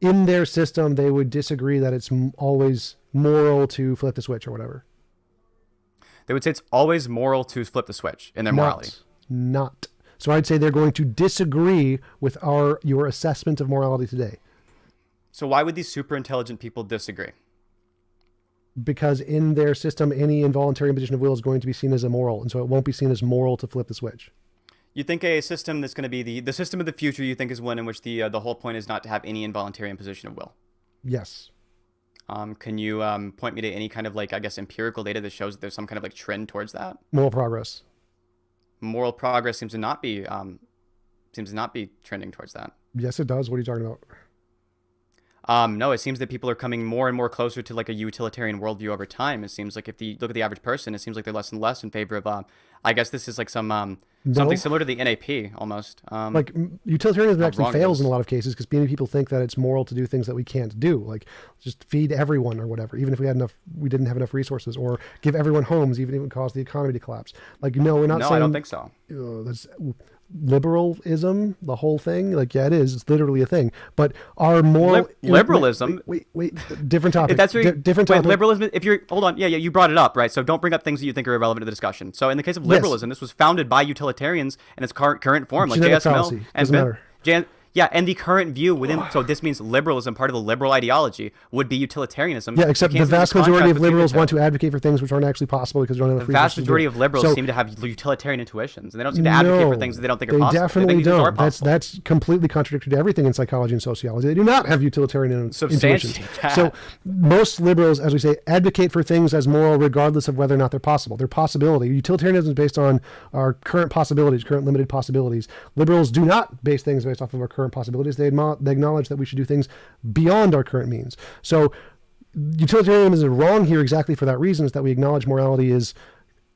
in their system, they would disagree that it's always moral to flip the switch or whatever. They would say it's always moral to flip the switch in their morality. Not. So I'd say they're going to disagree with your assessment of morality today. So why would these super intelligent people disagree? Because in their system, any involuntary imposition of will is going to be seen as immoral, and so it won't be seen as moral to flip the switch. You think a system that's going to be the system of the future, you think is one in which the whole point is not to have any involuntary imposition of will? Yes. Can you point me to any kind of like, I guess, empirical data that shows that there's some kind of like trend towards that? Moral progress. Moral progress seems to not be trending towards that. Yes, it does. What are you talking about? No, it seems that people are coming more and more closer to like a utilitarian worldview over time. It seems like if you look at the average person, it seems like they're less and less in favor of, I guess this is like some something similar to the NAP almost. Like utilitarianism actually fails in a lot of cases because many people think that it's moral to do things that we can't do, like just feed everyone or whatever, even if we didn't have enough resources, or give everyone homes, even if it would cause the economy to collapse. Like, no, we're not saying. No, I don't think so. That's liberalism, the whole thing. Like, yeah, it is. It's literally a thing. But our moral liberalism. Wait. Different topic. That's different topic. Liberalism. If you're hold on, yeah, you brought it up, right? So don't bring up things that you think are irrelevant to the discussion. So in the case of liberalism, this was founded by utilitarians in its current form, like J.S. Mill and Yeah, and the current view within, so this means liberalism, part of the liberal ideology, would be utilitarianism. Yeah, except the vast majority of liberals want to advacate for things which aren't actually possible because they don't have enough resources. The vast majority of liberals seem to have utilitarian intuitions, and they don't seem to advocate for things that they don't think are possible. They definitely don't. That's completely contradictory to everything in psychology and sociology. They do not have utilitarian intuitions. So most liberals, as we say, advocate for things as moral regardless of whether or not they're possible. They're possibility. Utilitarianism is based on our current possibilities, current limited possibilities. Liberals do not base things based off of our current possibilities. They acknowledge that we should do things beyond our current means. So utilitarianism is wrong here exactly for that reason, is that we acknowledge morality is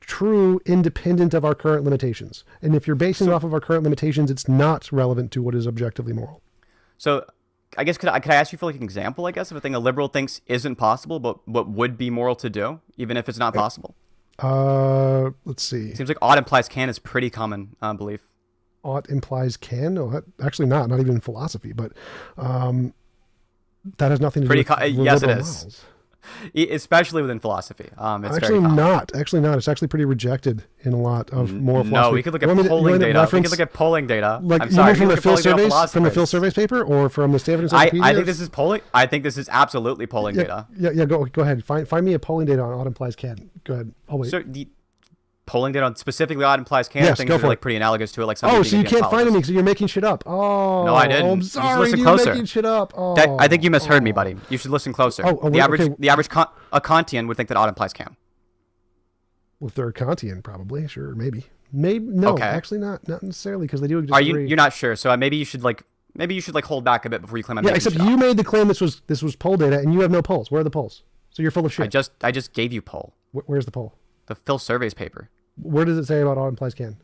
true independent of our current limitations. And if you're basing it off of our current limitations, it's not relevant to what is objectively moral. So I guess could I ask you for like an example, I guess, of a thing a liberal thinks isn't possible, but what would be moral to do, even if it's not possible? Let's see. Seems like ought implies can is pretty common belief. Ought implies can? No, actually not even in philosophy, but that has nothing to do with yes, it is. Morals. Especially within philosophy. It's actually not. Actually not. It's actually pretty rejected in a lot of moral philosophy. No, we could look at polling data. We could look at polling data. Like, I'm sorry, from the Phil Surveys paper or from the Stanford Encyclopedia? I think this is polling. I think this is absolutely polling data. Yeah. Go ahead. Find me a polling data on ought implies can. Go ahead. I'll wait. So the polling data on specifically ought implies can, things are like pretty analogous to it. Like so you can't find anything, so you're making shit up. Oh, no, I didn't. I'm sorry, listen closer. You're making shit up. I think you misheard me, buddy. You should listen closer. The average Kantian would think that ought implies can. Well, if they're Kantian, probably, sure, maybe. No, actually not necessarily, because they do disagree. Are you're not sure? So maybe you should hold back a bit before you claim I'm making except shit you up. Made the claim this was poll data, and you have no polls. Where are the polls? So you're full of shit. I just gave you poll. Where's the poll? The Phil Surveys paper. Where does it say about ought implies can?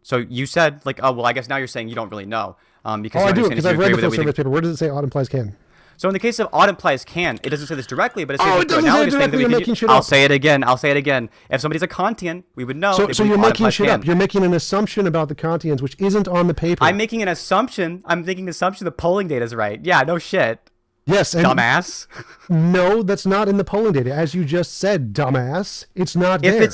So you said like, oh well, I guess now you're saying you don't really know because I do, because I've read the Phil Surveys paper. Where does it say ought implies can? So in the case of ought implies can, it doesn't say this directly, but it says it doesn't say it directly. You're making shit up. I'll say it again. If somebody's a Kantian, we would know. So you're making shit up. You're making an assumption about the Kantians, which isn't on the paper. I'm making an assumption. I'm making an assumption the polling data is right. Yeah, no shit. Yes, dumbass. No, that's not in the polling data. As you just said, dumbass, it's not there.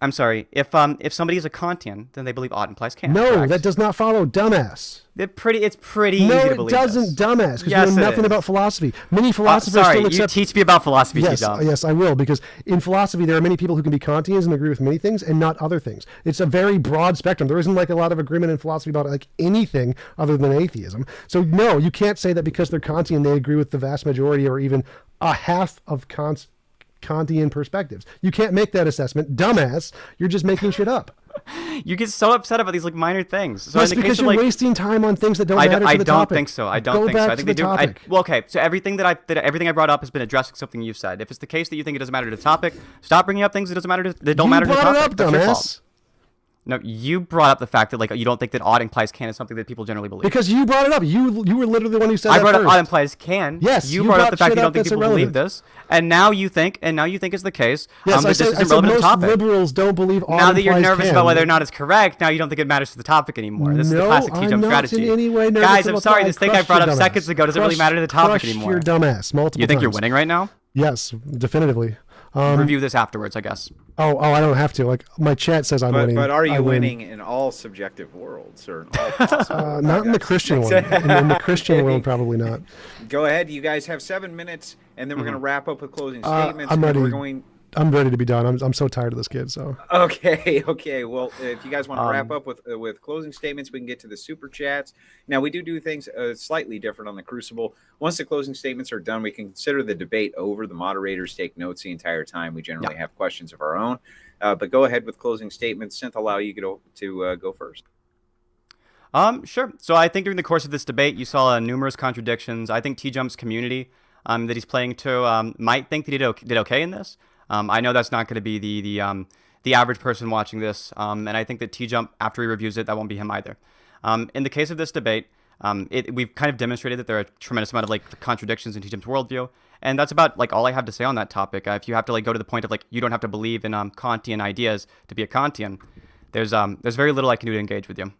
I'm sorry. If somebody is a Kantian, then they believe odd implies can. No, correct? that does not follow, dumbass. It's pretty easy No, to it believe doesn't, this. dumbass, because Yes, you know it nothing is. about philosophy. Many philosophers Sorry, still accept... you teach me about philosophy, yes, T-Jump. yes, I will, because in philosophy there are many people who can be Kantians and agree with many things and not other things. It's a very broad spectrum. There isn't like a lot of agreement in philosophy about like anything other than atheism. So no, you can't say that because they're Kantian they agree with the vast majority or even a half of Kantian perspectives. You can't make that assessment, dumbass. You're just making shit up. You get so upset about these like minor things. So Yes, in the because case of, you're like, wasting time on things that don't matter to the I topic. don't think so. I don't Go think so. back I to think the they do. topic. Well, okay. So everything everything I brought up has been addressing something you've said. If it's the case that you think it doesn't matter to the topic, stop bringing up things that don't matter to the topic. You brought it up, That's your fault. dumbass. No, you brought up the fact that like you don't think that odd implies can is something that people generally believe. Because you brought it up. You were literally the one who said I that brought up first. odd implies can. Yes, you brought up the fact shit that you don't up think that's people irrelevant. believe this, and now you think it's the case. Yes, that I said, this is irrelevant to the most topic. liberals don't believe odd Now that you're implies nervous can. about whether or not it's correct, now you don't think it matters to the topic anymore. This is the classic I'm T-Jump not strategy. in any way nervous Guys, I'm about sorry. that. This thing I Crushed brought your up dumbass. seconds ago doesn't really matter to the topic Crushed anymore. your dumbass multiple You think times. you're winning right now? Yes, definitively. Review this afterwards, I guess. Oh, I don't have to. Like my chat says I'm winning. But are I you win. winning in all subjective worlds or in all possible? Not in the Christian one. In the Christian world, probably not. Go ahead. You guys have 7 minutes, and then we're going to wrap up with closing statements. I'm and ready. We're going. I'm ready to be done. I'm so tired of this kid. So Okay. Well, if you guys want to wrap up with closing statements, we can get to the super chats. Now, we do things slightly different on the Crucible. Once the closing statements are done, we can consider the debate over. The moderators take notes the entire time. We generally have questions of our own. But go ahead with closing statements. Synth, allow you to go first. Sure. So I think during the course of this debate, you saw numerous contradictions. I think T-Jump's community that he's playing to might think that he did okay in this. I know that's not going to be the average person watching this, and I think that T-Jump, after he reviews it, that won't be him either. In the case of this debate, we've kind of demonstrated that there are a tremendous amount of like contradictions in T-Jump's worldview, and that's about like all I have to say on that topic. If you have to like go to the point of like you don't have to believe in Kantian ideas to be a Kantian, there's very little I can do to engage with you.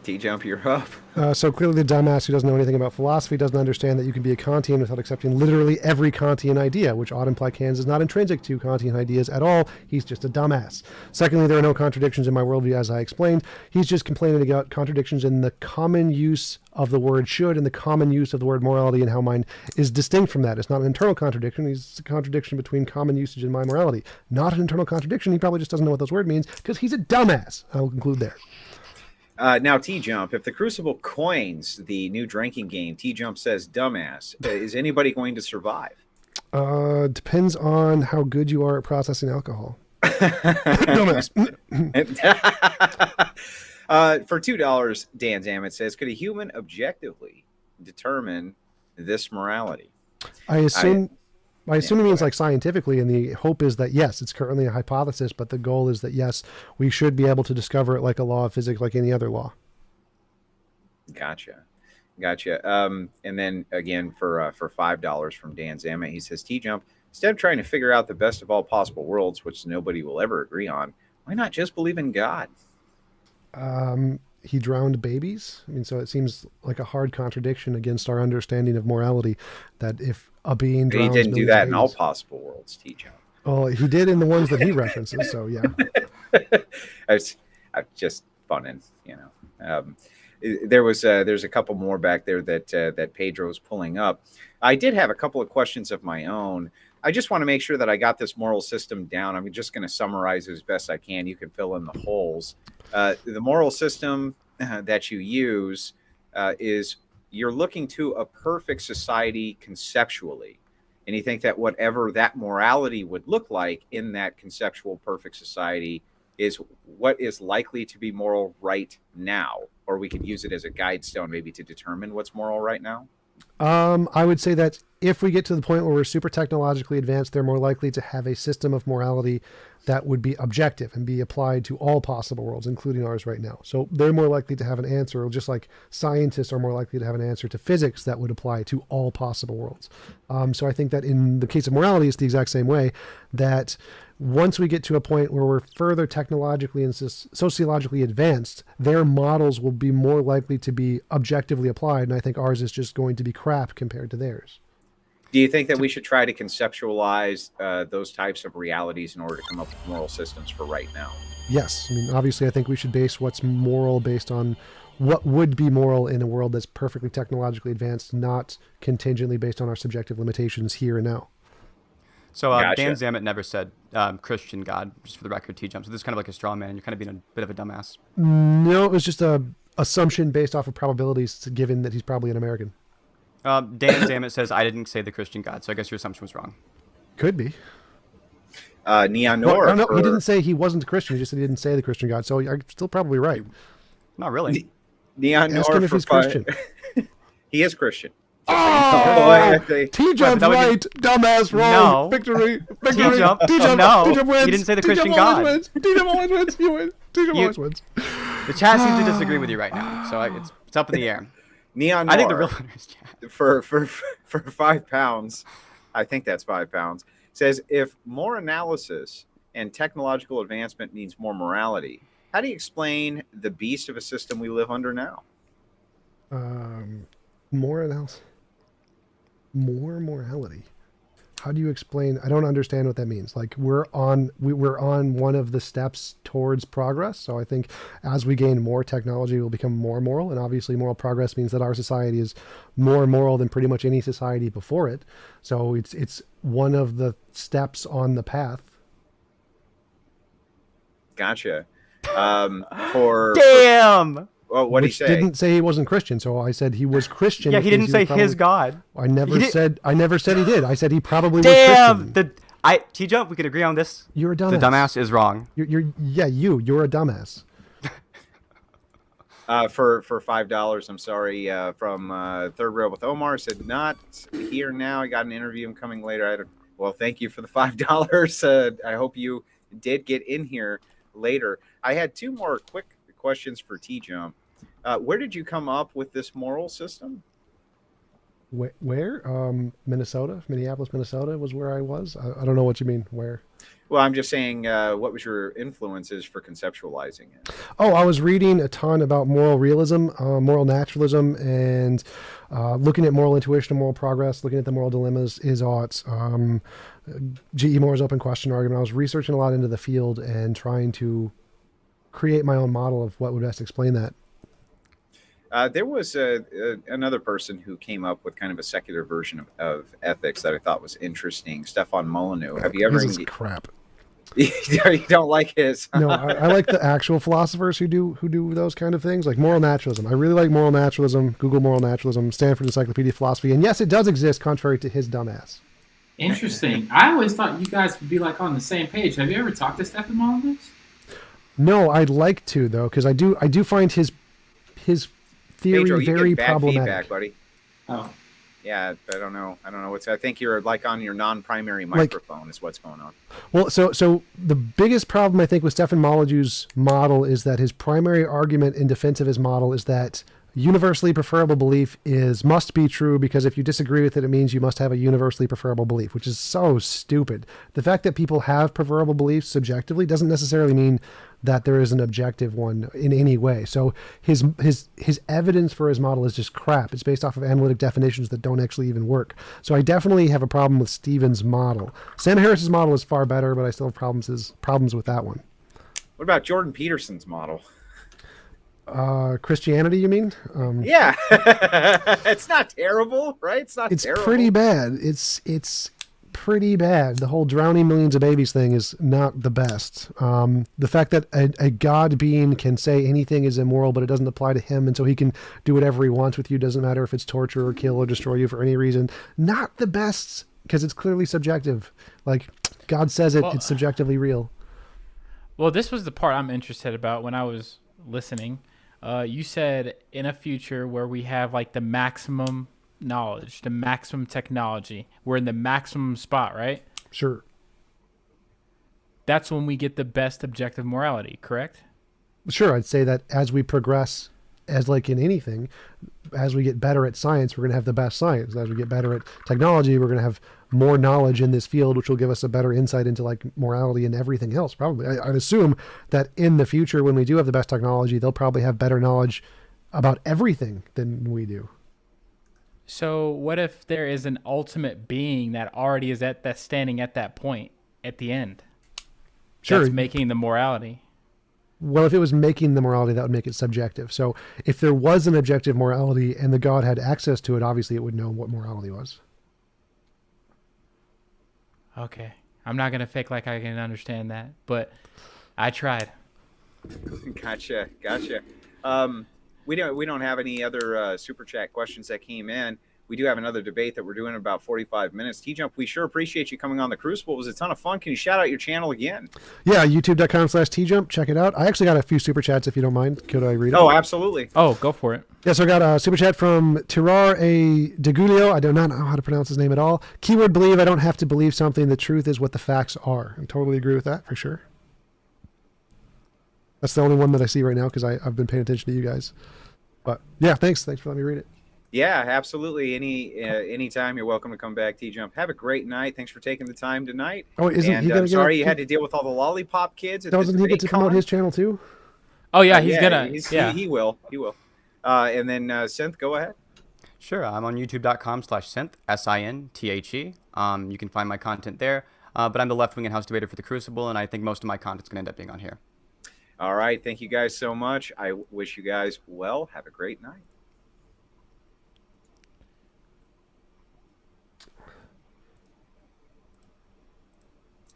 T-Jump, you're up. So clearly the dumbass who doesn't know anything about philosophy doesn't understand that you can be a Kantian without accepting literally every Kantian idea, which odd imply cans is not intrinsic to Kantian ideas at all. He's just a dumbass. Secondly, there are no contradictions in my worldview, as I explained. He's just complaining about contradictions in the common use of the word should and the common use of the word morality and how mine is distinct from that. It's not an internal contradiction. It's a contradiction between common usage and my morality. Not an internal contradiction. He probably just doesn't know what those words means because he's a dumbass. I will conclude there. Now, T-Jump, if the Crucible coins the new drinking game, T-Jump says dumbass, is anybody going to survive? Depends on how good you are at processing alcohol. Dumbass. For $2, Dan Zammit says, could a human objectively determine this morality? I assume he means like scientifically, and the hope is that yes, it's currently a hypothesis, but the goal is that yes, we should be able to discover it like a law of physics, like any other law. Gotcha. And then again for $5 from Dan Zammit, he says, T-Jump, instead of trying to figure out the best of all possible worlds, which nobody will ever agree on, why not just believe in God? He drowned babies. I mean, so it seems like a hard contradiction against our understanding of morality that if a being drowns, he didn't do that in all babies, possible worlds, T-Jump. well, he did in the ones that he references. So yeah, I'm just funning, you know. There's a couple more back there that Pedro's pulling up. I did have a couple of questions of my own. I just want to make sure that I got this moral system down. I'm just going to summarize it as best I can. You can fill in the holes. The moral system that you use is you're looking to a perfect society conceptually. And you think that whatever that morality would look like in that conceptual perfect society is what is likely to be moral right now. Or we could use it as a guide stone maybe to determine what's moral right now. I would say that if we get to the point where we're super technologically advanced, they're more likely to have a system of morality that would be objective and be applied to all possible worlds, including ours right now. So they're more likely to have an answer, just like scientists are more likely to have an answer to physics that would apply to all possible worlds. So I think that in the case of morality, it's the exact same way, that once we get to a point where we're further technologically and sociologically advanced, their models will be more likely to be objectively applied. And I think ours is just going to be crap compared to theirs. Do you think that we should try to conceptualize those types of realities in order to come up with moral systems for right now? Yes. I mean, obviously, I think we should base what's moral based on what would be moral in a world that's perfectly technologically advanced, not contingently based on our subjective limitations here and now. So Gotcha. Dan Zammit never said Christian God, just for the record, TJump. So this is kind of like a straw man. You're kind of being a bit of a dumbass. No, it was just a assumption based off of probabilities, given that he's probably an American. Dan Zammit says, I didn't say the Christian God, so I guess your assumption was wrong. Could be. Neon No, Nor. no, he didn't say he wasn't a Christian. He just said he didn't say the Christian God. So you're still probably right. Not really. Neon Ask Nor him if for he's five- Christian. He is Christian. Oh, T T-Jump's right. Dumbass wrong. No. Victory. T-Jump. T-Jump. No. T-Jump wins. You didn't say the T-Jump Christian always God. wins. T-Jump always wins. You win. T-Jump always wins. The chat seems to disagree with you right now, so it's up in the air. Neon I think the Nor, real winner is chat. for £5, I think that's £5, says if more analysis and technological advancement means more morality, how do you explain the beast of a system we live under now? More analysis. More morality. How do you explain? I don't understand what that means. Like we're on one of the steps towards progress. So I think as we gain more technology, we'll become more moral. And obviously moral progress means that our society is more moral than pretty much any society before it. So it's one of the steps on the path. Gotcha. Damn. Well, what did he Which say? didn't say he wasn't Christian, so I said he was Christian. Yeah, he which didn't means say was his God. I never He said he did. I said he probably was Damn. Christian. T-Jump, we could agree on this. You're a dumbass. The dumbass is wrong. You're a dumbass. For $5, I'm sorry, from Third Rail with Omar, said not here now. I got an interview. I'm coming later. Well, thank you for the $5. I hope you did get in here later. I had two more quick questions for TJump. Where did you come up with this moral system? Where? Minnesota, Minneapolis, Minnesota was where I was. I don't know what you mean. Where? Well, I'm just saying, what was your influences for conceptualizing it? Oh, I was reading a ton about moral realism, moral naturalism, and looking at moral intuition and moral progress, looking at the moral dilemmas, is ought. G.E. Moore's open question argument. I was researching a lot into the field and trying to create my own model of what would best explain that. There was another person who came up with kind of a secular version of ethics that I thought was interesting. Stefan Molyneux. Have you ever? This is crap. You don't like his? No, I like the actual philosophers who do those kind of things, like moral naturalism. I really like moral naturalism. Google moral naturalism, Stanford Encyclopedia of Philosophy, and yes, it does exist, contrary to his dumbass. Interesting. I always thought you guys would be like on the same page. Have you ever talked to Stefan Molyneux? No, I'd like to though, because I do find his theory Pedro, you very get bad problematic. feedback, buddy. Oh. Yeah, I don't know what's. I think you're like on your non-primary microphone is what's going on. Well, so the biggest problem I think with Stefan Molyneux's model is that his primary argument in defense of his model is that universally preferable belief must be true, because if you disagree with it, it means you must have a universally preferable belief, which is so stupid. The fact that people have preferable beliefs subjectively doesn't necessarily mean that there is an objective one in any way. So his evidence for his model is just crap. It's based off of analytic definitions that don't actually even work. So I definitely have a problem with Stephen's model. Sam Harris's model is far better, but I still have problems with that one. What about Jordan Peterson's model? Christianity, you mean? Yeah, it's not terrible, right? It's terrible. Pretty bad. It's pretty bad. The whole drowning millions of babies thing is not the best. The fact that a God being can say anything is immoral, but it doesn't apply to him, and so he can do whatever he wants with you, doesn't matter if it's torture or kill or destroy you for any reason. Not the best, because it's clearly subjective. Like, God says it, it's subjectively real. Well, this was the part I'm interested about when I was listening. You said in a future where we have like the maximum knowledge, the maximum technology, we're in the maximum spot, right? Sure. That's when we get the best objective morality, correct? Sure, I'd say that as we progress, as like in anything, as we get better at science, we're going to have the best science. As we get better at technology, we're going to have more knowledge in this field, which will give us a better insight into like morality and everything else. Probably, I'd assume that in the future, when we do have the best technology, they'll probably have better knowledge about everything than we do. So what if there is an ultimate being that already is that's standing at that point at the end? Sure. That's making the morality. Well, if it was making the morality, that would make it subjective. So if there was an objective morality and the God had access to it, obviously it would know what morality was. Okay. I'm not gonna fake like I can understand that, but I tried. Gotcha. We don't have any other super chat questions that came in. We do have another debate that we're doing in about 45 minutes. TJump, we sure appreciate you coming on the Crucible. It was a ton of fun. Can you shout out your channel again? Yeah, youtube.com/TJump. Check it out. I actually got a few super chats if you don't mind. Could I read it? Oh, absolutely. Oh, go for it. Yeah, so I got a super chat from Tirar A. Degulio. I do not know how to pronounce his name at all. Keyword believe. I don't have to believe something. The truth is what the facts are. I totally agree with that for sure. That's the only one that I see right now because I've been paying attention to you guys. But yeah, thanks for letting me read it. Yeah, absolutely. Anytime you're welcome to come back, TJump. Have a great night. Thanks for taking the time tonight. Oh, isn't he gonna sorry you had to deal with all the lollipop kids. Doesn't he get to promote his channel too? Oh yeah, he's gonna. He will. And then Synth, go ahead. Sure, I'm on youtube.com/synth, SINTHE. You can find my content there. But I'm the left-wing and house debater for the Crucible, and I think most of my content's going to end up being on here. All right. Thank you guys so much. I wish you guys well. Have a great night.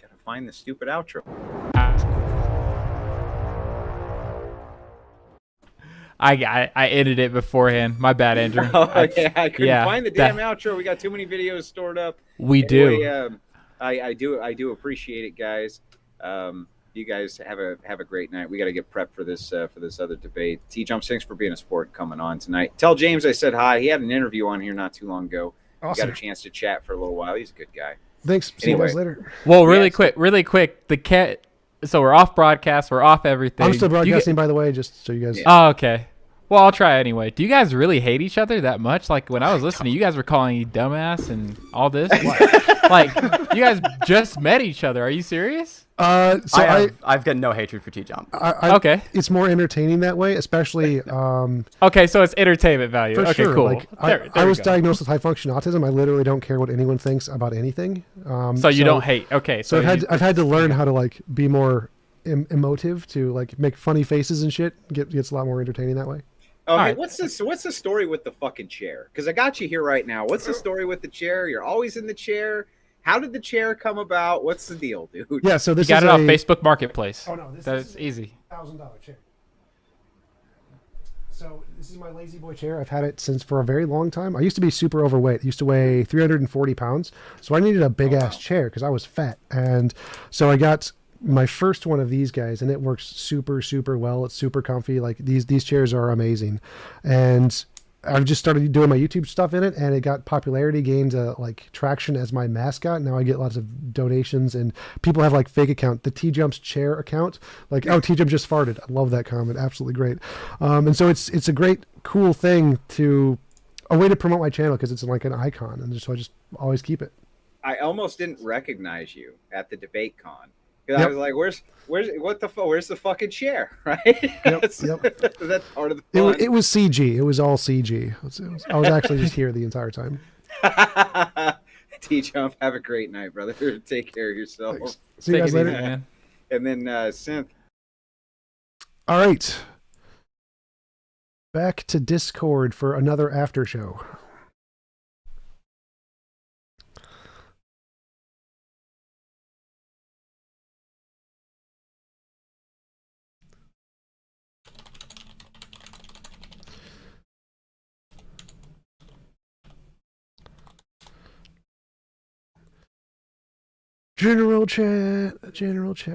Gotta find the stupid outro. I edited it beforehand. My bad, Andrew. I couldn't find the damn outro. We got too many videos stored up. We do. I do appreciate it, guys. You guys have a great night. We got to get prepped for this other debate. TJump, thanks for being a sport and coming on tonight. Tell James I said hi. He had an interview on here not too long ago. Awesome. We got a chance to chat for a little while. He's a good guy. Thanks. See you guys later. Well, really quick. The cat. So we're off broadcast. We're off everything. I'm still broadcasting, by the way, just so you guys. Oh, okay. Well, I'll try anyway. Do you guys really hate each other that much? Like when I was listening, you guys were calling you dumbass and all this. Like you guys just met each other. Are you serious? So I've got no hatred for TJump. Okay. It's more entertaining that way, especially. Okay, so it's entertainment value. For Okay, sure. cool. Like, I was diagnosed with high function autism. I literally don't care what anyone thinks about anything. So you don't hate. Okay. So I've had to learn how to like be more emotive to like make funny faces and shit. Gets a lot more entertaining that way. Oh, hey, what's the story with the fucking chair? Because I got you here right now. What's the story with the chair? You're always in the chair. How did the chair come about? What's the deal, dude? Yeah, so this you got is it off Facebook Marketplace. Oh no, That's easy. $1,000 chair. So this is my lazy boy chair. I've had it since for a very long time. I used to be super overweight. I used to weigh 340 pounds. So I needed a big ass chair because I was fat. And so I got my first one of these guys, and it works super, super well. It's super comfy. Like these chairs are amazing. And I've just started doing my YouTube stuff in it, and it got popularity, gained like traction as my mascot. Now I get lots of donations, and people have like fake account, the TJump's chair account. Like, oh, TJump just farted. I love that comment. Absolutely great. And so it's a great, cool thing a way to promote my channel because it's like an icon, and so I just always keep it. I almost didn't recognize you at the debate con. Yep. I was like, where's the fucking chair, right? Yep. That's part of the fun. It was CG. It was all CG. I was actually just here the entire time. TJump, have a great night, brother. Take care of yourself. Thanks. See you guys later, man. And then Synth. All right. Back to Discord for another after show. General chat.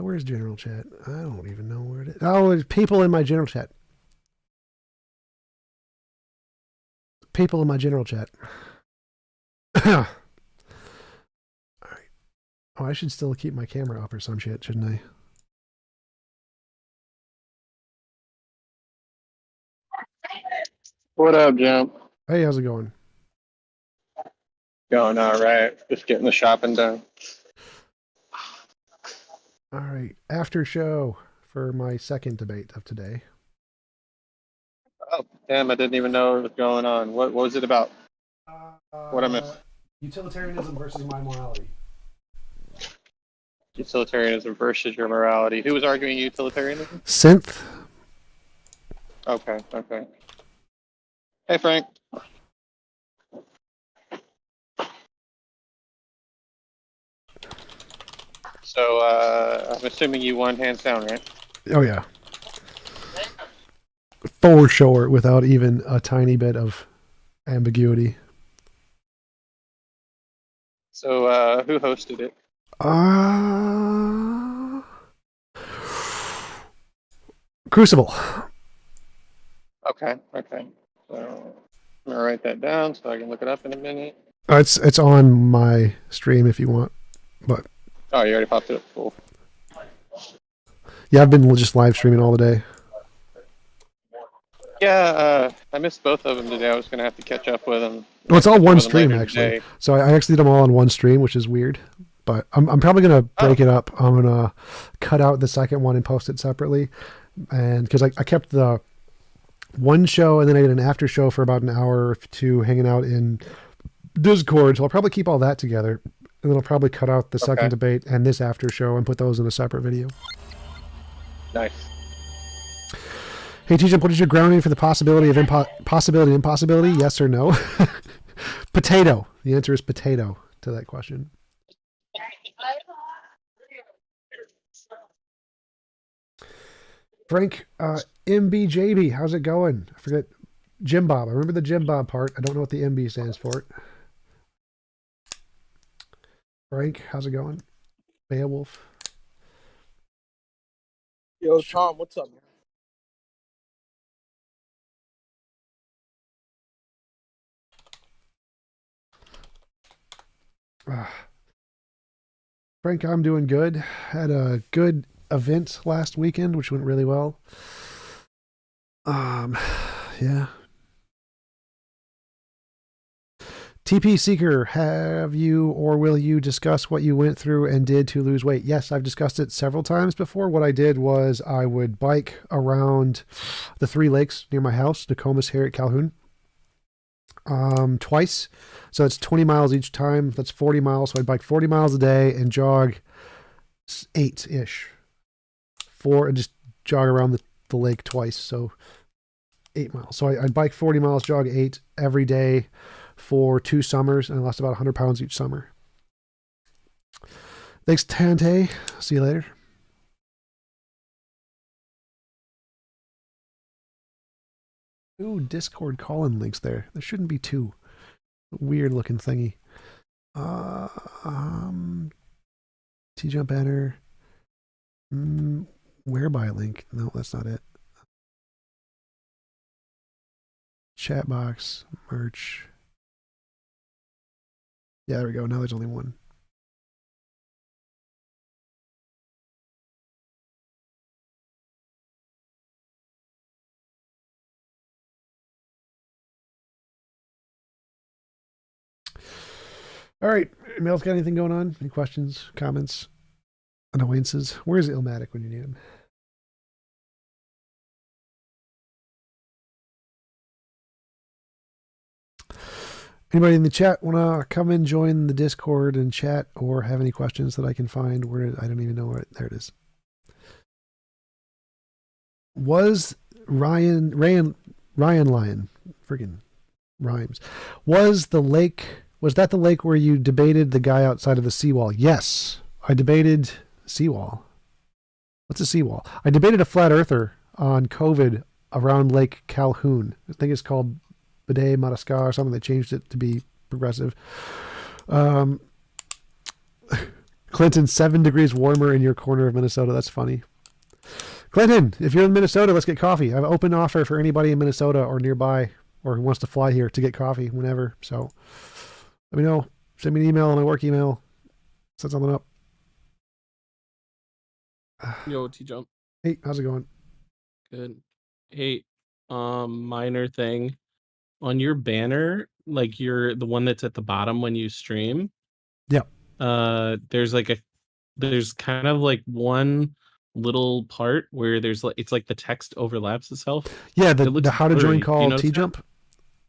Where's general chat? I don't even know where it is. Oh, there's people in my general chat. People in my general chat. All right. Oh, I should still keep my camera up or some shit, shouldn't I? What up, Jump? Hey, how's it going? Going all right. Just getting the shopping done. All right. After show for my second debate of today. Oh, damn, I didn't even know what was going on. What was it about? What I miss? Utilitarianism versus my morality. Utilitarianism versus your morality. Who was arguing utilitarianism? Synth. Okay, okay. Hey, Frank. So, I'm assuming you won hands down, right? Oh yeah. For sure, without even a tiny bit of ambiguity. So, who hosted it? Crucible. Okay, okay. So, I'm gonna write that down so I can look it up in a minute. It's on my stream if you want, but Oh, you already popped it up. Cool. yeah, I've been just live streaming all the day. Yeah, I missed both of them today. I was gonna have to catch up with them. Well, it's all catch up one with them stream later actually. today. So I actually did them all on one stream, which is weird. But I'm probably gonna break it up. I'm gonna cut out the second one and post it separately, and because I kept the one show and then I did an after show for about an hour or two hanging out in Discord. So I'll probably keep all that together, and then I'll probably cut out the second debate and this after show and put those in a separate video. Nice. Hey TJump, what is your grounding for the possibility of possibility and impossibility? Yes or no? Potato. The answer is potato to that question. Frank, MBJB, how's it going? I forget. Jim Bob. I remember the Jim Bob part. I don't know what the MB stands for. Frank, how's it going? Beowulf. Yo, Tom, what's up, man? Frank, I'm doing good. Had a good event last weekend, which went really well. Yeah. TP Seeker, have you or will you discuss what you went through and did to lose weight? Yes, I've discussed it several times before. What I did was I would bike around the 3 lakes near my house, Nokomis, Harriet, Calhoun, twice. So it's 20 miles each time. That's 40 miles. So I'd bike 40 miles a day and jog 8-ish. And just jog around the lake twice. So 8 miles. So I'd bike 40 miles, jog 8 every day for 2 summers, and I lost about 100 pounds each summer. Thanks, Tante. See you later. Ooh, Discord call-in links there. There shouldn't be 2. Weird looking thingy. TJump banner. Whereby link? No, that's not it. Chat box, merch. Yeah, there we go. Now there's only 1. All right. Mel's got anything going on? Any questions, comments, annoyances? Where's Illmatic when you need him? Anybody in the chat want to come and join the Discord and chat or have any questions that I can find? Where I don't even know where. There it is. Was Ryan Lyon, friggin' rhymes. Was that the lake where you debated the guy outside of the seawall? Yes, I debated seawall. What's a seawall? I debated a flat earther on COVID around Lake Calhoun. I think it's called Bidet Madagascar or something. They changed it to be progressive. Clinton, 7 degrees warmer in your corner of Minnesota. That's funny. Clinton, if you're in Minnesota, let's get coffee. I have an open offer for anybody in Minnesota or nearby or who wants to fly here to get coffee whenever. So let me know. Send me an email on my work email. Set something up. Yo, TJump. Hey, how's it going? Good. Hey, minor thing. On your banner, like you're the one that's at the bottom when you stream. Yeah. There's kind of like one little part where there's like it's like the text overlaps itself. Yeah, It looks the how to join blurry. Do you call notice that? TJump.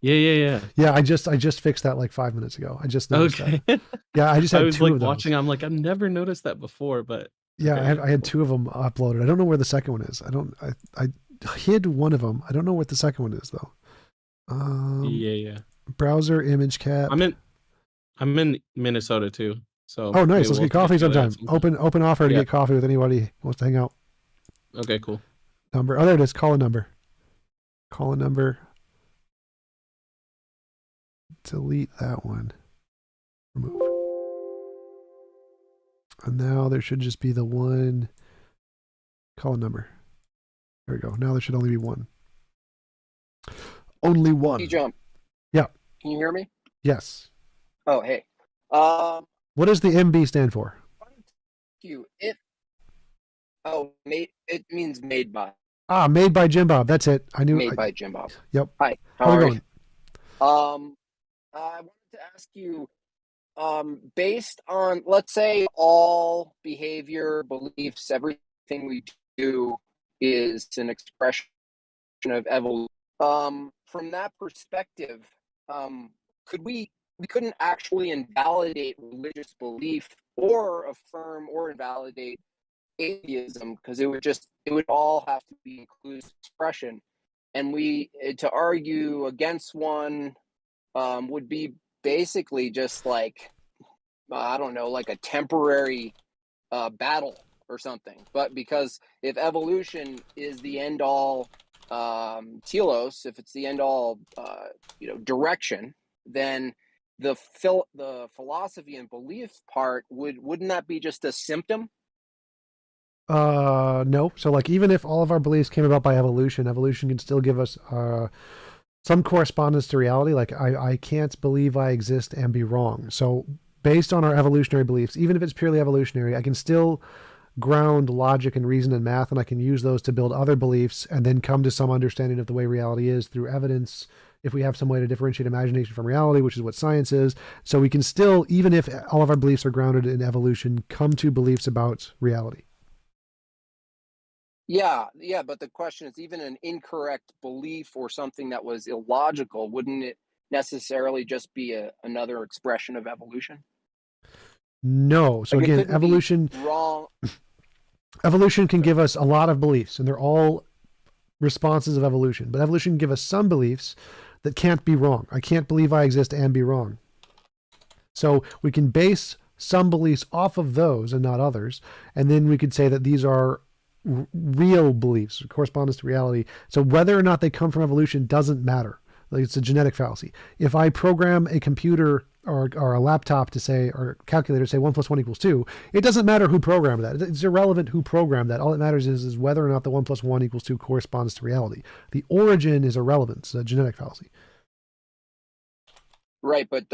Yeah. Yeah, I just fixed that like 5 minutes ago. I just noticed Okay. that. Yeah, I just I had was two like of those. watching. I'm like, I've never noticed that before, but Yeah, okay, I had two of them uploaded. I don't know where the second one is. I hid one of them. I don't know what the second one is though. Yeah. Browser image cap. I'm in Minnesota too, so Oh, nice. maybe Let's we'll get have to get coffee together sometime. at some point. Open offer to Yeah. get coffee with anybody who wants to hang out. Okay, cool. Number. Oh, there it is. Call a number. Call a number. Delete that one. Remove. And now there should just be the one. Call a number. There we go. Now there should only be one. Only one. TJump. Yeah. Can you hear me? Yes. Oh, hey. What does the MB stand for? It means made by. Ah, made by Jim Bob. That's it. I knew. Made by Jim Bob. Yep. Hi. How How we are going? you? I wanted to ask you, based on, let's say, all behavior, beliefs, everything we do is an expression of evolution. From that perspective, we couldn't actually invalidate religious belief or affirm or invalidate atheism, because it would all have to be inclusive expression, and to argue against one would be basically just like, I don't know, like a temporary battle or something. But because if evolution is the end all telos, if it's the end all direction, then the philosophy and belief part wouldn't that be just a symptom? No. So like, even if all of our beliefs came about by evolution, evolution can still give us some correspondence to reality. Like I can't believe I exist and be wrong. So based on our evolutionary beliefs, even if it's purely evolutionary, I can still ground logic and reason and math, and I can use those to build other beliefs and then come to some understanding of the way reality is through evidence, if we have some way to differentiate imagination from reality, which is what science is. So we can still, even if all of our beliefs are grounded in evolution, come to beliefs about reality. Yeah, but the question is, even an incorrect belief or something that was illogical, wouldn't it necessarily just be another expression of evolution? No. So Like, it again, couldn't be evolution wrong. Evolution can give us a lot of beliefs, and they're all responses of evolution. But evolution can give us some beliefs that can't be wrong. I can't believe I exist and be wrong. So we can base some beliefs off of those and not others, and then we could say that these are real beliefs, correspondence to reality. So whether or not they come from evolution doesn't matter. Like, it's a genetic fallacy. If I program a computer or a laptop to say, or calculator to say 1 + 1 = 2, it doesn't matter who programmed that. It's irrelevant who programmed that. All that matters is whether or not the 1 + 1 = 2 corresponds to reality. The origin is irrelevant. It's a genetic fallacy. Right, but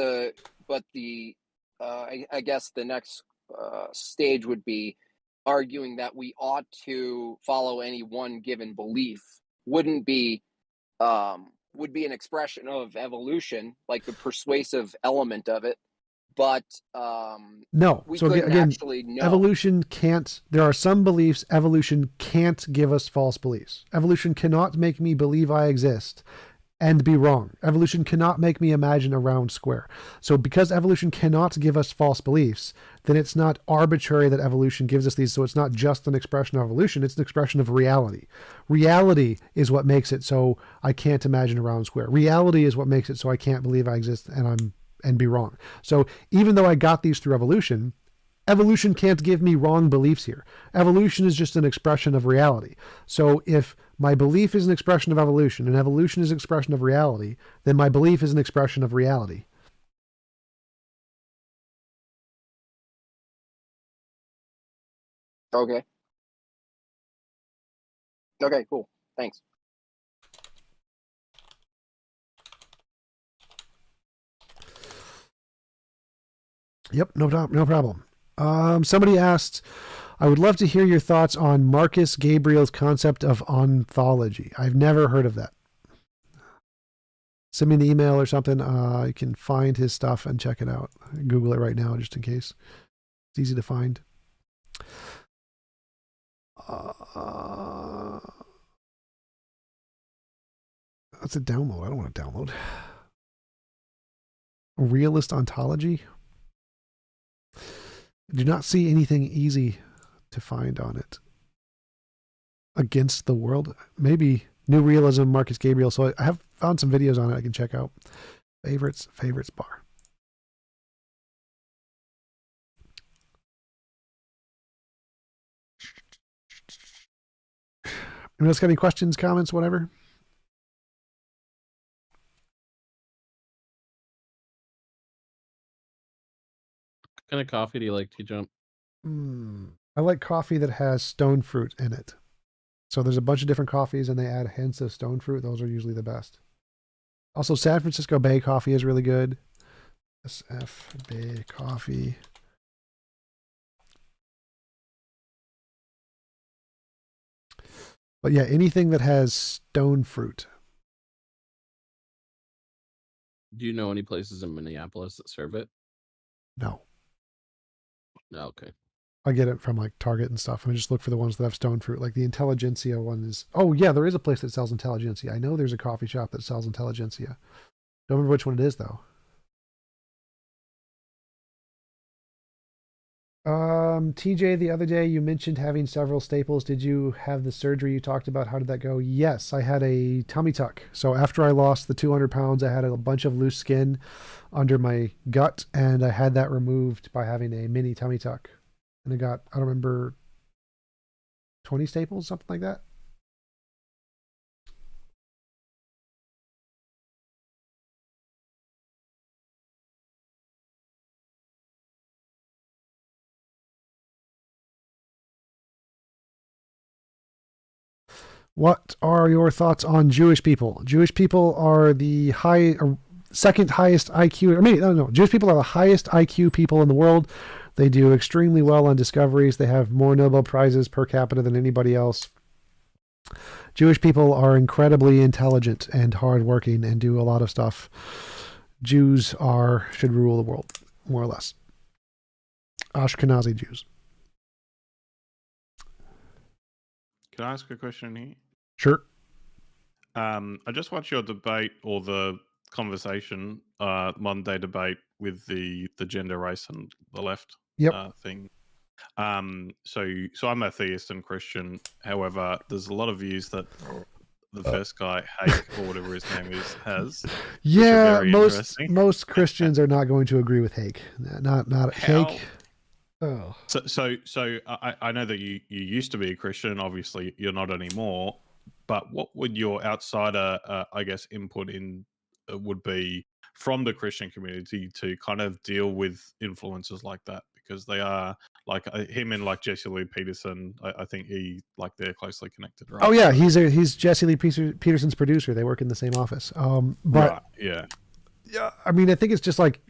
I guess the next stage would be arguing that we ought to follow any one given belief would be an expression of evolution, like the persuasive element of it. But no. we So couldn't again, actually know. evolution can't. There are some beliefs evolution can't give us false beliefs. Evolution cannot make me believe I exist and be wrong. Evolution cannot make me imagine a round square. So because evolution cannot give us false beliefs, then it's not arbitrary that evolution gives us these. So it's not just an expression of evolution, it's an expression of reality. Reality is what makes it so I can't imagine a round square. Reality is what makes it so I can't believe I exist and be wrong. So even though I got these through evolution, evolution can't give me wrong beliefs here. Evolution is just an expression of reality. So if my belief is an expression of evolution and evolution is an expression of reality, then my belief is an expression of reality. Okay. Okay, cool. Thanks. Yep, no problem. Somebody asked, I would love to hear your thoughts on Marcus Gabriel's concept of ontology. I've never heard of that. Send me an email or something. I can find his stuff and check it out. Google it right now just in case. It's easy to find. That's a download. I don't want to download. Realist ontology? I do not see anything easy to find on it. Against the world? Maybe New Realism, Marcus Gabriel. So I have found some videos on it I can check out. Favorites bar. Anyone else got any questions, comments, whatever? What kind of coffee do you like, TJump? I like coffee that has stone fruit in it. So there's a bunch of different coffees and they add hints of stone fruit. Those are usually the best. Also, San Francisco Bay coffee is really good. SF Bay coffee. But yeah, anything that has stone fruit. Do you know any places in Minneapolis that serve it? No. No, okay. I get it from like Target and stuff. And I just look for the ones that have stone fruit. Like the Intelligentsia one is. Oh, yeah, there is a place that sells Intelligentsia. I know there's a coffee shop that sells Intelligentsia. Don't remember which one it is, though. TJ, the other day you mentioned having several staples. Did you have the surgery you talked about? How did that go? Yes, I had a tummy tuck. So after I lost the 200 pounds, I had a bunch of loose skin under my gut, and I had that removed by having a mini tummy tuck. And I got, I don't remember, 20 staples, something like that. What are your thoughts on Jewish people? Jewish people are the second highest IQ. Or maybe, no. Jewish people are the highest IQ people in the world. They do extremely well on discoveries. They have more Nobel Prizes per capita than anybody else. Jewish people are incredibly intelligent and hardworking and do a lot of stuff. Jews should rule the world, more or less. Ashkenazi Jews. Can I ask a question here? Sure. I just watched your debate or the conversation, Monday debate with the gender, race, and the left thing. So I'm a theist and Christian. However, there's a lot of views that the first guy, Hake, or whatever his name is, has. Yeah, most Christians are not going to agree with Hake. Not Hake. Oh. So I know that you used to be a Christian. Obviously, you're not anymore. But what would your outsider, I guess, input in would be from the Christian community to kind of deal with influences like that? Because they are like him and like Jesse Lee Peterson. I think they're closely connected, right? Oh yeah, he's Jesse Lee Peterson's producer. They work in the same office. But right, yeah. I mean, I think it's just like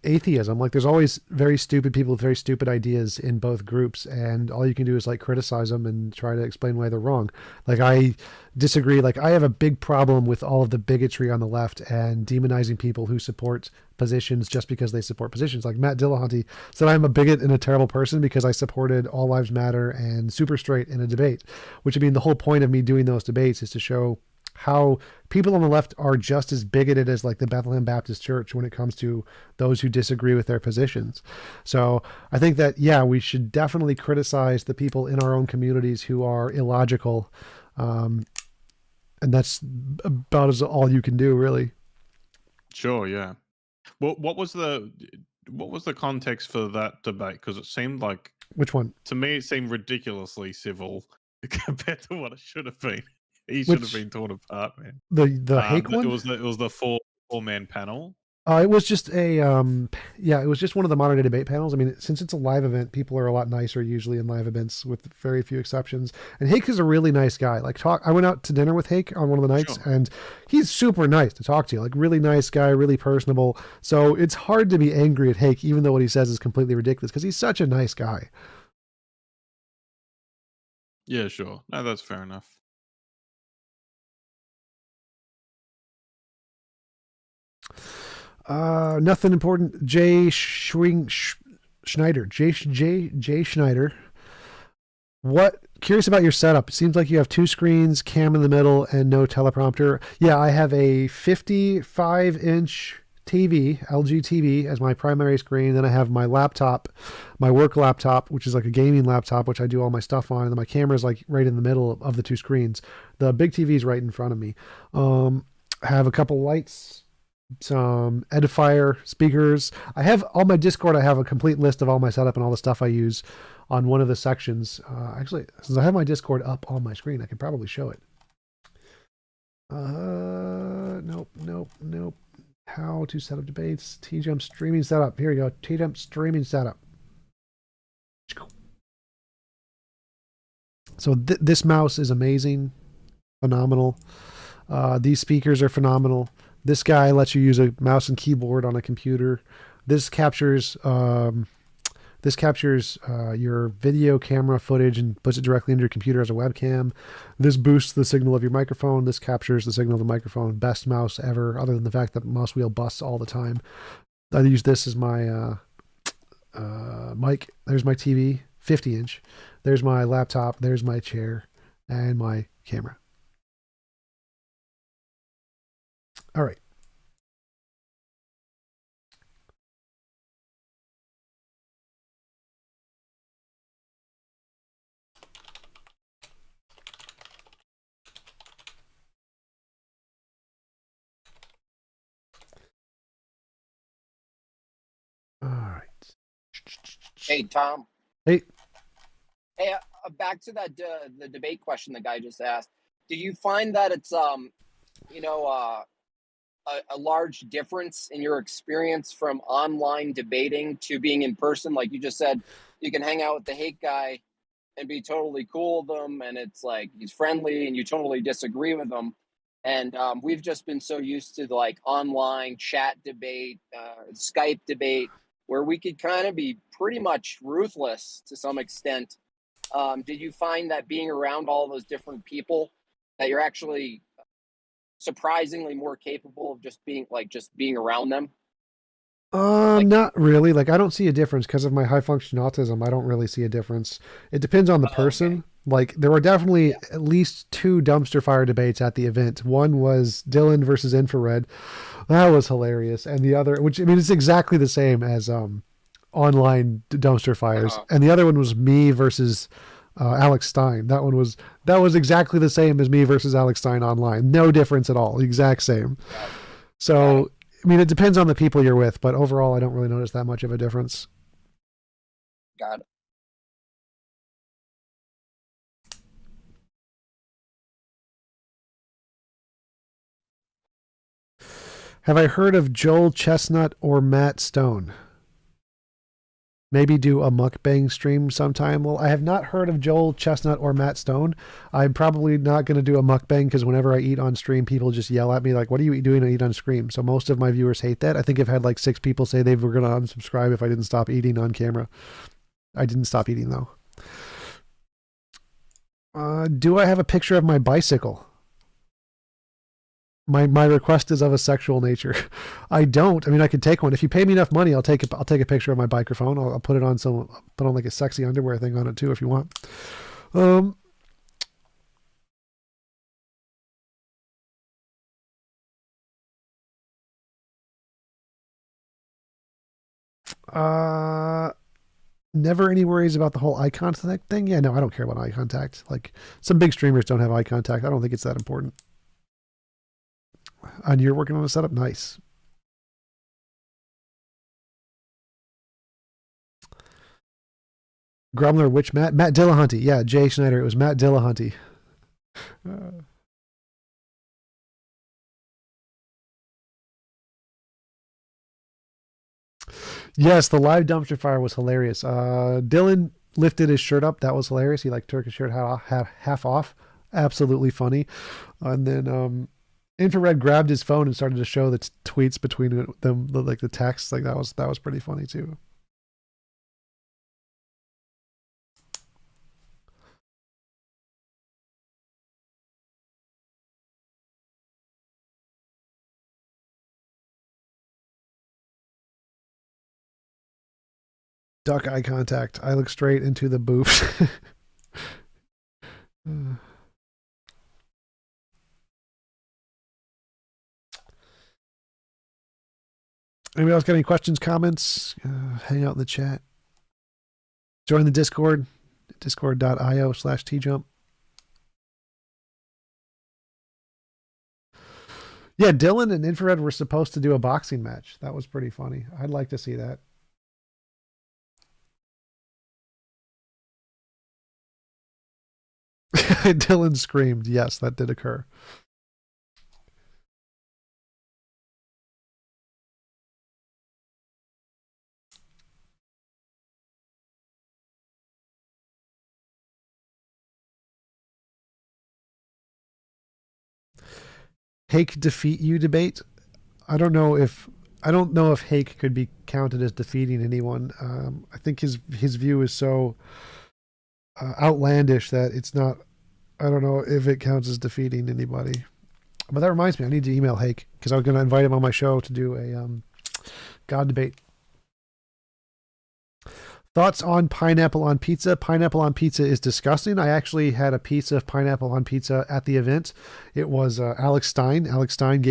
atheism. Like there's always very stupid people with very stupid ideas in both groups, and all you can do is like criticize them and try to explain why they're wrong. Like I disagree. Like I have a big problem with all of the bigotry on the left and demonizing people who support positions just because they support positions. Like Matt Dillahunty said I'm a bigot and a terrible person because I supported All Lives Matter and Super Straight in a debate, which I mean the whole point of me doing those debates is to show how people on the left are just as bigoted as like the Bethlehem Baptist Church when it comes to those who disagree with their positions. So I think that, yeah, we should definitely criticize the people in our own communities who are illogical. And that's about as all you can do, really. Sure. Yeah. Well, what was the context for that debate? Because it seemed like, which one? To me, it seemed ridiculously civil compared to what it should have been. He should have been torn apart, man. The Hake one? It was the four-man panel. It was just it was just one of the modern day debate panels. I mean, since it's a live event, people are a lot nicer usually in live events, with very few exceptions. And Hake is a really nice guy. I went out to dinner with Hake on one of the nights, and he's super nice to talk to. Like really nice guy, really personable. So it's hard to be angry at Hake, even though what he says is completely ridiculous, because he's such a nice guy. Yeah, sure. No, that's fair enough. Nothing important. Jay Schneider. Jay Schneider. Curious about your setup. It seems like you have 2 screens, cam in the middle, and no teleprompter. Yeah, I have a 55-inch TV, LG TV, as my primary screen. Then I have my laptop, my work laptop, which is like a gaming laptop, which I do all my stuff on. And then my camera is like right in the middle of the two screens. The big TV is right in front of me. I have a couple lights, some edifier speakers. I have on my Discord, I have a complete list of all my setup and all the stuff I use on one of the sections. Actually, since I have my Discord up on my screen, I can probably show it. Nope. How to set up debates. TJump streaming setup. Here we go. TJump streaming setup. So this mouse is amazing. Phenomenal. These speakers are phenomenal. This guy lets you use a mouse and keyboard on a computer. This captures your video camera footage and puts it directly into your computer as a webcam. This boosts the signal of your microphone. This captures the signal of the microphone. Best mouse ever, other than the fact that the mouse wheel busts all the time. I use this as my mic. There's my TV, 50-inch. There's my laptop. There's my chair and my camera. All right. All right. Hey, Tom. Hey. Hey, back to that the debate question the guy just asked. Do you find that it's a large difference in your experience from online debating to being in person? Like you just said, you can hang out with the hate guy and be totally cool with them, and it's like he's friendly, and you totally disagree with him. And we've just been so used to the like online chat debate, Skype debate, where we could kind of be pretty much ruthless to some extent. Did you find that being around all those different people, that you're actually surprisingly more capable of just being around them? Not really. Like, I don't see a difference because of my high function autism. I don't really see a difference. It depends on the person. Okay. Like, there were definitely at least 2 dumpster fire debates at the event. One was Dylan versus Infrared. That was hilarious. And the other, which, I mean, it's exactly the same as online dumpster fires. And the other one was me versus Alex Stein. That was exactly the same as me versus Alex Stein online. No difference at all. Exact same. So, I mean, it depends on the people you're with, but overall, I don't really notice that much of a difference. Got it. Have I heard of Joel Chestnut or Matt Stone? Maybe do a mukbang stream sometime. Well, I have not heard of Joel Chestnut or Matt Stone. I'm probably not going to do a mukbang because whenever I eat on stream, people just yell at me like, what are you doing to eat on stream? So most of my viewers hate that. I think I've had like 6 people say they were going to unsubscribe if I didn't stop eating on camera. I didn't stop eating though. Do I have a picture of my bicycle? My request is of a sexual nature. I don't. I mean, I could take one. If you pay me enough money, I'll take a picture of my microphone. I'll put it on put on like a sexy underwear thing on it too if you want. Never any worries about the whole eye contact thing? Yeah, no, I don't care about eye contact. Like, some big streamers don't have eye contact. I don't think it's that important. And you're working on a setup? Nice. Grumler, which Matt? Matt Dillahunty. Yeah, Jay Schneider. It was Matt Dillahunty. Yes, the live dumpster fire was hilarious. Dylan lifted his shirt up. That was hilarious. He like took his shirt half off. Absolutely funny. And then Infrared grabbed his phone and started to show the tweets between them, like the text. Like that was pretty funny too. Duck eye contact. I look straight into the boobs. Anybody else got any questions, comments? Hang out in the chat. Join the Discord, discord.io/TJump. Yeah, Dylan and Infrared were supposed to do a boxing match. That was pretty funny. I'd like to see that. Dylan screamed. Yes, that did occur. Hake defeat you debate. I don't know if Hake could be counted as defeating anyone. I think his view is so outlandish that it's not. I don't know if it counts as defeating anybody. But that reminds me, I need to email Hake because I was going to invite him on my show to do a God debate. Thoughts on pineapple on pizza? Pineapple on pizza is disgusting. I actually had a piece of pineapple on pizza at the event. It was Alex Stein. Alex Stein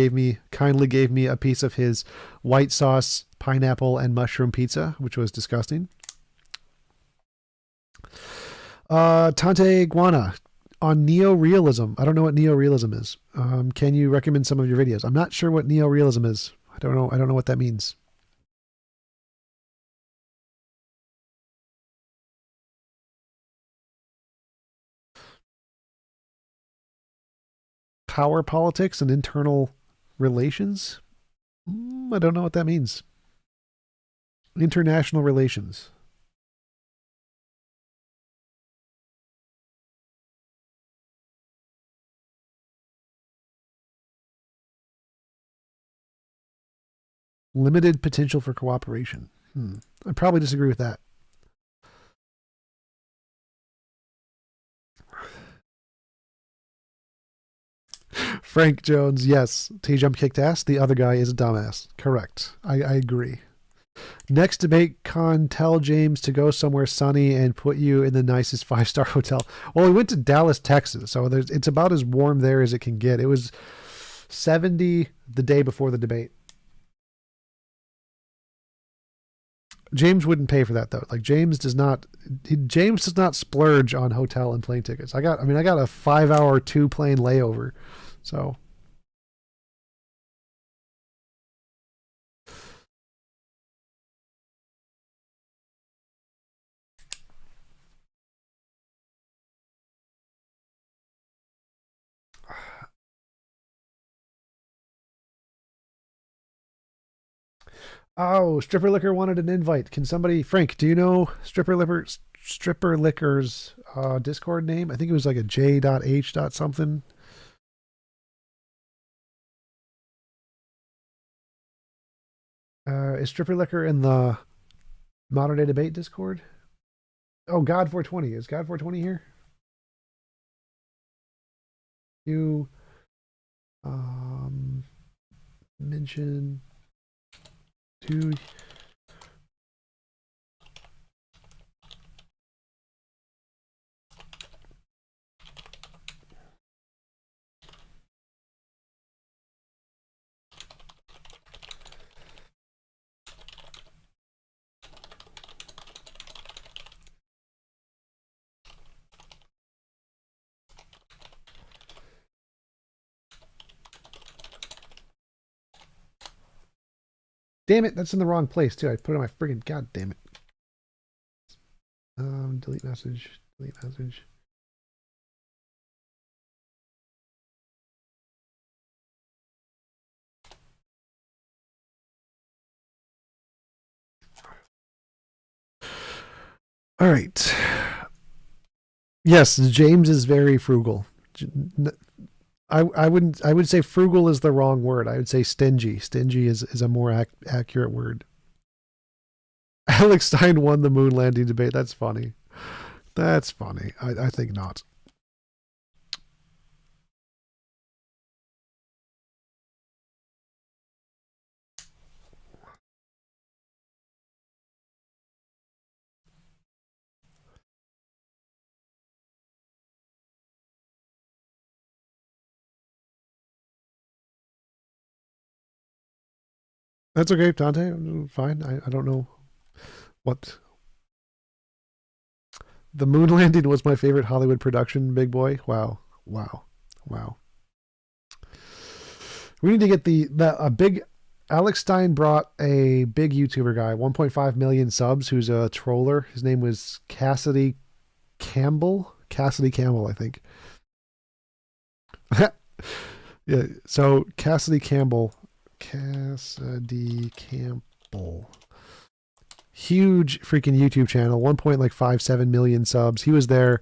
kindly gave me a piece of his white sauce, pineapple, and mushroom pizza, which was disgusting. Tante Iguana on neorealism. I don't know what neorealism is. Can you recommend some of your videos? I'm not sure what neorealism is. I don't know what that means. Power politics and internal relations? I don't know what that means. International relations. Limited potential for cooperation. I probably disagree with that. Frank Jones, yes. TJump kicked ass. The other guy is a dumbass. Correct. I agree. Next debate con, tell James to go somewhere sunny and put you in the nicest 5-star hotel. Well, we went to Dallas, Texas, so it's about as warm there as it can get. It was 70 the day before the debate. James wouldn't pay for that though. Like James does not splurge on hotel and plane tickets. I got a 5-hour 2-plane layover. So oh, Stripper Liquor wanted an invite. Can somebody, Frank, do you know Stripper Liquor's Discord name? I think it was like a J.H. something. Is Stripper Liquor in the Modern Day Debate Discord? Oh, God 420. Is God 420 here? You mention to damn it, that's in the wrong place too. I put it on my friggin' god damn it. Delete message. All right. Yes, James is very frugal. I would say frugal is the wrong word. I would say stingy. Stingy is a more accurate word. Alex Stein won the moon landing debate. That's funny. That's funny. I think not. That's okay, Dante. I'm fine. I don't know what. The moon landing was my favorite Hollywood production, big boy. Wow. We need to get a big. Alex Stein brought a big YouTuber guy, 1.5 million subs, who's a troller. His name was Cassidy Campbell, I think. Yeah, so Cassidy Campbell. Huge freaking YouTube channel, 1.57 million subs. He was there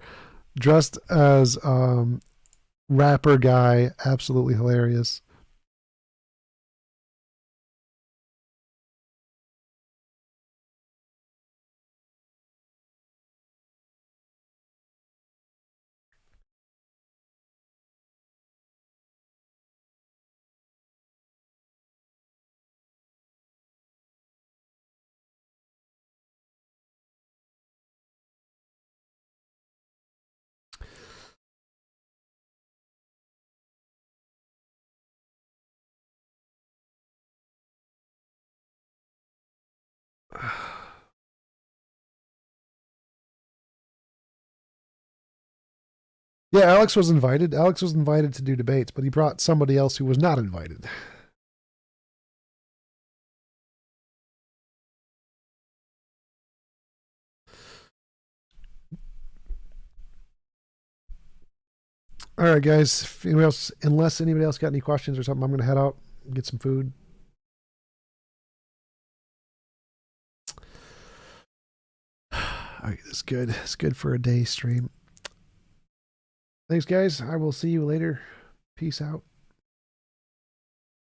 dressed as rapper guy, absolutely hilarious. Yeah, Alex was invited. Alex was invited to do debates, but he brought somebody else who was not invited. All right, guys. If anybody else, unless anybody else got any questions or something, I'm going to head out and get some food. All right, that's good. It's good for a day stream. Thanks, guys. I will see you later. Peace out.